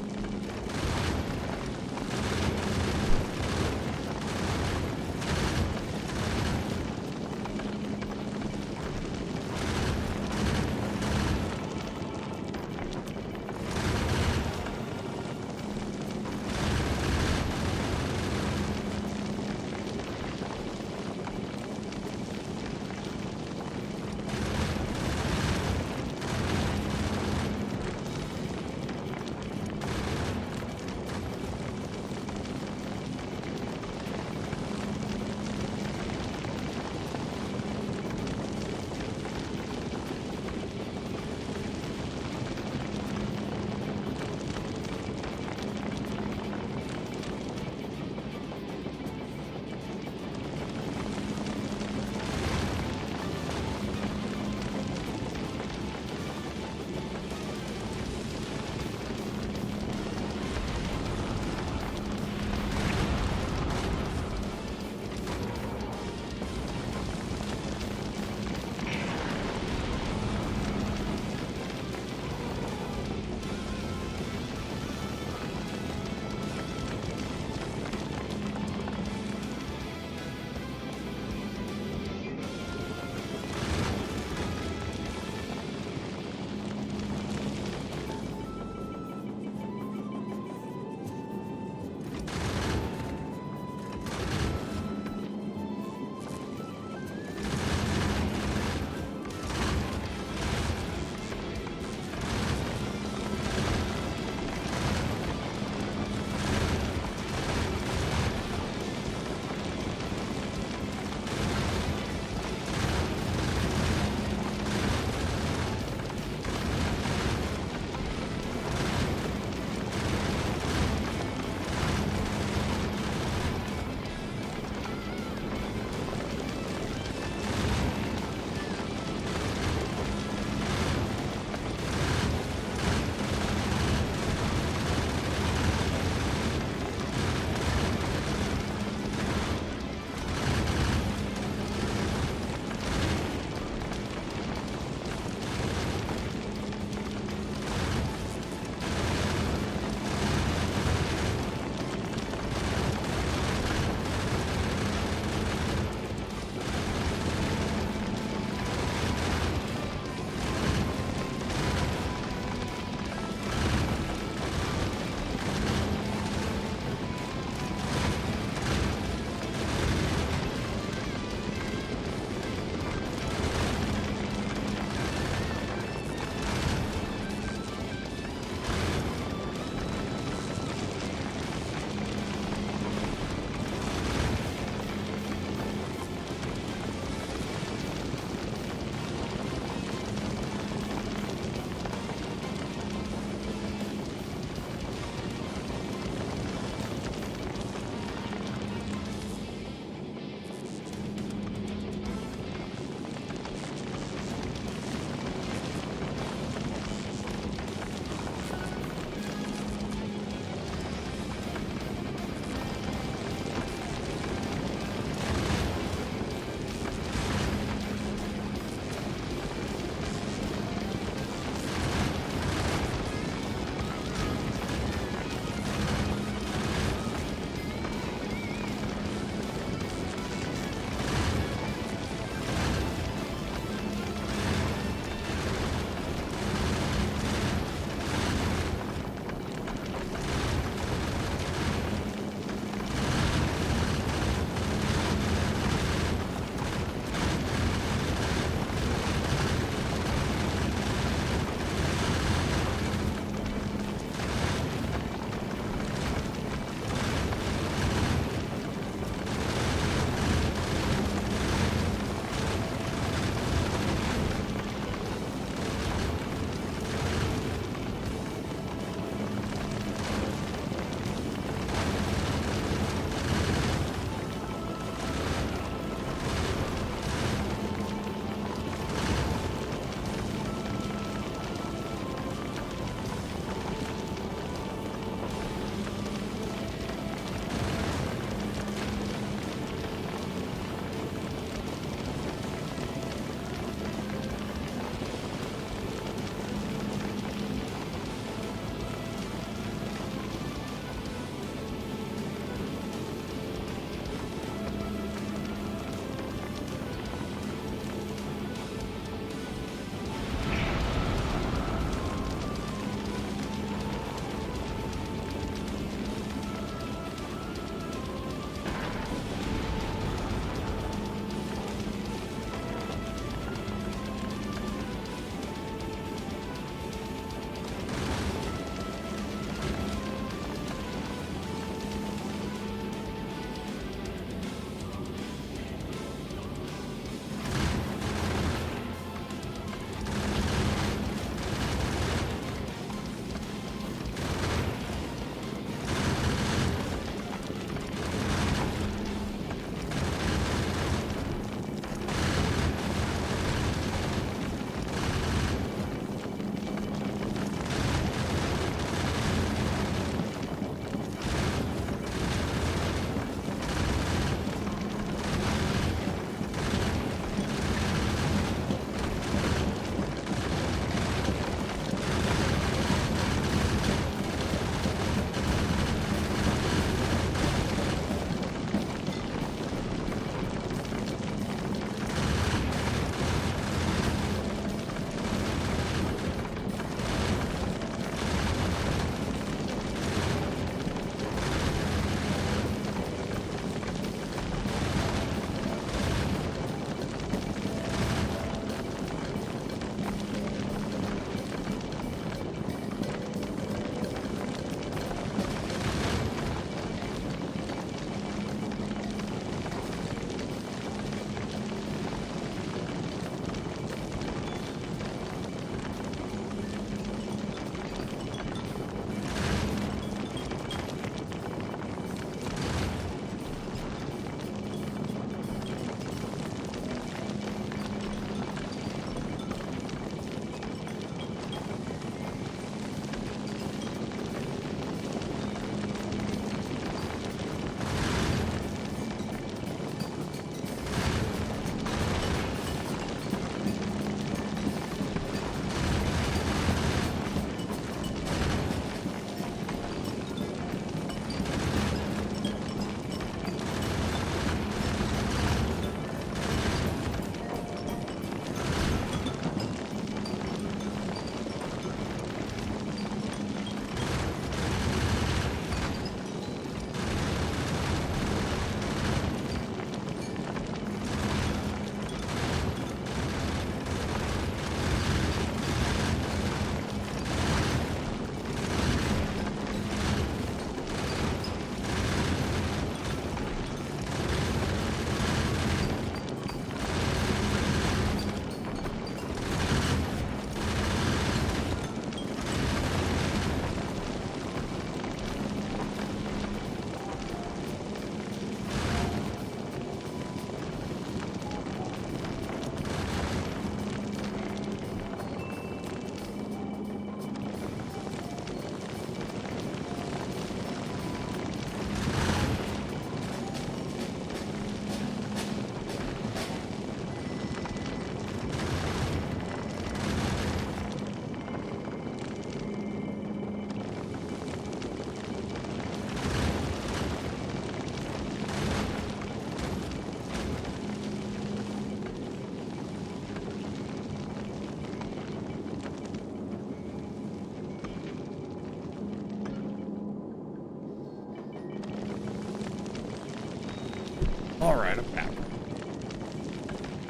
All right, I'm back.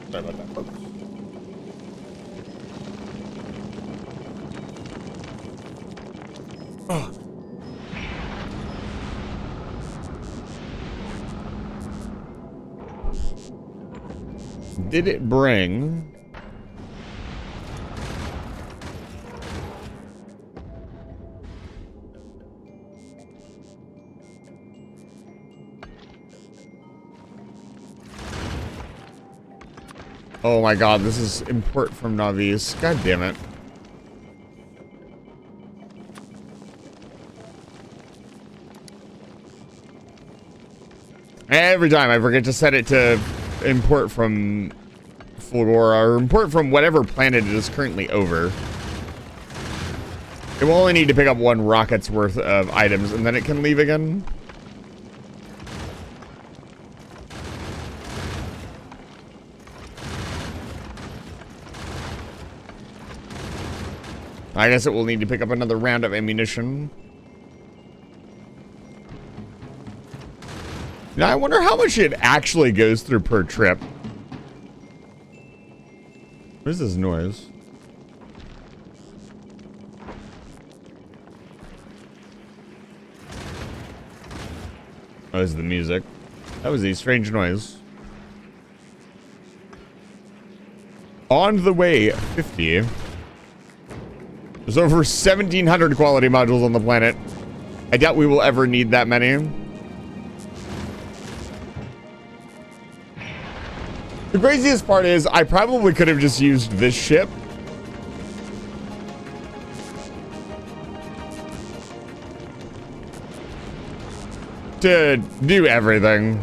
Sorry about that, folks. Oh. Did it bring... Oh my god, this is import from Navis. God damn it. Every time I forget to set it to import from Fedora or import from whatever planet it is currently over. It will only need to pick up 1 rocket's worth of items and then it can leave again. I guess it will need to pick up another round of ammunition. Now, I wonder how much it actually goes through per trip. What is this noise? Oh, this is the music. That was a strange noise. On the way, 50. There's over 1,700 quality modules on the planet. I doubt we will ever need that many. The craziest part is I probably could have just used this ship. To do everything.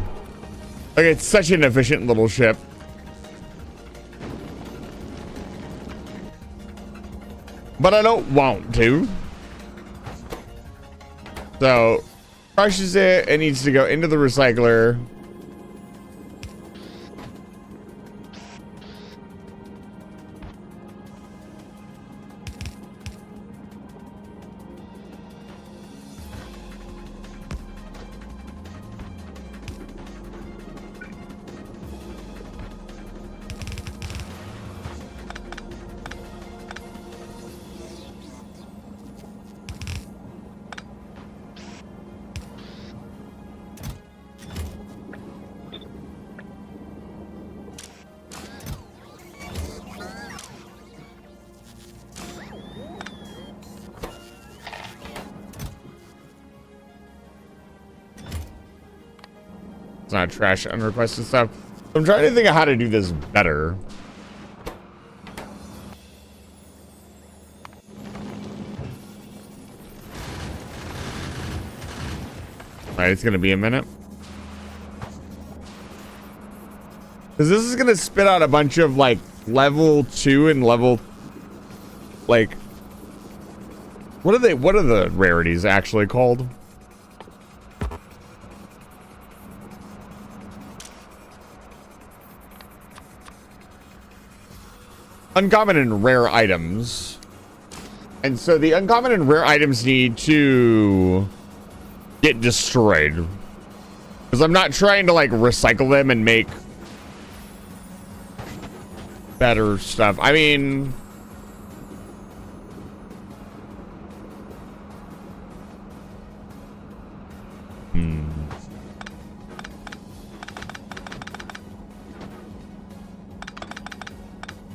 Like, it's such an efficient little ship. But I don't want to. So, crushes it. It needs to go into the recycler. It's not trash unrequested stuff. I'm trying to think of how to do this better. Alright, it's gonna be a minute. Because this is gonna spit out a bunch of like level 2 and level like what are the rarities actually called? Uncommon and rare items. And so the uncommon and rare items need to get destroyed. Because I'm not trying to like recycle them and make better stuff. I mean,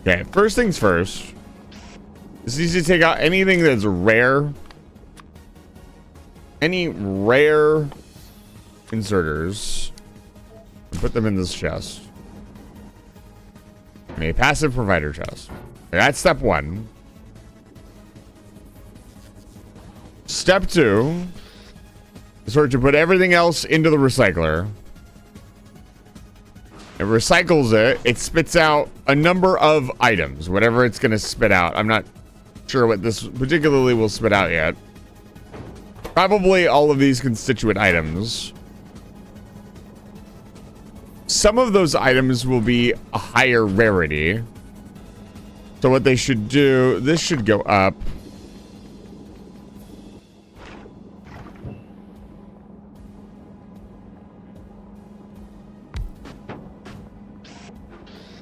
okay, first things first. This needs to take out anything that's rare. Any rare inserters. And put them in this chest. And a passive provider chest. That's step 1. Step 2 is for it to put everything else into the recycler. It recycles it. It spits out a number of items, whatever it's going to spit out. I'm not sure what this particularly will spit out yet. Probably all of these constituent items. Some of those items will be a higher rarity. So what they should do, this should go up.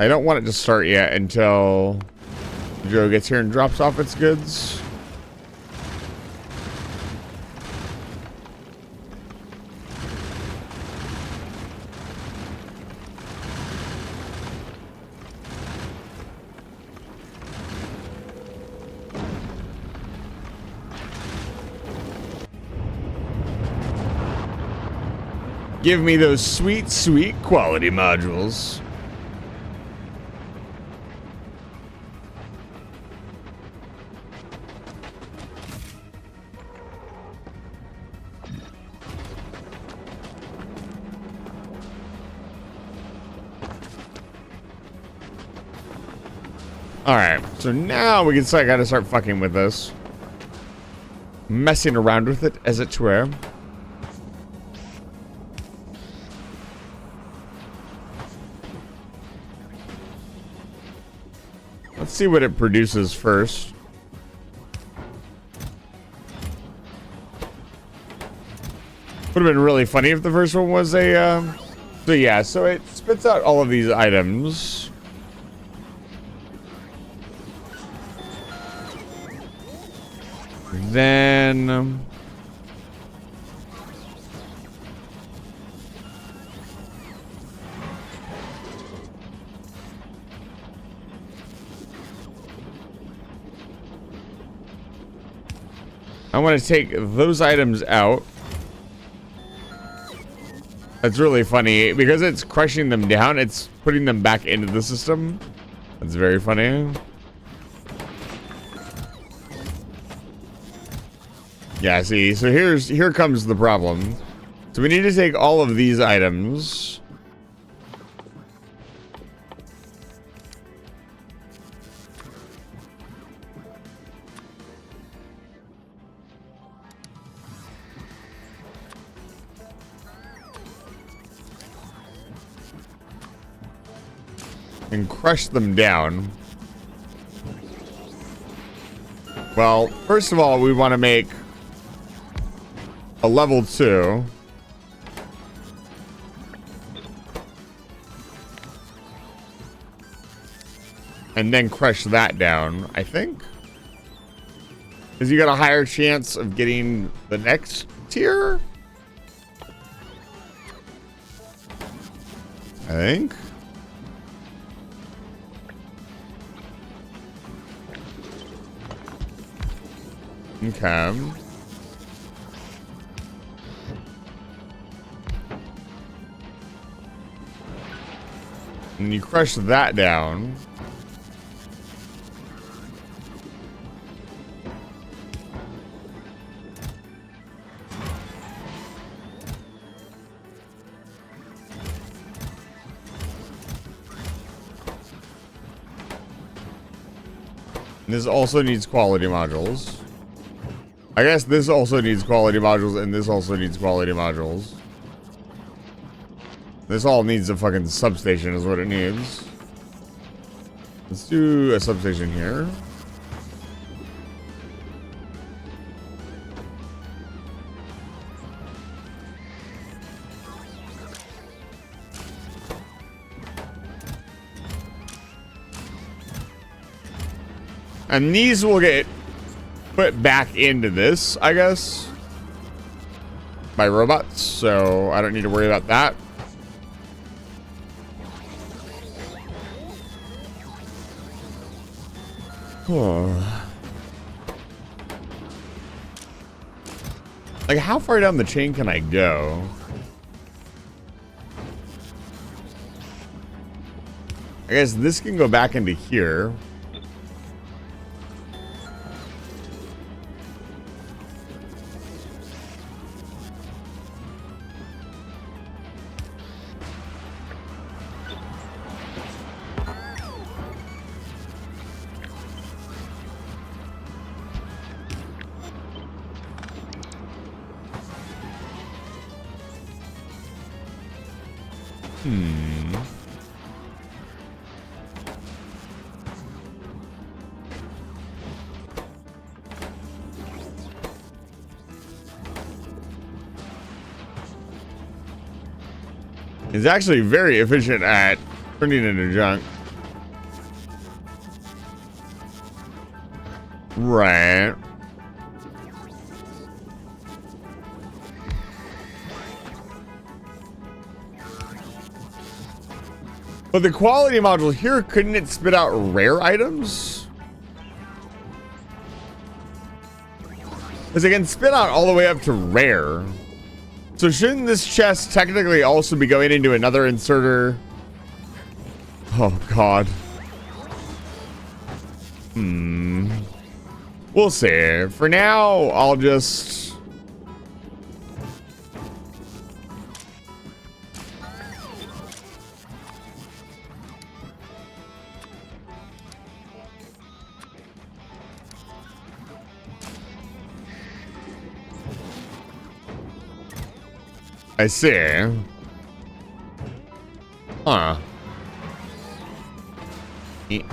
I don't want it to start yet until Joe gets here and drops off its goods. Give me those sweet, sweet quality modules. Alright, so now we can start, gotta start fucking with this. Messing around with it, as it were. Let's see what it produces first. Would have been really funny if the first one was a, so yeah, so it spits out all of these items. Then... I want to take those items out. That's really funny. Because it's crushing them down, it's putting them back into the system. That's very funny. Yeah, see, so here comes the problem. So we need to take all of these items. And crush them down. Well, first of all, we want to make a level 2. And then crush that down, I think. Because you got a higher chance of getting the next tier? I think. Okay. And you crush that down. This also needs quality modules. I guess this also needs quality modules, and this also needs quality modules. This all needs a fucking substation is what it needs. Let's do a substation here. And these will get put back into this, I guess, by robots, so I don't need to worry about that. Like, how far down the chain can I go? I guess this can go back into here. It's actually very efficient at turning into junk. Right. But the quality module here, couldn't it spit out rare items? Because it can spit out all the way up to rare. So shouldn't this chest technically also be going into another inserter? Oh, God. We'll see. For now, I'll just... I see. Huh.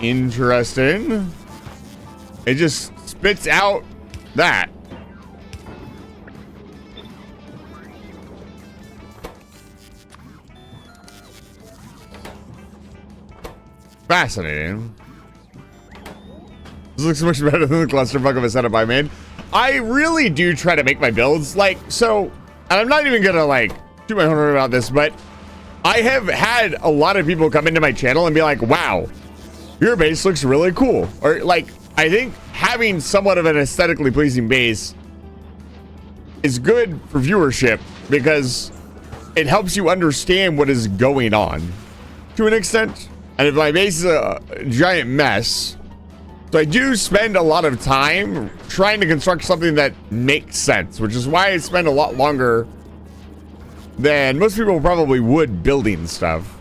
Interesting. It just spits out that. Fascinating. This looks much better than the clusterfuck of a setup I made. I really do try to make my builds like so. And I'm not even gonna like do my horn about this, but I have had a lot of people come into my channel and be like, wow, your base looks really cool. Or like, I think having somewhat of an aesthetically pleasing base is good for viewership because it helps you understand what is going on to an extent. And if my base is a giant mess, so I do spend a lot of time trying to construct something that makes sense, which is why I spend a lot longer than most people probably would building stuff.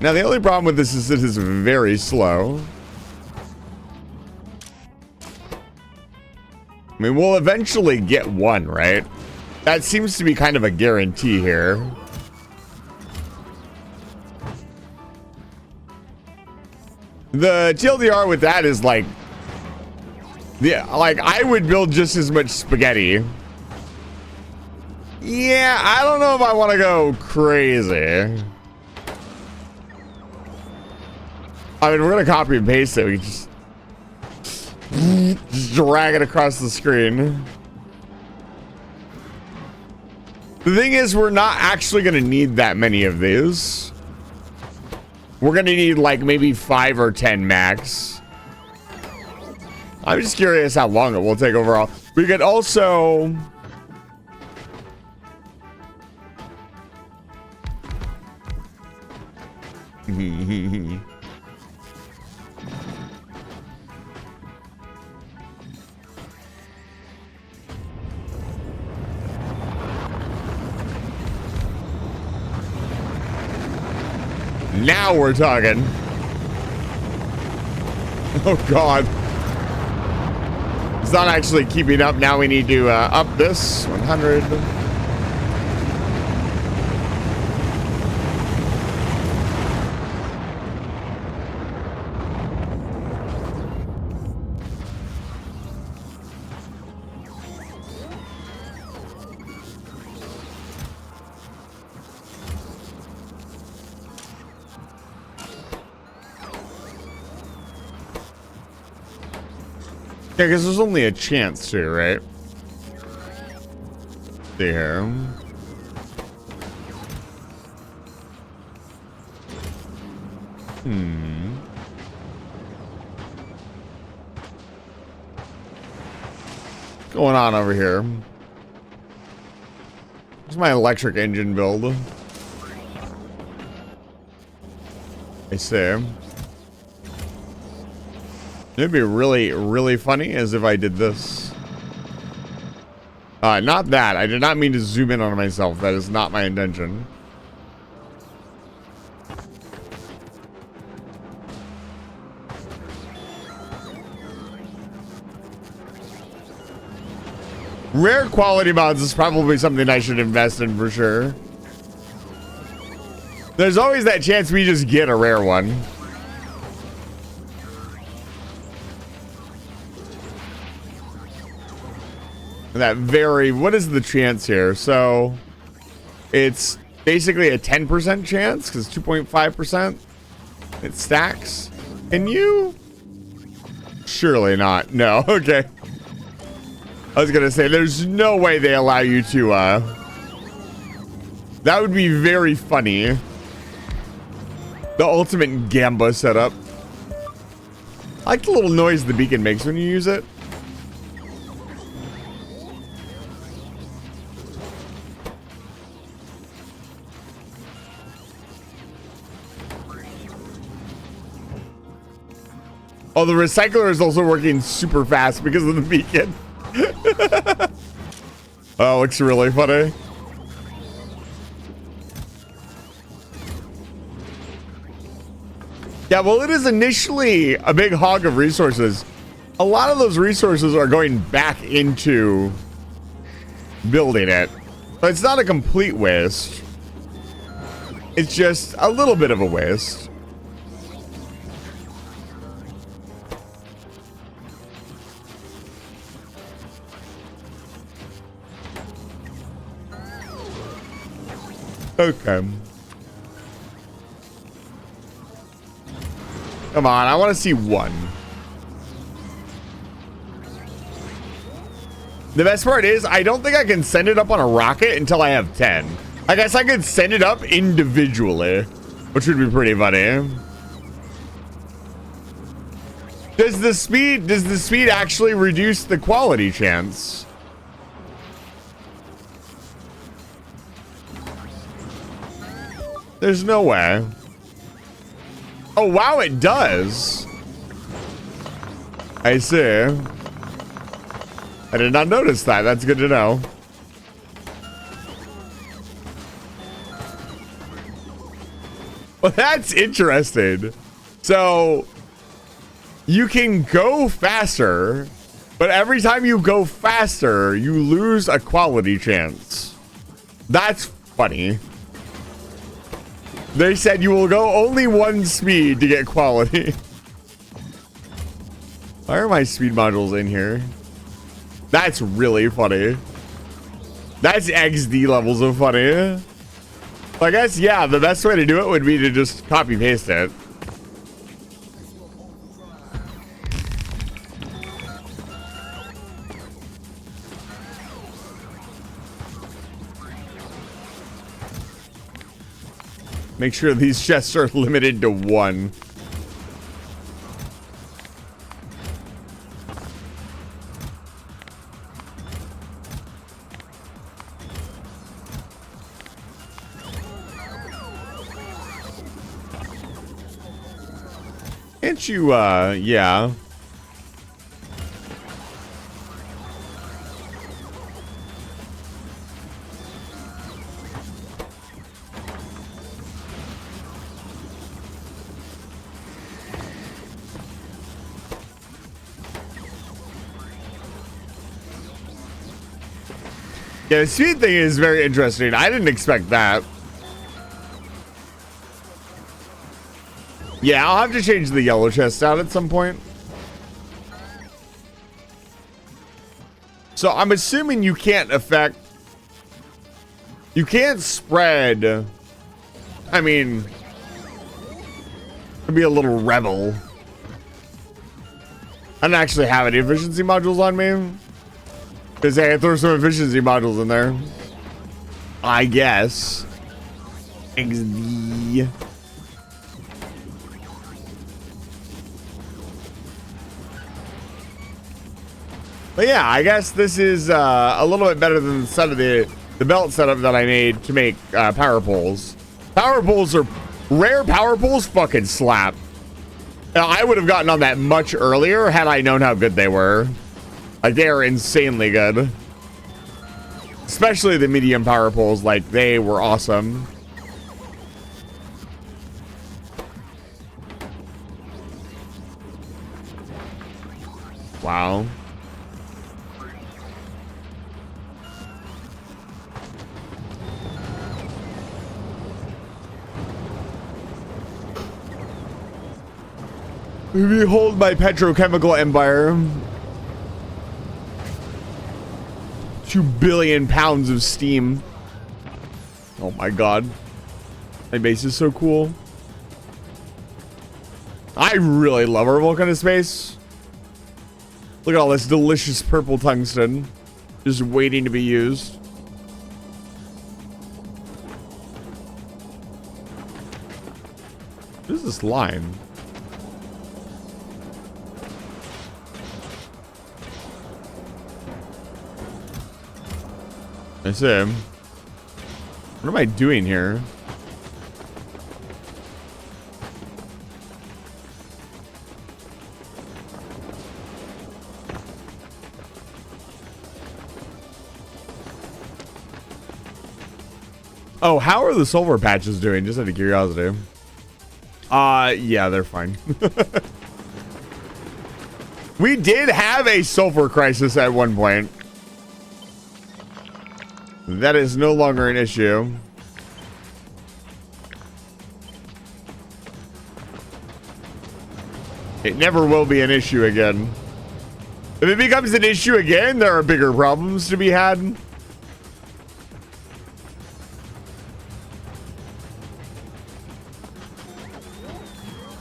Now, the only problem with this is it is very slow. I mean, we'll eventually get one, right? That seems to be kind of a guarantee here. The TLDR with that is like, yeah, like I would build just as much spaghetti. Yeah, I don't know if I want to go crazy. I mean, we're gonna copy and paste it. We just drag it across the screen. The thing is, we're not actually gonna need that many of these. We're gonna need like maybe 5 or 10 max. I'm just curious how long it will take overall. We could also... Now we're talking. Oh God. It's not actually keeping up. Now we need to up this 100. Yeah, because there's only a chance to, right? See here. What's going on over here? Where's my electric engine build? I see. It'd be really, really funny as if I did this. Not that. I did not mean to zoom in on myself. That is not my intention. Rare quality mods is probably something I should invest in for sure. There's always that chance we just get a rare one. That very, what is the chance here? So it's basically a 10% chance because 2.5% it stacks. Can you Surely not. No. Okay. I was gonna say, there's no way they allow you to, that would be very funny. The ultimate Gamba setup. I like the little noise the beacon makes when you use it. Oh, the recycler is also working super fast because of the beacon. Oh, looks really funny. Yeah, well, it is initially a big hog of resources. A lot of those resources are going back into building it. But it's not a complete waste. It's just a little bit of a waste. Okay. Come on, I want to see one. The best part is, I don't think I can send it up on a rocket until I have 10. I guess I could send it up individually, which would be pretty funny. Does the speed actually reduce the quality chance? There's no way. Oh, wow, it does. I see. I did not notice that. That's good to know. Well, that's interesting. So, you can go faster, but every time you go faster, you lose a quality chance. That's funny. They said you will go only one speed to get quality. Why are my speed modules in here? That's really funny. That's XD levels of funny. I guess, yeah, the best way to do it would be to just copy paste it. Make sure these chests are limited to 1. Can't you, yeah. Yeah, the speed thing is very interesting. I didn't expect that. Yeah, I'll have to change the yellow chest out at some point. So I'm assuming you can't affect... You can't spread... I mean... Be a little rebel. I don't actually have any efficiency modules on me. Because hey, I throw some efficiency modules in there. I guess. XD. But yeah, I guess this is a little bit better than the set of the belt setup that I made to make power poles. Power poles are rare. Power poles fucking slap. Now, I would have gotten on that much earlier had I known how good they were. Like, they are insanely good. Especially the medium power poles, like, they were awesome. Wow. Behold my petrochemical empire. 2 billion pounds of steam. Oh my god. My base is so cool. I really love our Vulcan of space. Look at all this delicious purple tungsten just waiting to be used. What is this line? I see. What am I doing here? Oh, how are the sulfur patches doing? Just out of curiosity. Yeah, they're fine. We did have a sulfur crisis at one point. That is no longer an issue. It never will be an issue again. If it becomes an issue again, there are bigger problems to be had.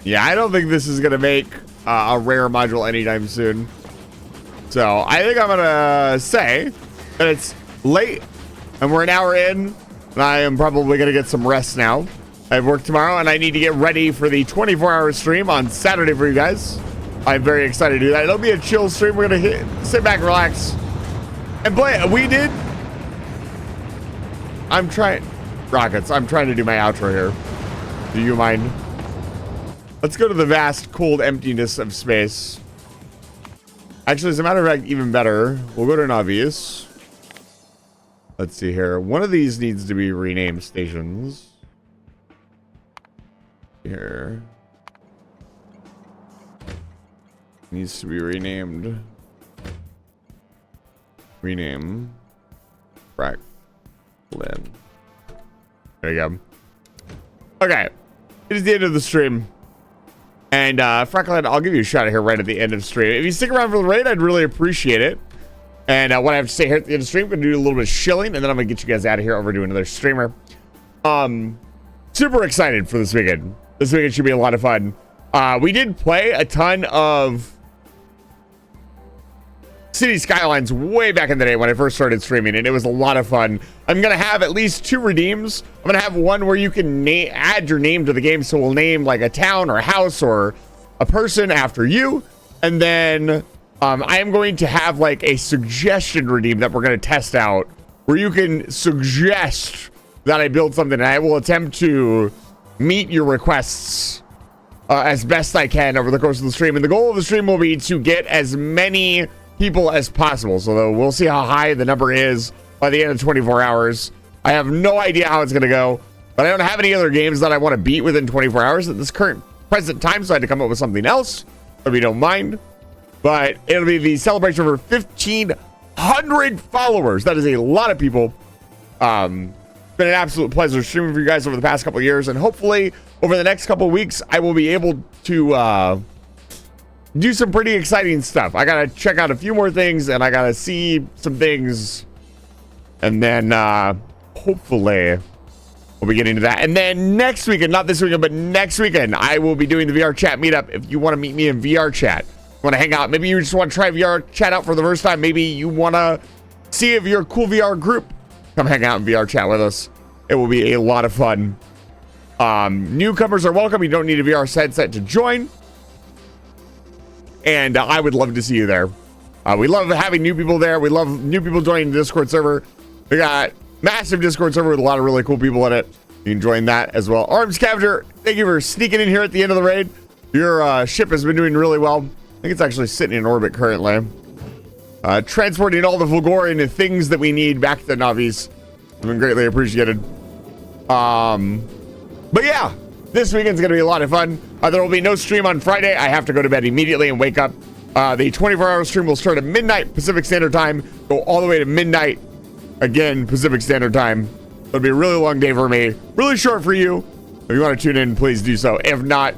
Yeah, I don't think this is going to make a rare module anytime soon. So I think I'm going to say that it's late and we're an hour in. And I am probably going to get some rest now. I have work tomorrow and I need to get ready for the 24-hour stream on Saturday for you guys. I'm very excited to do that. It'll be a chill stream. We're going to sit back, relax, and play. We did. I'm trying. Rockets, I'm trying to do my outro here. Do you mind? Let's go to the vast, cold emptiness of space. Actually, as a matter of fact, even better, we'll go to an obvious. Let's see here. One of these needs to be renamed stations. Here. Needs to be renamed. Rename. Fracklin. There you go. Okay. It is the end of the stream. And Fracklin, I'll give you a shout out here right at the end of the stream. If you stick around for the raid, I'd really appreciate it. And what I have to say here at the end of the stream, I'm going to do a little bit of shilling, and then I'm going to get you guys out of here over to another streamer. Super excited for this weekend. This weekend should be a lot of fun. We did play a ton of City Skylines way back in the day when I first started streaming, and it was a lot of fun. I'm going to have at least 2 redeems. I'm going to have one where you can add your name to the game, so we'll name like a town or a house or a person after you. And then I am going to have like a suggestion redeem that we're going to test out where you can suggest that I build something, and I will attempt to meet your requests as best I can over the course of the stream. And the goal of the stream will be to get as many people as possible. So we'll see how high the number is by the end of 24 hours. I have no idea how it's going to go, but I don't have any other games that I want to beat within 24 hours at this present time, so I had to come up with something else, if you don't mind. But it'll be the celebration of over 1,500 followers. That is a lot of people. It's been an absolute pleasure streaming for you guys over the past couple of years, and hopefully over the next couple of weeks, I will be able to do some pretty exciting stuff. I gotta check out a few more things, and I gotta see some things, and then hopefully we'll be getting to that. And then next weekend, not this weekend, but next weekend, I will be doing the VR chat meetup. If you want to meet me in VR chat, want to hang out, maybe you just want to try VR chat out for the first time, maybe you want to see if you're a cool VR group, come hang out in VR chat with us. It will be a lot of fun. Newcomers are welcome. You don't need a VR headset to join. And I would love to see you there. We love having new people there. We love new people joining the Discord server. We got massive Discord server with a lot of really cool people in it. You can join that as well. Arms Scavenger, thank you for sneaking in here at the end of the raid. Your ship has been doing really well. I think it's actually sitting in orbit currently. Transporting all the Fulgorian things that we need back to the Navis. It's been greatly appreciated. But yeah, this weekend's going to be a lot of fun. There will be no stream on Friday. I have to go to bed immediately and wake up. The 24-hour stream will start at midnight Pacific Standard Time, go all the way to midnight, again, Pacific Standard Time. It'll be a really long day for me, really short for you. If you want to tune in, please do so. If not,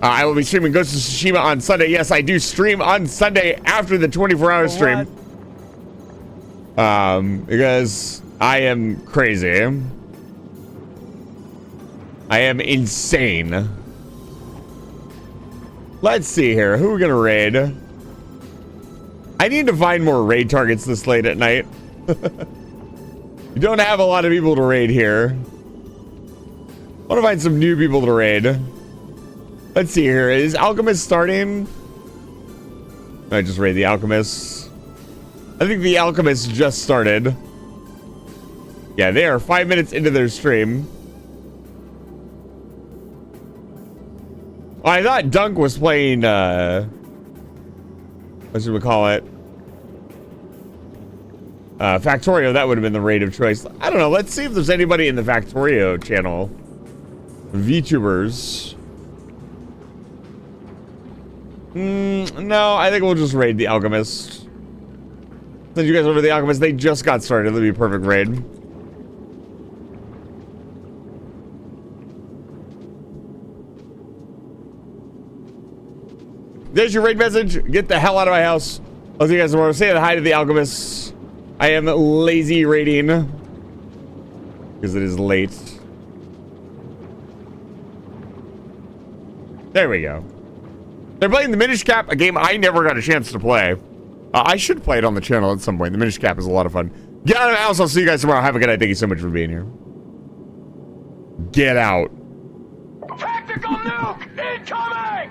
I will be streaming Ghost of Tsushima on Sunday. Yes, I do stream on Sunday after the 24-hour stream. Because I am crazy. I am insane. Let's see here. Who are we going to raid? I need to find more raid targets this late at night. You don't have a lot of people to raid here. I want to find some new people to raid. Let's see here. Is Alchemist starting? I just raid the Alchemists. I think the Alchemists just started. Yeah, they are 5 minutes into their stream. Oh, I thought Dunk was playing, what should we call it? Factorio, that would have been the raid of choice. I don't know. Let's see if there's anybody in the Factorio channel. VTubers. No, I think we'll just raid the Alchemist. Send you guys over to the Alchemist. They just got started. It'll be a perfect raid. There's your raid message. Get the hell out of my house. I'll see you guys tomorrow. Say hi to the Alchemists. I am lazy raiding because it is late. There we go. They're playing the Minish Cap, a game I never got a chance to play. I should play it on the channel at some point. The Minish Cap is a lot of fun. Get out of the house. I'll see you guys tomorrow. Have a good night. Thank you so much for being here. Get out. Tactical nuke incoming!